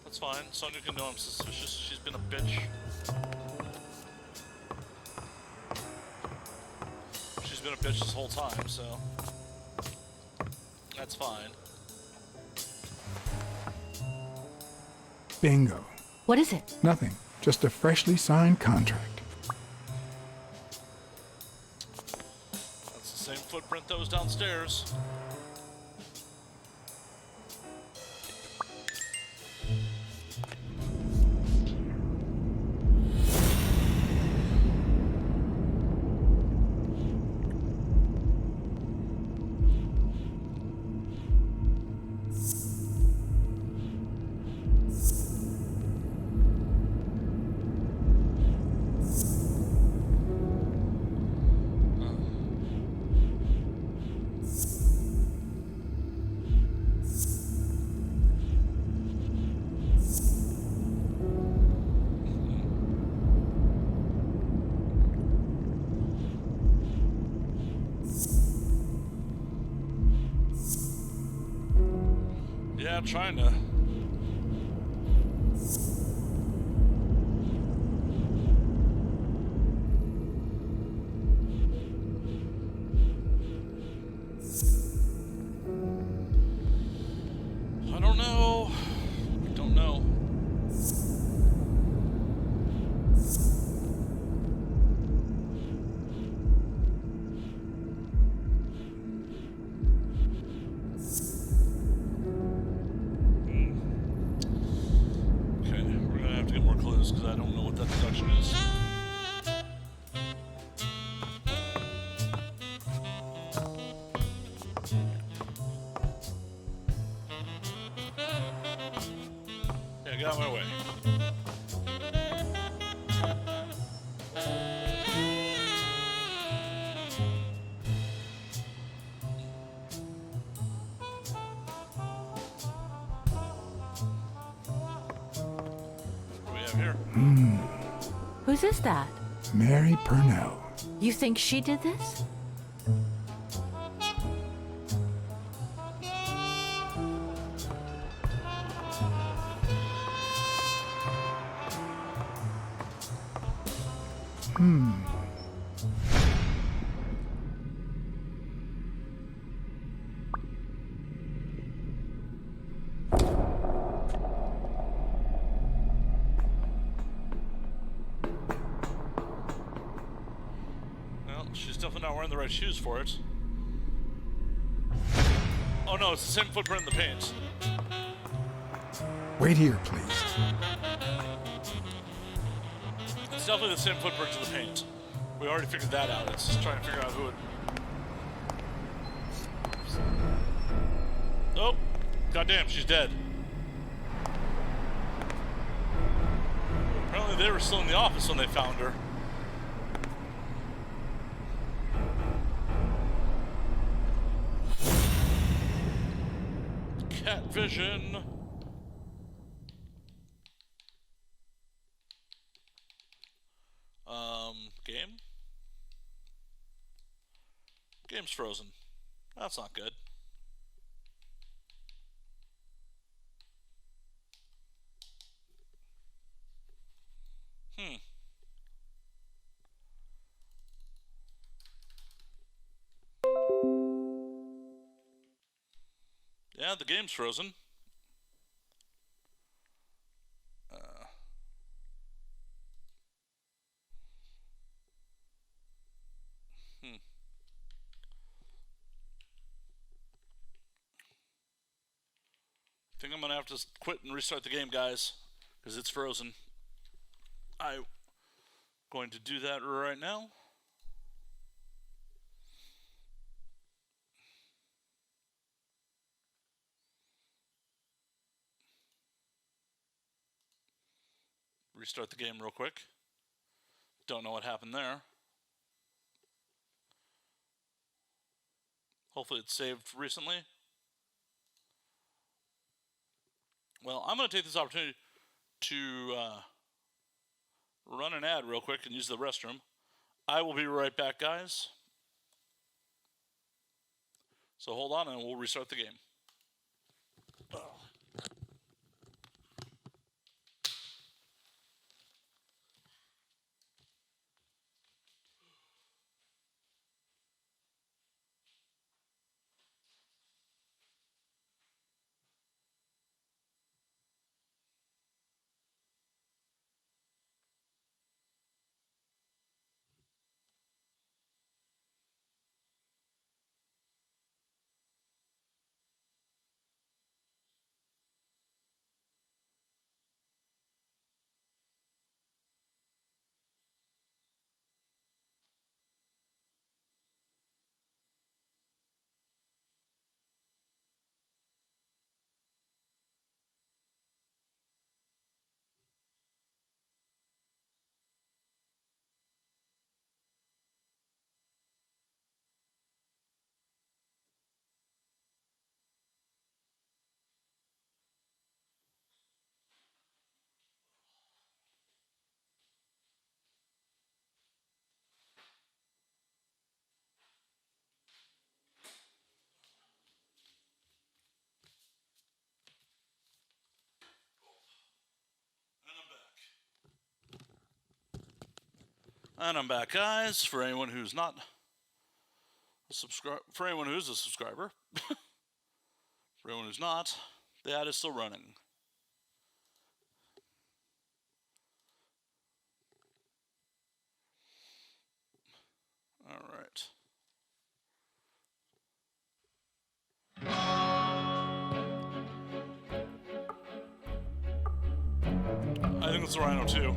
That's fine. Sonya can know I'm suspicious. She's been a bitch. She's been a bitch this whole time, so that's fine. Bingo. What is it? Nothing. Just a freshly signed contract. That's the same footprint that was downstairs. Yeah, trying to. I don't know. I don't know. Because I don't know what that deduction is. Yeah, get out of my way. What do we have here? Whose is that? Mary Purnell. You think she did this? She's definitely not wearing the right shoes for it. Oh no, it's the same footprint in the paint. Wait here, please. It's definitely the same footprint to the paint. We already figured that out. It's just trying to figure out who it... Oh! Goddamn, she's dead. Apparently they were still in the office when they found her. Cat vision. Game? Game's frozen. That's not good. Yeah, the game's frozen. I think I'm gonna have to quit and restart the game, guys, because it's frozen. I'm going to do that right now. Restart the game real quick. Don't know what happened there. Hopefully it's saved recently. Well, I'm going to take this opportunity to run an ad real quick and use the restroom. I will be right back, guys. So hold on and we'll restart the game. And I'm back, guys. For anyone who's not a subscriber, for anyone who's a subscriber, for anyone who's not, the ad is still running. All right. I think it's the Rhino too.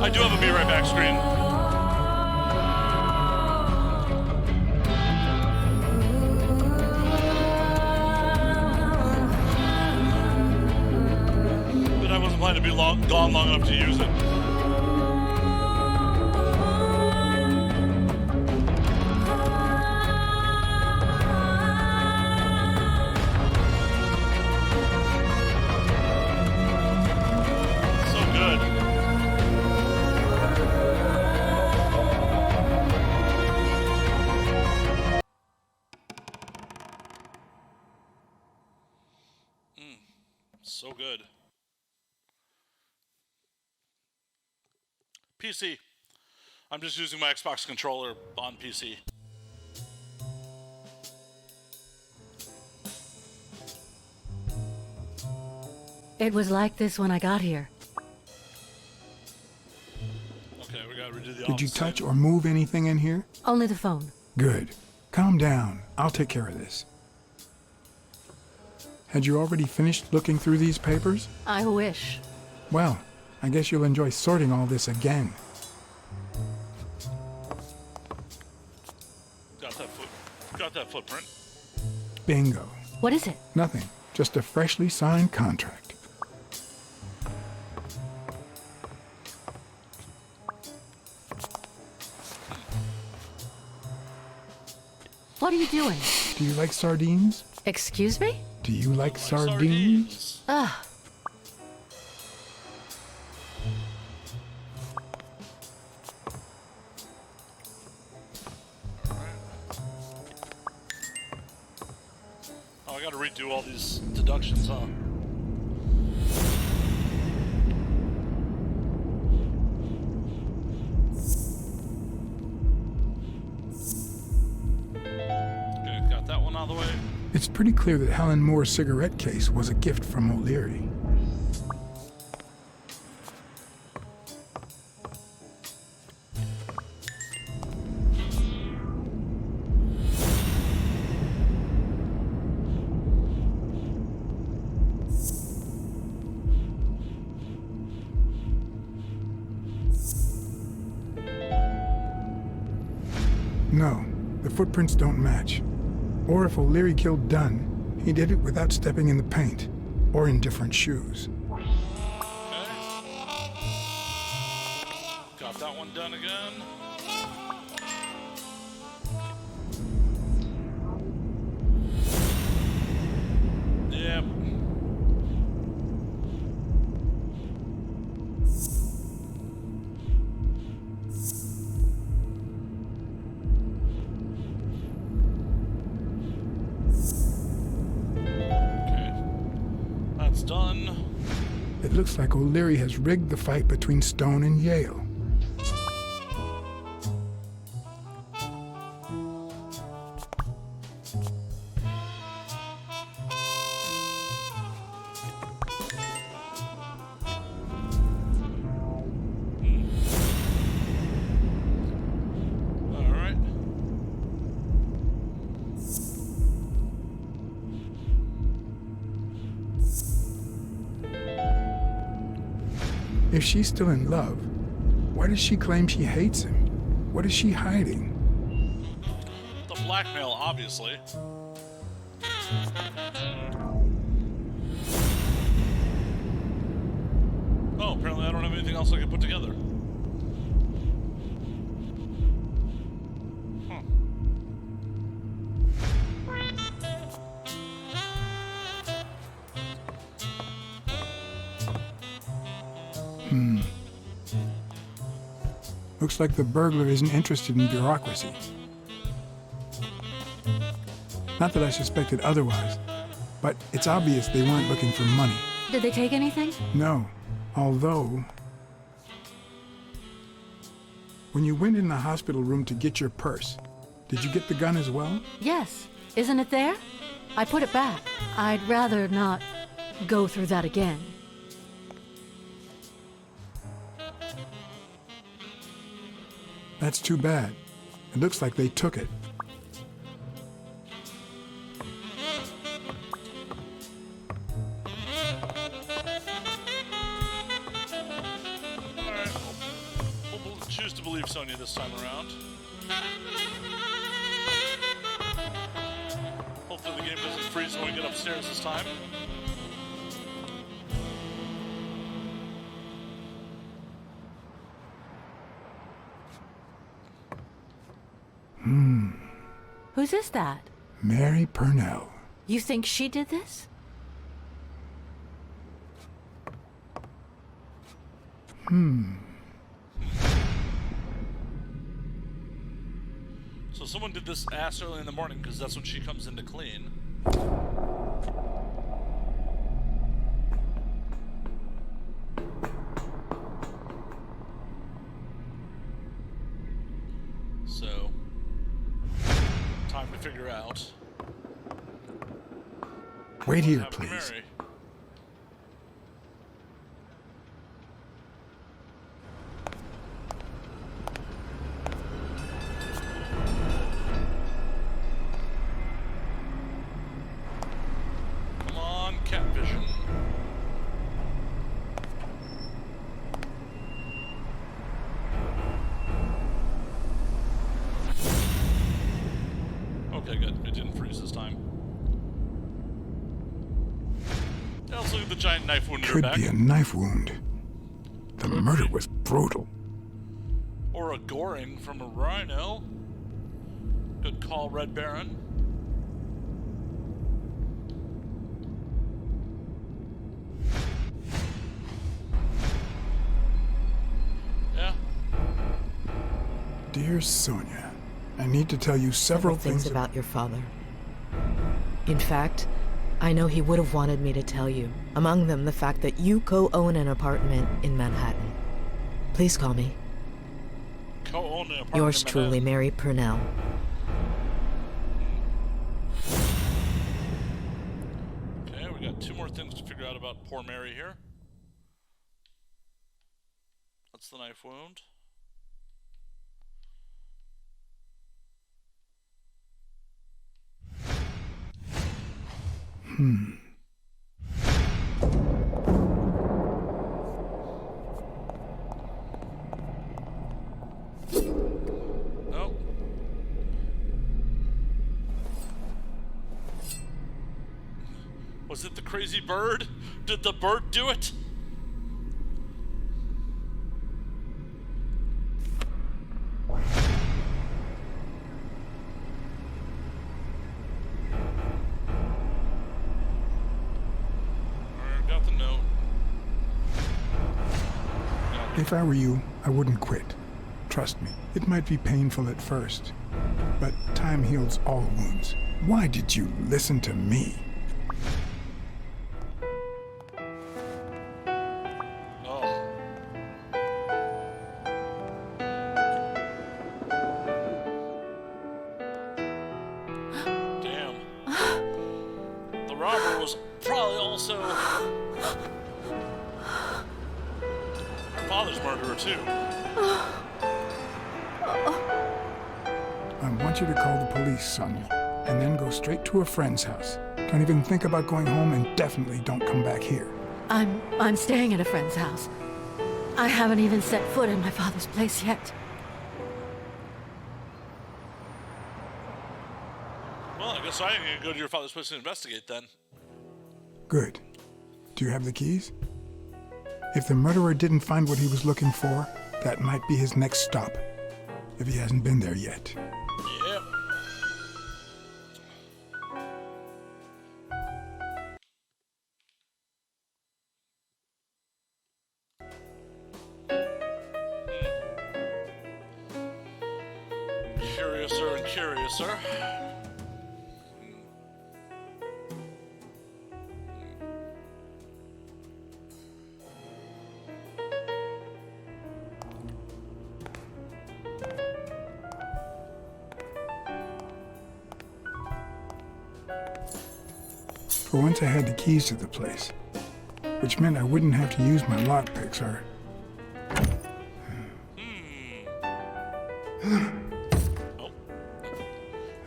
I do have a be right back screen. But I wasn't planning to be gone long enough to use it. So good. So good. PC. I'm just using my Xbox controller on PC. It was like this when I got here. Okay, we gotta redo the Did you touch or move anything in here? Only the phone. Good. Calm down. I'll take care of this. Had you already finished looking through these papers? I wish. Well, I guess you'll enjoy sorting all this again. Got that footprint. Bingo. What is it? Nothing. Just a freshly signed contract. What are you doing? Do you like sardines? Excuse me? Do you like sardines? Ugh. Oh, I gotta redo all these deductions, huh? Okay, got that one out of the way. It's pretty clear that Helen Moore's cigarette case was a gift from O'Leary. No, the footprints don't match. Or if O'Leary killed Dunn, he did it without stepping in the paint, or in different shoes. Got that one done again. Yep. That's done. It looks like O'Leary has rigged the fight between Stone and Yale. All right. If she's still in love, why does she claim she hates him? What is she hiding? The blackmail, obviously. Oh, apparently I don't have anything else I can put together. Looks like the burglar isn't interested in bureaucracy. Not that I suspected otherwise, but it's obvious they weren't looking for money. Did they take anything? No, although... When you went in the hospital room to get your purse, did you get the gun as well? Yes. Isn't it there? I put it back. I'd rather not go through that again. That's too bad. It looks like they took it. Alright, we'll choose to believe Sonya this time around. Hopefully the game doesn't freeze when we get upstairs this time. Whose is that? Mary Purnell. You think she did this? So someone did this ass early in the morning because that's when she comes in to clean. So, time to figure out. Wait here, what happened to please. Mary. Come on, cat vision. Okay, good. It didn't freeze this time. Yeah, let's look at the giant knife wound in your Could back. be a knife wound. The murder was brutal. Or a goring from a rhino. Good call, Red Baron. Yeah. Dear Sonia, I need to tell you several things about your father. In fact, I know he would have wanted me to tell you. Among them, the fact that you co-own an apartment in Manhattan. Please call me. Co-own an apartment Yours in truly, Manhattan. Mary Purnell. Okay, we got two more things to figure out about poor Mary here. That's the knife wound. Nope. Was it the crazy bird? Did the bird do it? If I were you, I wouldn't quit. Trust me, it might be painful at first, but time heals all wounds. Why did you listen to me? Damn. The robber was probably also her father's murderer, too. I want you to call the police, Sonia, and then go straight to a friend's house. Don't even think about going home, and definitely don't come back here. I'm staying at a friend's house. I haven't even set foot in my father's place yet. Well, I guess I ain't gonna go to your father's place to investigate then. Good. Do you have the keys? If the murderer didn't find what he was looking for, that might be his next stop, if he hasn't been there yet. Yep. Curiouser and curiouser. For once I had the keys to the place, which meant I wouldn't have to use my lockpicks or... Oh.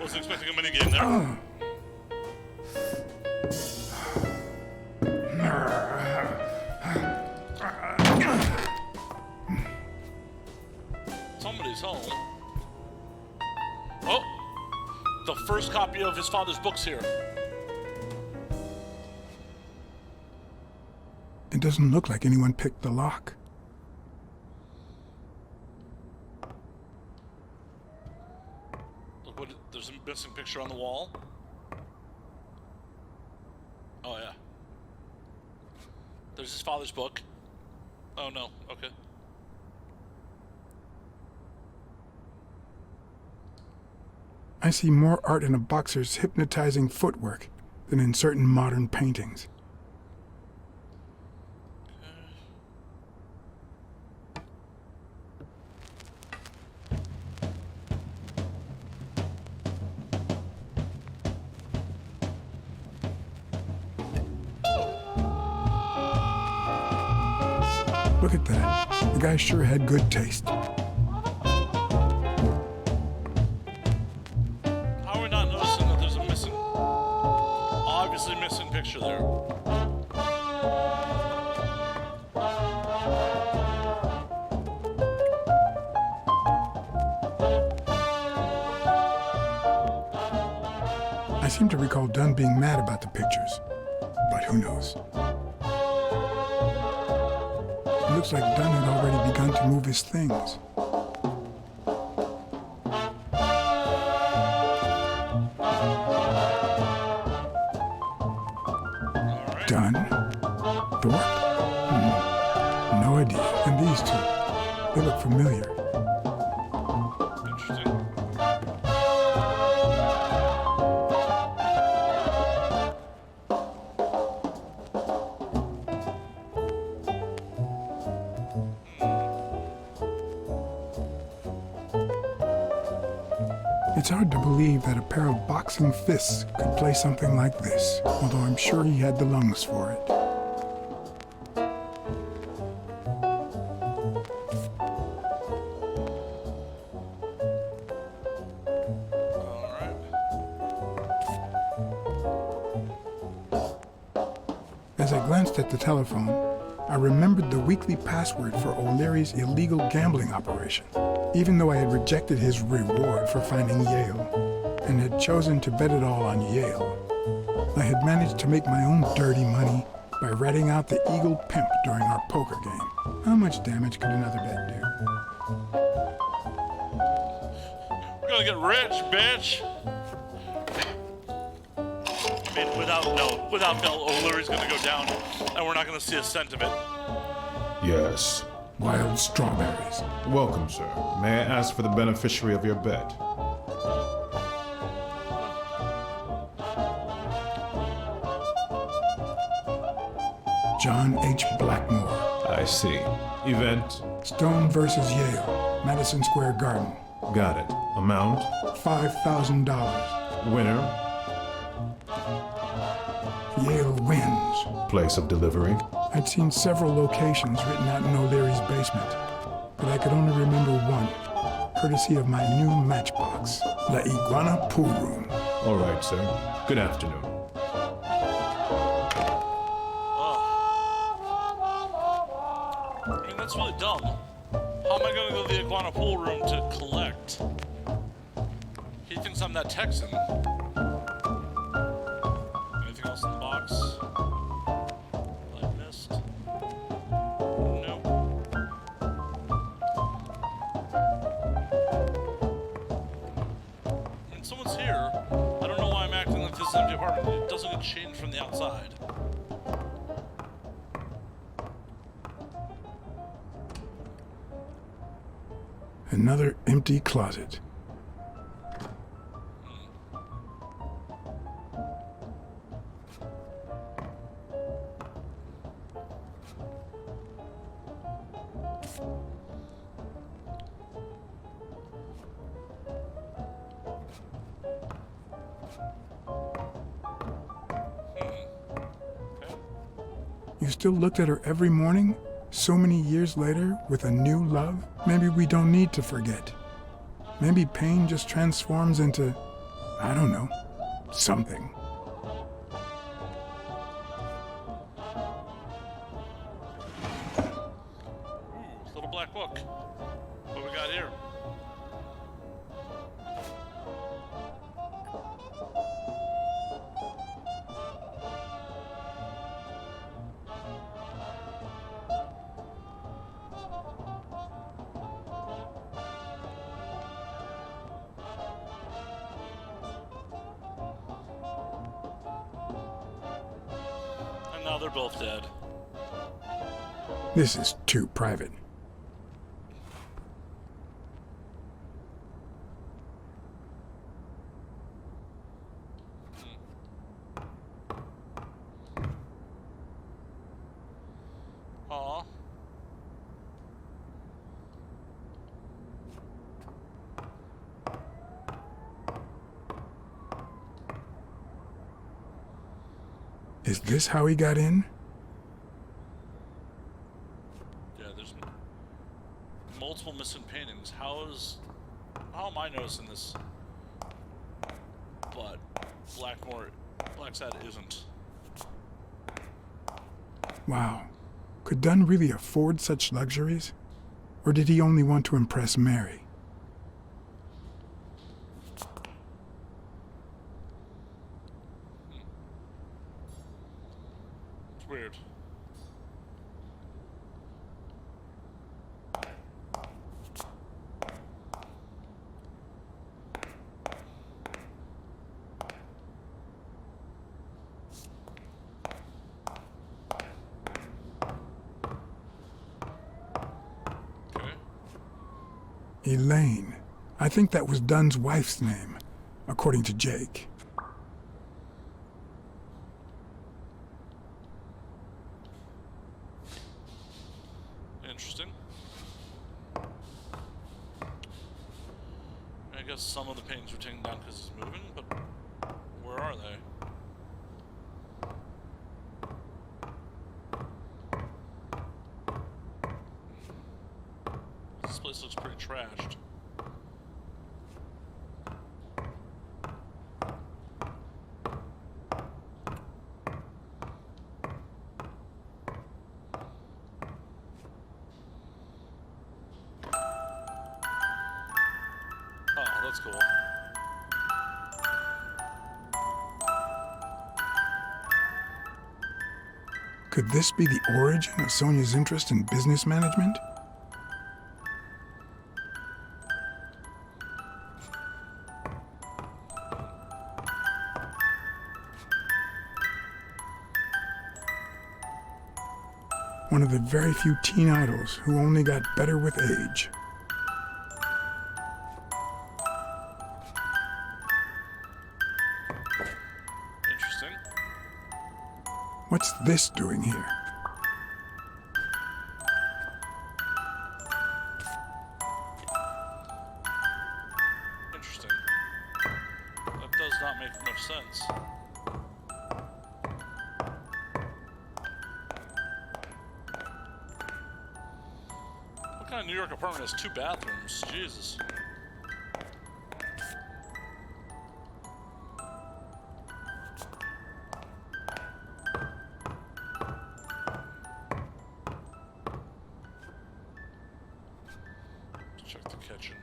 Wasn't expecting a minigame there. Somebody's home. Oh! The first copy of his father's books here. It doesn't look like anyone picked the lock. Look, there's a missing picture on the wall. Oh, yeah. There's his father's book. Oh, no. Okay. I see more art in a boxer's hypnotizing footwork than in certain modern paintings. Look at that. The guy sure had good taste. How are we not noticing that there's a missing, obviously missing picture there? I seem to recall Dunn being mad about the pictures, but who knows? It looks like Dunn had already begun to move his things. Dunn? Thorpe? No idea. And these two, they look familiar. It's hard to believe that a pair of boxing fists could play something like this, although I'm sure he had the lungs for it. As I glanced at the telephone, I remembered the weekly password for O'Leary's illegal gambling operation. Even though I had rejected his reward for finding Yale and had chosen to bet it all on Yale, I had managed to make my own dirty money by ratting out the Eagle Pimp during our poker game. How much damage could another bet do? We're gonna get rich, bitch! I mean, without Bell, O'Leary's gonna go down, and we're not gonna see a cent of it. Yes. wild strawberries. Welcome, sir. May I ask for the beneficiary of your bet? John H. Blackmore. I see. Event? Stone versus Yale, Madison Square Garden. Got it. Amount? $5,000. Winner? Yale wins. Place of delivery? I'd seen several locations written out in O'Leary's basement, but I could only remember one, courtesy of my new matchbox, La Iguana Pool Room. All right, sir. Good afternoon. I mean, that's really dumb. How am I gonna go to the Iguana Pool Room to collect? He thinks I'm that Texan. Anything else in the box? That I missed? Nope. I mean, someone's here. I don't know why I'm acting like this is an empty apartment. It doesn't get changed from the outside. Another empty closet. You still looked at her every morning? So many years later, with a new love? Maybe we don't need to forget. Maybe pain just transforms into, I don't know, something. Ooh, little black book. What we got here? And now they're both dead. This is too private. Aw. Is this how he got in? Yeah, there's multiple missing paintings. How am I noticing this? But Blacksad isn't. Wow. Could Dunn really afford such luxuries? Or did he only want to impress Mary? It's weird. Elaine. I think that was Dunn's wife's name, according to Jake. Interesting. I guess some of the paintings were taken down because it's moving, but where are they? This place looks pretty trashed. Oh, that's cool. Could this be the origin of Sonia's interest in business management? One of the very few teen idols who only got better with age. Interesting. What's this doing here? Interesting. That does not make much sense. What kind of New York apartment has 2 bathrooms? Jesus. Check the kitchen.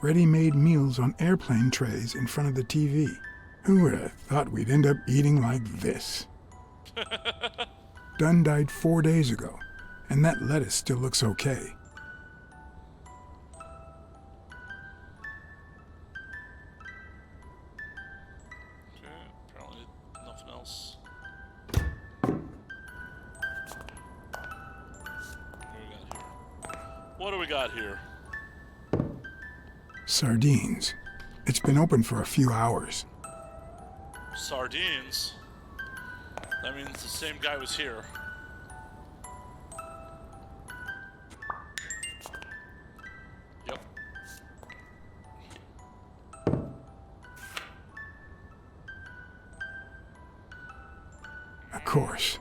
Ready-made meals on airplane trays in front of the TV. Who would have thought we'd end up eating like this? Dunn died 4 days ago, and that lettuce still looks okay. Okay, apparently nothing else. What do we got here? Sardines. It's been open for a few hours. Sardines? That means the same guy was here. Yep. Of course.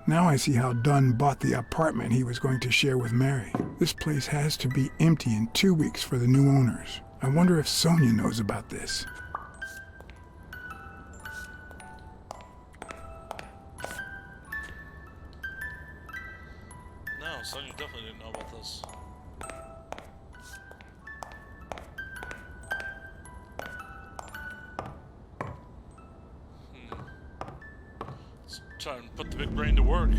Now I see how Dunn bought the apartment he was going to share with Mary. This place has to be empty in 2 weeks for the new owners. I wonder if Sonia knows about this. No, Sonya definitely didn't know about this. Let's try and put the big brain to work.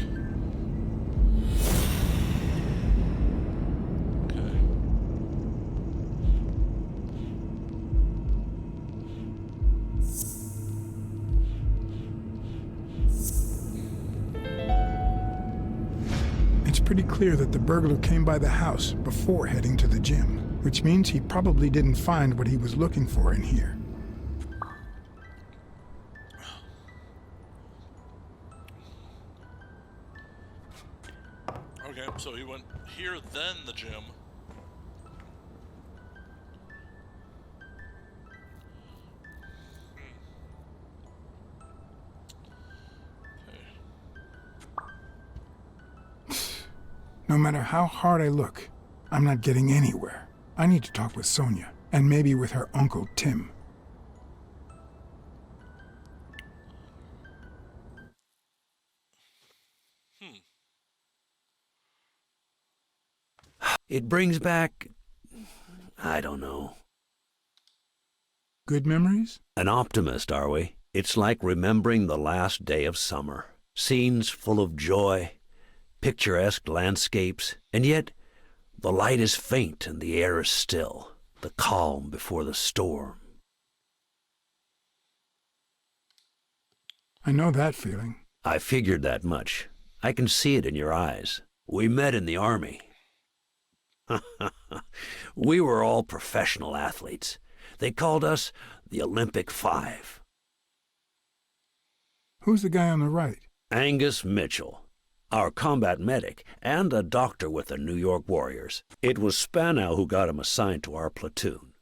Okay. It's pretty clear that the burglar came by the house before heading to the gym, which means he probably didn't find what he was looking for in here. Okay, so he went here, then the gym. No matter how hard I look, I'm not getting anywhere. I need to talk with Sonia, and maybe with her uncle Tim. It brings back, I don't know. Good memories? An optimist, are we? It's like remembering the last day of summer. Scenes full of joy, picturesque landscapes, and yet the light is faint and the air is still, the calm before the storm. I know that feeling. I figured that much. I can see it in your eyes. We met in the Army. We were all professional athletes. They called us the Olympic Five. Who's the guy on the right? Angus Mitchell, our combat medic, and a doctor with the New York Warriors. It was Spanow who got him assigned to our platoon.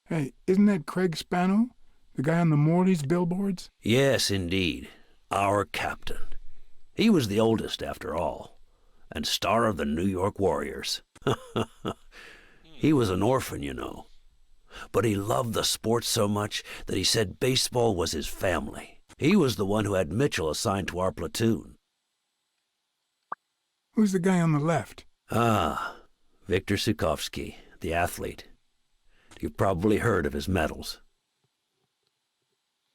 Hey, isn't that Craig Spanow? The guy on the Morley's billboards? Yes, indeed. Our captain. He was the oldest, after all, and star of the New York Warriors. He was an orphan, you know. But he loved the sport so much that he said baseball was his family. He was the one who had Mitchell assigned to our platoon. Who's the guy on the left? Ah, Viktor Sukovsky, the athlete. You've probably heard of his medals.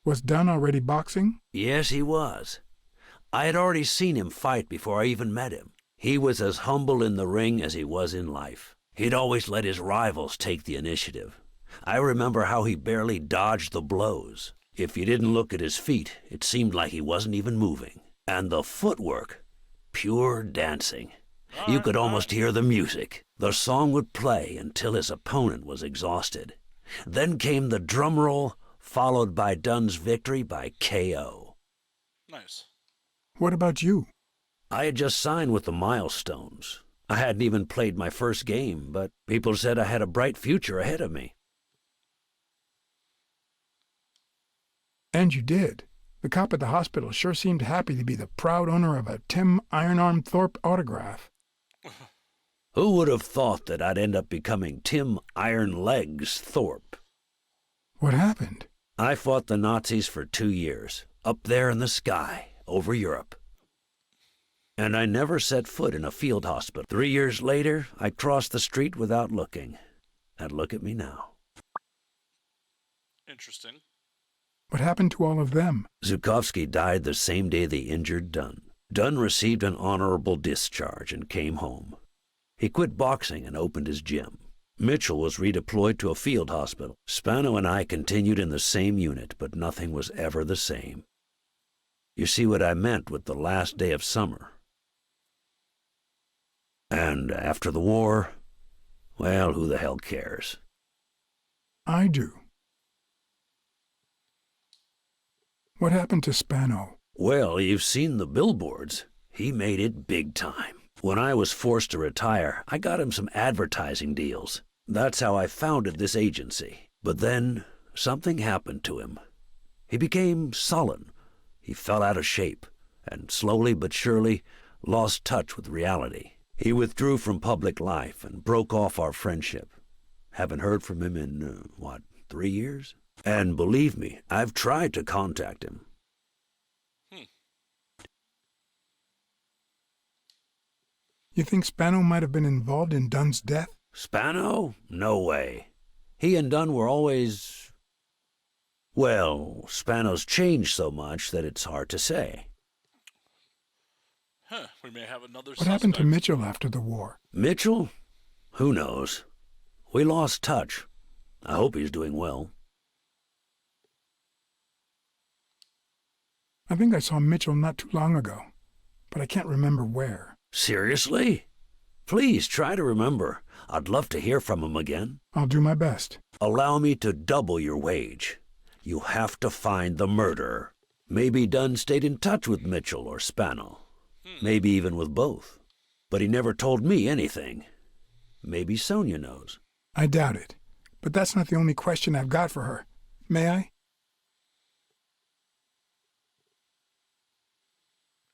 Was Dunn already boxing? Yes, he was. I had already seen him fight before I even met him. He was as humble in the ring as he was in life. He'd always let his rivals take the initiative. I remember how he barely dodged the blows. If you didn't look at his feet, it seemed like he wasn't even moving. And the footwork, pure dancing. You could almost hear the music. The song would play until his opponent was exhausted. Then came the drum roll, followed by Dunn's victory by KO. Nice. What about you? I had just signed with the Milestones. I hadn't even played my first game, but people said I had a bright future ahead of me. And you did. The cop at the hospital sure seemed happy to be the proud owner of a Tim Ironarm Thorpe autograph. Who would have thought that I'd end up becoming Tim Iron Legs Thorpe? What happened? I fought the Nazis for 2 years, up there in the sky, over Europe. And I never set foot in a field hospital. 3 years later, I crossed the street without looking. And look at me now. Interesting. What happened to all of them? Zhukovsky died the same day they injured Dunn. Dunn received an honorable discharge and came home. He quit boxing and opened his gym. Mitchell was redeployed to a field hospital. Spano and I continued in the same unit, but nothing was ever the same. You see what I meant with the last day of summer. And after the war, well, who the hell cares? I do. What happened to Spano? Well, you've seen the billboards. He made it big time. When I was forced to retire, I got him some advertising deals. That's how I founded this agency. But then, something happened to him. He became sullen. He fell out of shape, and slowly but surely lost touch with reality. He withdrew from public life and broke off our friendship. Haven't heard from him in, 3 years? And believe me, I've tried to contact him. You think Spano might have been involved in Dunn's death? Spano? No way. He and Dunn were always... Well, Spano's changed so much that it's hard to say. We may have another What happened to Mitchell after the war? Mitchell? Who knows? We lost touch. I hope he's doing well. I think I saw Mitchell not too long ago, but I can't remember where. Seriously? Please try to remember. I'd love to hear from him again. I'll do my best. Allow me to double your wage. You have to find the murderer. Maybe Dunn stayed in touch with Mitchell or Spano. Maybe even with both. But he never told me anything. Maybe Sonia knows. I doubt it. But that's not the only question I've got for her. May I?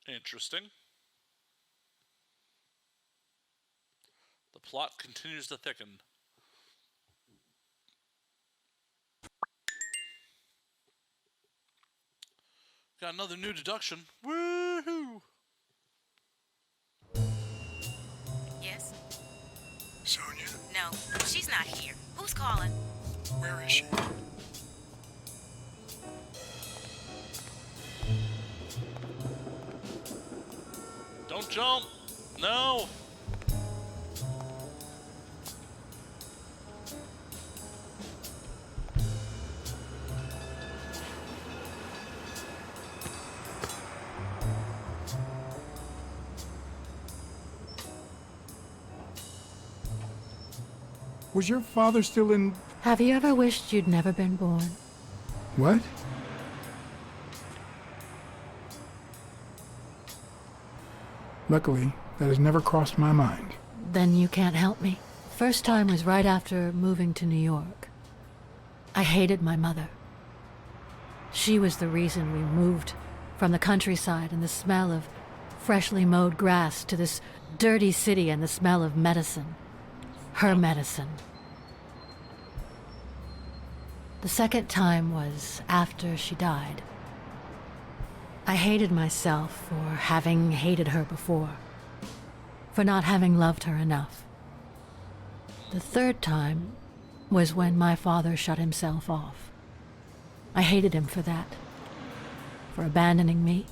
Interesting. The plot continues to thicken. Got another new deduction. Woohoo! Yes? Sonia? No, she's not here. Who's calling? Where is she? Don't jump! No! Was your father still in... Have you ever wished you'd never been born? What? Luckily, that has never crossed my mind. Then you can't help me. First time was right after moving to New York. I hated my mother. She was the reason we moved from the countryside and the smell of freshly mowed grass to this dirty city and the smell of medicine. Her medicine. The second time was after she died. I hated myself for having hated her before, for not having loved her enough. The third time was when my father shut himself off. I hated him for that, for abandoning me,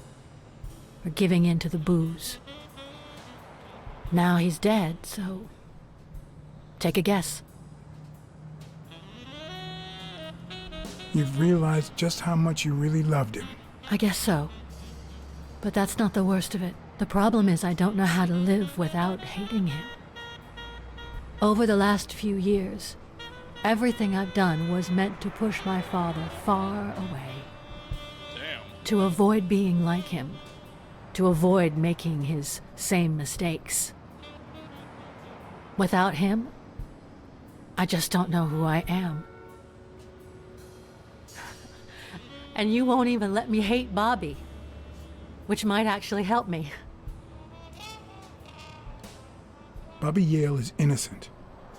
for giving in to the booze. Now he's dead, so Take a guess. You've realized just how much you really loved him. I guess so. But that's not the worst of it. The problem is I don't know how to live without hating him. Over the last few years, everything I've done was meant to push my father far away. Damn. To avoid being like him. To avoid making his same mistakes. Without him, I just don't know who I am. And you won't even let me hate Bobby, which might actually help me. Bobby Yale is innocent.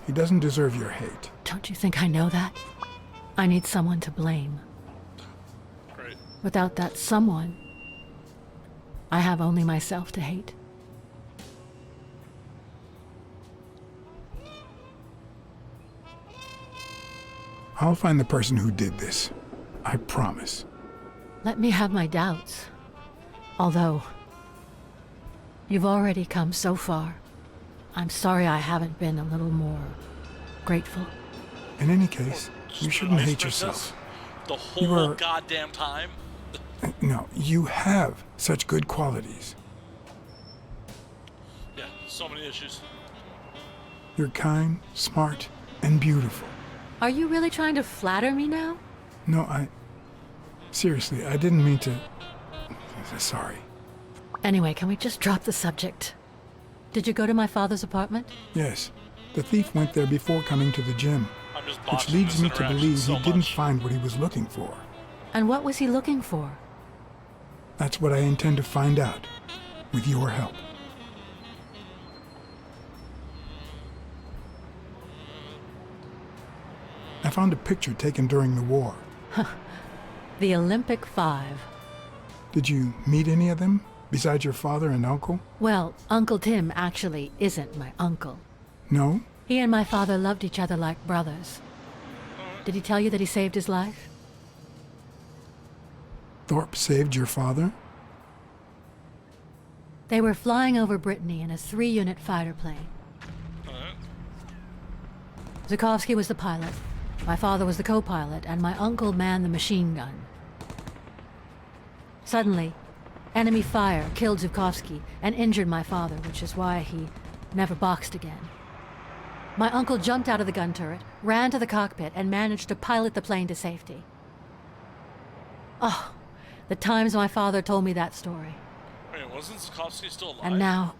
He doesn't deserve your hate. Don't you think I know that? I need someone to blame. Great. Without that someone, I have only myself to hate. I'll find the person who did this. I promise. Let me have my doubts. Although, you've already come so far. I'm sorry I haven't been a little more grateful. In any case, you shouldn't hate yourself. The whole goddamn time? No, you have such good qualities. Yeah, so many issues. You're kind, smart, and beautiful. Are you really trying to flatter me now? No, seriously, I didn't mean to... Sorry. Anyway, can we just drop the subject? Did you go to my father's apartment? Yes. The thief went there before coming to the gym. Which leads me to believe he didn't find what he was looking for. And what was he looking for? That's what I intend to find out, with your help. I found a picture taken during the war. The Olympic 5. Did you meet any of them, besides your father and uncle? Well, Uncle Tim actually isn't my uncle. No? He and my father loved each other like brothers. Did he tell you that he saved his life? Thorpe saved your father? They were flying over Brittany in a 3-unit fighter plane. Zukovsky was the pilot, my father was the co-pilot, and my uncle manned the machine gun. Suddenly, enemy fire killed Zukovsky and injured my father, which is why he never boxed again. My uncle jumped out of the gun turret, ran to the cockpit, and managed to pilot the plane to safety. Oh, the times my father told me that story. Wait, wasn't Zukovsky still alive? And now...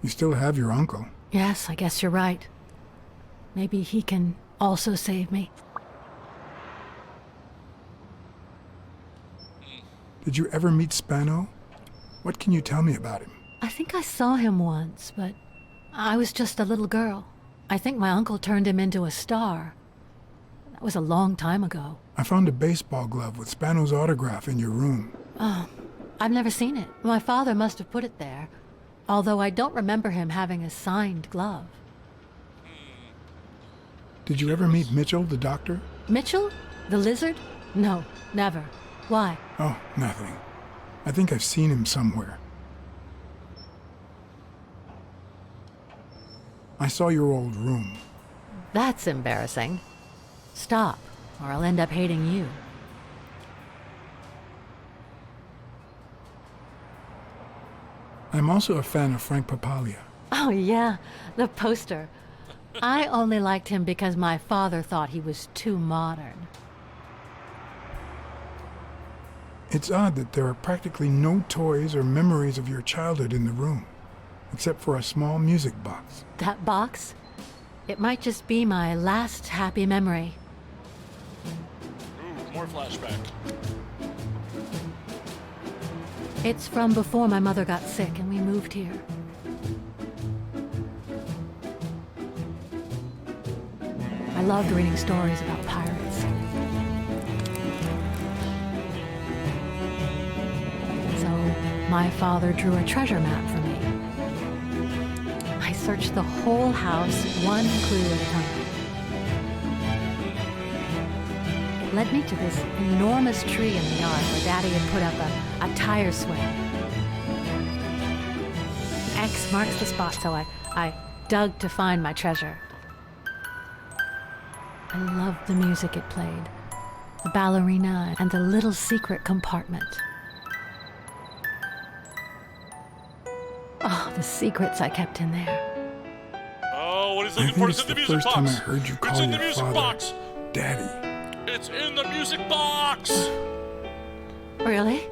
You still have your uncle. Yes, I guess you're right. Maybe he can also save me. Did you ever meet Spano? What can you tell me about him? I think I saw him once, but I was just a little girl. I think my uncle turned him into a star. That was a long time ago. I found a baseball glove with Spano's autograph in your room. Oh, I've never seen it. My father must have put it there, although I don't remember him having a signed glove. Did you ever meet Mitchell, the doctor? Mitchell? The lizard? No, never. Why? Oh, nothing. I think I've seen him somewhere. I saw your old room. That's embarrassing. Stop, or I'll end up hating you. I'm also a fan of Frank Papalia. Oh yeah, the poster. I only liked him because my father thought he was too modern. It's odd that there are practically no toys or memories of your childhood in the room, except for a small music box. That box? It might just be my last happy memory. Ooh, more flashback. It's from before my mother got sick and we moved here. I loved reading stories about pirates. So my father drew a treasure map for me. I searched the whole house, one clue at a time. led me to this enormous tree in the yard where Daddy had put up a tire swing. X marks the spot, so I dug to find my treasure. I loved the music it played, the ballerina, and the little secret compartment. Oh, the secrets I kept in there. Oh, what he's I looking think for it's is in the the music first time I box. heard you It's call in the your music father box. Daddy. It's in the music box. Really?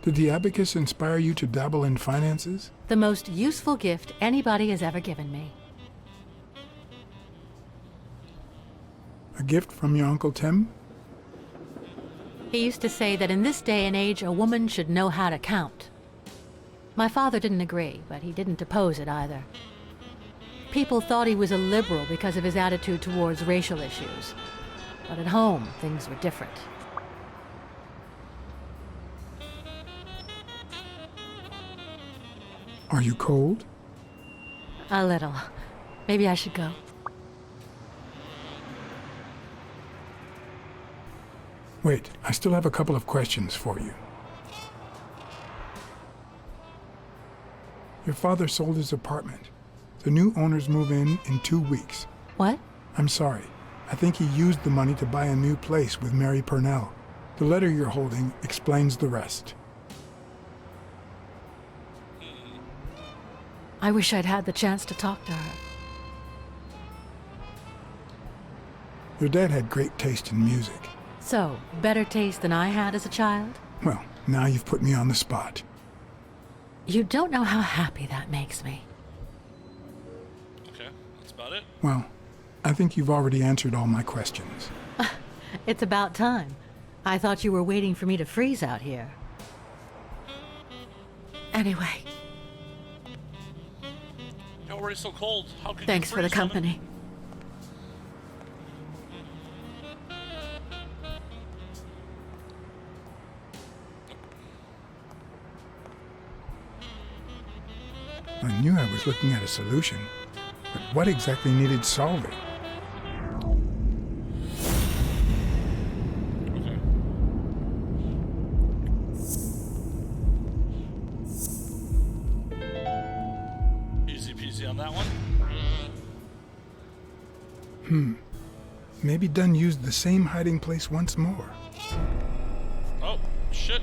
Did the abacus inspire you to dabble in finances? The most useful gift anybody has ever given me. A gift from your Uncle Tim? He used to say that in this day and age, a woman should know how to count. My father didn't agree, but he didn't oppose it either. People thought he was a liberal because of his attitude towards racial issues. But at home, things were different. Are you cold? A little. Maybe I should go. Wait, I still have a couple of questions for you. Your father sold his apartment. The new owners move in 2 weeks. What? I'm sorry. I think he used the money to buy a new place with Mary Purnell. The letter you're holding explains the rest. I wish I'd had the chance to talk to her. Your dad had great taste in music. So, better taste than I had as a child? Well, now you've put me on the spot. You don't know how happy that makes me. Okay, that's about it. Well, I think you've already answered all my questions. It's about time. I thought you were waiting for me to freeze out here. Anyway, You're already so cold. How could thanks you for the freeze, woman? company. I knew I was looking at a solution, but what exactly needed solving? Easy peasy on that one. Maybe Dunn used the same hiding place once more. Oh, shit.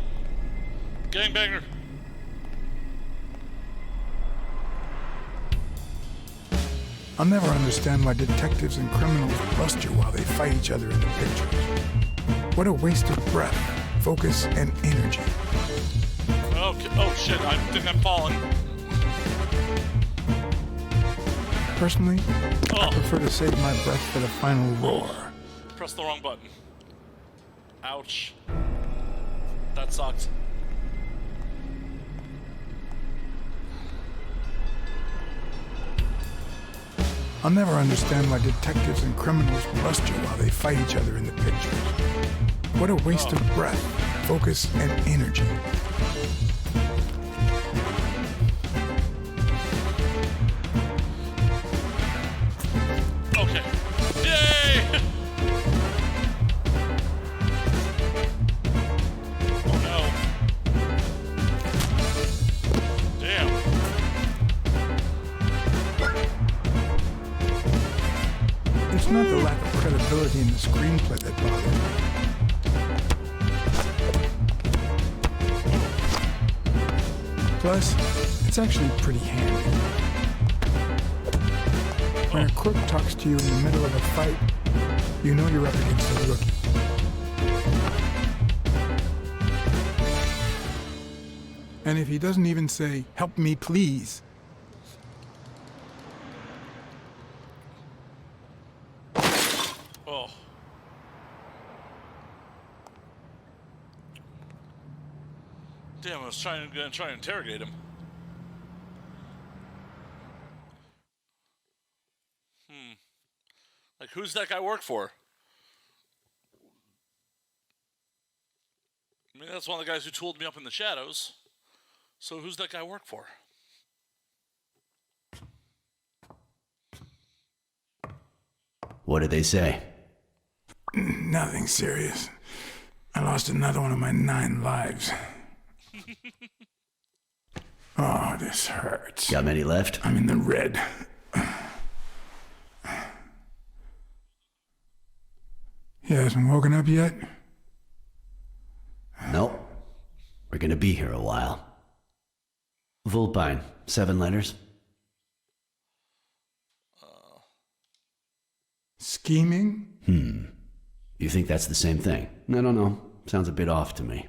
Gangbanger. I'll never understand why detectives and criminals bust you while they fight each other in the pictures. What a waste of breath, focus, and energy. Okay. Oh, shit. I think I'm falling. Personally, I prefer to save my breath for the final roar. Press the wrong button. Ouch. That sucked. I'll never understand why detectives and criminals bust you while they fight each other in the pictures. What a waste of breath, focus, and energy. Okay. Yay! Oh no. Damn. It's not the lack of credibility in the screenplay that bothers me. Plus, it's actually pretty handy. When a crook talks to you in the middle of a fight, you know you're up against a rookie. And if he doesn't even say, "Help me, please," Oh. Damn, I was trying to interrogate him. Like, who's that guy work for? I mean, that's one of the guys who tooled me up in the shadows. So who's that guy work for? What did they say? Nothing serious. I lost another one of my 9 lives. Oh, this hurts. Got many left? I'm in the red. He hasn't woken up yet? Nope. We're gonna be here a while. Vulpine, 7 letters. Scheming? You think that's the same thing? I don't know. Sounds a bit off to me.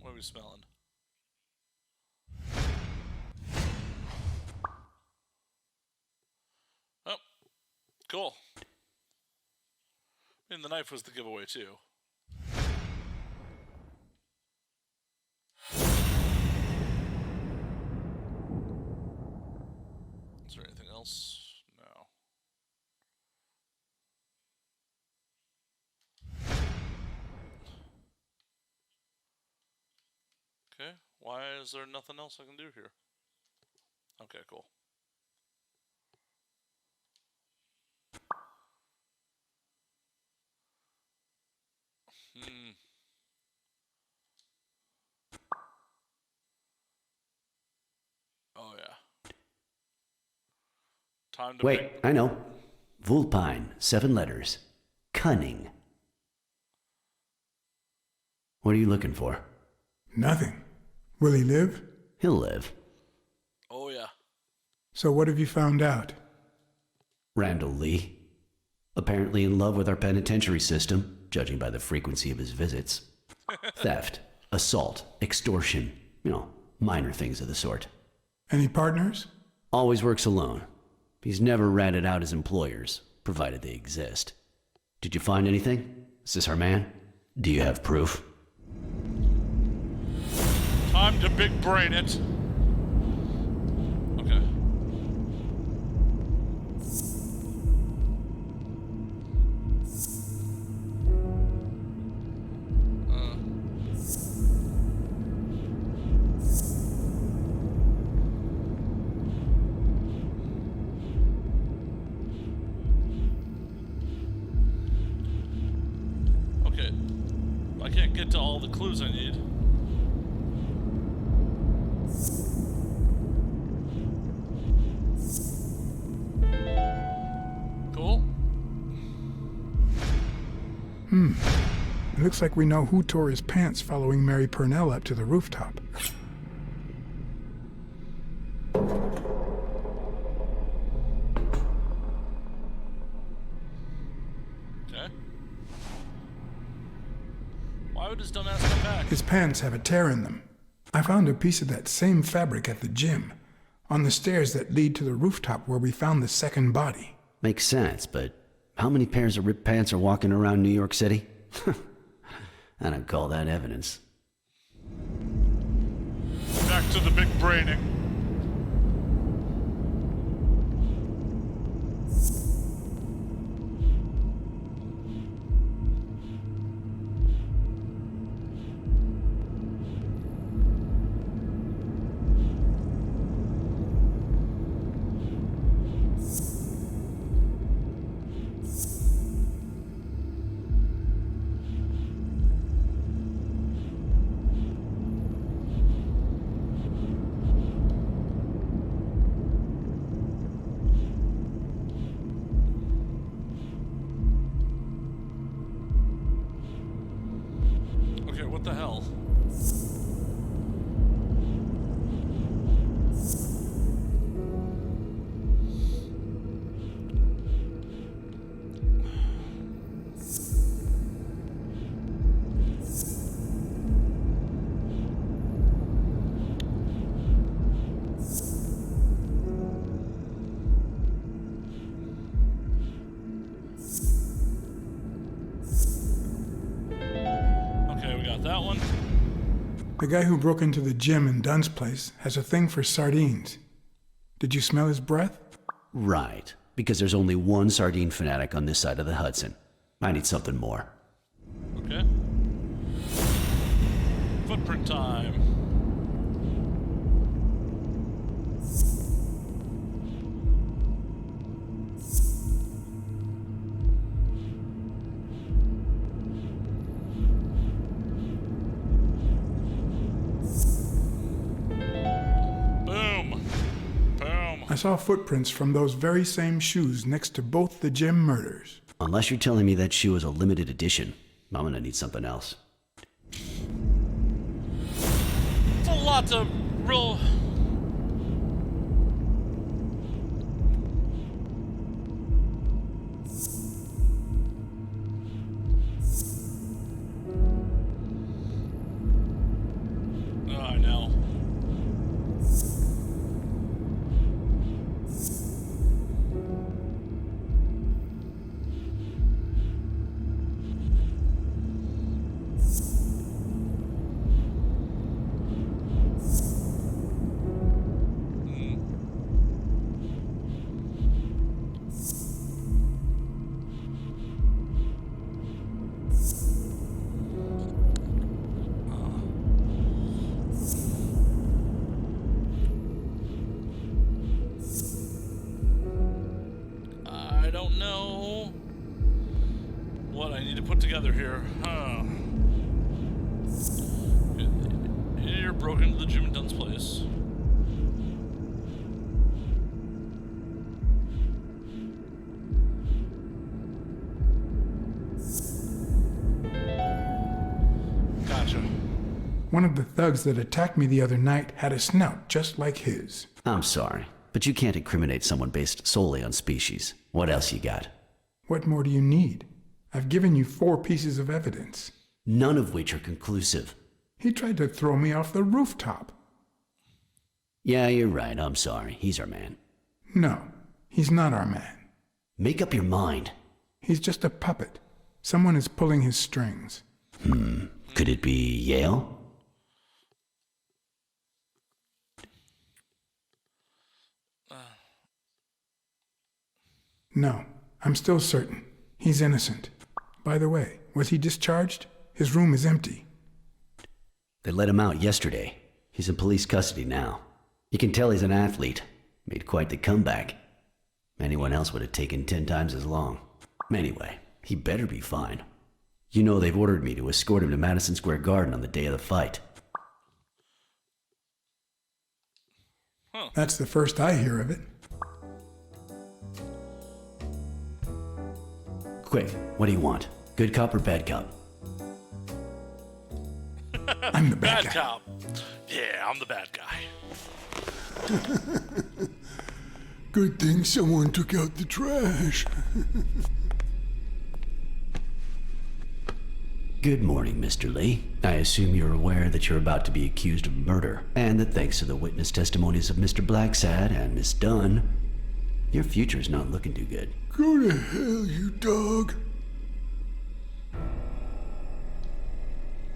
What are we smelling? Oh, cool. And the knife was the giveaway, too. Is there anything else? No. Okay, why is there nothing else I can do here? Okay, cool. Oh, yeah. Time to Wait, I know. Vulpine, 7 letters. Cunning. What are you looking for? Nothing. Will he live? He'll live. Oh, yeah. So what have you found out? Randall Lee. Apparently in love with our penitentiary system, judging by the frequency of his visits. Theft, assault, extortion, minor things of the sort. Any partners? Always works alone. He's never ratted out his employers, provided they exist. Did you find anything? Is this our man? Do you have proof? Time to big brain it. Okay. Okay. I can't get to all the clues I need. Cool. It looks like we know who tore his pants following Mary Purnell up to the rooftop. Okay. Why would his dumbass come back? His pants have a tear in them. I found a piece of that same fabric at the gym, on the stairs that lead to the rooftop where we found the second body. Makes sense, but how many pairs of ripped pants are walking around New York City? I don't call that evidence. Back to the big braining. Okay, what the hell? Okay, we got that one. The guy who broke into the gym in Dunn's place has a thing for sardines. Did you smell his breath? Right. because there's only one sardine fanatic on this side of the Hudson. I need something more. Okay. Footprint time. I saw footprints from those very same shoes next to both the Jim murders. Unless you're telling me that shoe is a limited edition, I'm gonna need something else. It's a lot of real... Oh, I know. I don't know what I need to put together here. You're broken into the Jim and Dunn's place. Gotcha. One of the thugs that attacked me the other night had a snout just like his. I'm sorry, but you can't incriminate someone based solely on species. What else you got? What more do you need? I've given you 4 pieces of evidence. None of which are conclusive. He tried to throw me off the rooftop. Yeah, you're right. I'm sorry. He's our man. No, he's not our man. Make up your mind. He's just a puppet. Someone is pulling his strings. Could it be Yale? No, I'm still certain. He's innocent. By the way, was he discharged? His room is empty. They let him out yesterday. He's in police custody now. You can tell he's an athlete. Made quite the comeback. Anyone else would have taken 10 times as long. Anyway, he better be fine. You know they've ordered me to escort him to Madison Square Garden on the day of the fight. That's the first I hear of it. Quick, what do you want? Good cop or bad cop? I'm the bad Bad guy. cop. Yeah, I'm the bad guy. Good thing someone took out the trash. Good morning, Mr. Lee. I assume you're aware that you're about to be accused of murder, and that thanks to the witness testimonies of Mr. Blacksad and Miss Dunn, your future's not looking too good. Go to hell, you dog.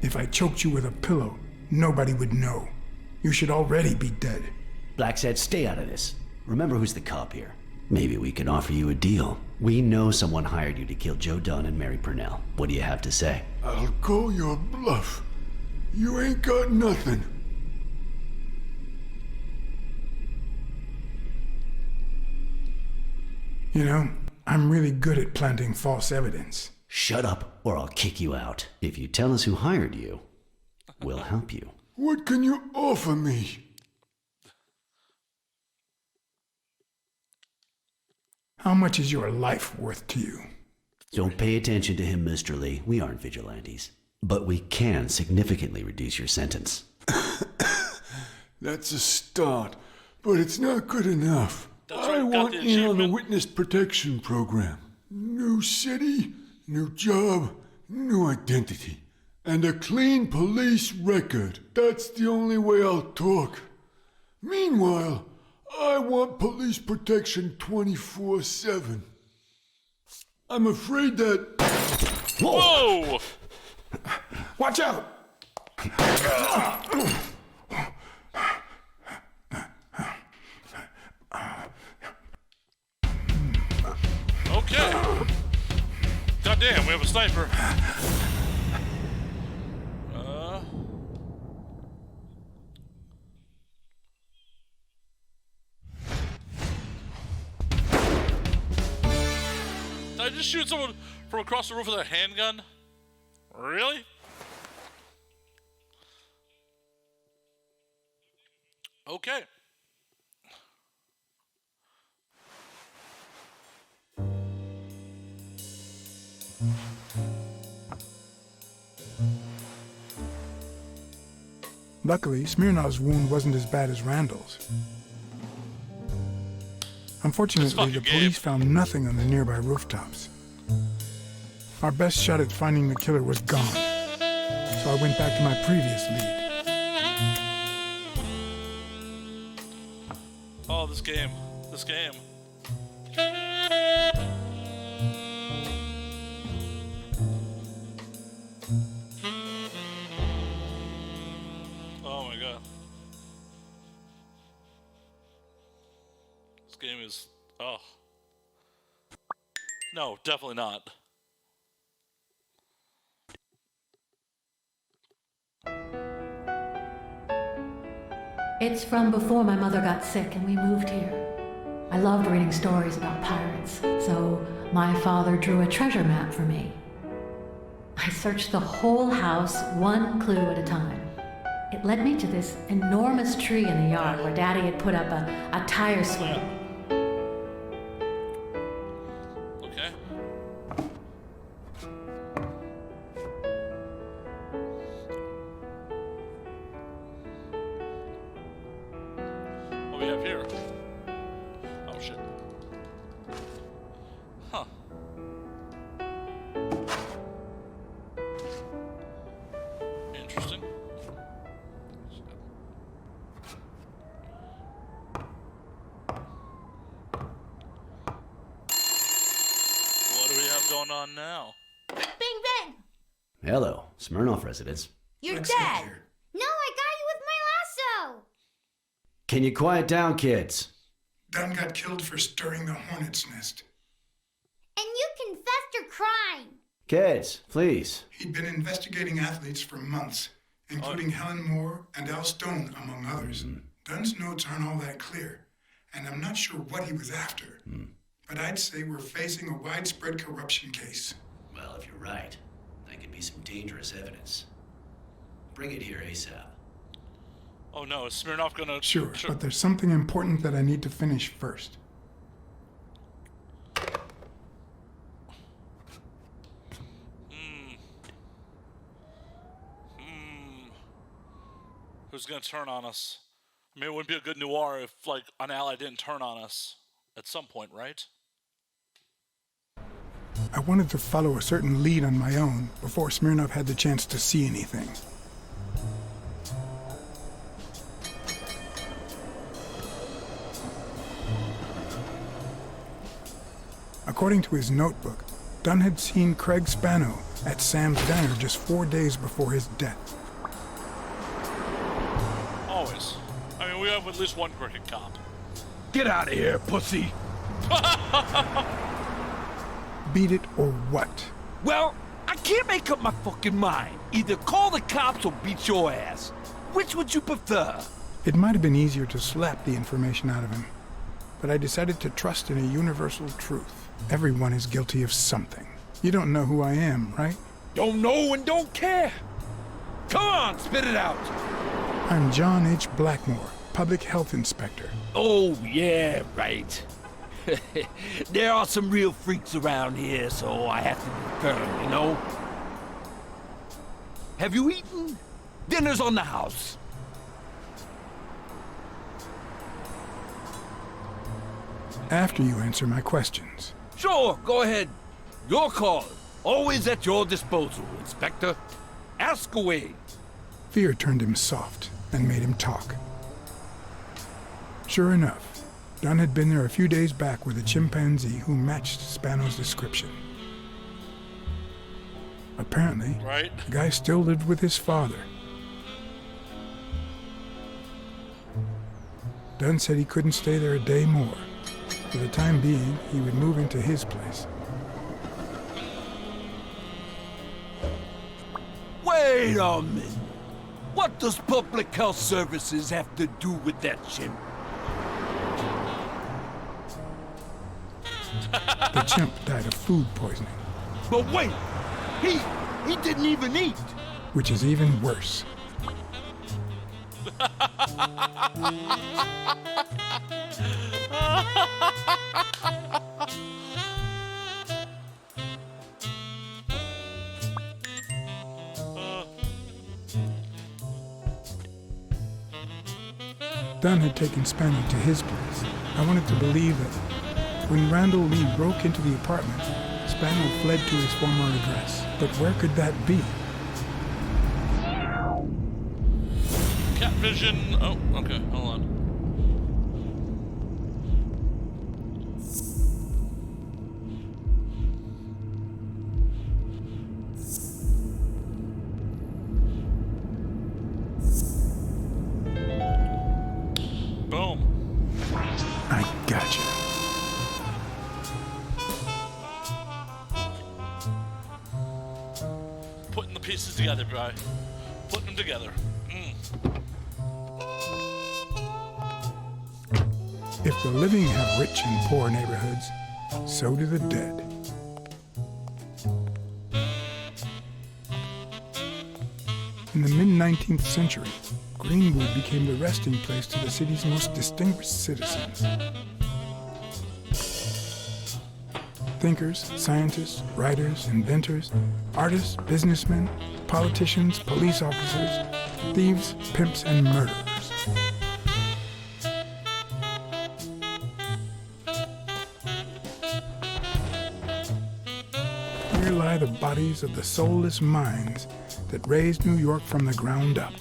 If I choked you with a pillow, nobody would know. You should already be dead. Blacksad, stay out of this. Remember who's the cop here. Maybe we can offer you a deal. We know someone hired you to kill Joe Dunn and Mary Purnell. What do you have to say? I'll call your bluff. You ain't got nothing. You know, I'm really good at planting false evidence. Shut up, or I'll kick you out. If you tell us who hired you, we'll help you. What can you offer me? How much is your life worth to you? Don't pay attention to him, Mr. Lee. We aren't vigilantes. But we can significantly reduce your sentence. That's a start, but it's not good enough. I want in on the witness protection program. New city, new job, new identity, and a clean police record. That's the only way I'll talk. Meanwhile, I want police protection 24/7. I'm afraid that... Whoa! Watch out! damn, we have a sniper. Did I just shoot someone from across the roof with a handgun? Really? Okay. Luckily, Smirnov's wound wasn't as bad as Randall's. Unfortunately, the police found nothing on the nearby rooftops. Our best shot at finding the killer was gone, so I went back to my previous lead. Oh, this game. This game. Oh my god. This game is... Oh. No, definitely not. It's from before my mother got sick and we moved here. I loved reading stories about pirates, so my father drew a treasure map for me. I searched the whole house, one clue at a time. It led me to this enormous tree in the yard where Daddy had put up a tire swing. Okay. What do we have here? Oh shit. Huh. Interesting. What do we have going on now? Bing bang! Hello, Smirnoff residence. You're dead! No, I got you with my lasso! Can you quiet down, kids? Dunn got killed for stirring the hornet's nest. And you confessed your crime! Kids, please. He'd been investigating athletes for months, including Helen Moore and Al Stone, among others. Dunn's notes aren't all that clear, and I'm not sure what he was after. But I'd say we're facing a widespread corruption case. Well, if you're right, that could be some dangerous evidence. Bring it here ASAP. Oh no, is Smirnoff gonna... Sure, but there's something important that I need to finish first. Who's gonna turn on us? I mean, it wouldn't be a good noir if, like, an ally didn't turn on us at some point, right? I wanted to follow a certain lead on my own before Smirnov had the chance to see anything. According to his notebook, Dunn had seen Craig Spano at Sam's diner just 4 days before his death. Always. I mean, we have at least one crooked cop. Get out of here, pussy! Beat it or what? Well, I can't make up my fucking mind. Either call the cops or beat your ass. Which would you prefer? It might have been easier to slap the information out of him, but I decided to trust in a universal truth. Everyone is guilty of something. You don't know who I am, right? Don't know and don't care. Come on, spit it out. I'm John H. Blackmore, Public Health Inspector. Oh, yeah, right. There are some real freaks around here, so I have to be firm, you know? Have you eaten? Dinner's on the house. After you answer my questions. Sure, go ahead. Your call. Always at your disposal, Inspector. Ask away. Fear turned him soft and made him talk. Sure enough, Dunn had been there a few days back with a chimpanzee who matched Spano's description. Apparently, the guy still lived with his father. Dunn said he couldn't stay there a day more. For the time being, he would move into his place. Wait a minute. What does public health services have to do with that chimp? The chimp died of food poisoning. But wait, he didn't even eat. Which is even worse. Dunn had taken Spanny to his place. I wanted to believe that when Randall Lee broke into the apartment, Spanny fled to his former address. But where could that be? Cat vision. Oh, okay, hold on. Boom. I gotcha. Putting the pieces together, bro. Putting them together. If the living have rich and poor neighborhoods, so do the dead. In the mid-19th century, Greenwood became the resting place to the city's most distinguished citizens. Thinkers, scientists, writers, inventors, artists, businessmen, politicians, police officers, thieves, pimps, and murderers. Here lie the bodies of the soulless minds that raised New York from the ground up.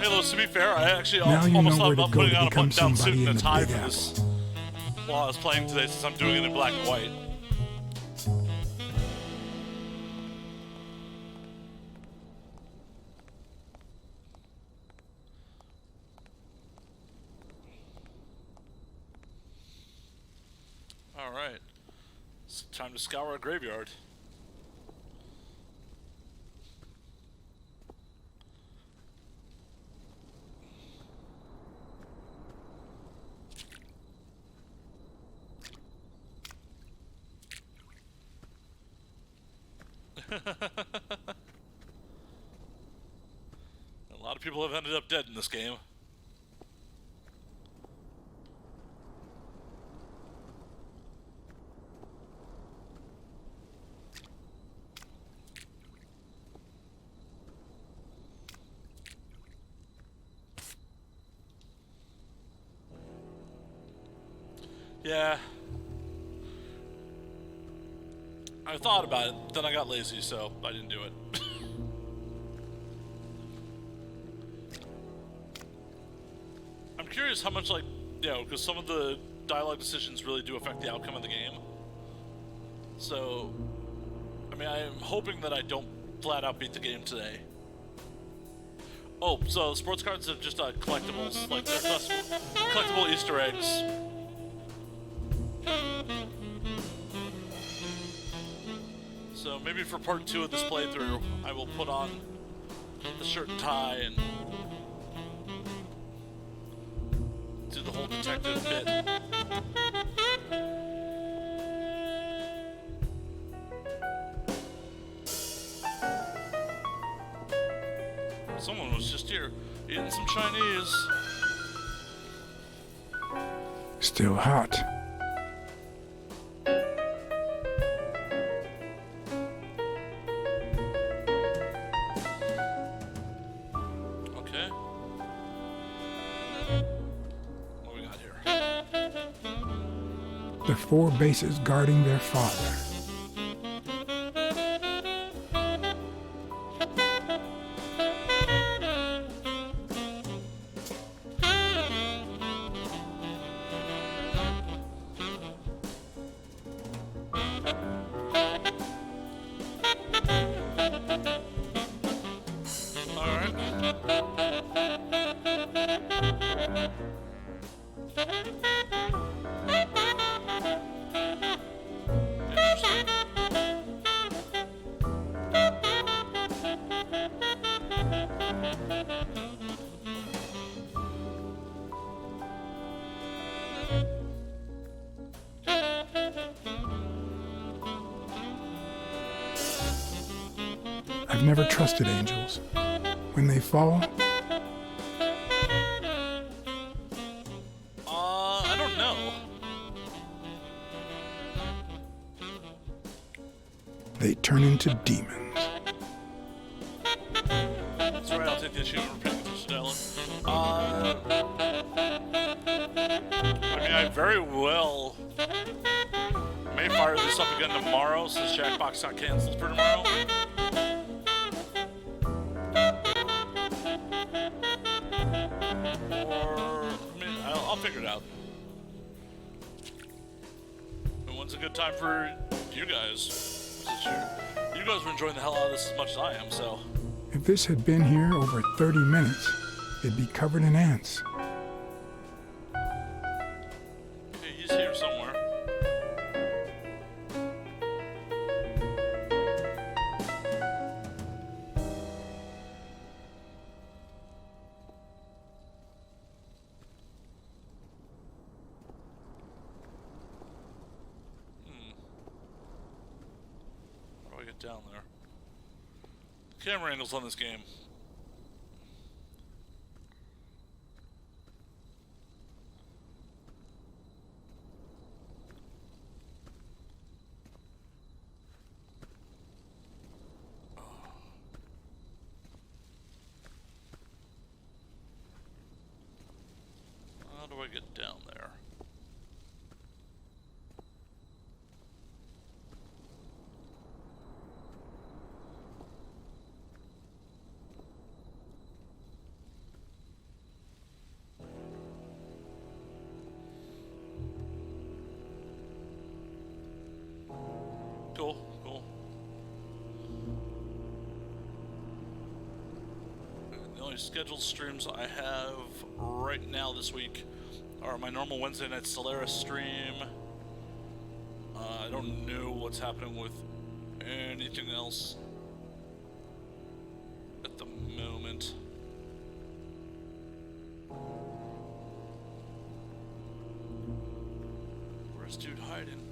Hey, Louis, to be fair, I actually Now you almost know thought where to about go putting to on a become button-down suit somebody and a in the tie Big for this while I was playing today, since I'm doing it in black and white. All right, it's time to scour a graveyard. A lot of people have ended up dead in this game. Yeah. I thought about it, then I got lazy, so I didn't do it. I'm curious how much, like, you know, because some of the dialogue decisions really do affect the outcome of the game. So, I mean, I am hoping that I don't flat out beat the game today. Oh, so sports cards are just collectibles, like they're collectible Easter eggs. So maybe for part 2 of this playthrough, I will put on the shirt and tie and do the whole detective bit. Someone was just here eating some Chinese. Still hot. Okay. What we got here? The 4 bases guarding their father. I've never trusted angels. When they fall, I don't know. they turn into demons. That's right, I'll take the issue and repent to Dylan. I mean, I very well may fire this up again tomorrow since Jackbox got canceled for tomorrow. Or, I mean, I'll figure it out. And when's a good time for you guys? Since you guys are enjoying the hell out of this as much as I am, so. If this had been here over 30 minutes, it'd be covered in ants. Okay, he's here somewhere. How do I get down there? Camera angles on this game. How do I get down there? Cool, cool. The only scheduled streams I have right now this week are my normal Wednesday night Solaris stream. I don't know what's happening with anything else at the moment. Where's dude hiding?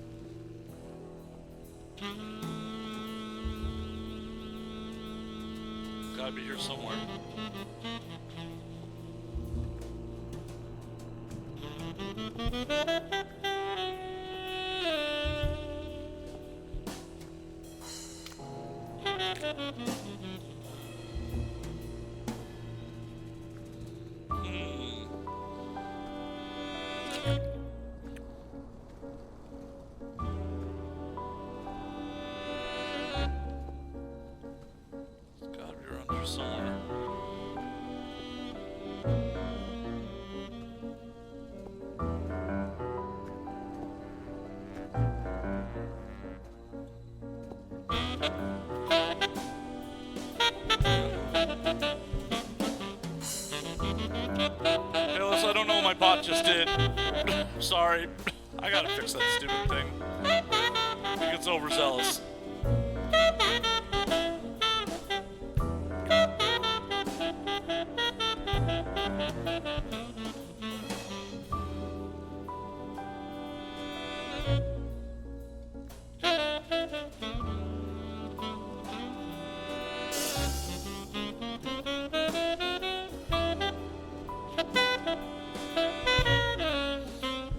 Gotta be here somewhere. It's gotta be around here somewhere. Hey, listen, I don't know what my bot just did. Sorry. I gotta fix that stupid thing. I think it's overzealous.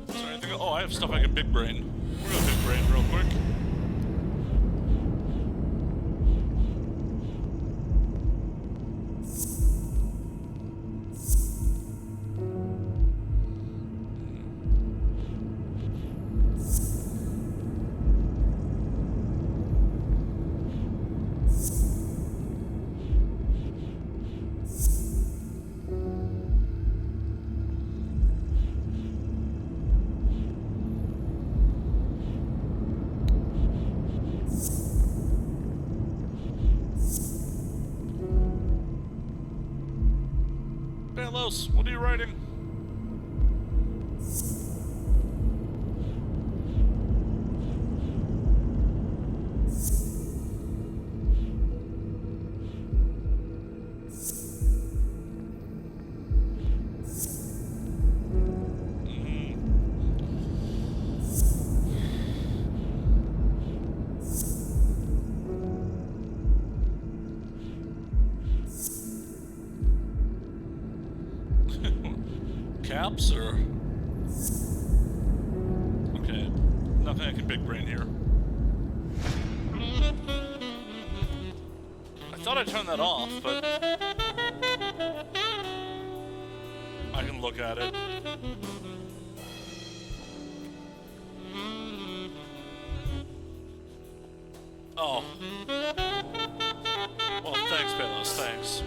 Is there anything? Oh, I have stuff I can big brain. We're gonna big brain real quick. Balos, what are you writing? caps, or... Okay, nothing I can big brain here. I thought I turned that off, but... I can look at it. Oh. Well, thanks, Palos, thanks.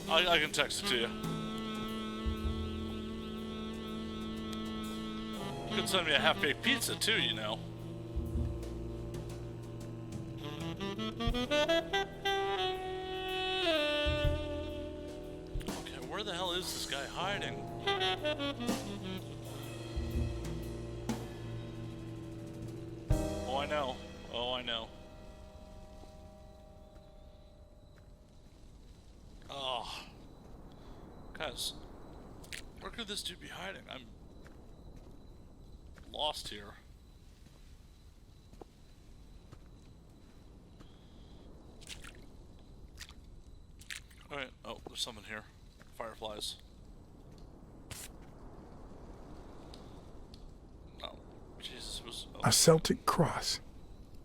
I can text it to you. You could send me a half-baked pizza, too, you know. Okay, where the hell is this guy hiding? Oh, I know. Oh, I know. Oh. Guys, where could this dude be hiding? I'm lost here. Alright, oh, there's something here. Fireflies. Oh, Jesus, it was... Oh. A Celtic cross.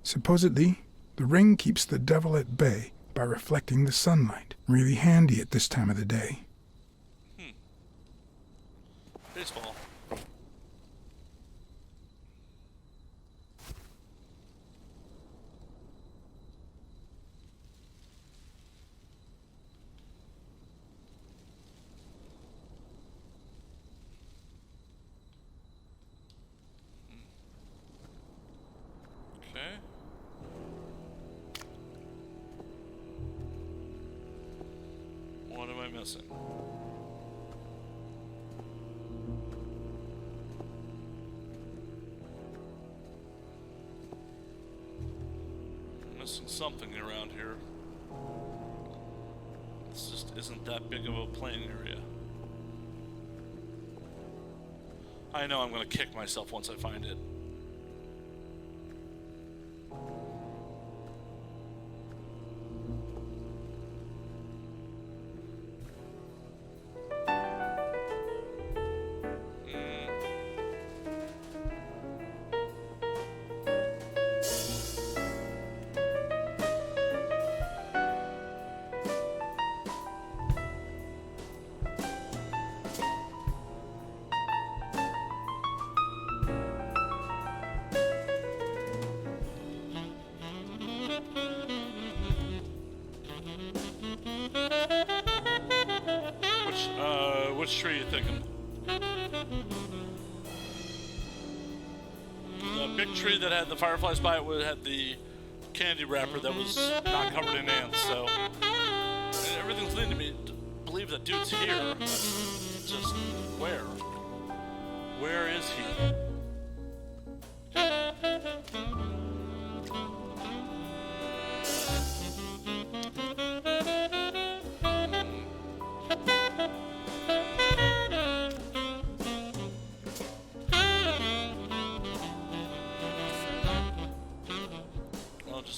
Supposedly, the ring keeps the devil at bay by reflecting the sunlight. Really handy at this time of the day. Baseball. Okay. What am I missing? Missing something around here. This just isn't that big of a playing area. I know I'm gonna kick myself once I find it. Which tree are you thinking? The big tree that had the fireflies by it had the candy wrapper that was not covered in ants, so... And everything's leading me to believe that dude's here. Just where? Where is he?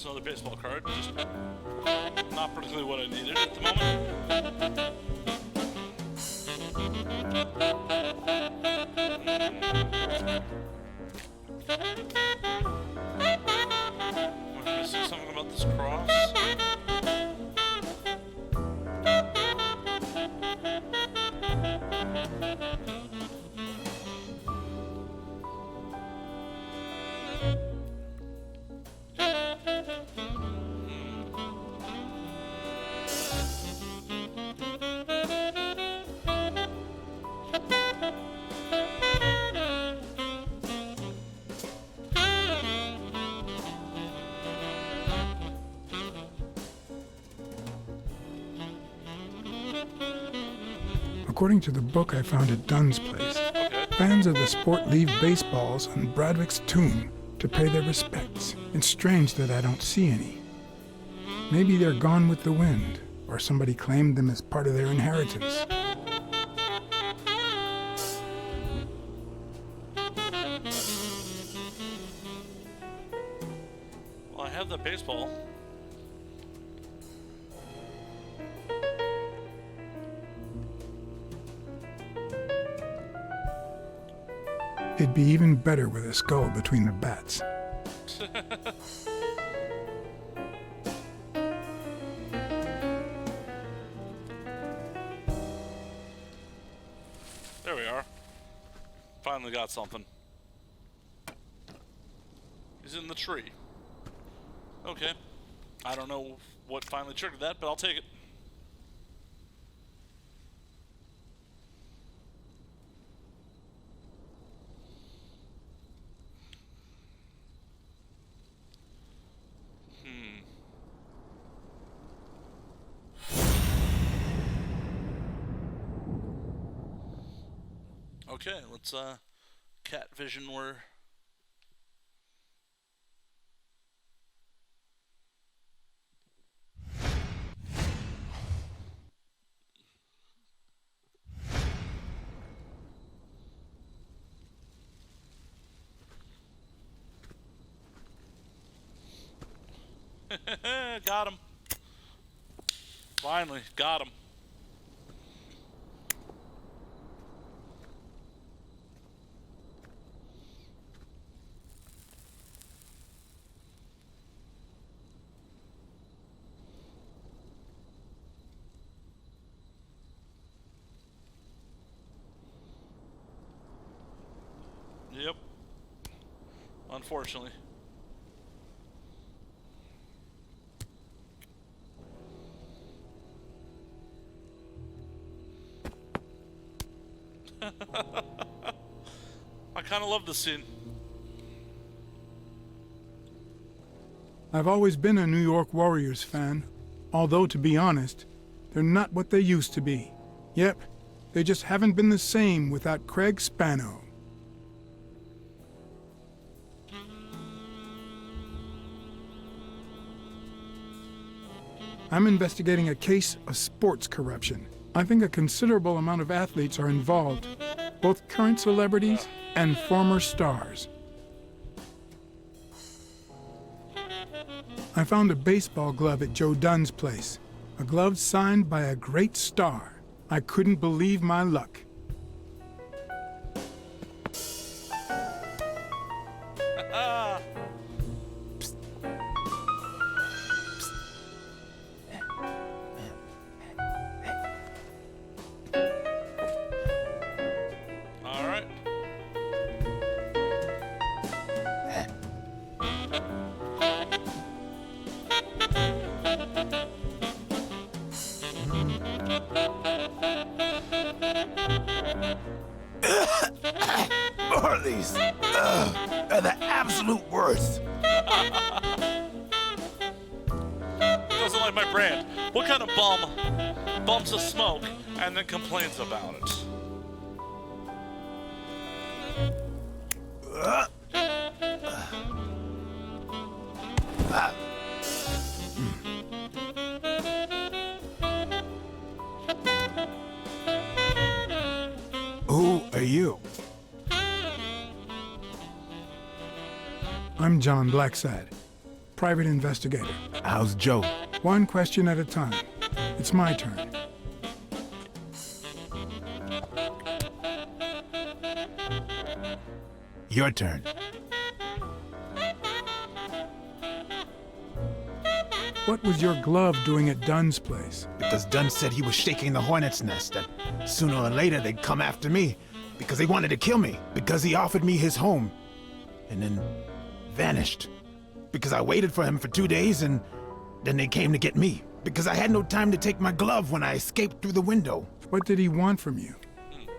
Another baseball card, just not particularly what I needed at the moment. Am I missing something about this cross? According to the book I found at Dunn's place, fans of the sport leave baseballs on Bradwick's tomb to pay their respects. It's strange that I don't see any. Maybe they're gone with the wind, or somebody claimed them as part of their inheritance. Well, I have the baseball. It'd be even better with a skull between the bats. There we are. Finally got something. He's in the tree. Okay. I don't know what finally triggered that, but I'll take it. Okay, let's cat vision where got him. Finally, got him. Yep. Unfortunately. I kind of love this scene. I've always been a New York Warriors fan, although to be honest, they're not what they used to be. Yep, they just haven't been the same without Craig Spano. I'm investigating a case of sports corruption. I think a considerable amount of athletes are involved, both current celebrities and former stars. I found a baseball glove at Joe Dunn's place, a glove signed by a great star. I couldn't believe my luck. Marley's are the absolute worst. Doesn't like my brand. What kind of bum bumps a smoke and then complains about it? Who are you? I'm John Blacksad, private investigator. How's Joe? One question at a time. It's my turn. Your turn. What was your glove doing at Dunn's place? Because Dunn said he was shaking the hornet's nest, that sooner or later they'd come after me, because they wanted to kill me, because he offered me his home, and then vanished. Because I waited for him for 2 days, and then they came to get me, because I had no time to take my glove when I escaped through the window. What did he want from you?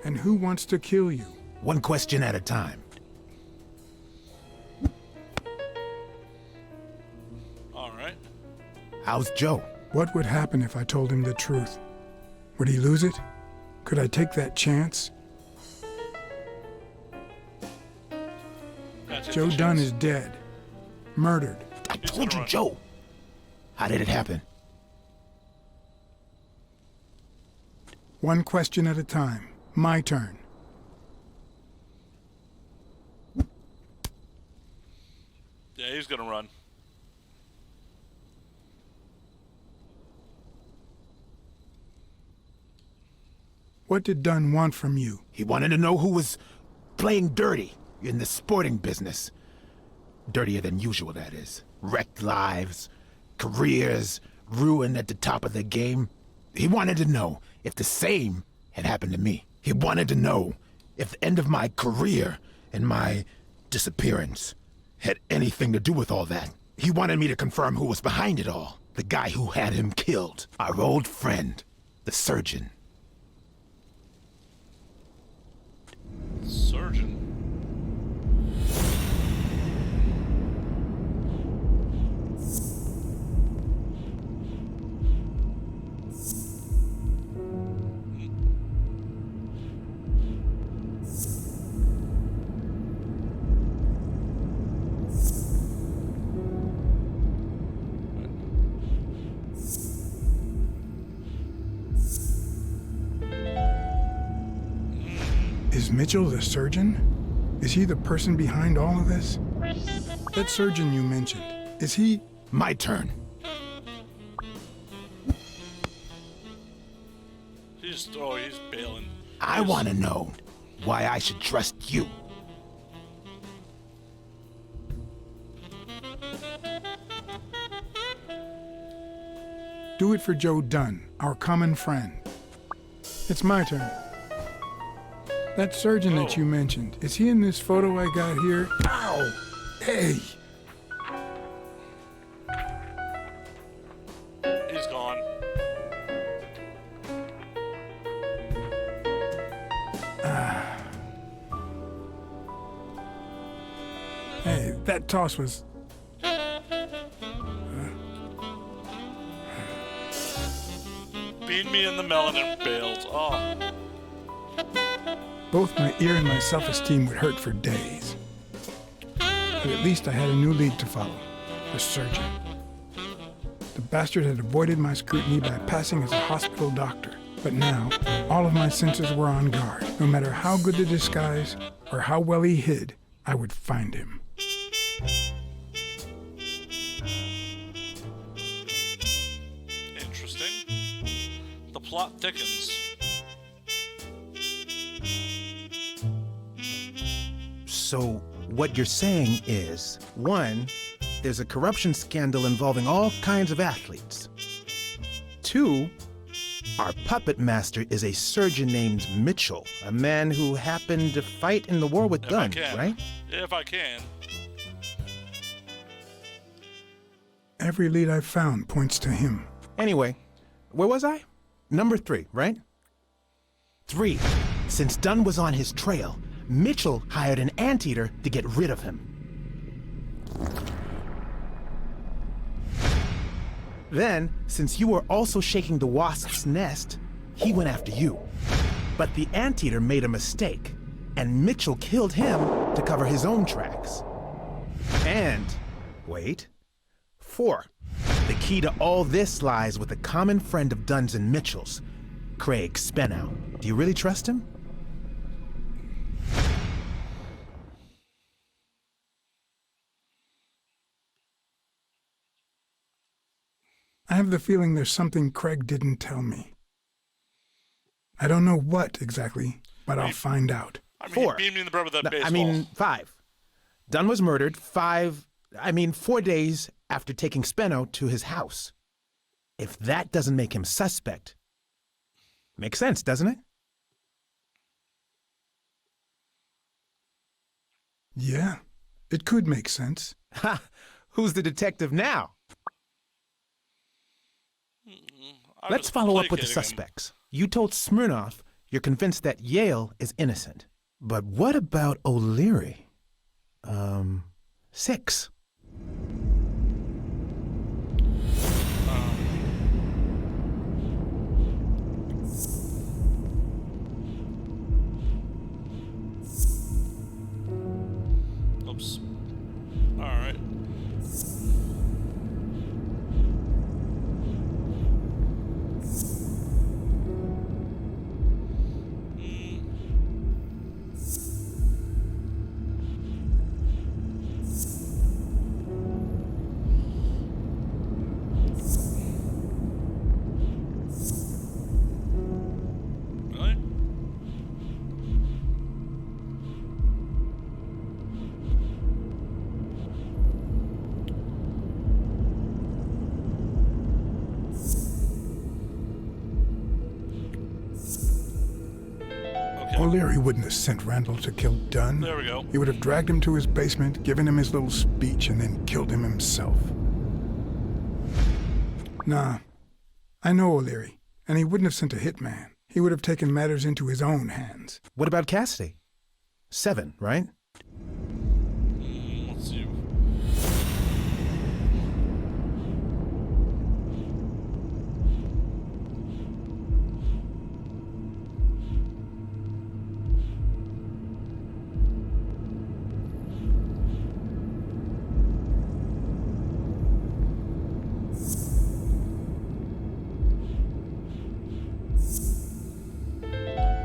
And who wants to kill you? One question at a time. All right. How's Joe? What would happen if I told him the truth? Would he lose it? Could I take that chance? Joe Dunn is dead. Murdered. I told you, Joe. How did it happen? One question at a time. My turn. Yeah, he's gonna run. What did Dunn want from you? He wanted to know who was playing dirty. in the sporting business. Dirtier than usual, that is. Wrecked lives, careers ruined at the top of the game. He wanted to know if the same had happened to me. He wanted to know if the end of my career and my disappearance had anything to do with all that. He wanted me to confirm who was behind it all. The guy who had him killed. Our old friend, the surgeon. Surgeon? Is Mitchell the surgeon? Is he the person behind all of this? That surgeon you mentioned, is he... My turn. He's bailing. I want to know why I should trust you. Do it for Joe Dunn, our common friend. It's my turn. That surgeon that you mentioned, is he in this photo I got here? Ow! Hey! He's gone. Hey, that toss was... Beat me in the melon and bailed. Oh. Both my ear and my self-esteem would hurt for days. But at least I had a new lead to follow. The surgeon. The bastard had avoided my scrutiny by passing as a hospital doctor. But now, all of my senses were on guard. No matter how good the disguise or how well he hid, I would find him. Interesting. The plot thickens. So, what you're saying is, 1, there's a corruption scandal involving all kinds of athletes. 2, our puppet master is a surgeon named Mitchell, a man who happened to fight in the war with guns, right? If I can. Every lead I've found points to him. Anyway, where was I? Number 3, right? 3. Since Dunn was on his trail, Mitchell hired an anteater to get rid of him. Then, since you were also shaking the wasp's nest, he went after you. But the anteater made a mistake, and Mitchell killed him to cover his own tracks. And, wait, 4. The key to all this lies with a common friend of Dunn's and Mitchell's, Craig Spenow. Do you really trust him? I have the feeling there's something Craig didn't tell me. I don't know what exactly, but I'll find out. I mean, 4. He beat me in the butt with that baseball. 5. Dunn was murdered 4 days after taking Speno to his house. If that doesn't make him suspect, makes sense, doesn't it? Yeah, it could make sense. Ha! Who's the detective now? Let's follow up with the suspects. You told Smirnoff you're convinced that Yale is innocent. But what about O'Leary? 6. Oops. All right. O'Leary wouldn't have sent Randall to kill Dunn. There we go. He would have dragged him to his basement, given him his little speech, and then killed him himself. Nah, I know O'Leary, and he wouldn't have sent a hitman. He would have taken matters into his own hands. What about Cassidy? 7, right? Let's see.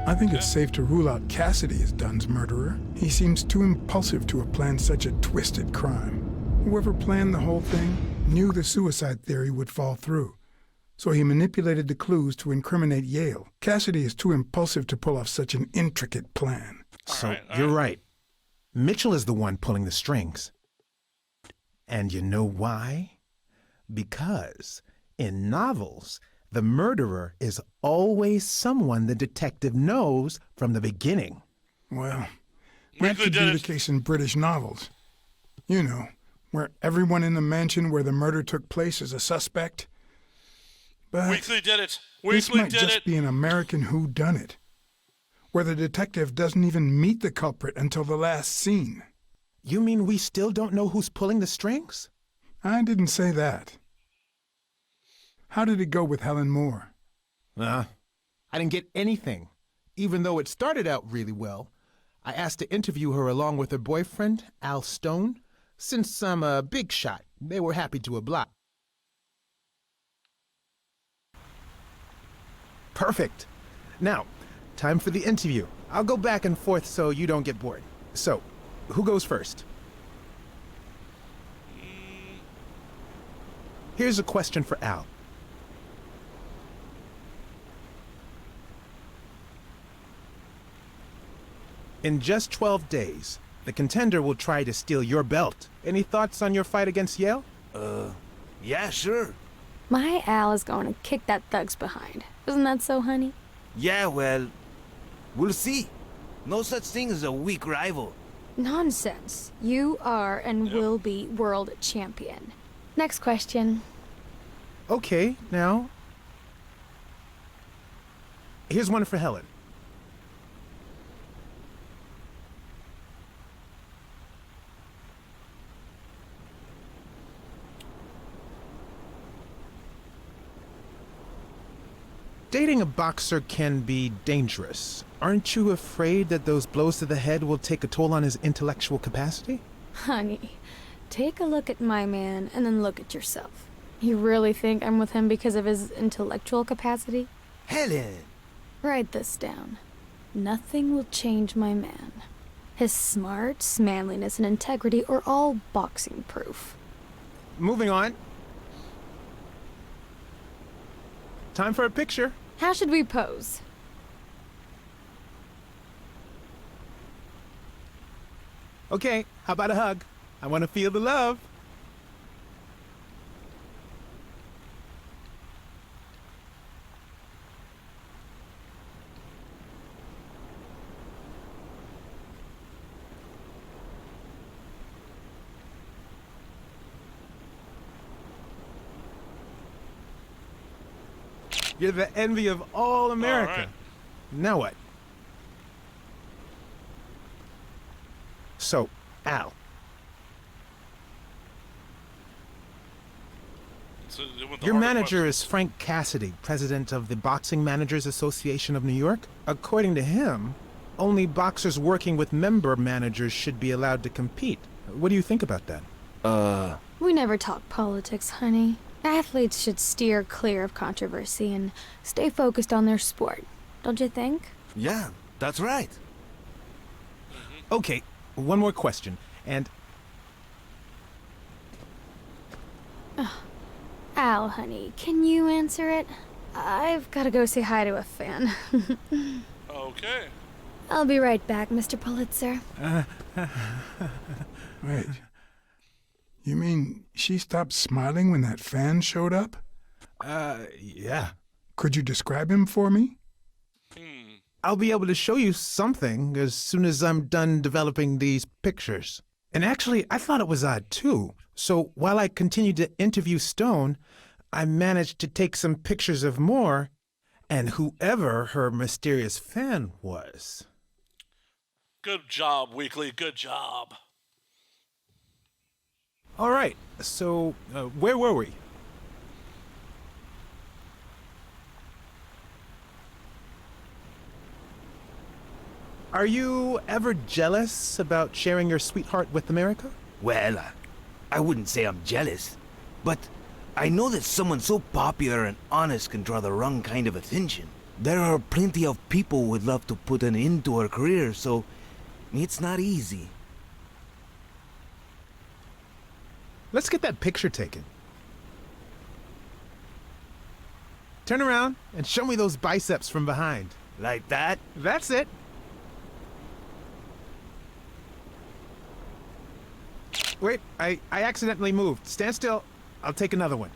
I think it's safe to rule out Cassidy as Dunn's murderer. He seems too impulsive to have planned such a twisted crime. Whoever planned the whole thing knew the suicide theory would fall through, so he manipulated the clues to incriminate Yale. Cassidy is too impulsive to pull off such an intricate plan. So you're right. Mitchell is the one pulling the strings. And you know why? Because in novels, the murderer is always someone the detective knows from the beginning. Well, that could be the case in British novels. You know, where everyone in the mansion where the murder took place is a suspect. But Weekly did it. this Weekly might did just it. be an American whodunit, where the detective doesn't even meet the culprit until the last scene. You mean we still don't know who's pulling the strings? I didn't say that. How did it go with Helen Moore? I didn't get anything, even though it started out really well. I asked to interview her along with her boyfriend, Al Stone. Since I'm a big shot, they were happy to oblige. Perfect. Now, time for the interview. I'll go back and forth so you don't get bored. So, who goes first? Here's a question for Al. In just 12 days, the contender will try to steal your belt. Any thoughts on your fight against Yale? Yeah, sure. My Al is going to kick that thug's behind. Isn't that so, honey? Yeah, well, we'll see. No such thing as a weak rival. Nonsense. You are and will be world champion. Next question. Okay, now. Here's one for Helen. Dating a boxer can be dangerous. Aren't you afraid that those blows to the head will take a toll on his intellectual capacity? Honey, take a look at my man and then look at yourself. You really think I'm with him because of his intellectual capacity? Helen! Write this down. Nothing will change my man. His smarts, manliness, and integrity are all boxing proof. Moving on. Time for a picture. How should we pose? Okay, how about a hug? I want to feel the love. You're the envy of all America. All right. Now what? So, Al. Your manager is Frank Cassidy, president of the Boxing Managers Association of New York. According to him, only boxers working with member managers should be allowed to compete. What do you think about that? We never talk politics, honey. Athletes should steer clear of controversy and stay focused on their sport. Don't you think? Yeah, that's right. Okay, one more question, and... Al, honey, can you answer it? I've got to go say hi to a fan. Okay. I'll be right back, Mr. Pulitzer. Wait. You mean she stopped smiling when that fan showed up? Yeah. Could you describe him for me? I'll be able to show you something as soon as I'm done developing these pictures. And actually, I thought it was odd too. So while I continued to interview Stone, I managed to take some pictures of Moore and whoever her mysterious fan was. Good job, Weekly. Good job. All right, so where were we? Are you ever jealous about sharing your sweetheart with America? Well, I wouldn't say I'm jealous, but I know that someone so popular and honest can draw the wrong kind of attention. There are plenty of people who would love to put an end to her career, so it's not easy. Let's get that picture taken. Turn around and show me those biceps from behind. Like that? That's it. Wait, I accidentally moved. Stand still. I'll take another one.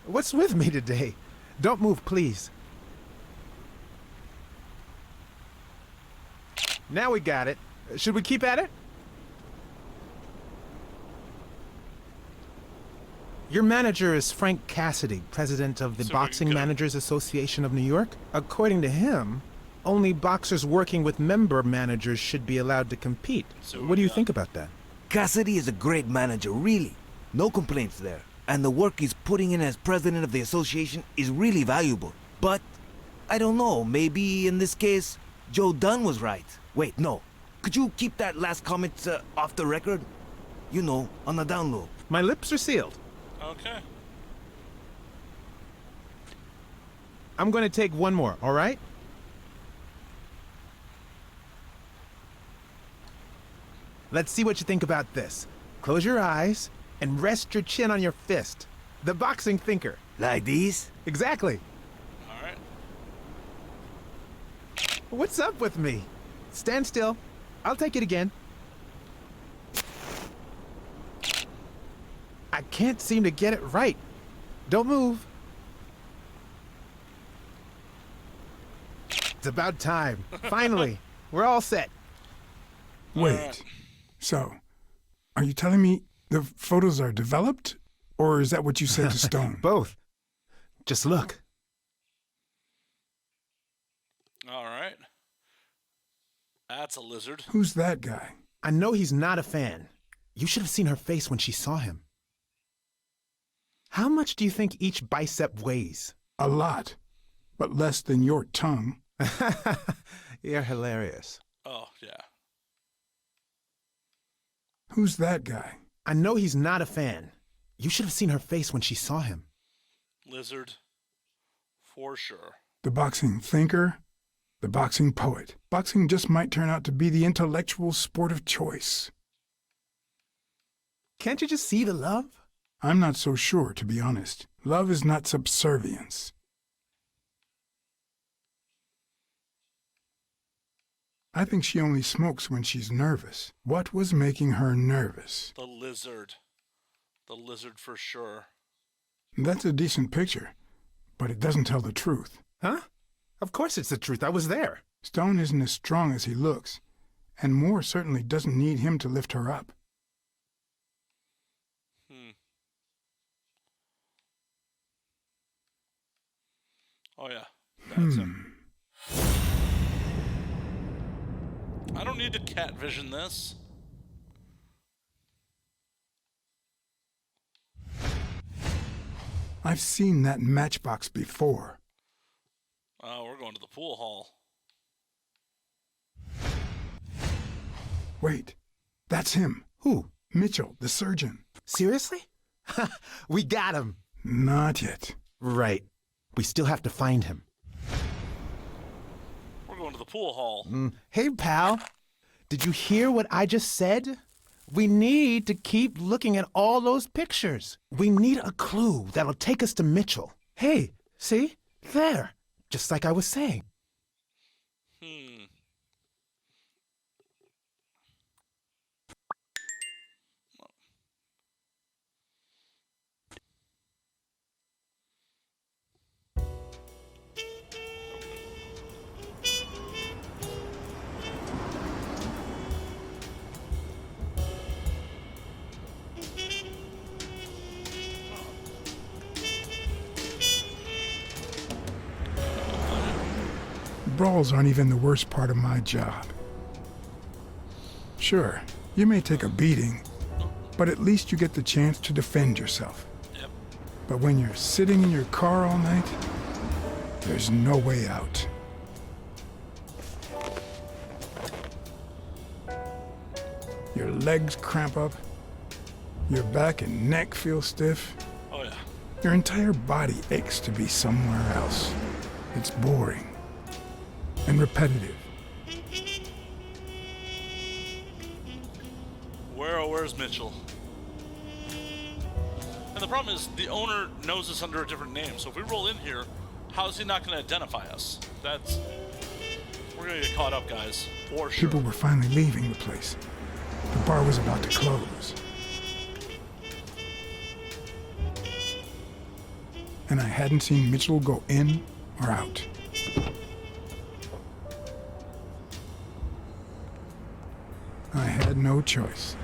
What's with me today? Don't move, please. Now we got it. Should we keep at it? Your manager is Frank Cassidy, president of the Boxing Managers Association of New York. According to him, only boxers working with member managers should be allowed to compete. What do you think about that? Cassidy is a great manager, really. No complaints there. And the work he's putting in as president of the association is really valuable. But, I don't know, maybe in this case, Joe Dunn was right. Wait, no. Could you keep that last comment off the record? You know, on the down low. My lips are sealed. Okay. I'm going to take one more, all right? Let's see what you think about this. Close your eyes and rest your chin on your fist. The boxing thinker. Like these? Exactly. All right. What's up with me? Stand still. I'll take it again. I can't seem to get it right. Don't move. It's about time. Finally, we're all set. Wait. So, are you telling me the photos are developed? Or is that what you said to Stone? Both. Just look. All right. That's a lizard. Who's that guy? I know he's not a fan. You should have seen her face when she saw him. How much do you think each bicep weighs? A lot, but less than your tongue. You're hilarious. Oh, yeah. Who's that guy? I know he's not a fan. You should have seen her face when she saw him. Lizard. For sure. The boxing thinker, the boxing poet. Boxing just might turn out to be the intellectual sport of choice. Can't you just see the love? I'm not so sure, to be honest. Love is not subservience. I think she only smokes when she's nervous. What was making her nervous? The lizard. The lizard for sure. That's a decent picture, but it doesn't tell the truth. Huh? Of course it's the truth. I was there. Stone isn't as strong as he looks, and Moore certainly doesn't need him to lift her up. Oh, yeah. That's him. I don't need to cat vision this. I've seen that matchbox before. Oh, we're going to the pool hall. Wait, that's him. Who? Mitchell, the surgeon. Seriously? We got him. Not yet. Right. We still have to find him. We're going to the pool hall. Hey, pal. Did you hear what I just said? We need to keep looking at all those pictures. We need a clue that'll take us to Mitchell. Hey, see? There. Just like I was saying. brawls aren't even the worst part of my job. Sure, you may take a beating, but at least you get the chance to defend yourself. Yep. But when you're sitting in your car all night, there's no way out. Your legs cramp up, your back and neck feel stiff. Oh yeah. Your entire body aches to be somewhere else. It's boring and repetitive. Where's Mitchell? And the problem is the owner knows us under a different name, so if we roll in here, how is he not going to identify us? We're going to get caught up, guys, for sure. People were finally leaving the place. The bar was about to close. And I hadn't seen Mitchell go in or out. I had no choice.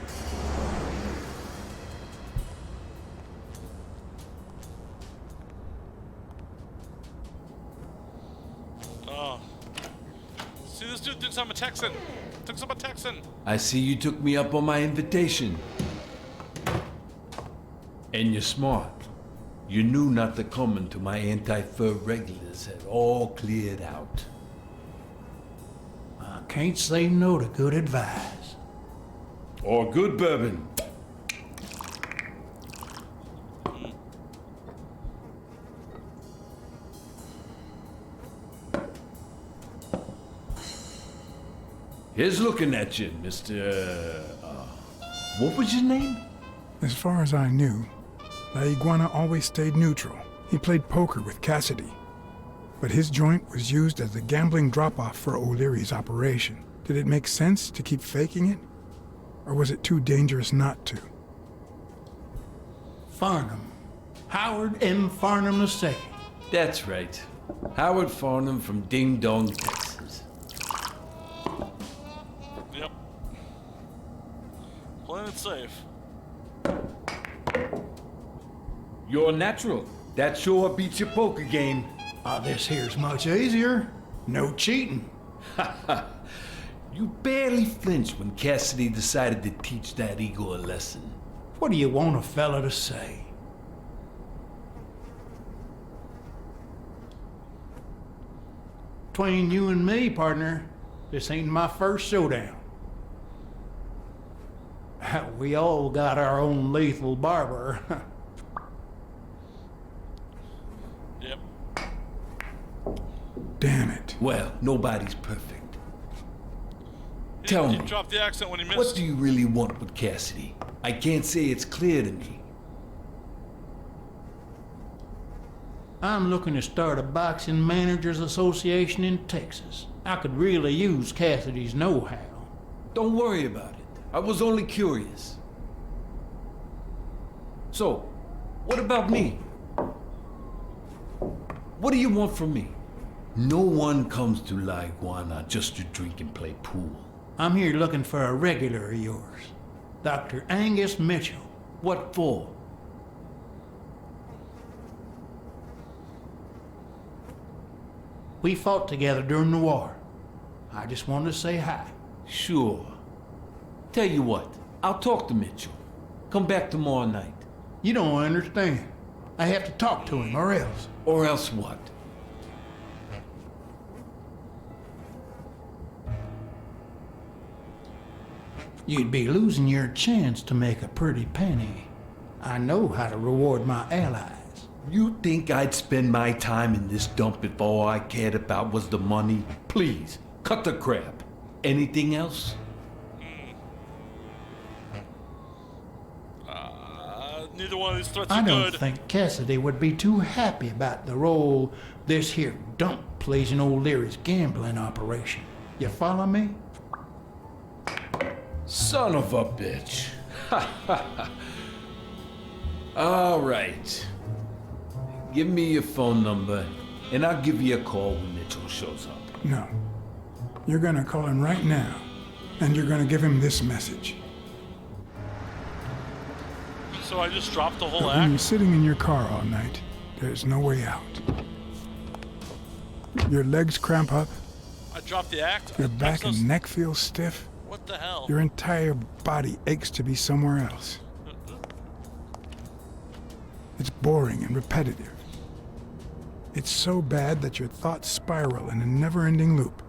See, this dude thinks I'm a Texan. Thinks I'm a Texan. I see you took me up on my invitation. And you're smart. You knew not to come until my anti-fur regulars had all cleared out. I can't say no to good advice. Or good bourbon. Here's looking at you, Mr. What was your name? As far as I knew, La Iguana always stayed neutral. He played poker with Cassidy. But his joint was used as the gambling drop-off for O'Leary's operation. Did it make sense to keep faking it? Or was it too dangerous not to? Farnham. Howard M. Farnham II. That's right. Howard Farnham from Ding Dong, Texas. Yep. Playing it safe. You're natural. That sure beats your poker game. This here's much easier. No cheating. You barely flinched when Cassidy decided to teach that ego a lesson. What do you want a fella to say? Between you and me, partner, this ain't my first showdown. We all got our own lethal barber. Yep. Damn it. Well, nobody's perfect. Tell me, He dropped the accent when he missed. what do you really want with Cassidy? I can't say it's clear to me. I'm looking to start a boxing managers association in Texas. I could really use Cassidy's know-how. Don't worry about it. I was only curious. So, what about me? What do you want from me? No one comes to La Iguana just to drink and play pool. I'm here looking for a regular of yours, Dr. Angus Mitchell. What for? We fought together during the war. I just wanted to say hi. Sure. Tell you what, I'll talk to Mitchell. Come back tomorrow night. You don't understand. I have to talk to him, or else. Or else what? You'd be losing your chance to make a pretty penny. I know how to reward my allies. You think I'd spend my time in this dump if all I cared about was the money? Please, cut the crap. Anything else? Neither one of these threats I are don't good. think Cassidy would be too happy about the role this here dump plays in O'Leary's gambling operation. You follow me? Son of a bitch. All right. Give me your phone number, and I'll give you a call when Mitchell shows up. No. You're gonna call him right now, and you're gonna give him this message. So I just dropped the whole But when act? you're sitting in your car all night, there's no way out. Your legs cramp up, I dropped the act. Your back and neck feel stiff. What the hell? Your entire body aches to be somewhere else. It's boring and repetitive. It's so bad that your thoughts spiral in a never-ending loop.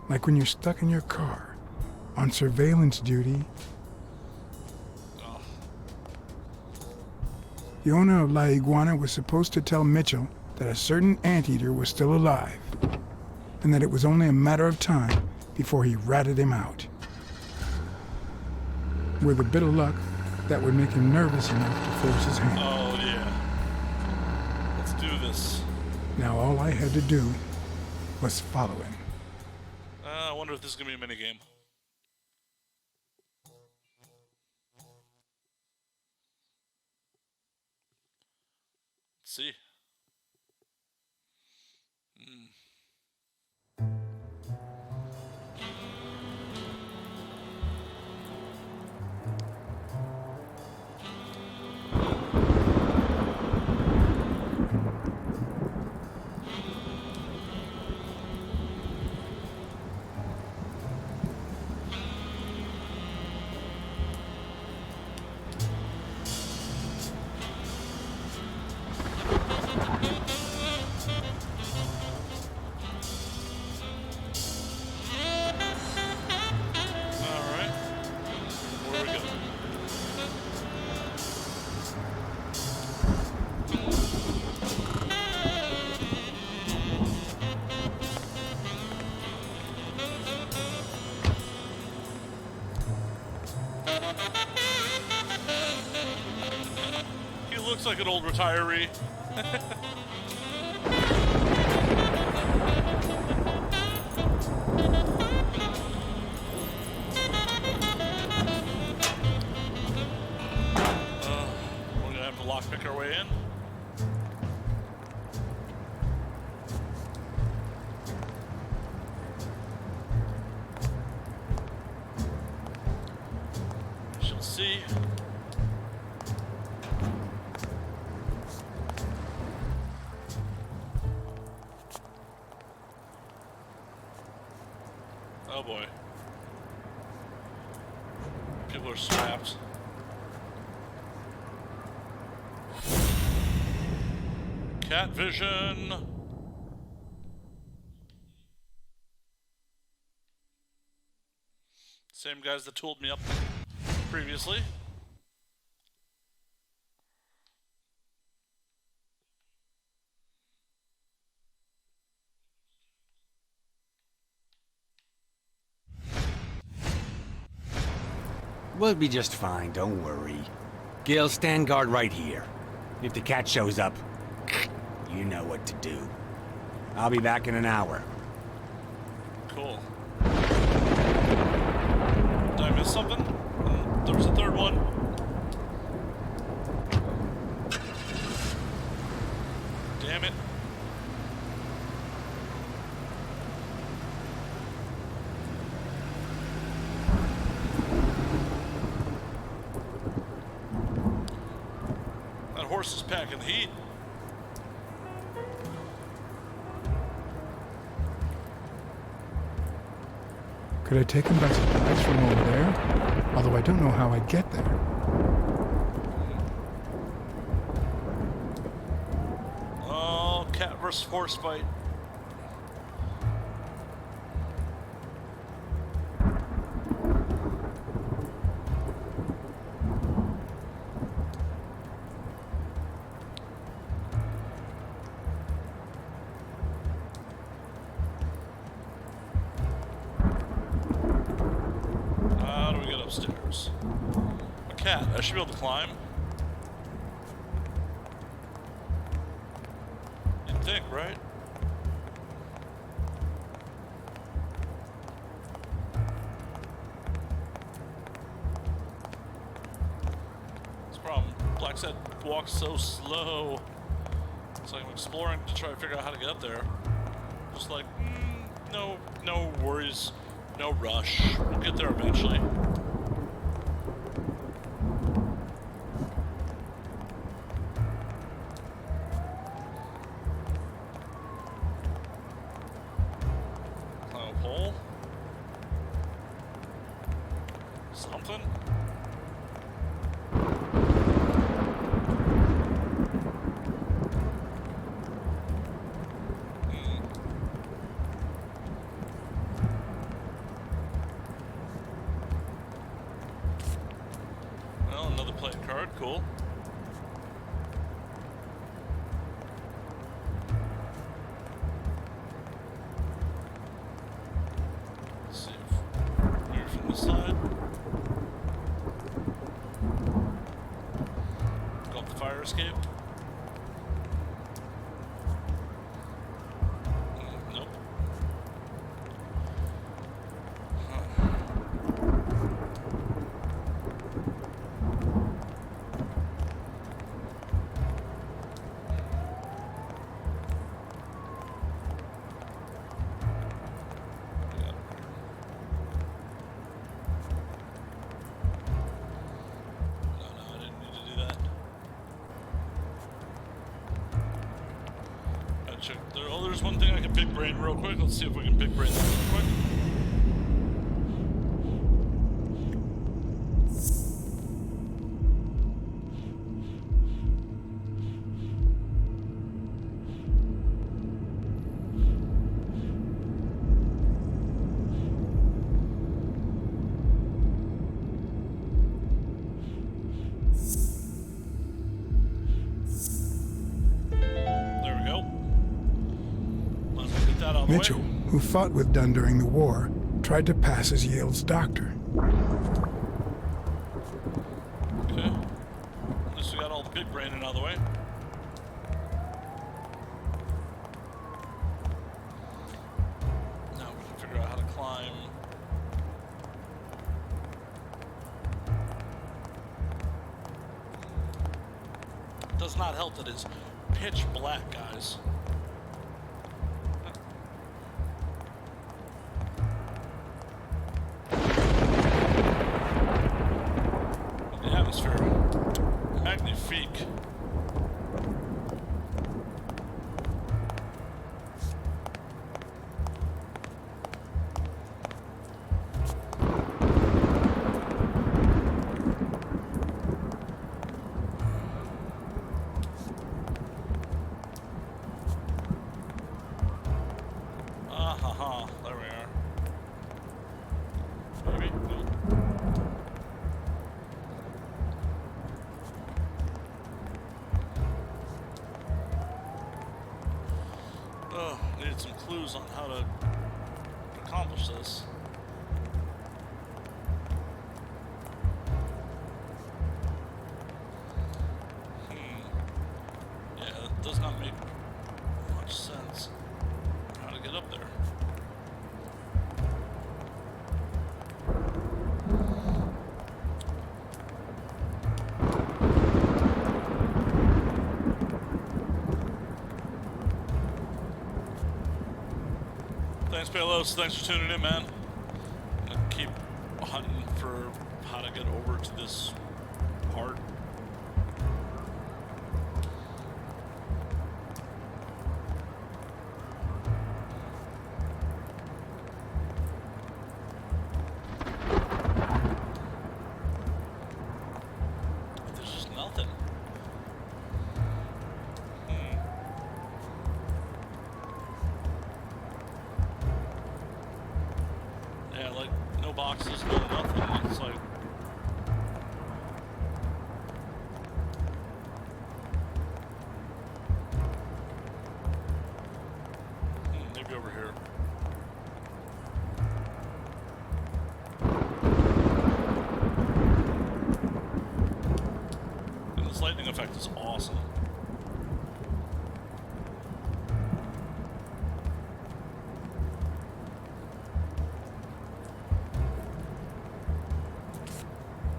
Like when you're stuck in your car, on surveillance duty. The owner of La Iguana was supposed to tell Mitchell that a certain anteater was still alive, and that it was only a matter of time before he ratted him out. With a bit of luck, that would make him nervous enough to force his hand. Oh, yeah. Let's do this. Now all I had to do was follow him. I wonder if this is going to be a minigame. Let's see. Looks like an old retiree. We're gonna have to lockpick our way in. Shall see. Oh boy. People are strapped. Cat vision. Same guys that tooled me up previously. We'll be just fine, don't worry. Gil, stand guard right here. If the cat shows up, you know what to do. I'll be back in an hour. Cool. Did I miss something? There was a third one. Damn it. Horse is packing heat. Could I take him by surprise from over there? Although I don't know how I'd get there. Oh, cat versus horse fight. Upstairs. A cat. I should be able to climb. You'd think, right? This problem. Blacksad walks so slow. It's like I'm exploring to try to figure out how to get up there. Just like, no worries, no rush. We'll get there eventually. fire escape? Nope. Check there. Oh, there's one thing I can big brain real quick. Let's see if we can big brain that real quick. Mitchell, who fought with Dunn during the war, tried to pass as Yale's doctor. Okay. At least we got all the big braining out of the way. Now we can figure out how to climb. It does not help that it's pitch black, guys. Magnifique. There we are. Maybe? Nope. Oh, needed some clues on how to accomplish this. Yeah, that does not make much sense. How to get up there. Thanks, Palos. Thanks for tuning in, man. I'm gonna keep hunting for how to get over to this part. There's just nothing. Yeah, like, no boxes, no nothing. It's like... maybe over here. And this lightning effect is awesome.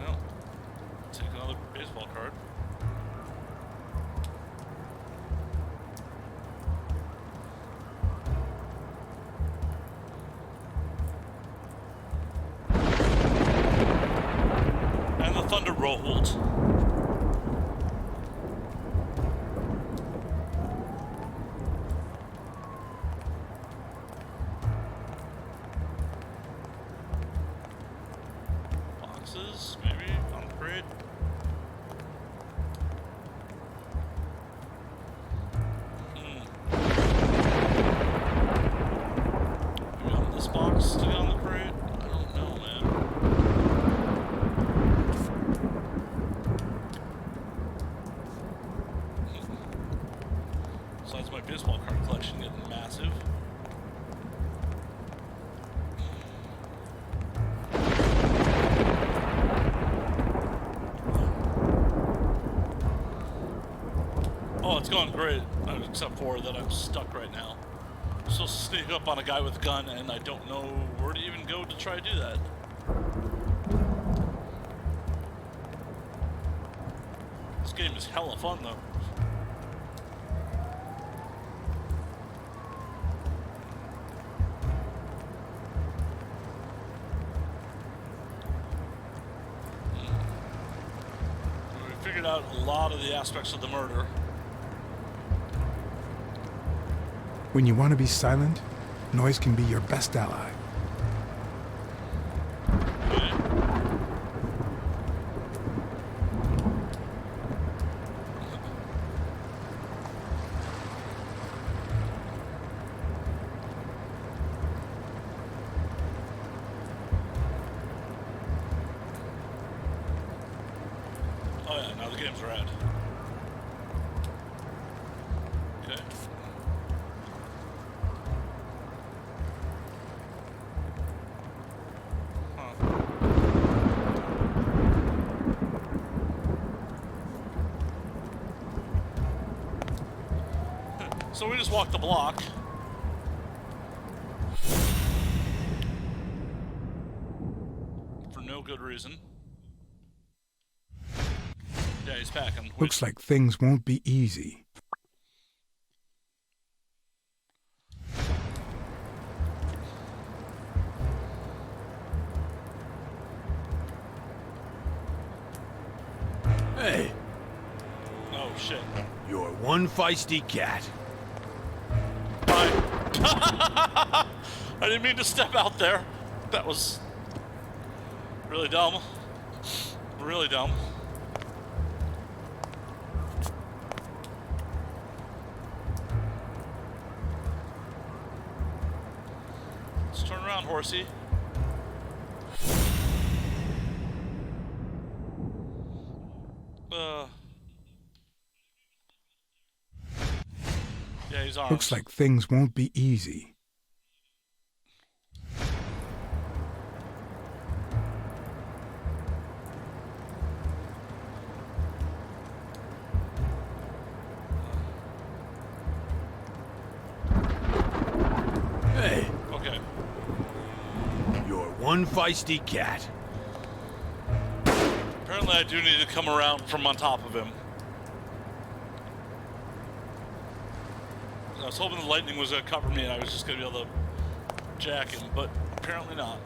Well, take another baseball card. And the thunder rolled. Boxes, maybe, on the crate. Maybe on this box to get on the crate? I don't know, man. Besides my baseball card collection getting massive. Oh, it's going great, except for that I'm stuck right now. I'm supposed to sneak up on a guy with a gun, and I don't know where to even go to try to do that. This game is hella fun, though. We figured out a lot of the aspects of the murder. When you want to be silent, noise can be your best ally. Oh yeah, now the game's rad. Okay. So we just walked the block. For no good reason. Yeah, he's packing. Looks like things won't be easy. Hey. Oh shit. You're one feisty cat. I didn't mean to step out there. That was really dumb. Really dumb. Let's turn around, horsey. Yeah, he's armed. Looks like things won't be easy. Hey. Okay. You're one feisty cat. Apparently I do need to come around from on top of him. I was hoping the lightning was going to cover me and I was just going to be able to jack him, but apparently not.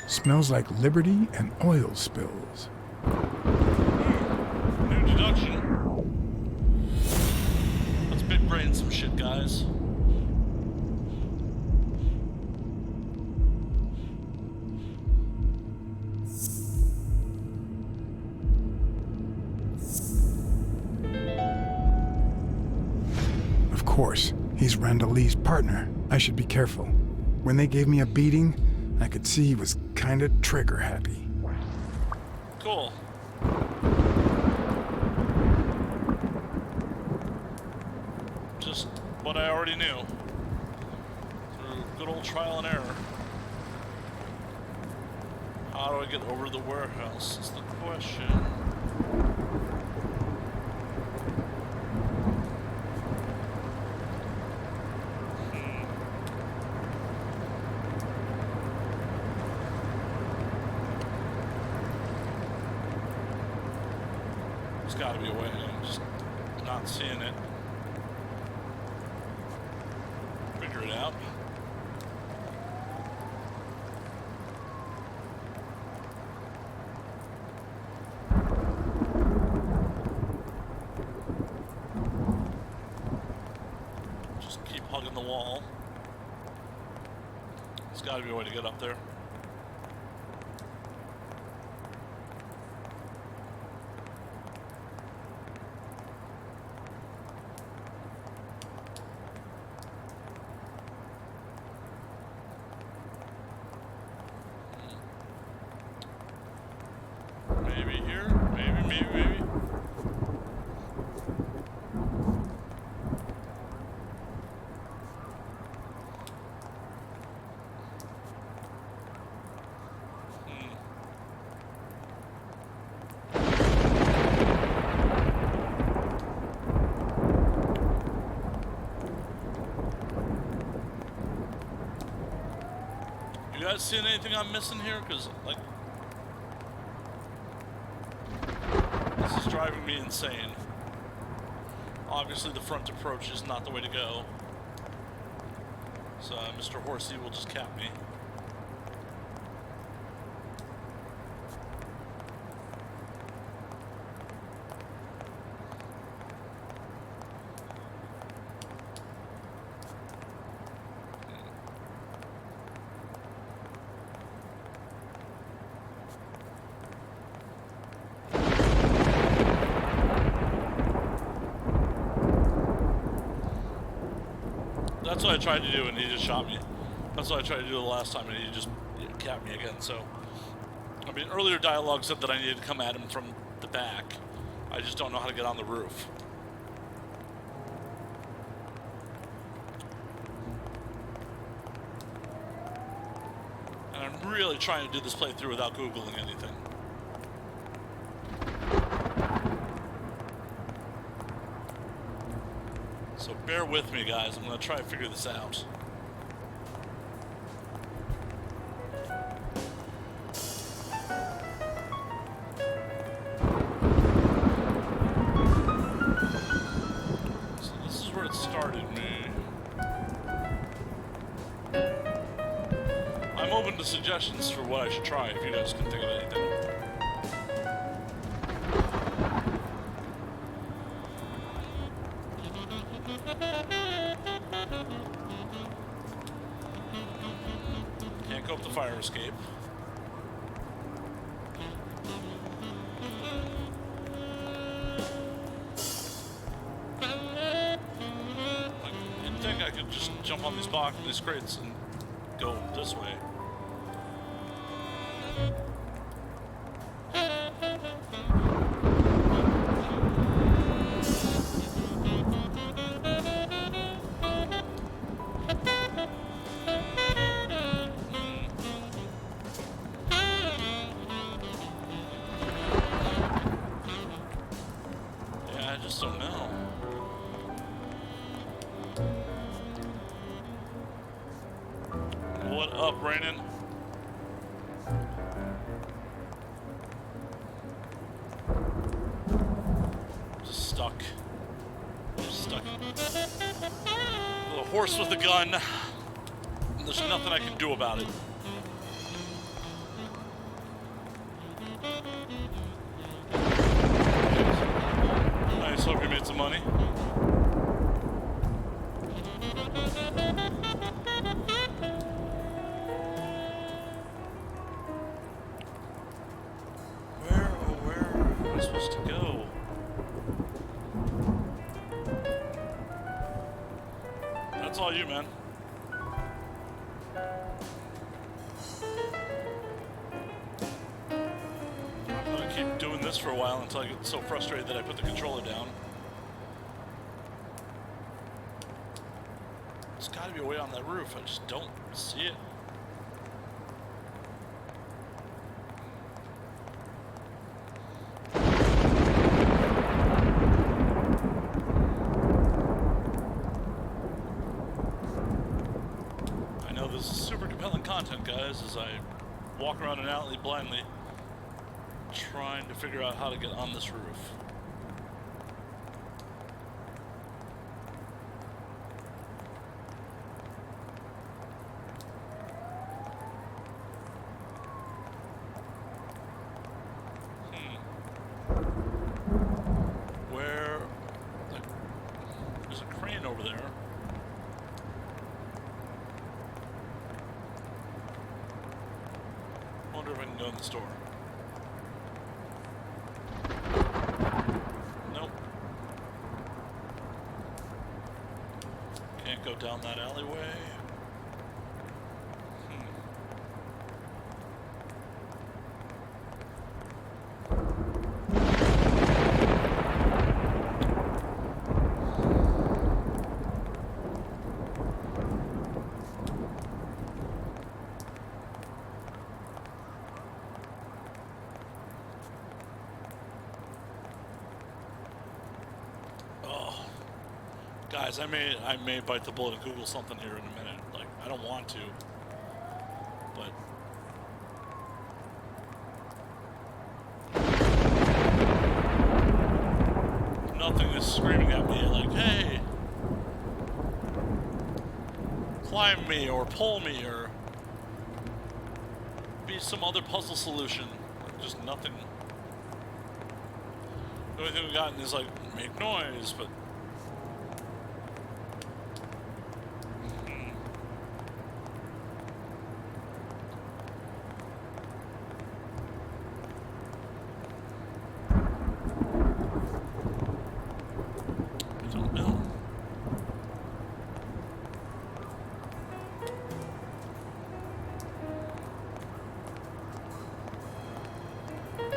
Smells like liberty and oil spills. New deduction. Let's big brain some shit, guys. Of course, he's Randall Lee's partner. I should be careful. When they gave me a beating, I could see he was kinda trigger happy. Cool. Just what I already knew. Through good old trial and error. How do I get over to the warehouse? Is the question. There's gotta be a way. I'm just not seeing it. Figure it out. Just keep hugging the wall. There's gotta be a way to get up there. Maybe here, maybe. You guys seen anything I'm missing here? Because, like, this is driving me insane. Obviously, the front approach is not the way to go. So, Mr. Horsey will just cap me. That's what I tried to do, and he just shot me. That's what I tried to do the last time, and he just capped me again. So, I mean, earlier dialogue said that I needed to come at him from the back. I just don't know how to get on the roof. And I'm really trying to do this playthrough without Googling anything. So bear with me, guys. I'm going to try to figure this out. So this is where it started me. I'm open to suggestions for what I should try if you guys can think of anything. Can't go up the fire escape. You'd think I could just jump on these crates and go this way. I just don't know. What up, Brandon? Just stuck. Just stuck. The horse with a gun. There's nothing I can do about it. Nice, hope you made some money. Where am I supposed to go? That's all you, man. I'm gonna keep doing this for a while until I get so frustrated that I put the controller down. There's gotta be a way on that roof, I just don't see it. I know this is super compelling content, guys, as I walk around an alley blindly trying to figure out how to get on this roof. Where? There's a crane over there. Wonder if I can go in the store. Nope. Can't go down that alleyway. Guys, I may bite the bullet and Google something here in a minute. Like, I don't want to. but nothing is screaming at me like, hey, climb me or pull me or be some other puzzle solution. Like, just nothing. The only thing we've gotten is like, make noise, but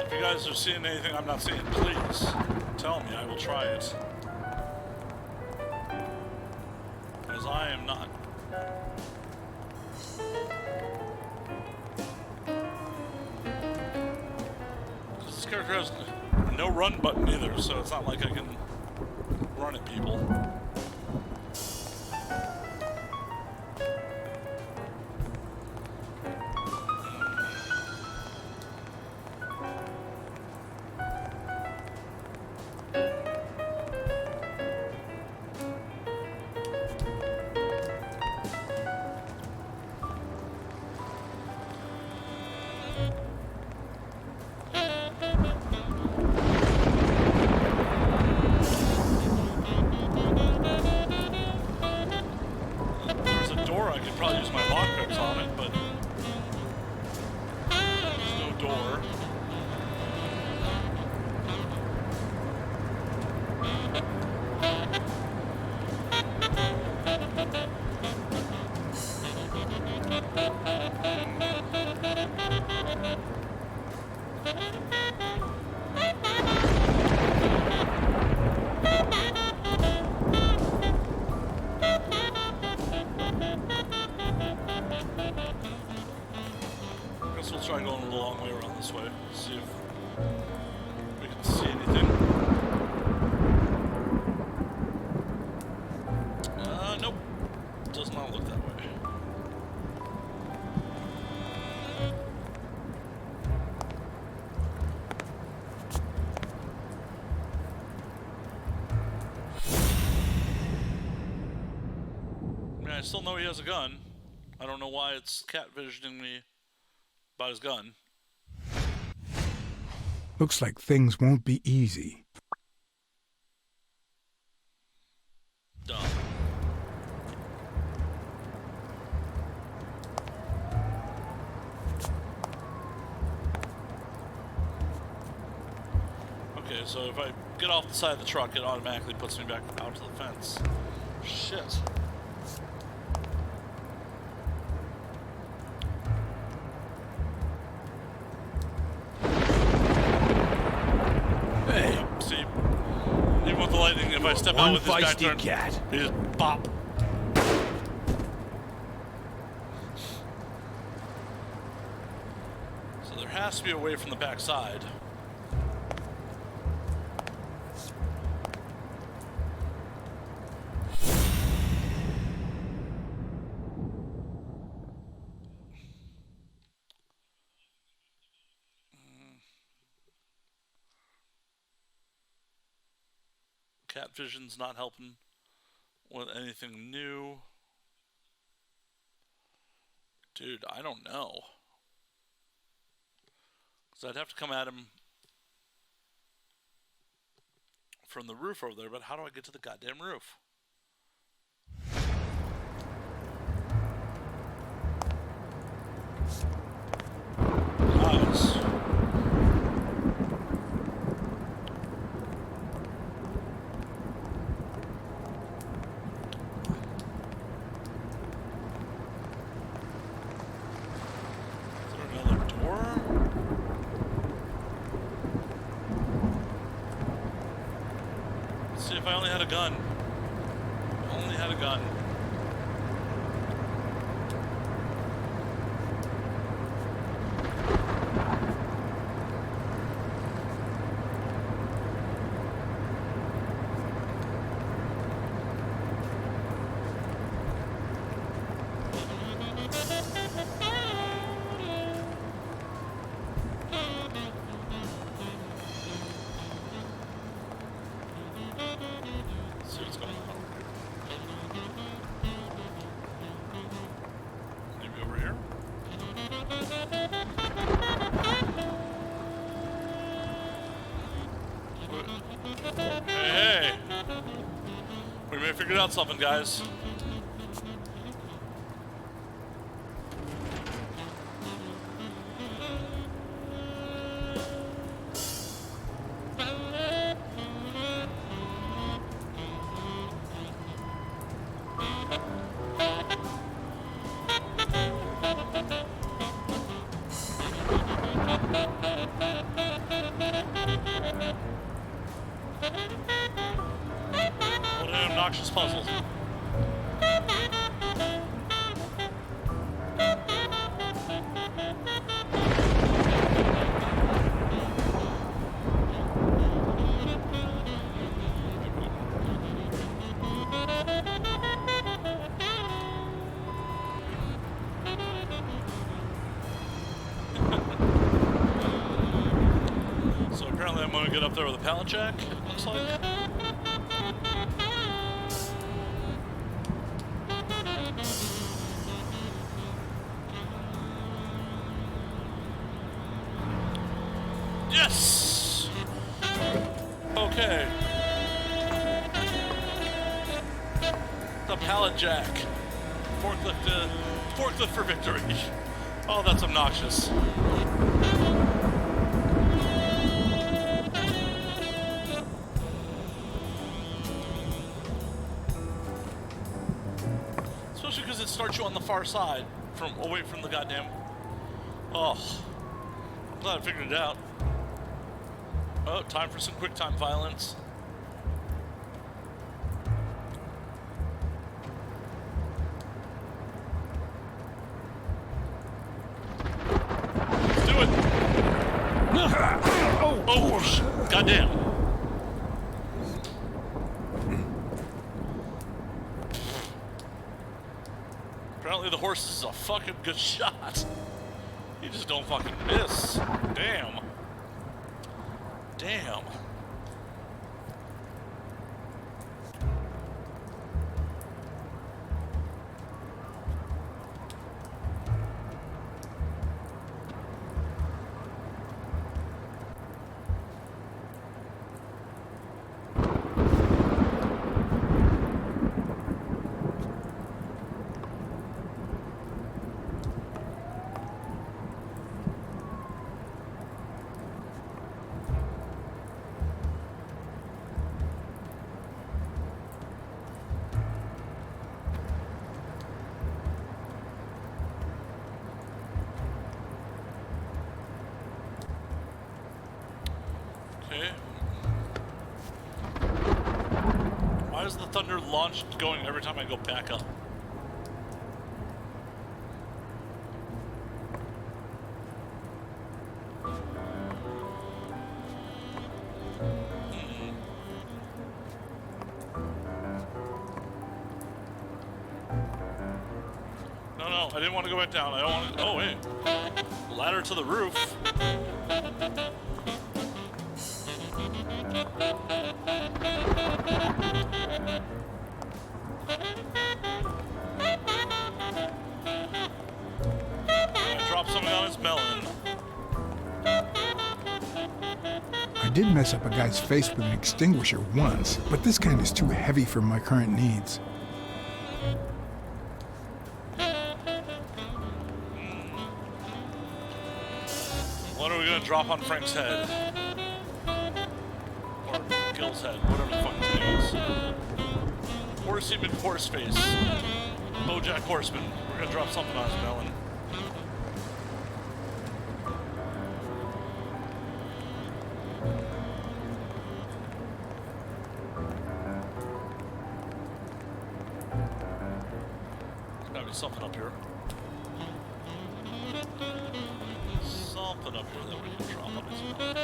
if you guys are seeing anything I'm not seeing, please tell me. I will try it. Because I am not. Because this character has no run button either, so it's not like I can run at people. Try going a long way around this way, see if we can see anything. Nope. Does not look that way. I mean, I still know he has a gun. I don't know why it's cat visioning me about his gun. Looks like things won't be easy. Dumb. Okay, so if I get off the side of the truck, it automatically puts me back out to the fence. Shit. See, even with the lightning, if I step out with this back turn, he just pop. So there has to be a way from the back side. Cat vision's not helping with anything new. Dude, I don't know. Because I'd have to come at him from the roof over there, but how do I get to the goddamn roof? Guys. If I only had a gun. Only had a gun. figured out something, guys. What an obnoxious puzzle. So apparently I'm going to get up there with a pallet jack, it looks like. Yes! Okay. The pallet jack. Forklift for victory. Oh, that's obnoxious. Especially because it starts you on the far side, away from the goddamn. Oh, I'm glad I figured it out. Oh, time for some quick time violence. Let's do it. Oh, goddamn. Apparently the horse is a fucking good shot. You just don't fucking miss. Damn. Damn. Okay. Why is the thunder launched going every time I go back up? No, I didn't want to go back down. I don't want to. Oh, wait. Ladder to the roof. Drop something on his melon. I did mess up a guy's face with an extinguisher once, but this kind is too heavy for my current needs. What are we gonna drop on Frank's head? Or Gil's head, whatever the fuck his name is. Horsey McHorseface. BoJack Horseman. We're gonna drop something on his melon. There's gotta be something up here. Something up here that we can drop on his melon.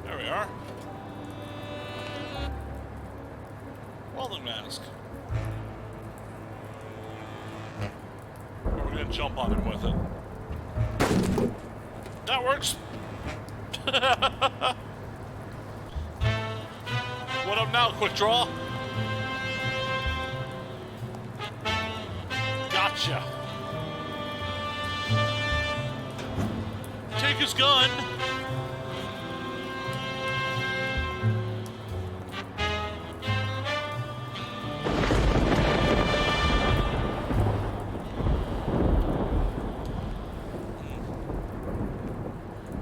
There we are. Welding mask. Or we're gonna jump on him with it. That works. What up now, quick draw? Gotcha. Take his gun.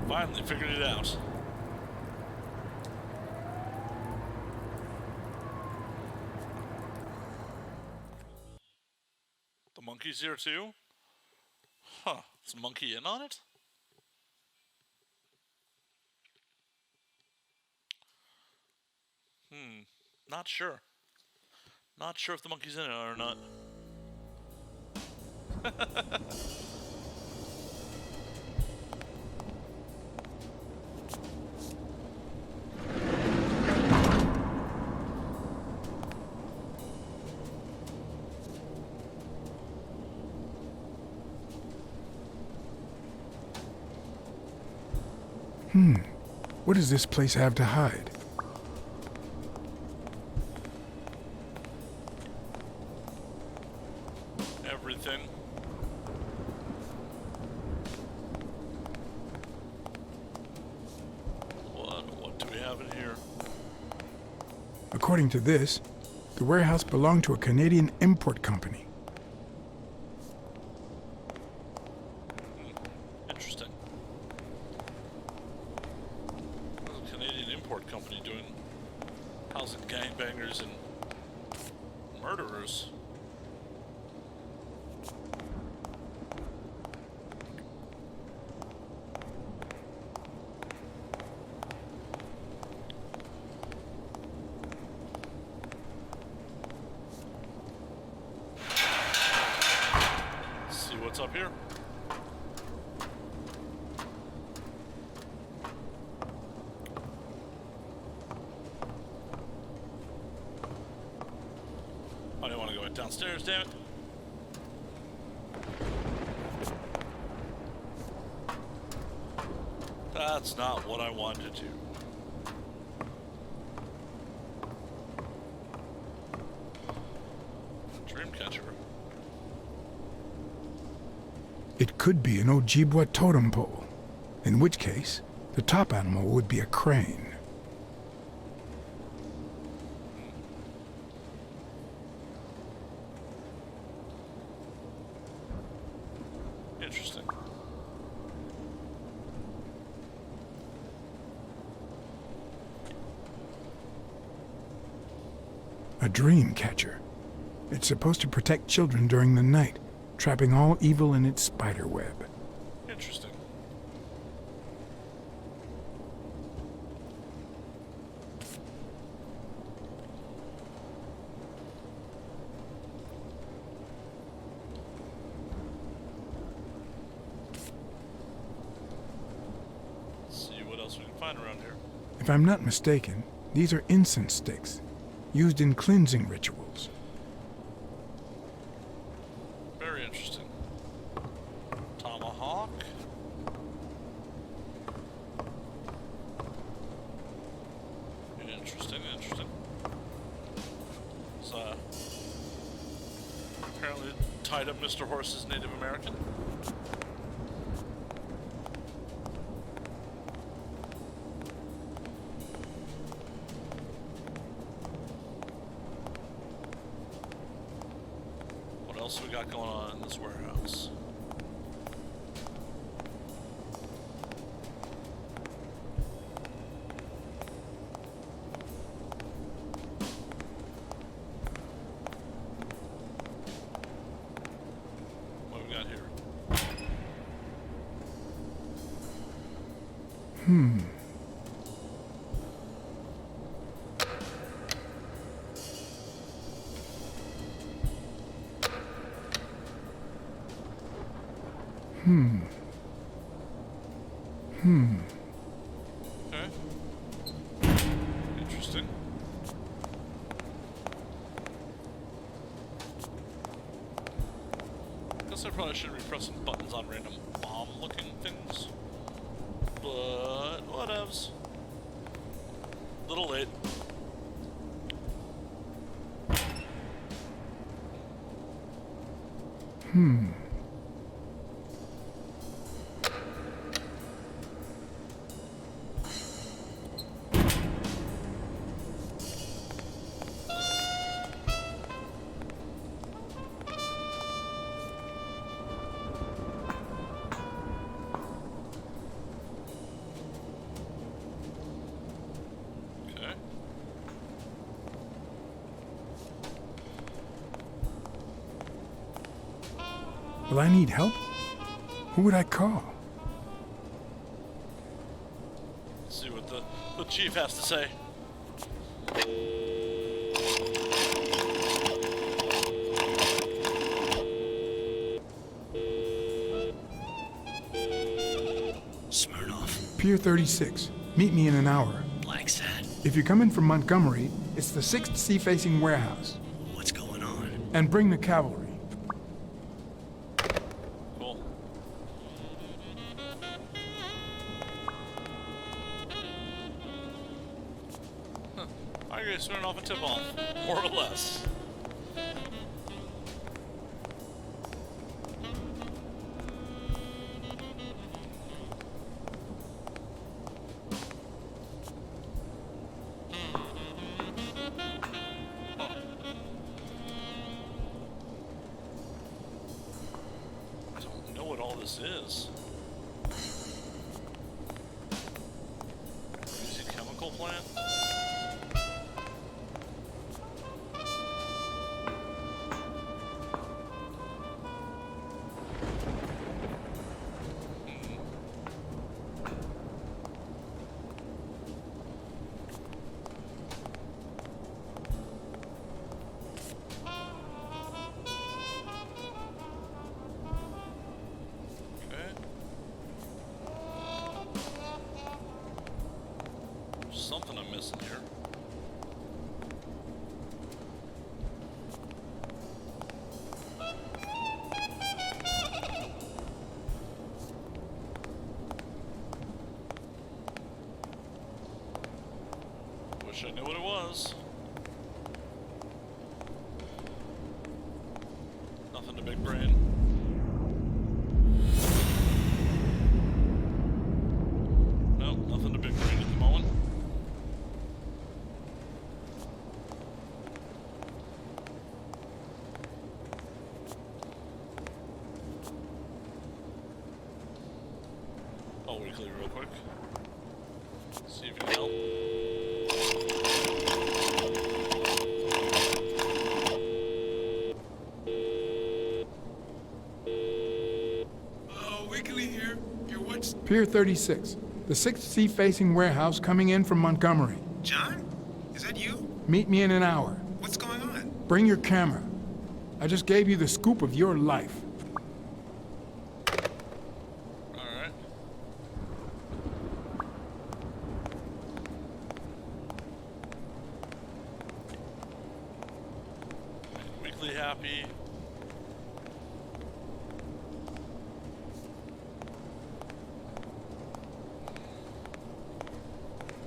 Finally figured it out. The monkey's here too? Huh. Is the monkey in on it? Not sure. Not sure if the monkey's in it or not. What does this place have to hide? Everything. What do we have in here? According to this, the warehouse belonged to a Canadian import company. Interesting. There's a Canadian import company doing housing gangbangers and murderers. See what's up here. I didn't want to go downstairs, damn it. That's not what I wanted to do. Dreamcatcher. It could be an Ojibwa totem pole, in which case, the top animal would be a crane. Interesting. A dream catcher. It's supposed to protect children during the night, trapping all evil in its spider web. Interesting. Let's see what else we can find around here. If I'm not mistaken, these are incense sticks, used in cleansing rituals. Very interesting. Tomahawk. Interesting, interesting. It's, apparently tied up Mr. Horse is Native American. What else we got going on in this warehouse? What we got here? Okay. Interesting. Guess I probably shouldn't be pressing buttons on random bomb-looking things. But whatevs. Little late. Will I need help? Who would I call? Let's see what the chief has to say. Smirnoff. Pier 36. Meet me in an hour. Blacksad. If you're coming from Montgomery, it's the 6th sea-facing warehouse. What's going on? And bring the cavalry. Cool. Huh. I guess turn off a tip-off, more or less. This is. Is it a chemical plant? Something I'm missing here. Wish I knew what it was. Nothing to big brain. Nope, nothing to big brain at the moment. Oh, we clear real quick. See if you can help. Wiggly here. You're what's... Pier 36. The 6th sea-facing warehouse coming in from Montgomery. John? Is that you? Meet me in an hour. What's going on? Bring your camera. I just gave you the scoop of your life. Alright. Weekly happy.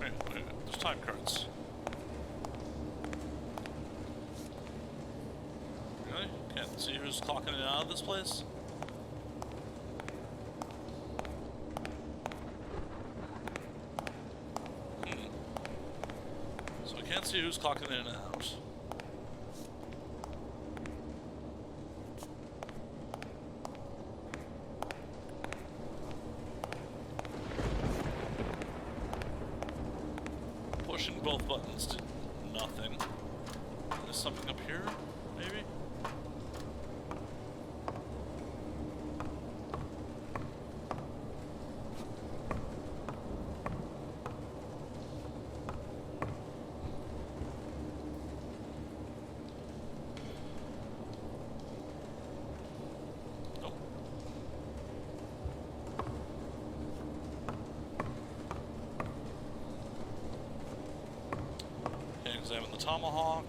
Wait, there's time cards. Really? Can't see who's clocking in and out of this place? So I can't see who's clocking in and out. Pushing both buttons did nothing. There's something up here, maybe? Nope. Okay, examine the tomahawk.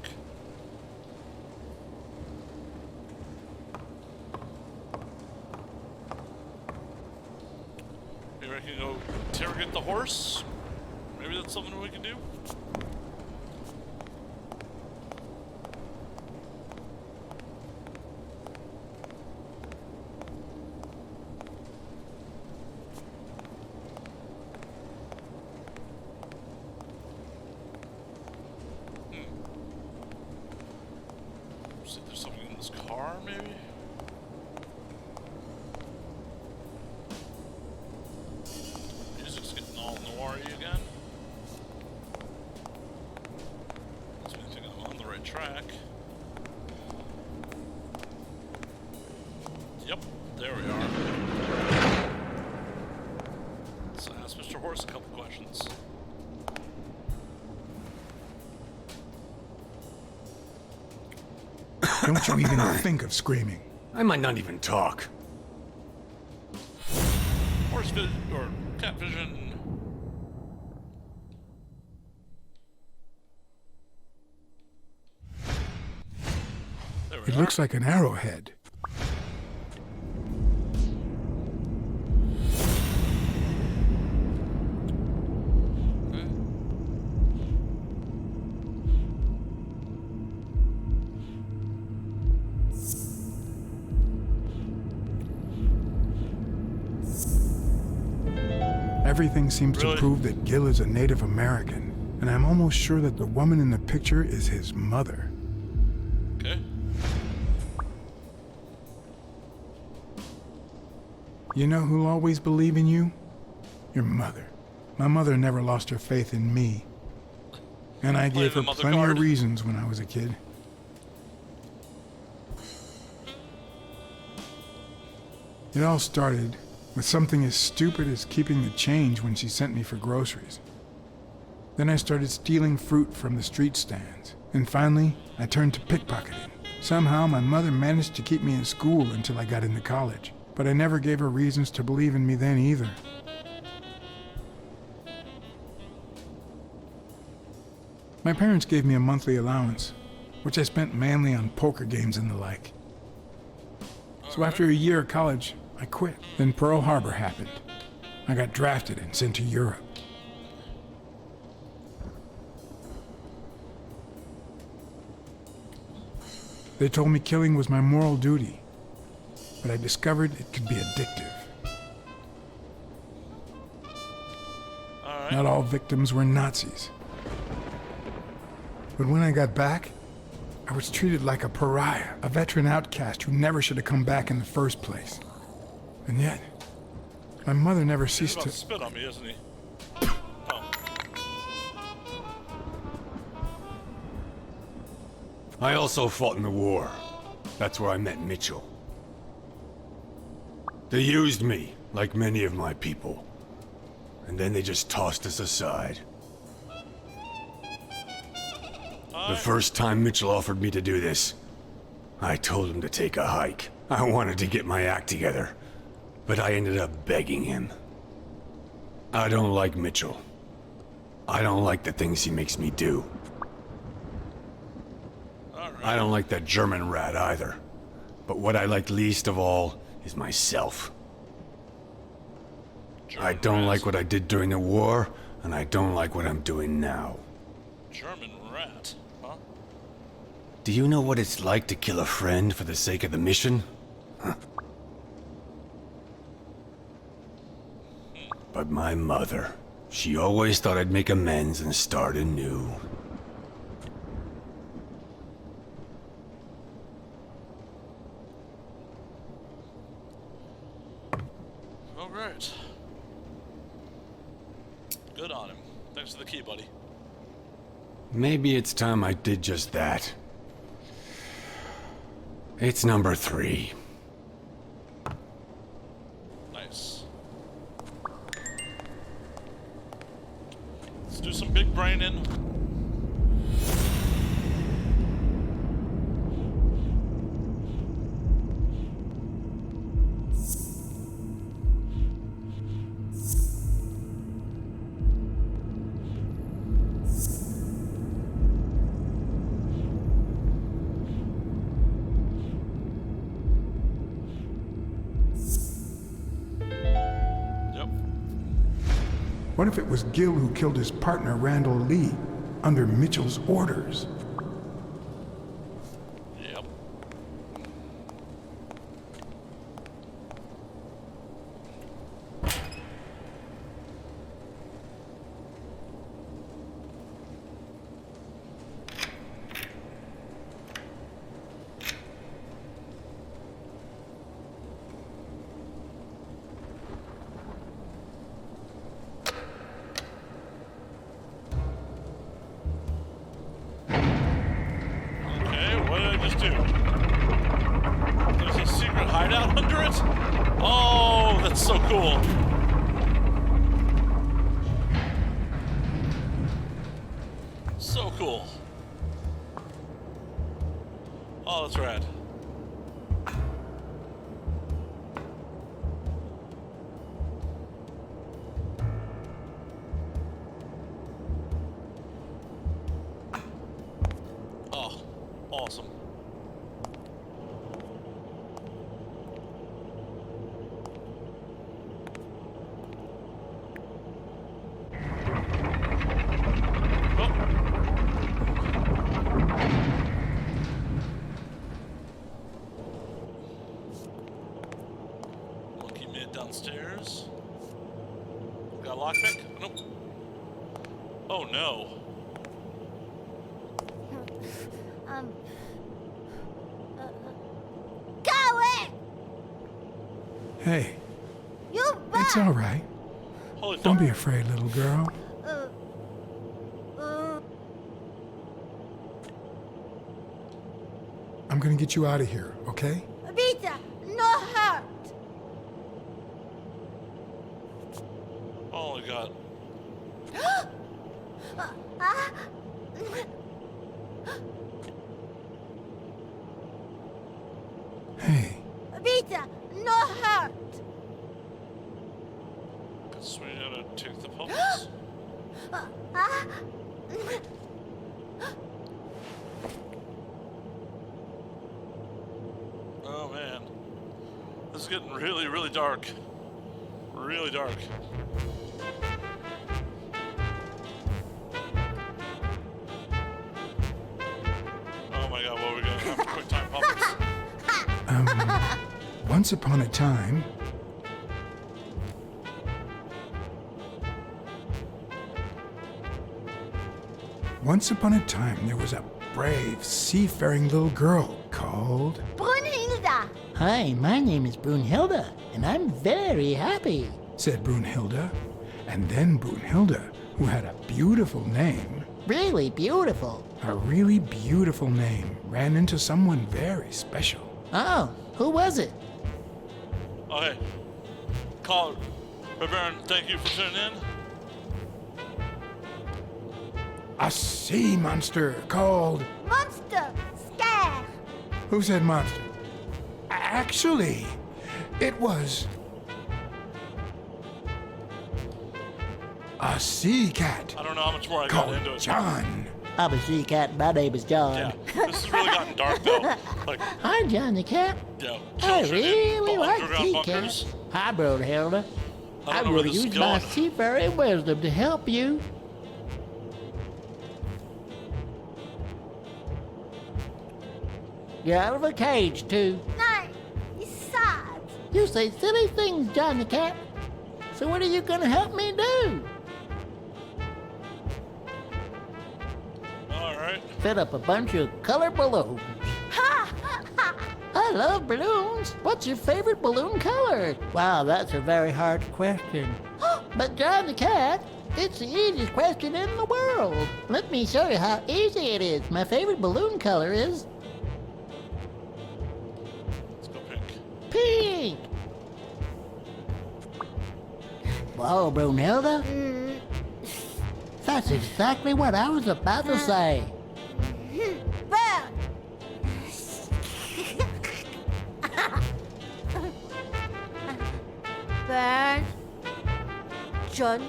Maybe I can go interrogate horse? Maybe that's something we can do? See if there's something in this car, maybe? Music's getting all noir-y again. Makes me think I'm on the right track. Yep, there we are. Let's ask Mr. Horse a couple questions. Don't you even think of screaming. I might not even talk. Horse vision, or cat vision. It looks like an arrowhead. Everything seems to prove that Gil is a Native American, and I'm almost sure that the woman in the picture is his mother. Okay. You know who'll always believe in you? Your mother. My mother never lost her faith in me. And I gave her plenty of reasons when I was a kid. It all started with something as stupid as keeping the change when she sent me for groceries. Then I started stealing fruit from the street stands. And finally, I turned to pickpocketing. Somehow, my mother managed to keep me in school until I got into college. But I never gave her reasons to believe in me then either. My parents gave me a monthly allowance, which I spent mainly on poker games and the like. So after a year of college, I quit. Then Pearl Harbor happened. I got drafted and sent to Europe. They told me killing was my moral duty, but I discovered it could be addictive. Not all victims were Nazis. But when I got back, I was treated like a pariah, a veteran outcast who never should have come back in the first place. And yet, my mother never ceased to... He's about to spit on me, isn't he? Oh. I also fought in the war. That's where I met Mitchell. They used me, like many of my people. And then they just tossed us aside. The first time Mitchell offered me to do this, I told him to take a hike. I wanted to get my act together, but I ended up begging him. I don't like Mitchell. I don't like the things he makes me do. I don't like that German rat either. But what I like least of all is myself. I don't like what I did during the war, and I don't like what I'm doing now. German rat, huh? Do you know what it's like to kill a friend for the sake of the mission? Huh. But my mother, she always thought I'd make amends and start anew. All right. Good on him. Thanks for the key, buddy. Maybe it's time I did just that. It's number 3. Nice. Let's do some big braining. What if it was Gil who killed his partner Randall Lee under Mitchell's orders? Yep. What did I just do? There's a secret hideout under it? Oh, that's so cool. So cool. Oh, that's rad. Oh, awesome. Monkey mid downstairs. Got a lockpick? Nope. Oh no. Go in! Hey, You it's all right. Holy Don't be afraid, little girl. I'm gonna get you out of here, okay? Vita, no hurt. Oh my god. Hey, Vita, no hurt. Guess we gotta take the puppets. Oh man. This is getting really, really dark. Really dark. Oh my god, what are we gonna have? Quick time puppets. Once upon a time, there was a brave, seafaring little girl called... Brunhilda. Hi, my name is Brunhilda, and I'm very happy, said Brunhilda. And then Brunhilda, who had a beautiful name, really beautiful. a really beautiful name, ran into someone very special. Oh, who was it? Oh hey. Caller. Baron, thank you for tuning in. A sea monster called... Monster. Scare. Who said monster? Actually, it was... a sea cat I don't know how much more I got called into it. John. I'm a sea cat. My name is John. Yeah. This has really gotten dark though. Like, Hi, John the cat. yeah. I children in really like underground sea bunkers. cats. Hi, Brunhilda. I I'm don't know where going to this is use my going. seafaring wisdom to help you. You're out of a cage, too. No, he's sad. You say silly things, John the cat. So what are you going to help me do? All right. Fill up a bunch of color balloons. I love balloons. What's your favorite balloon color? Wow, that's a very hard question. But John the cat, it's the easiest question in the world. Let me show you how easy it is. My favorite balloon color is Let's go pink. pink. Whoa, Brunhilda. That's exactly what I was about to say. Burn. Burn. John.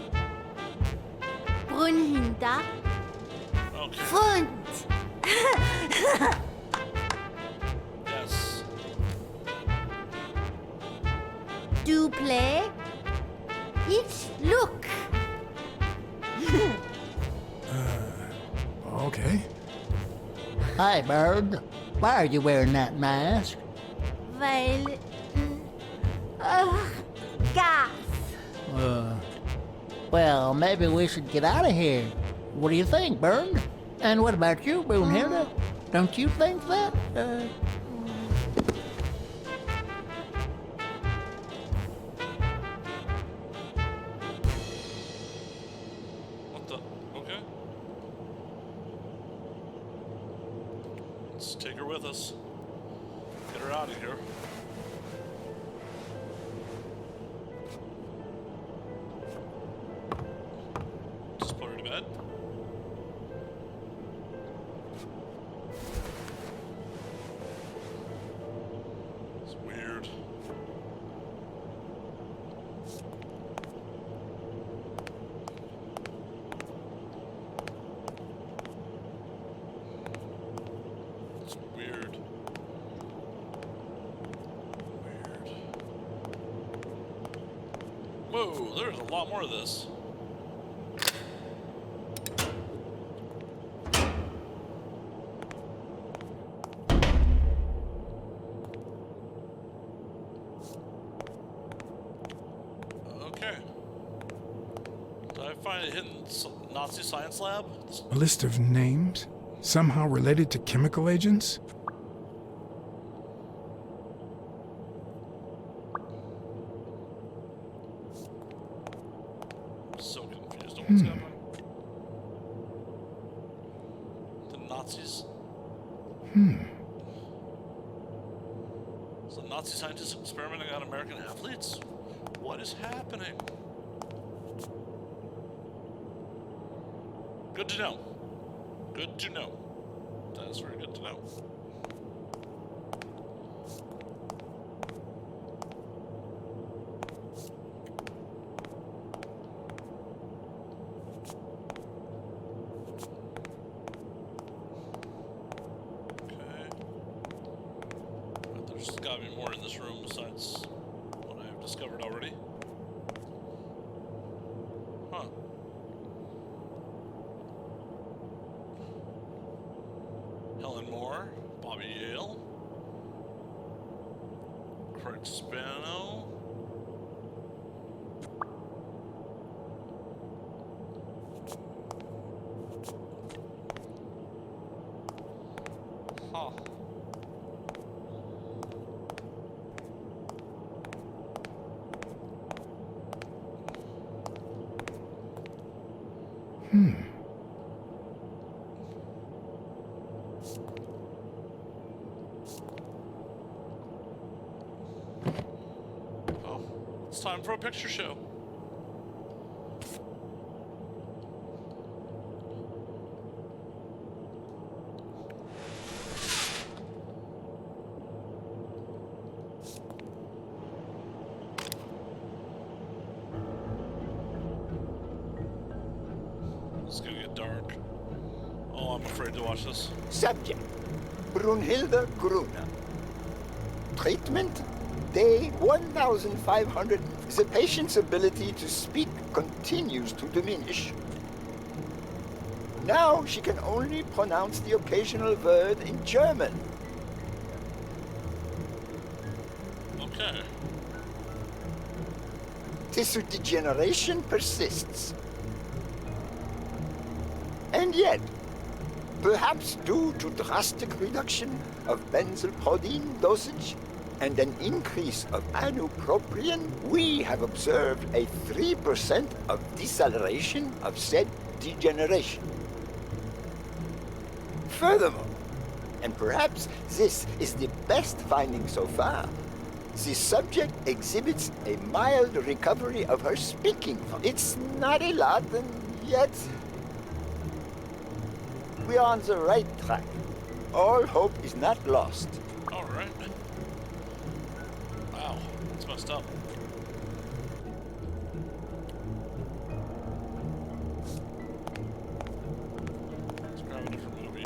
Brunhilda. Okay. Fund. Yes. Do play. Each look. Okay. Hi, Bird. Why are you wearing that mask? Weil. Gas. Well, maybe we should get out of here. What do you think, Bird? And what about you, Brunhilde? Don't you think that? What the? Okay. Let's take her with us. Get her out of here. Just put her to bed. It's weird. It's weird. Whoa, there's a lot more of this. Okay. Did I find a hidden Nazi science lab? A list of names? Somehow related to chemical agents? I'm so confused on what's happening. The Nazis? Is the Nazi scientists experimenting on American athletes? What is happening? Good to know. Good to know. That is very good to know. Okay. But there's gotta be more in this room besides what I have discovered already. Huh. Helen Moore, Bobby Yale, Craig Spano. Huh. Oh, it's time for a picture show. It's gonna get dark. Oh, I'm afraid to watch this. Subject, Brunhilde Gruner. Treatment, day 1500. The patient's ability to speak continues to diminish. Now she can only pronounce the occasional word in German. Okay. Tissue degeneration persists. And yet, perhaps due to drastic reduction of benzylproline dosage and an increase of anupropion, we have observed a 3% of deceleration of said degeneration. Furthermore, and perhaps this is the best finding so far, the subject exhibits a mild recovery of her speaking. It's not a lot, and yet we are on the right track. All hope is not lost. All right. Wow, that's messed up. Let's grab a different movie.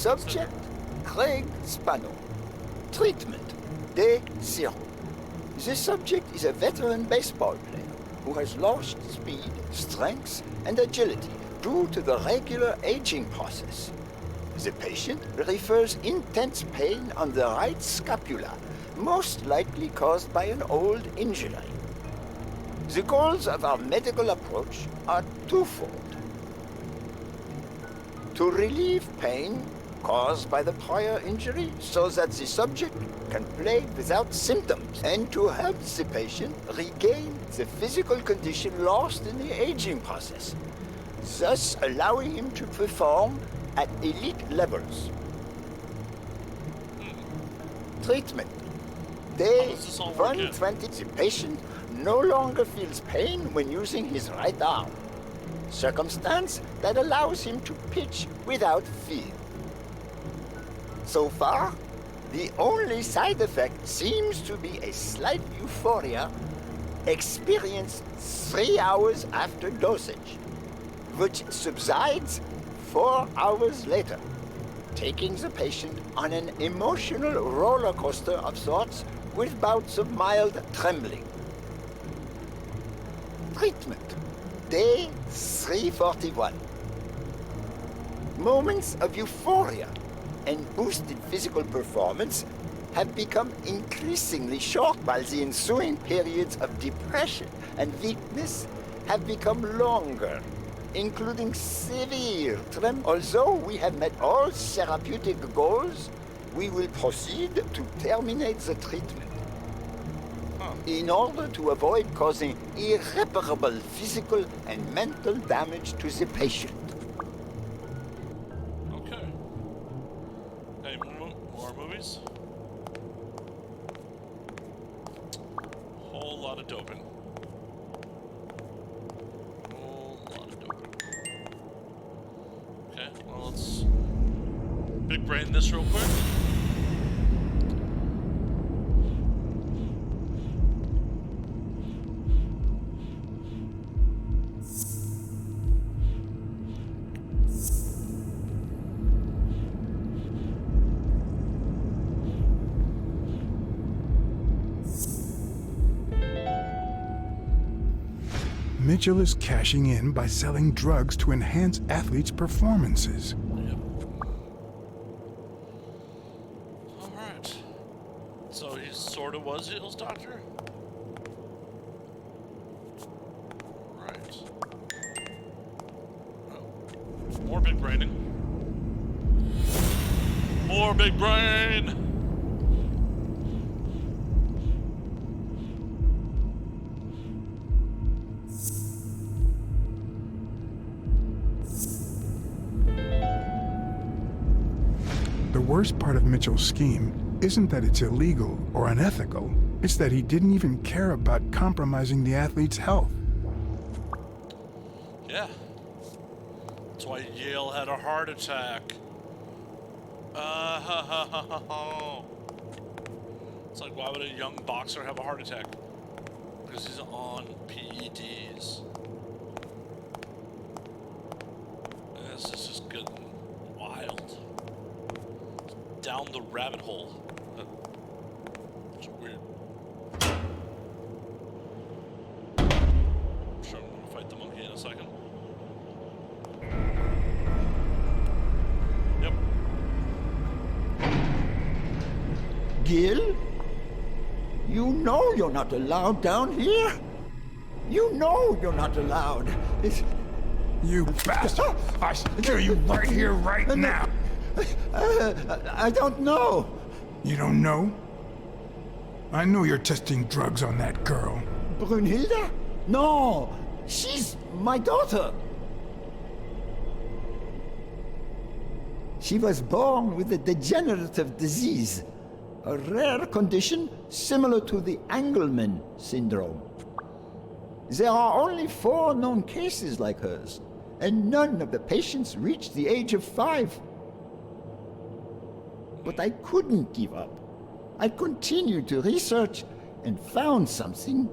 Subject, Craig Spano. Treatment, Day 0. The subject is a veteran baseball player who has lost speed, strength, and agility due to the regular aging process. The patient refers intense pain on the right scapula, most likely caused by an old injury. The goals of our medical approach are twofold. To relieve pain caused by the prior injury so that the subject can play without symptoms, and to help the patient regain the physical condition lost in the aging process, thus allowing him to perform at elite levels. Treatment. Day 120. The patient no longer feels pain when using his right arm, circumstance that allows him to pitch without fear. So far, the only side effect seems to be a slight euphoria experienced 3 hours after dosage, which subsides 4 hours later, taking the patient on an emotional roller coaster of sorts with bouts of mild trembling. Treatment. Day 341. Moments of euphoria and boosted physical performance have become increasingly short, while the ensuing periods of depression and weakness have become longer, including severe tremor. Although we have met all therapeutic goals, we will proceed to terminate the treatment in order to avoid causing irreparable physical and mental damage to the patient. Okay. Any more movies? Whole lot of doping. Whole lot of doping. Okay, well let's big brain this real quick. Mitchell is cashing in by selling drugs to enhance athletes' performances. Alright. So he sort of was Hill's doctor? Right. Oh. More big braining. More big brain! The worst part of Mitchell's scheme isn't that it's illegal or unethical, it's that he didn't even care about compromising the athlete's health. Yeah. That's why Yale had a heart attack. It's like, why would a young boxer have a heart attack? Because he's on PEDs. This is just good and wild. Down the rabbit hole. It's weird. I'm sure I'm gonna fight the monkey in a second. Yep. Gil? You know you're not allowed down here. You know you're not allowed. You bastard! I kill you right here, right now! I don't know. You don't know? I know you're testing drugs on that girl. Brunhilde? No, she's my daughter. She was born with a degenerative disease, a rare condition similar to the Engelmann syndrome. There are only 4 known cases like hers, and none of the patients reached the age of 5. But I couldn't give up. I continued to research and found something.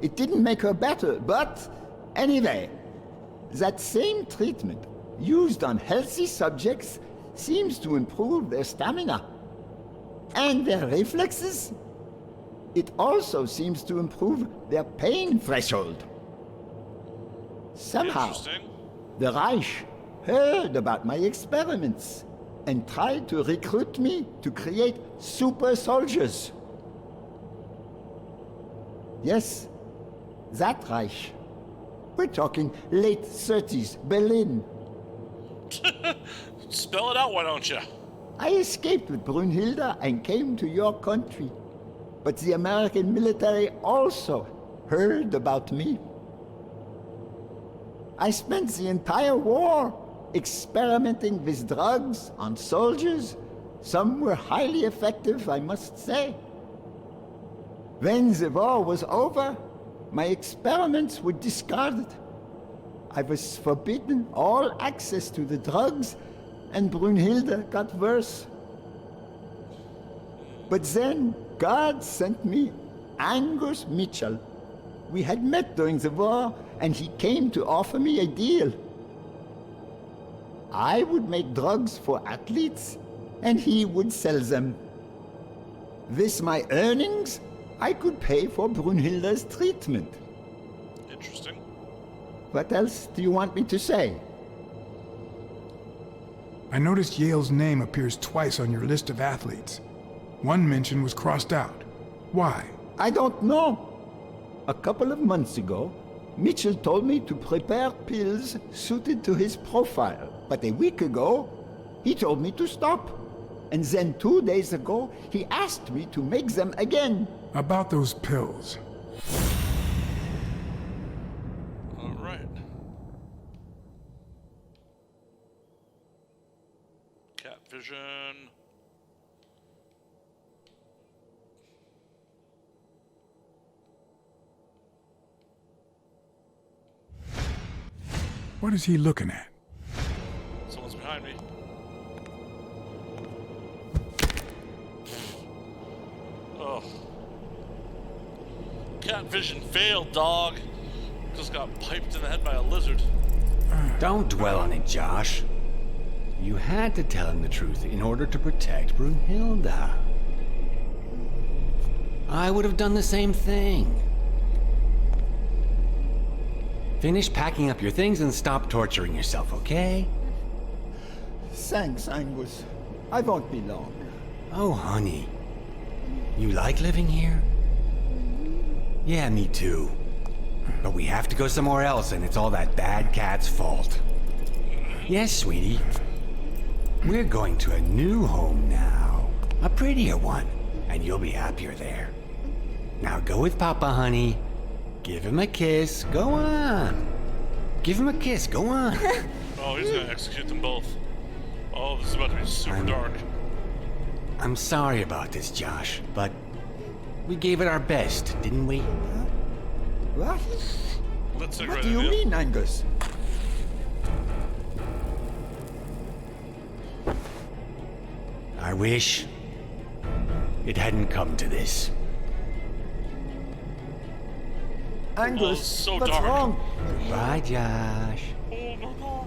It didn't make her better, but anyway, that same treatment used on healthy subjects seems to improve their stamina and their reflexes. It also seems to improve their pain threshold. Somehow, the Reich heard about my experiments and tried to recruit me to create super soldiers. Yes, that Reich. We're talking late 30s Berlin. Spell it out, why don't you? I escaped with Brunhilde and came to your country. But the American military also heard about me. I spent the entire war experimenting with drugs on soldiers. Some were highly effective, I must say. When the war was over, my experiments were discarded. I was forbidden all access to the drugs, and Brunhilde got worse. But then God sent me Angus Mitchell. We had met during the war, and he came to offer me a deal. I would make drugs for athletes, and he would sell them. With my earnings, I could pay for Brunhilde's treatment. Interesting. What else do you want me to say? I noticed Yale's name appears twice on your list of athletes. One mention was crossed out. Why? I don't know. A couple of months ago, Mitchell told me to prepare pills suited to his profile. But a week ago, he told me to stop. And then 2 days ago, he asked me to make them again. About those pills. All right. Cat vision. What is he looking at? Someone's behind me. Oh. Cat vision failed, dog. Just got piped in the head by a lizard. Don't dwell on it, Josh. You had to tell him the truth in order to protect Brunhilde. I would have done the same thing. Finish packing up your things and stop torturing yourself, okay? Thanks, Angus. I won't be long. Oh, honey. You like living here? Yeah, me too. But we have to go somewhere else, and it's all that bad cat's fault. Yes, sweetie. We're going to a new home now. A prettier one. And you'll be happier there. Now go with Papa, honey. Give him a kiss. Go on. Give him a kiss. Go on. Oh, he's gonna execute them both. Oh, this is about to be super dark. I'm sorry about this, Josh, but we gave it our best, didn't we? What? Let's What do you mean, Angus? I wish it hadn't come to this. Angus, so what's dark. wrong? Bye, Josh. Oh my god.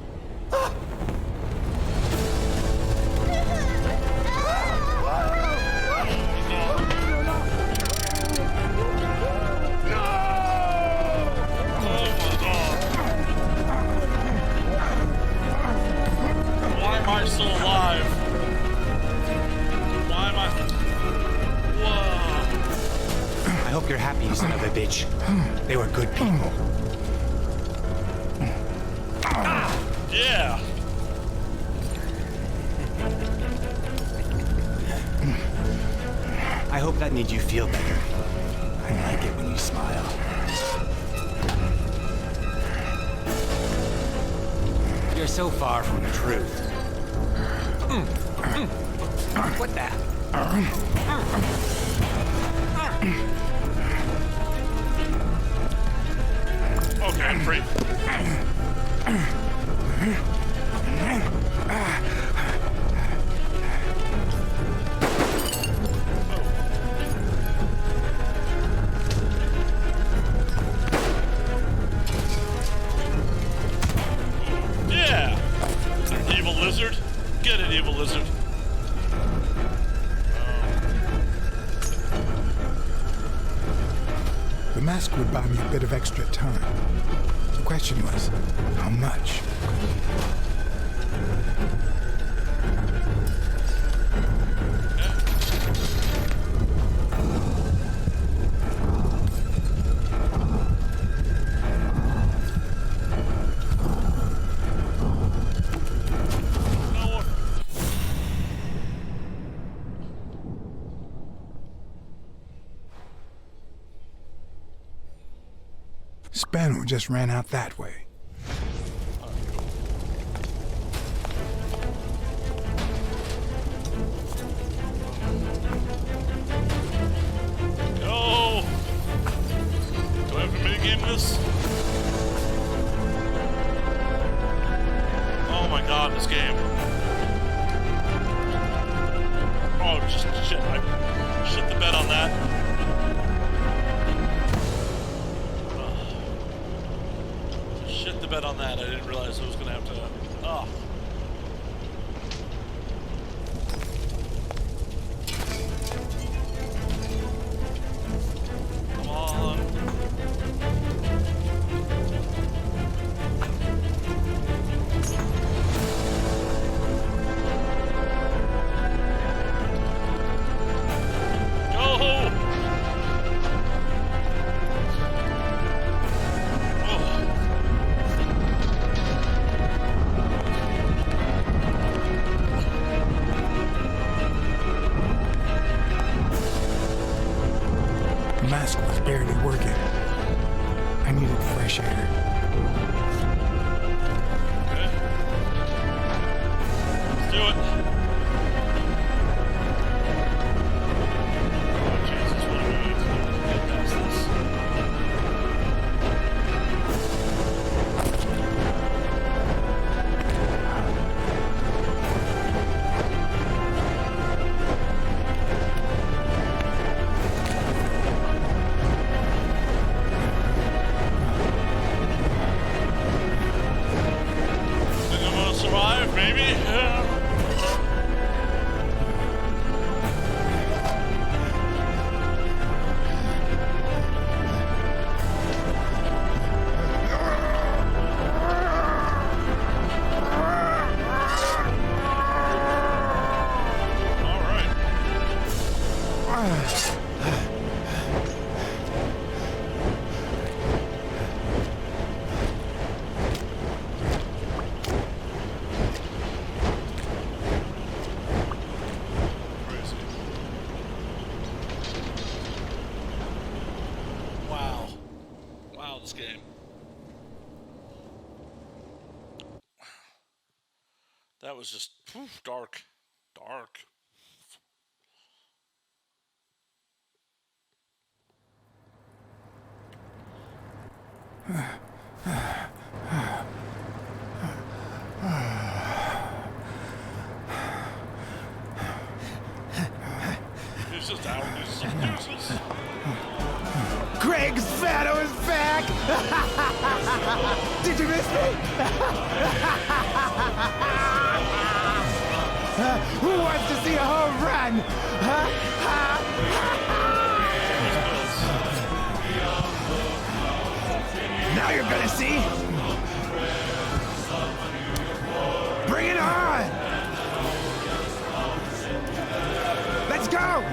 Why am I still alive? Why am I... Whoa. I hope you're happy, you son of a bitch. They were good people. Yeah. I hope that made you feel better. I like it when you smile. You're so far from the truth. What the? Okay, I'm free. Yeah! Evil lizard. Get it, evil lizard. The question was, how much? Spano just ran out that way. No! Do I have to minigame this? Oh my god, this game. Oh, just shit. I shit the bed on that. Shit the bed on that. I didn't realize I was gonna have to. Oh. Come on. Go! The mask was barely working. I needed fresh air. Okay. Let's do it. Oh, Jesus, what do we need to do to get past this? Think I'm gonna survive, maybe? Yeah. Wow. Wow, this game. That was just dark. Dark. He's just out. He's just deuces. Greg Spano is back! Did you miss me? Who wants to see a home run? Now you're gonna see. Bring it on! Let's go!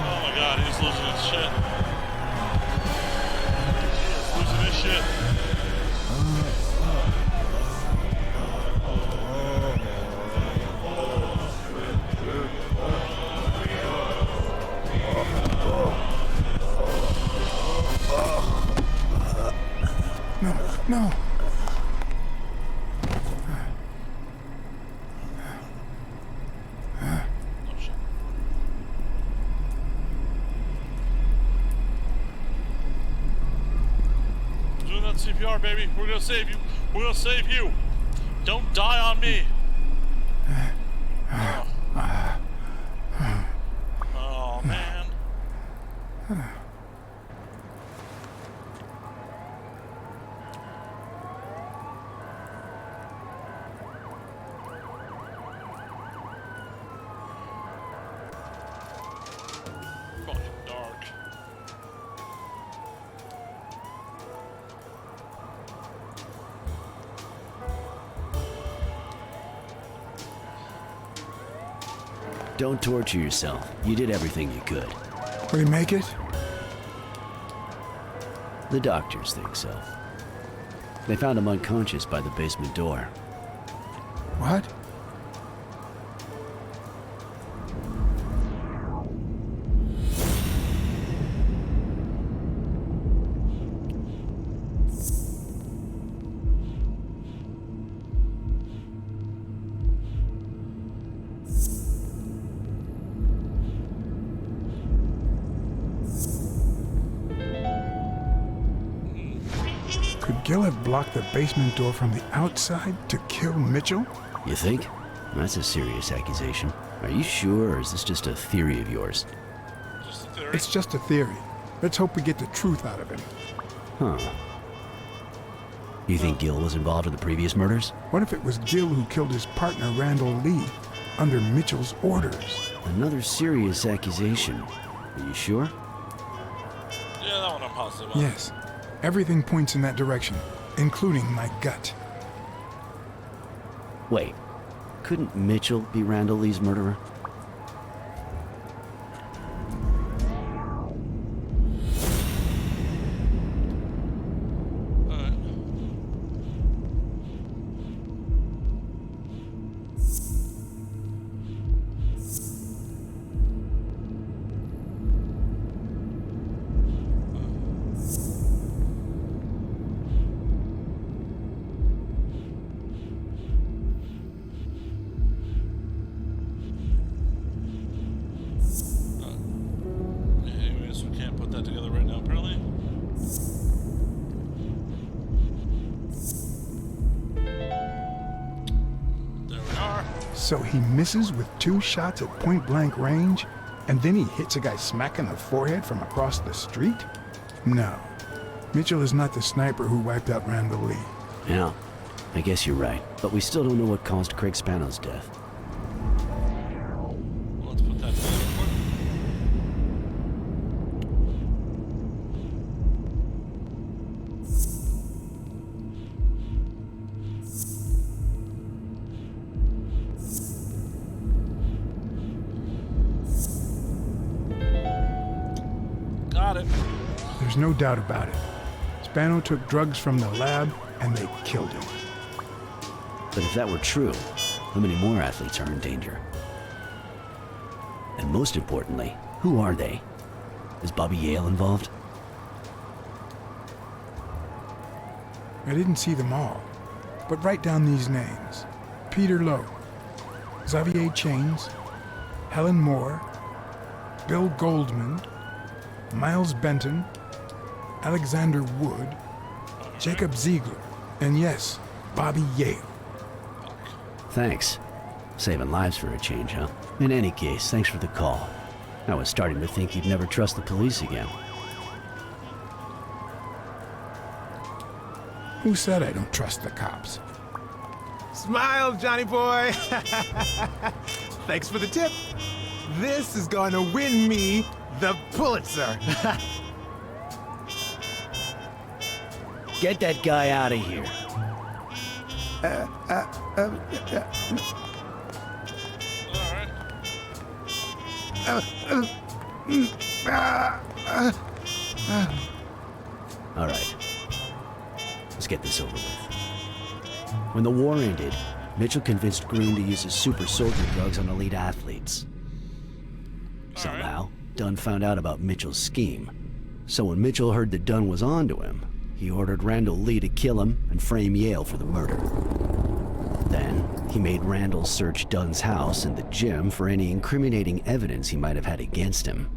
Oh my god, he's losing his shit. He's losing his shit. No. Doing that CPR, baby. We're gonna save you. We're gonna save you. Don't die on me. man. Fucking dark. Don't torture yourself. You did everything you could. We make it? The doctors think so. They found him unconscious by the basement door. What? Could Gil have blocked the basement door from the outside to kill Mitchell? You think? That's a serious accusation. Are you sure, or is this just a theory of yours? Just a theory. It's just a theory. Let's hope we get the truth out of him. Huh. You think Gil was involved in the previous murders? What if it was Gil who killed his partner, Randall Lee, under Mitchell's orders? Another serious accusation. Are you sure? Yeah, that one I'm positive on. Yes. Everything points in that direction, including my gut. Wait. Couldn't Mitchell be Randall Lee's murderer? Anyways, we can't put that together right now, apparently. There we are. So he misses with 2 shots at point-blank range, and then he hits a guy smack in the forehead from across the street? No. Mitchell is not the sniper who wiped out Randall Lee. Yeah, I guess you're right. But we still don't know what caused Craig Spano's death. Let's put that together quick. Got it. There's no doubt about it. Spano took drugs from the lab, and they killed him. But if that were true, how many more athletes are in danger? And most importantly, who are they? Is Bobby Yale involved? I didn't see them all, but write down these names. Peter Lowe, Xavier Chains, Helen Moore, Bill Goldman, Miles Benton, Alexander Wood, Jacob Ziegler, and yes, Bobby Yale. Thanks. Saving lives for a change, huh? In any case, thanks for the call. I was starting to think you'd never trust the police again. Who said I don't trust the cops? Smile, Johnny boy. Thanks for the tip. This is going to win me the Pulitzer. Get that guy out of here. All right. Let's get this over with. When the war ended, Mitchell convinced Green to use his super soldier drugs on elite athletes. Somehow, Dunn found out about Mitchell's scheme. So when Mitchell heard that Dunn was onto him, he ordered Randall Lee to kill him and frame Yale for the murder. Then, he made Randall search Dunn's house and the gym for any incriminating evidence he might have had against him.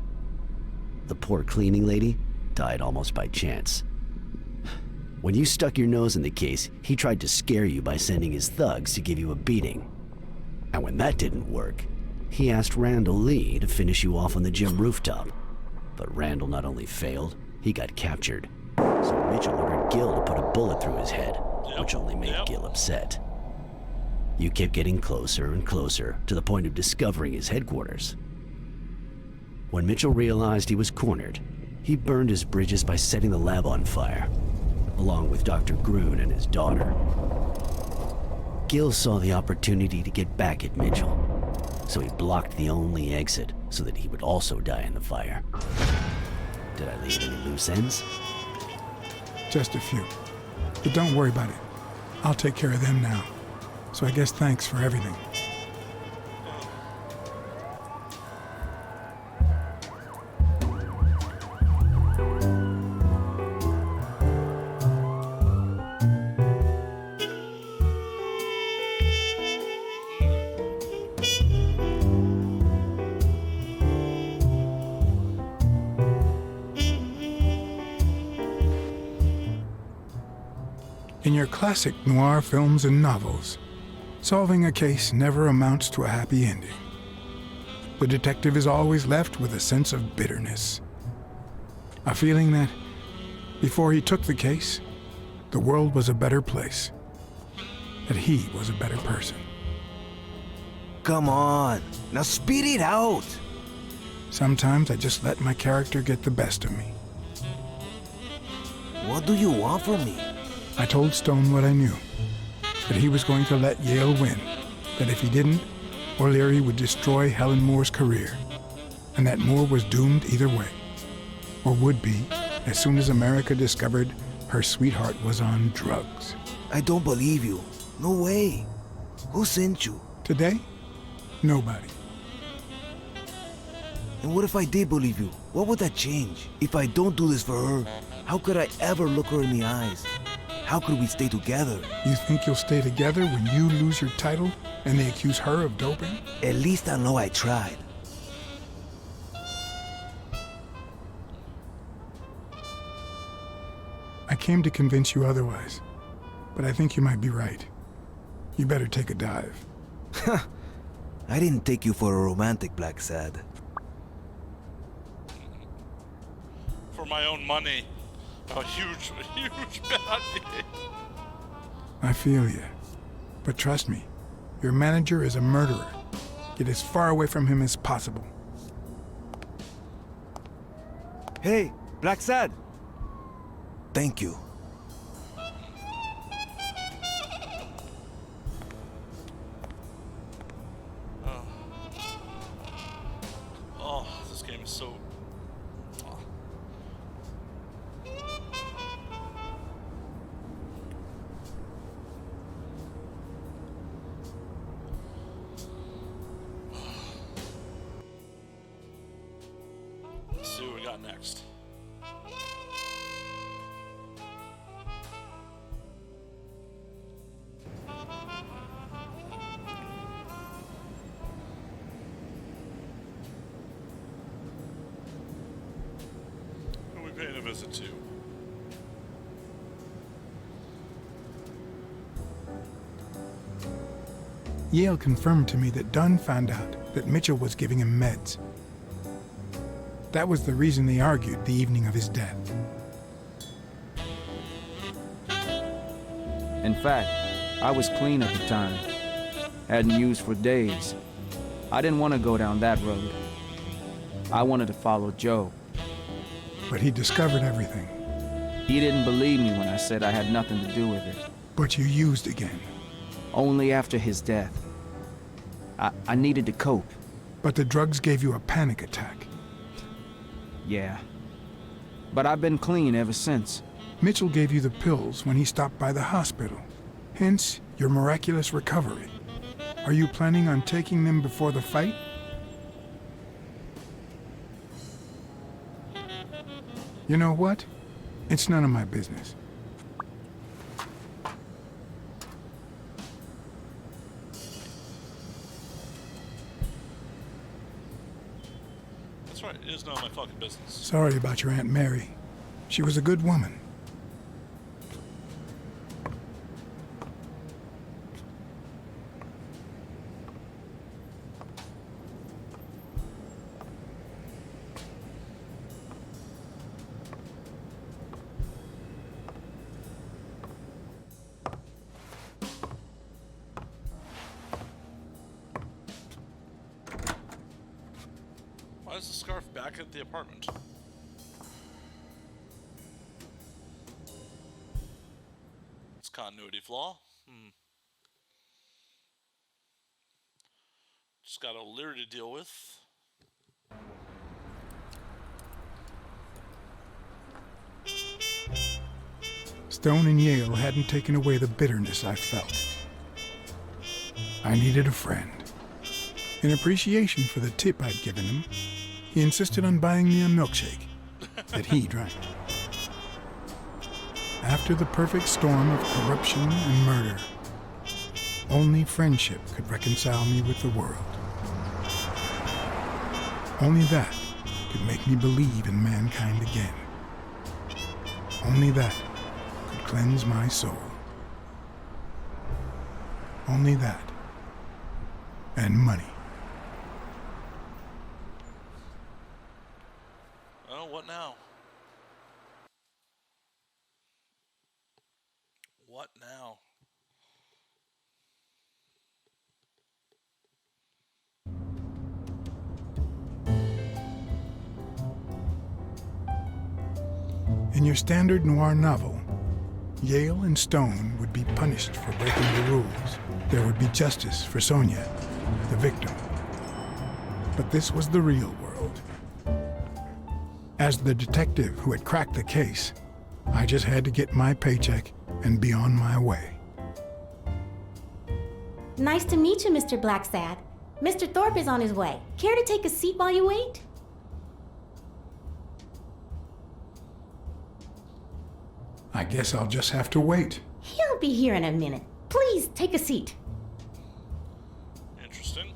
The poor cleaning lady died almost by chance. When you stuck your nose in the case, he tried to scare you by sending his thugs to give you a beating. And when that didn't work, he asked Randall Lee to finish you off on the gym rooftop. But Randall not only failed, he got captured. So Mitchell ordered Gil to put a bullet through his head, which only made Gil upset. You kept getting closer and closer to the point of discovering his headquarters. When Mitchell realized he was cornered, he burned his bridges by setting the lab on fire, along with Dr. Grun and his daughter. Gil saw the opportunity to get back at Mitchell, so he blocked the only exit so that he would also die in the fire. Did I leave any loose ends? Just a few. But don't worry about it. I'll take care of them now. So I guess thanks for everything. In your classic noir films and novels, solving a case never amounts to a happy ending. The detective is always left with a sense of bitterness. A feeling that, before he took the case, the world was a better place. That he was a better person. Come on, now speed it out! Sometimes I just let my character get the best of me. What do you want from me? I told Stone what I knew. That he was going to let Yale win. That if he didn't, O'Leary would destroy Helen Moore's career. And that Moore was doomed either way. Or would be, as soon as America discovered her sweetheart was on drugs. I don't believe you. No way. Who sent you? Today? Nobody. And what if I did believe you? What would that change? If I don't do this for her, how could I ever look her in the eyes? How could we stay together? You think you'll stay together when you lose your title and they accuse her of doping? At least I know I tried. I came to convince you otherwise, but I think you might be right. You better take a dive. I didn't take you for a romantic, Blacksad. For my own money. A huge bounty. I feel you. But trust me, your manager is a murderer. Get as far away from him as possible. Hey, Blacksad! Thank you. Oh, this game is so... Let's see what we got next. Who are we paying a visit to? Yale confirmed to me that Dunn found out that Mitchell was giving him meds. That was the reason they argued the evening of his death. In fact, I was clean at the time. Hadn't used for days. I didn't want to go down that road. I wanted to follow Joe. But he discovered everything. He didn't believe me when I said I had nothing to do with it. But you used again. Only after his death. I needed to cope. But the drugs gave you a panic attack. Yeah. But I've been clean ever since. Mitchell gave you the pills when he stopped by the hospital. Hence, your miraculous recovery. Are you planning on taking them before the fight? You know what? It's none of my business. That's right, it is none of my fucking business. Sorry about your Aunt Mary. She was a good woman. scarf back at the apartment. It's continuity flaw. Just got O'Leary to deal with. Stone and Yale hadn't taken away the bitterness I felt. I needed a friend. In appreciation for the tip I'd given him, he insisted on buying me a milkshake that he drank. After the perfect storm of corruption and murder, only friendship could reconcile me with the world. Only that could make me believe in mankind again. Only that could cleanse my soul. Only that. And money. Oh, what now? What now? In your standard noir novel, Yale and Stone would be punished for breaking the rules. There would be justice for Sonia, the victim. But this was the real world. As the detective who had cracked the case, I just had to get my paycheck and be on my way. Nice to meet you, Mr. Blacksad. Mr. Thorpe is on his way. Care to take a seat while you wait? I guess I'll just have to wait. He'll be here in a minute. Please, take a seat. Interesting.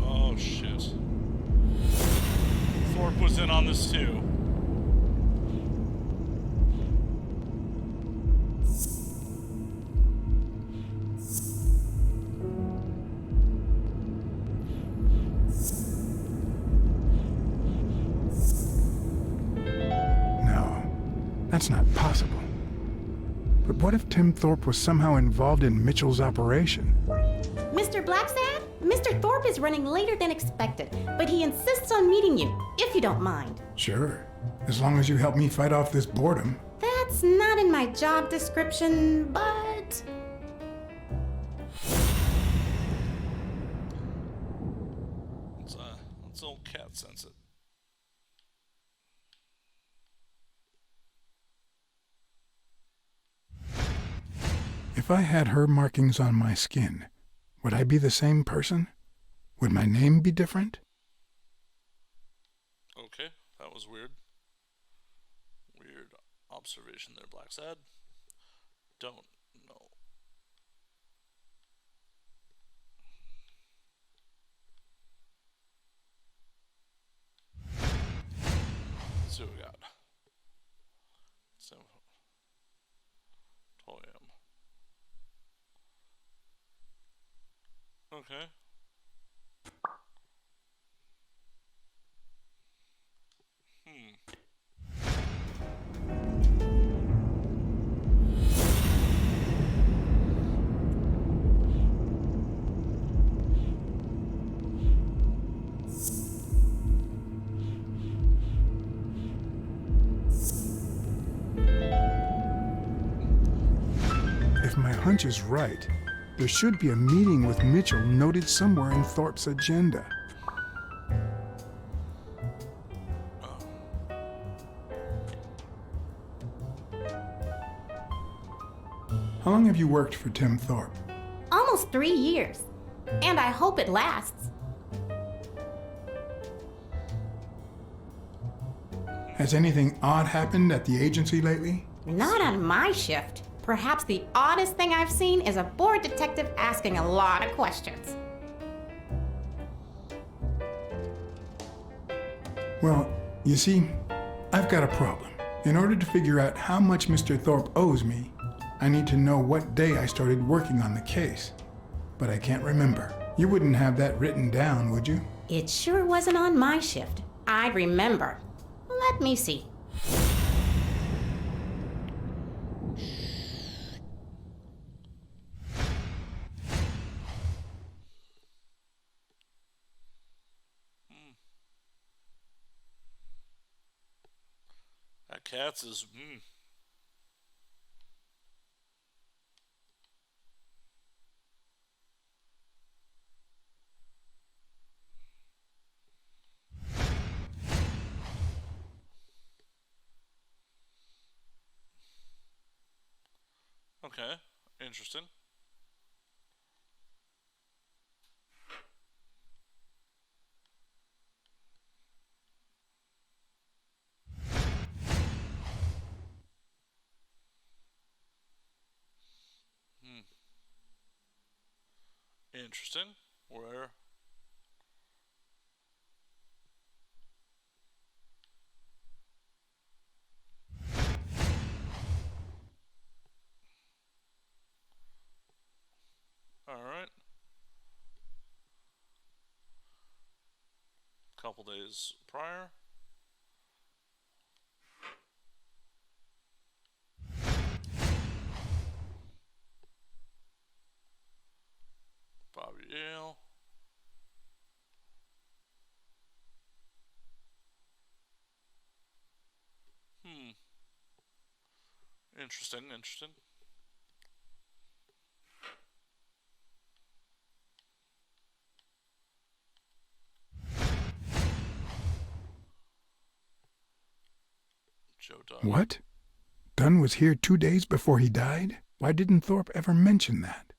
Oh shit. Thorpe was in on this too. That's not possible. But what if Tim Thorpe was somehow involved in Mitchell's operation? Mr. Blacksad, Mr. Thorpe is running later than expected, but he insists on meeting you, if you don't mind. Sure, as long as you help me fight off this boredom. That's not in my job description, but... Let's old cat sense it. If I had her markings on my skin, would I be the same person? Would my name be different? Okay, that was weird. Weird observation there, Blacksad. Don't know. Let's see what we got. 12 a.m. Okay. If my hunch is right, there should be a meeting with Mitchell noted somewhere in Thorpe's agenda. How long have you worked for Tim Thorpe? Almost 3 years. And I hope it lasts. Has anything odd happened at the agency lately? Not on my shift. Perhaps the oddest thing I've seen is a bored detective asking a lot of questions. Well, you see, I've got a problem. In order to figure out how much Mr. Thorpe owes me, I need to know what day I started working on the case. But I can't remember. You wouldn't have that written down, would you? It sure wasn't on my shift. I remember. Let me see. That cat's is. Okay, interesting. Interesting. Where? All right. Couple days prior. Bobby Yale. Interesting, interesting. Joe Dunn. What? Dunn was here 2 days before he died? Why didn't Thorpe ever mention that?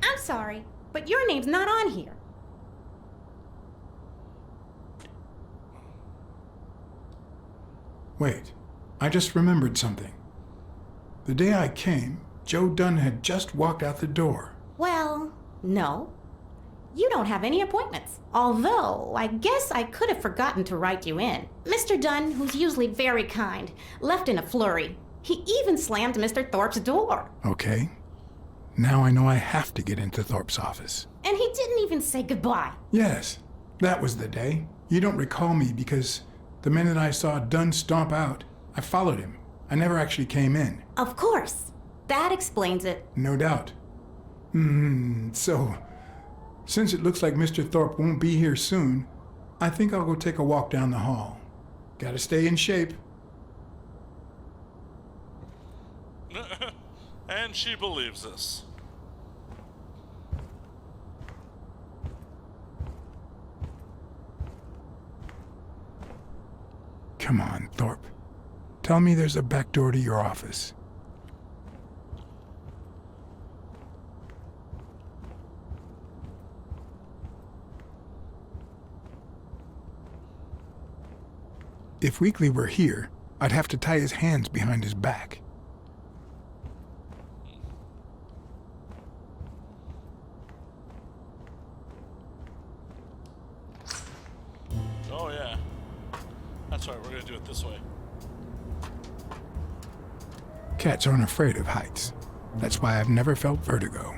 I'm sorry, but your name's not on here. Wait, I just remembered something. The day I came, Joe Dunn had just walked out the door. Well, no. You don't have any appointments. Although, I guess I could have forgotten to write you in. Mr. Dunn, who's usually very kind, left in a flurry. He even slammed Mr. Thorpe's door. Okay. Now I know I have to get into Thorpe's office. And he didn't even say goodbye. Yes, that was the day. You don't recall me because the minute I saw Dunn stomp out, I followed him. I never actually came in. Of course. That explains it. No doubt. So, since it looks like Mr. Thorpe won't be here soon, I think I'll go take a walk down the hall. Gotta stay in shape. And she believes this. Come on, Thorpe. Tell me there's a back door to your office. If Weekly were here, I'd have to tie his hands behind his back. Oh, yeah. That's right, we're gonna do it this way. Cats aren't afraid of heights. That's why I've never felt vertigo.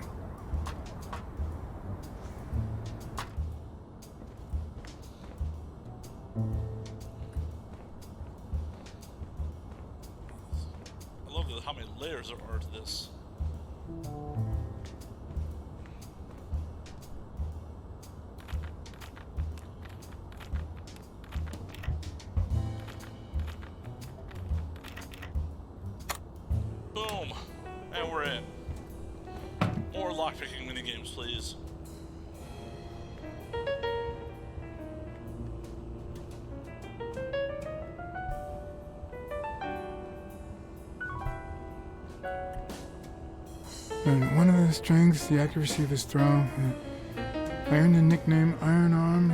I love how many layers there are to this. Boom! And we're in. More lockpicking minigames, please. One of the strengths, the accuracy of his throw. I earned the nickname Iron Arm.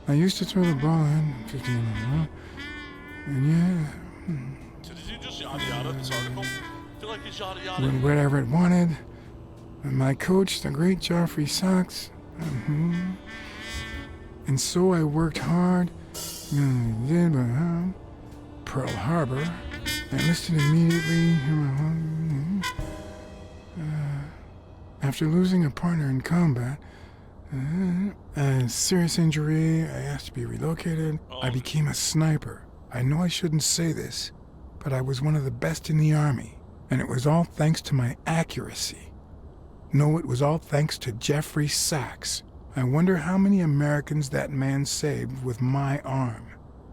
I used to throw the ball in 15 in a row. And yeah. So did you just yada yada this article? I feel like he's yada yada. Went wherever it wanted. And my coach, the great Joffrey Sachs. And so I worked hard. Pearl Harbor. I enlisted immediately. After losing a partner in combat, a serious injury, I asked to be relocated. I became a sniper. I know I shouldn't say this, but I was one of the best in the army, and it was all thanks to my accuracy. No, it was all thanks to Jeffrey Sachs. I wonder how many Americans that man saved with my arm.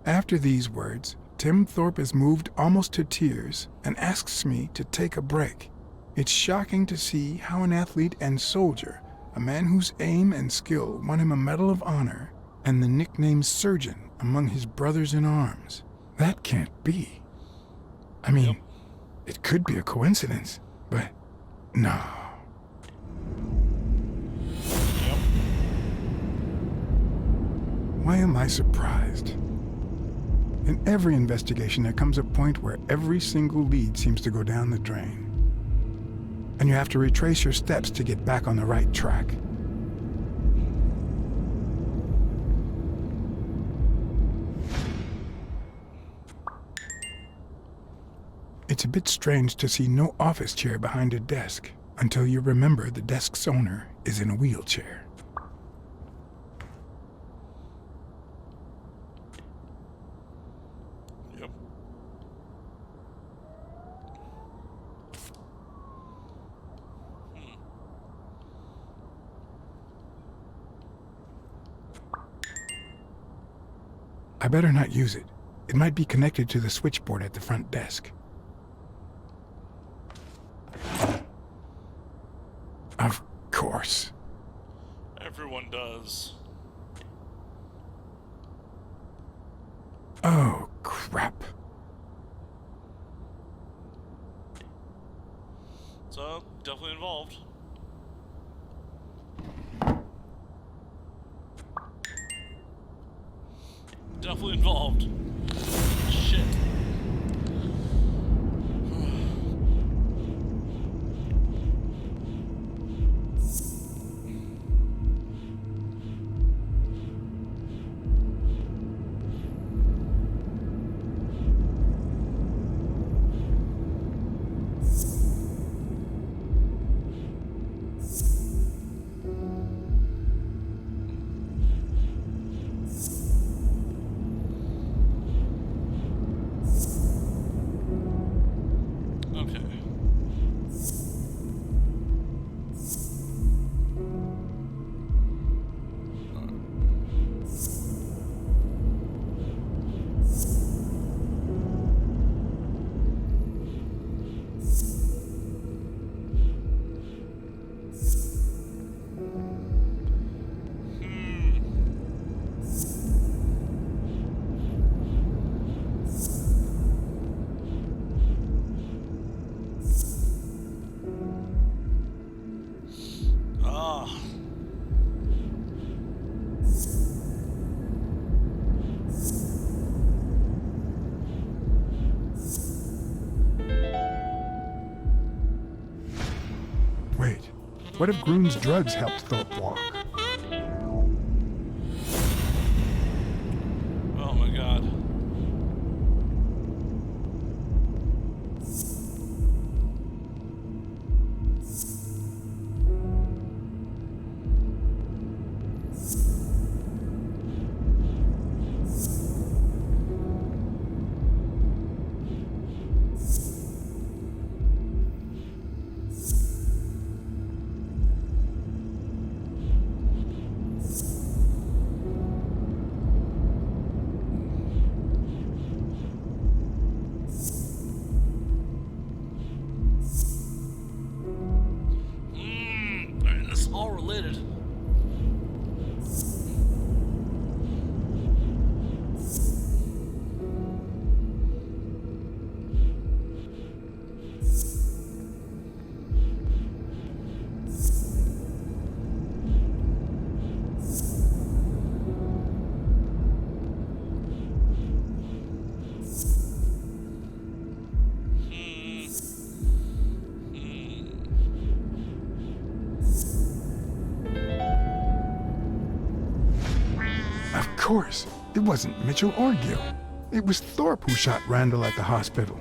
After these words, Tim Thorpe is moved almost to tears and asks me to take a break. It's shocking to see how an athlete and soldier, a man whose aim and skill won him a Medal of Honor and the nickname Surgeon among his brothers in arms. That can't be. I mean, it could be a coincidence, but no. Why am I surprised? In every investigation, there comes a point where every single lead seems to go down the drain. And you have to retrace your steps to get back on the right track. It's a bit strange to see no office chair behind a desk until you remember the desk's owner is in a wheelchair. I better not use it. It might be connected to the switchboard at the front desk. Of course. Everyone does. Oh, crap. So, definitely involved. Definitely involved. Shit. Wait, what if Groon's drugs helped Thorpe walk? Oh my god. course, it wasn't Mitchell or Gil. It was Thorpe who shot Randall at the hospital.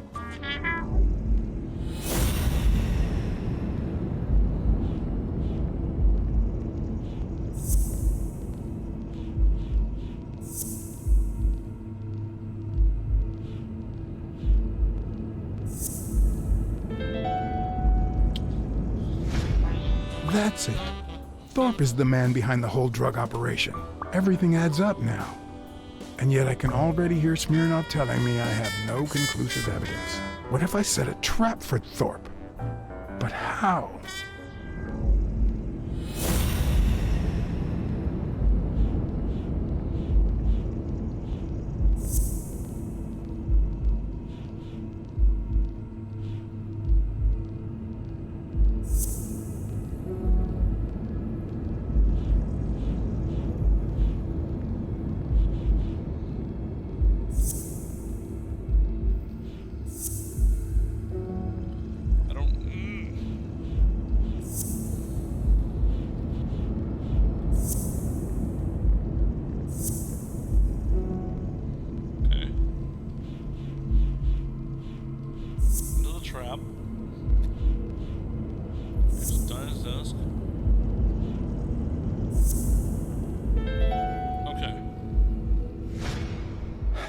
That's it. Thorpe is the man behind the whole drug operation. Everything adds up now. And yet I can already hear Smirnov telling me I have no conclusive evidence. What if I set a trap for Thorpe? But how?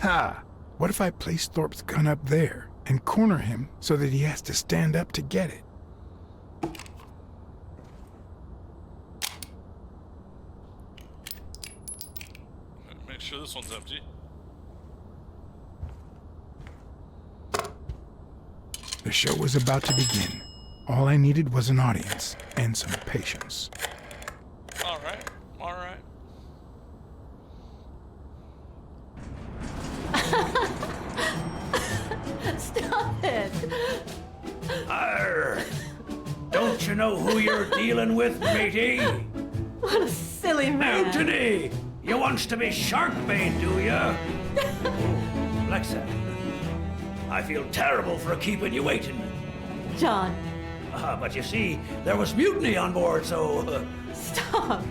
Ha! What if I place Thorpe's gun up there and corner him so that he has to stand up to get it? Make sure this one's empty. The show was about to begin. All I needed was an audience and some patience. All right. Stop it! Arr! Don't you know who you're dealing with, matey? What a silly man. Anthony! You wants to be shark bait, do ya? Blacksad, I feel terrible for keeping you waiting. John. But you see, there was mutiny on board, so... Stop!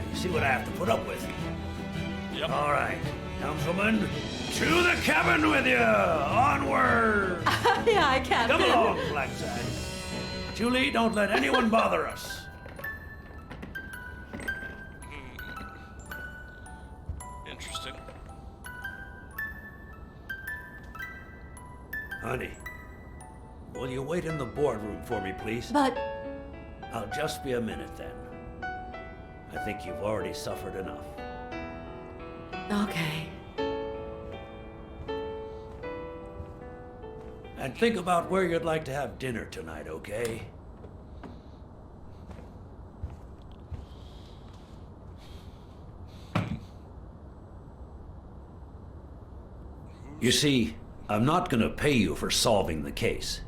You see what I have to put up with? Yep. All right, councilman, to the cabin with you! Onward! Yeah, Captain. Come along, Blacksad. Julie, don't let anyone bother us. Interesting. Honey, will you wait in the boardroom for me, please? But... I'll just be a minute then. I think you've already suffered enough. Okay. And think about where you'd like to have dinner tonight, okay? You see, I'm not gonna pay you for solving the case.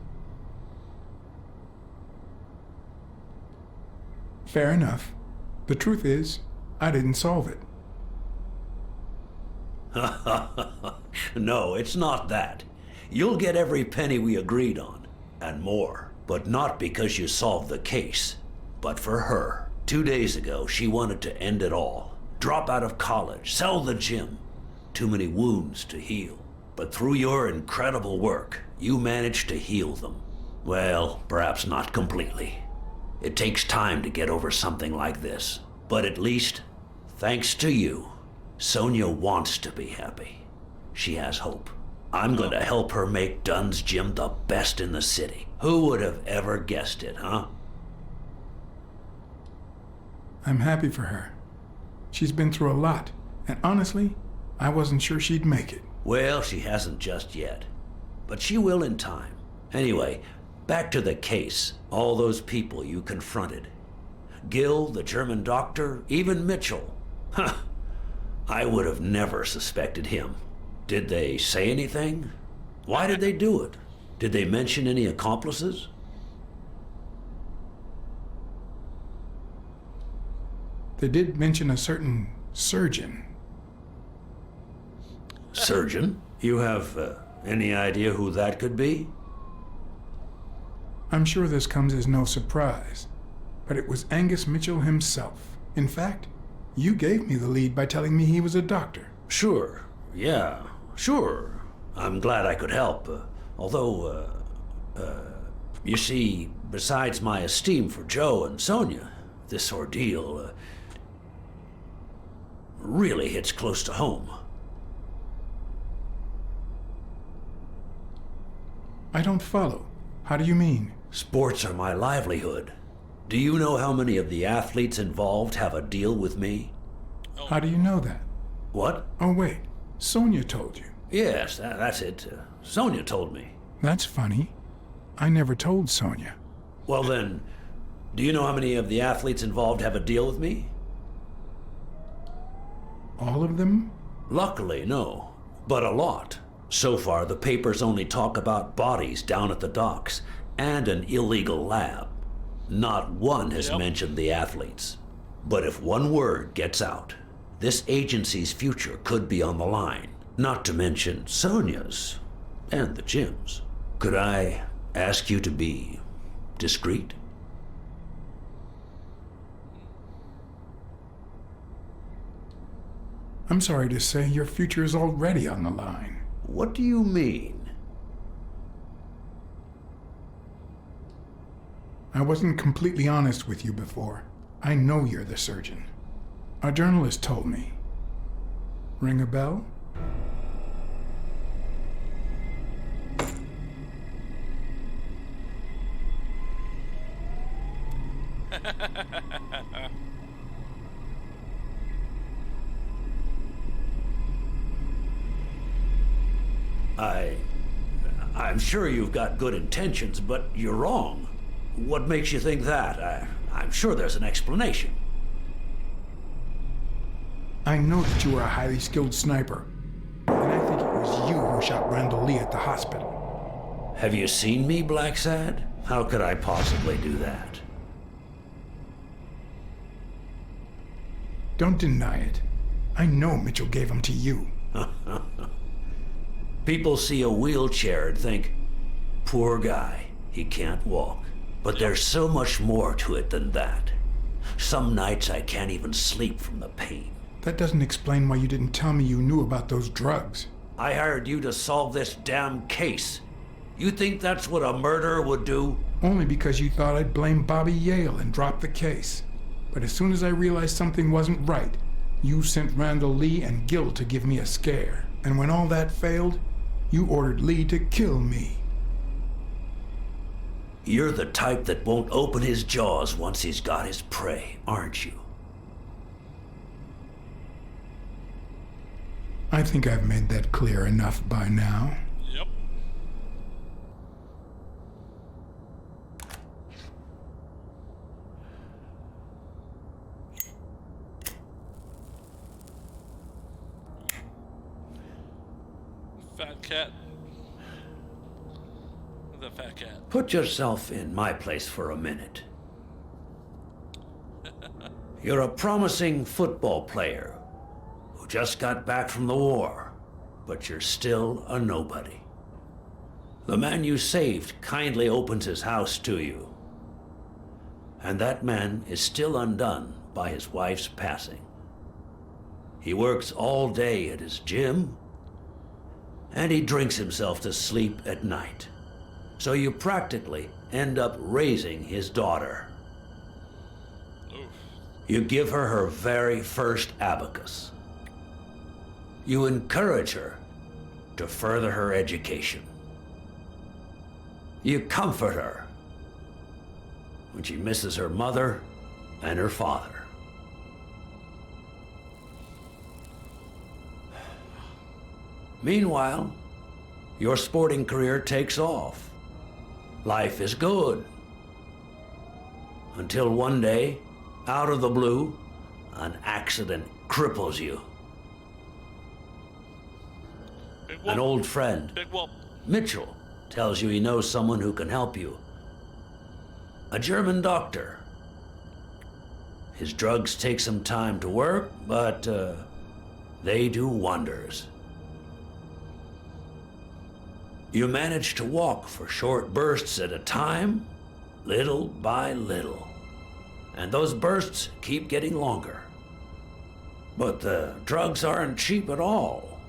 Fair enough. The truth is, I didn't solve it. No, it's not that. You'll get every penny we agreed on, and more. But not because you solved the case, but for her. 2 days ago, she wanted to end it all. Drop out of college, sell the gym. Too many wounds to heal. But through your incredible work, you managed to heal them. Well, perhaps not completely. It takes time to get over something like this. But at least, thanks to you, Sonia wants to be happy. She has hope. I'm going to help her make Dunn's Gym the best in the city. Who would have ever guessed it, huh? I'm happy for her. She's been through a lot, and honestly, I wasn't sure she'd make it. Well, she hasn't just yet. But she will in time. Anyway, back to the case. All those people you confronted. Gil, the German doctor, even Mitchell. Huh. I would have never suspected him. Did they say anything? Why did they do it? Did they mention any accomplices? They did mention a certain surgeon. Surgeon? You have any idea who that could be? I'm sure this comes as no surprise, but it was Angus Mitchell himself. In fact, you gave me the lead by telling me he was a doctor. Sure. Yeah, sure. I'm glad I could help. Although, you see, besides my esteem for Joe and Sonia, this ordeal really hits close to home. I don't follow. How do you mean? Sports are my livelihood. Do you know how many of the athletes involved have a deal with me? How do you know that? What? Oh, wait. Sonia told you. Yes, that's it. Sonia told me. That's funny. I never told Sonia. Well then, do you know how many of the athletes involved have a deal with me? All of them? Luckily, no. But a lot. So far, the papers only talk about bodies down at the docks and an illegal lab. Not one has mentioned the athletes. But if one word gets out, this agency's future could be on the line. Not to mention Sonia's and the gym's. Could I ask you to be discreet? I'm sorry to say your future is already on the line. What do you mean? I wasn't completely honest with you before. I know you're the surgeon. A journalist told me. Ring a bell? I'm sure you've got good intentions, but you're wrong. What makes you think that? I'm sure there's an explanation. I know that you are a highly skilled sniper, and I think it was you who shot Randall Lee at the hospital. Have you seen me, Blacksad? How could I possibly do that? Don't deny it. I know Mitchell gave them to you. People see a wheelchair and think, poor guy, he can't walk. But there's so much more to it than that. Some nights I can't even sleep from the pain. That doesn't explain why you didn't tell me you knew about those drugs. I hired you to solve this damn case. You think that's what a murderer would do? Only because you thought I'd blame Bobby Yale and drop the case. But as soon as I realized something wasn't right, you sent Randall Lee and Gil to give me a scare. And when all that failed, you ordered Lee to kill me. You're the type that won't open his jaws once he's got his prey, aren't you? I think I've made that clear enough by now. Yep. Fat cat. The fat cat. Put yourself in my place for a minute. You're a promising football player who just got back from the war, but you're still a nobody. The man you saved kindly opens his house to you, and that man is still undone by his wife's passing. He works all day at his gym, and he drinks himself to sleep at night. So you practically end up raising his daughter. You give her her very first abacus. You encourage her to further her education. You comfort her when she misses her mother and her father. Meanwhile, your sporting career takes off. Life is good. Until one day, out of the blue, an accident cripples you. An old friend, Mitchell, tells you he knows someone who can help you. A German doctor. His drugs take some time to work, but they do wonders. You manage to walk for short bursts at a time, little by little. and those bursts keep getting longer. But the drugs aren't cheap at all.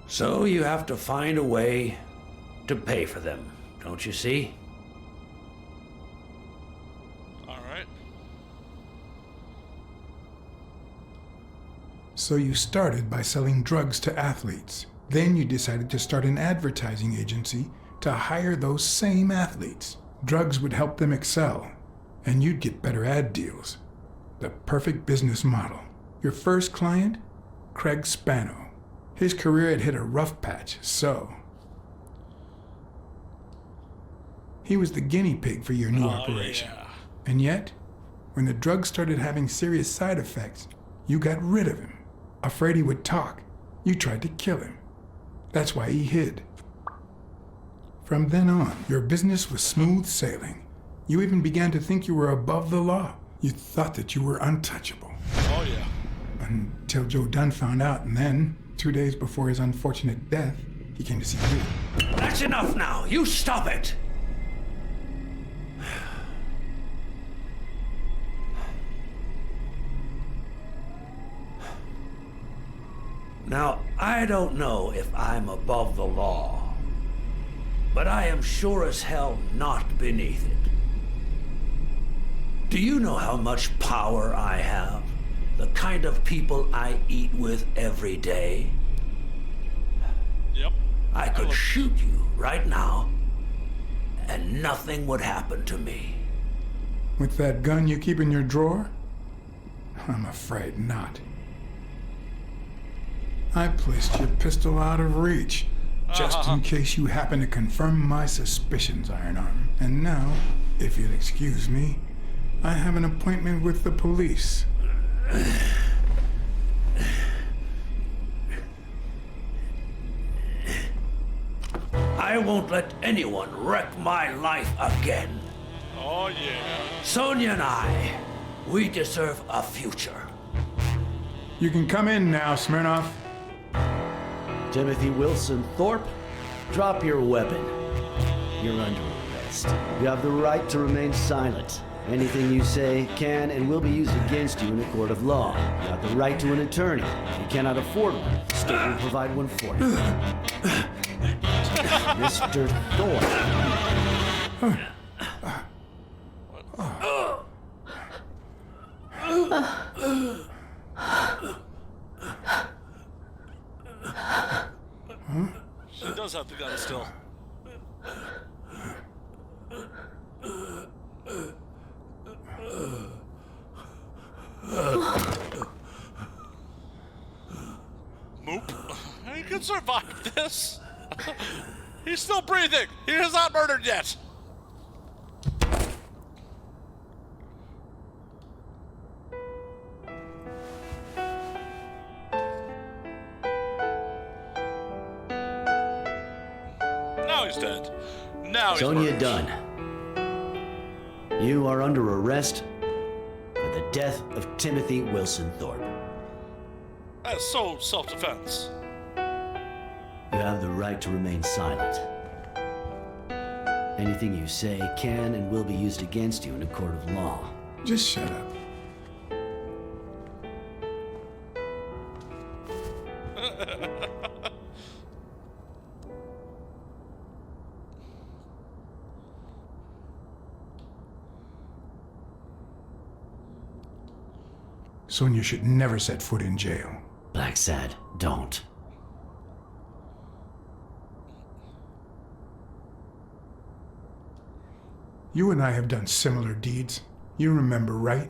So you have to find a way to pay for them, don't you see? All right. So you started by selling drugs to athletes. Then you decided to start an advertising agency to hire those same athletes. Drugs would help them excel, and you'd get better ad deals. The perfect business model. Your first client? Craig Spano. His career had hit a rough patch, so he was the guinea pig for your new operation. Yeah. And yet, when the drugs started having serious side effects, you got rid of him. Afraid he would talk, you tried to kill him. That's why he hid. From then on, your business was smooth sailing. You even began to think you were above the law. You thought that you were untouchable. Oh, yeah. Until Joe Dunn found out, and then, 2 days before his unfortunate death, he came to see you. That's enough now! You stop it! Now, I don't know if I'm above the law, but I am sure as hell not beneath it. Do you know how much power I have? The kind of people I eat with every day? Yep. I could shoot you right now, and nothing would happen to me. With that gun you keep in your drawer? I'm afraid not. I placed your pistol out of reach, just in case you happen to confirm my suspicions, Iron Arm. And now, if you'll excuse me, I have an appointment with the police. I won't let anyone wreck my life again. Oh, yeah. Sonia and I, we deserve a future. You can come in now, Smirnoff. Timothy Wilson Thorpe, drop your weapon. You're under arrest. You have the right to remain silent. Anything you say can and will be used against you in a court of law. You have the right to an attorney. If you cannot afford one, the state will provide one for you. Mr. Thorpe. She does have the gun still. Moop. He can survive this. He's still breathing. He is not murdered yet. Now he's dead. Now he's Sonia murdered. Dunn. You are under arrest for the death of Timothy Wilson Thorpe. That's so self-defense. You have the right to remain silent. Anything you say can and will be used against you in a court of law. Just shut up. Sonia should never set foot in jail. Blacksad, don't. You and I have done similar deeds. You remember, right?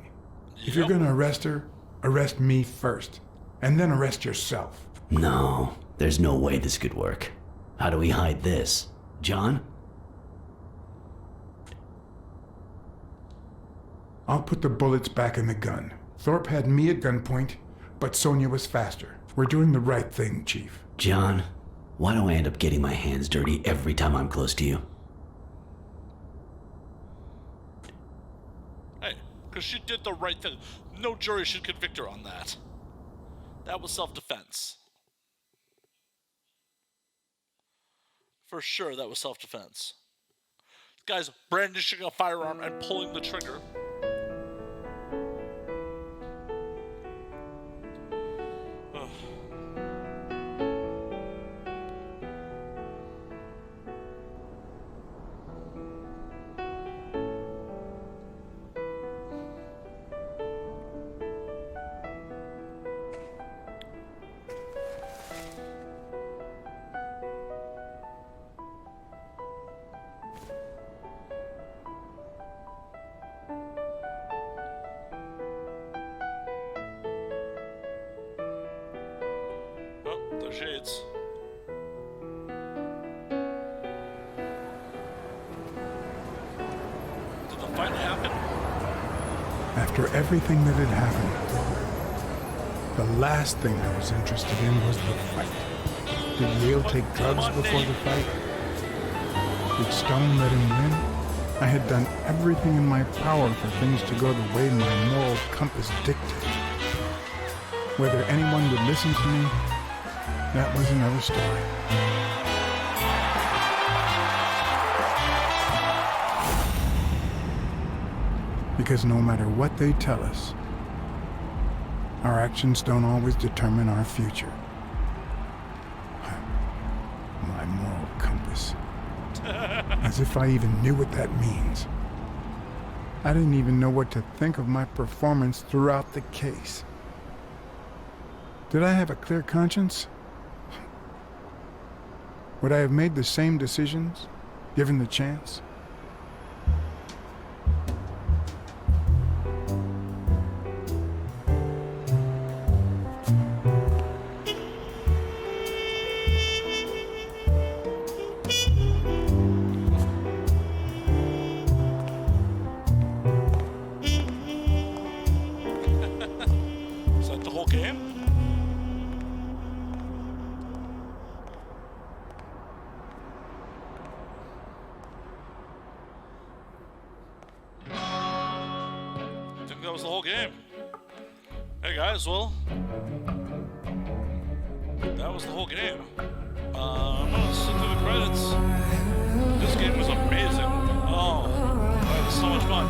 If you're gonna arrest her, arrest me first, and then arrest yourself. No, there's no way this could work. How do we hide this? John? I'll put the bullets back in the gun. Thorpe had me at gunpoint, but Sonia was faster. We're doing the right thing, Chief. John, why do I end up getting my hands dirty every time I'm close to you? Hey, because she did the right thing. No jury should convict her on that. That was self-defense. For sure, that was self-defense. This guy's brandishing a firearm and pulling the trigger. the shades. Did the fight happen? After everything that had happened, the last thing I was interested in was the fight. Did Yale take drugs before the fight? Did Stone let him win? I had done everything in my power for things to go the way my moral compass dictated. Whether anyone would listen to me, that was another story. Because no matter what they tell us, our actions don't always determine our future. My moral compass. As if I even knew what that means. I didn't even know what to think of my performance throughout the case. Did I have a clear conscience? Would I have made the same decisions, given the chance? Is that the whole game? I think that was the whole game. Hey guys, well, that was the whole game. I'm gonna sit through the credits. This game was amazing. Oh, that was so much fun.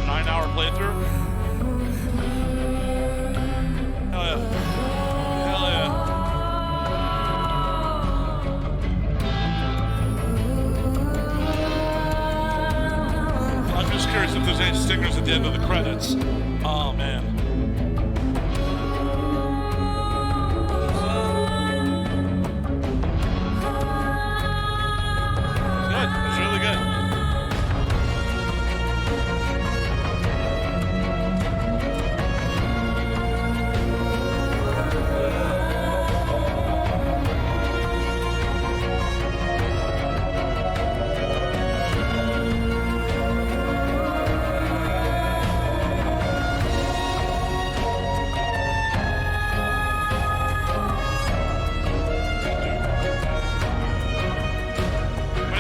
9-hour playthrough. Hell yeah. Hell yeah. I'm just curious if there's any stingers at the end of the credits. Oh man. Good. It was really good.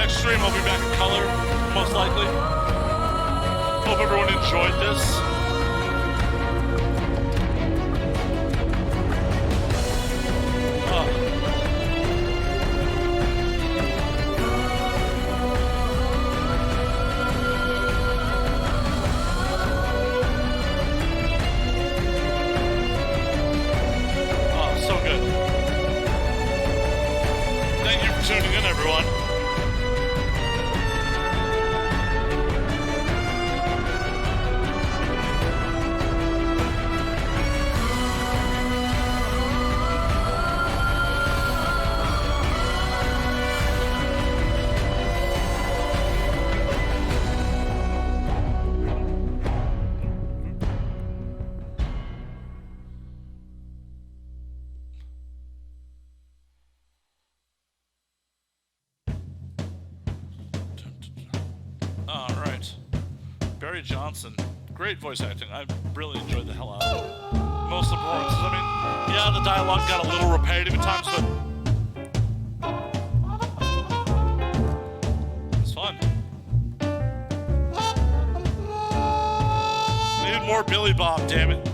Stream, I'll be back in color, most likely. Hope everyone enjoyed this. Oh, so good. Thank you for tuning in, everyone. Barry Johnson, great voice acting. I really enjoyed the hell out of it. Most of the performances, I mean, yeah, the dialogue got a little repetitive at times, but it's fun. Need more Billy Bob, damn it.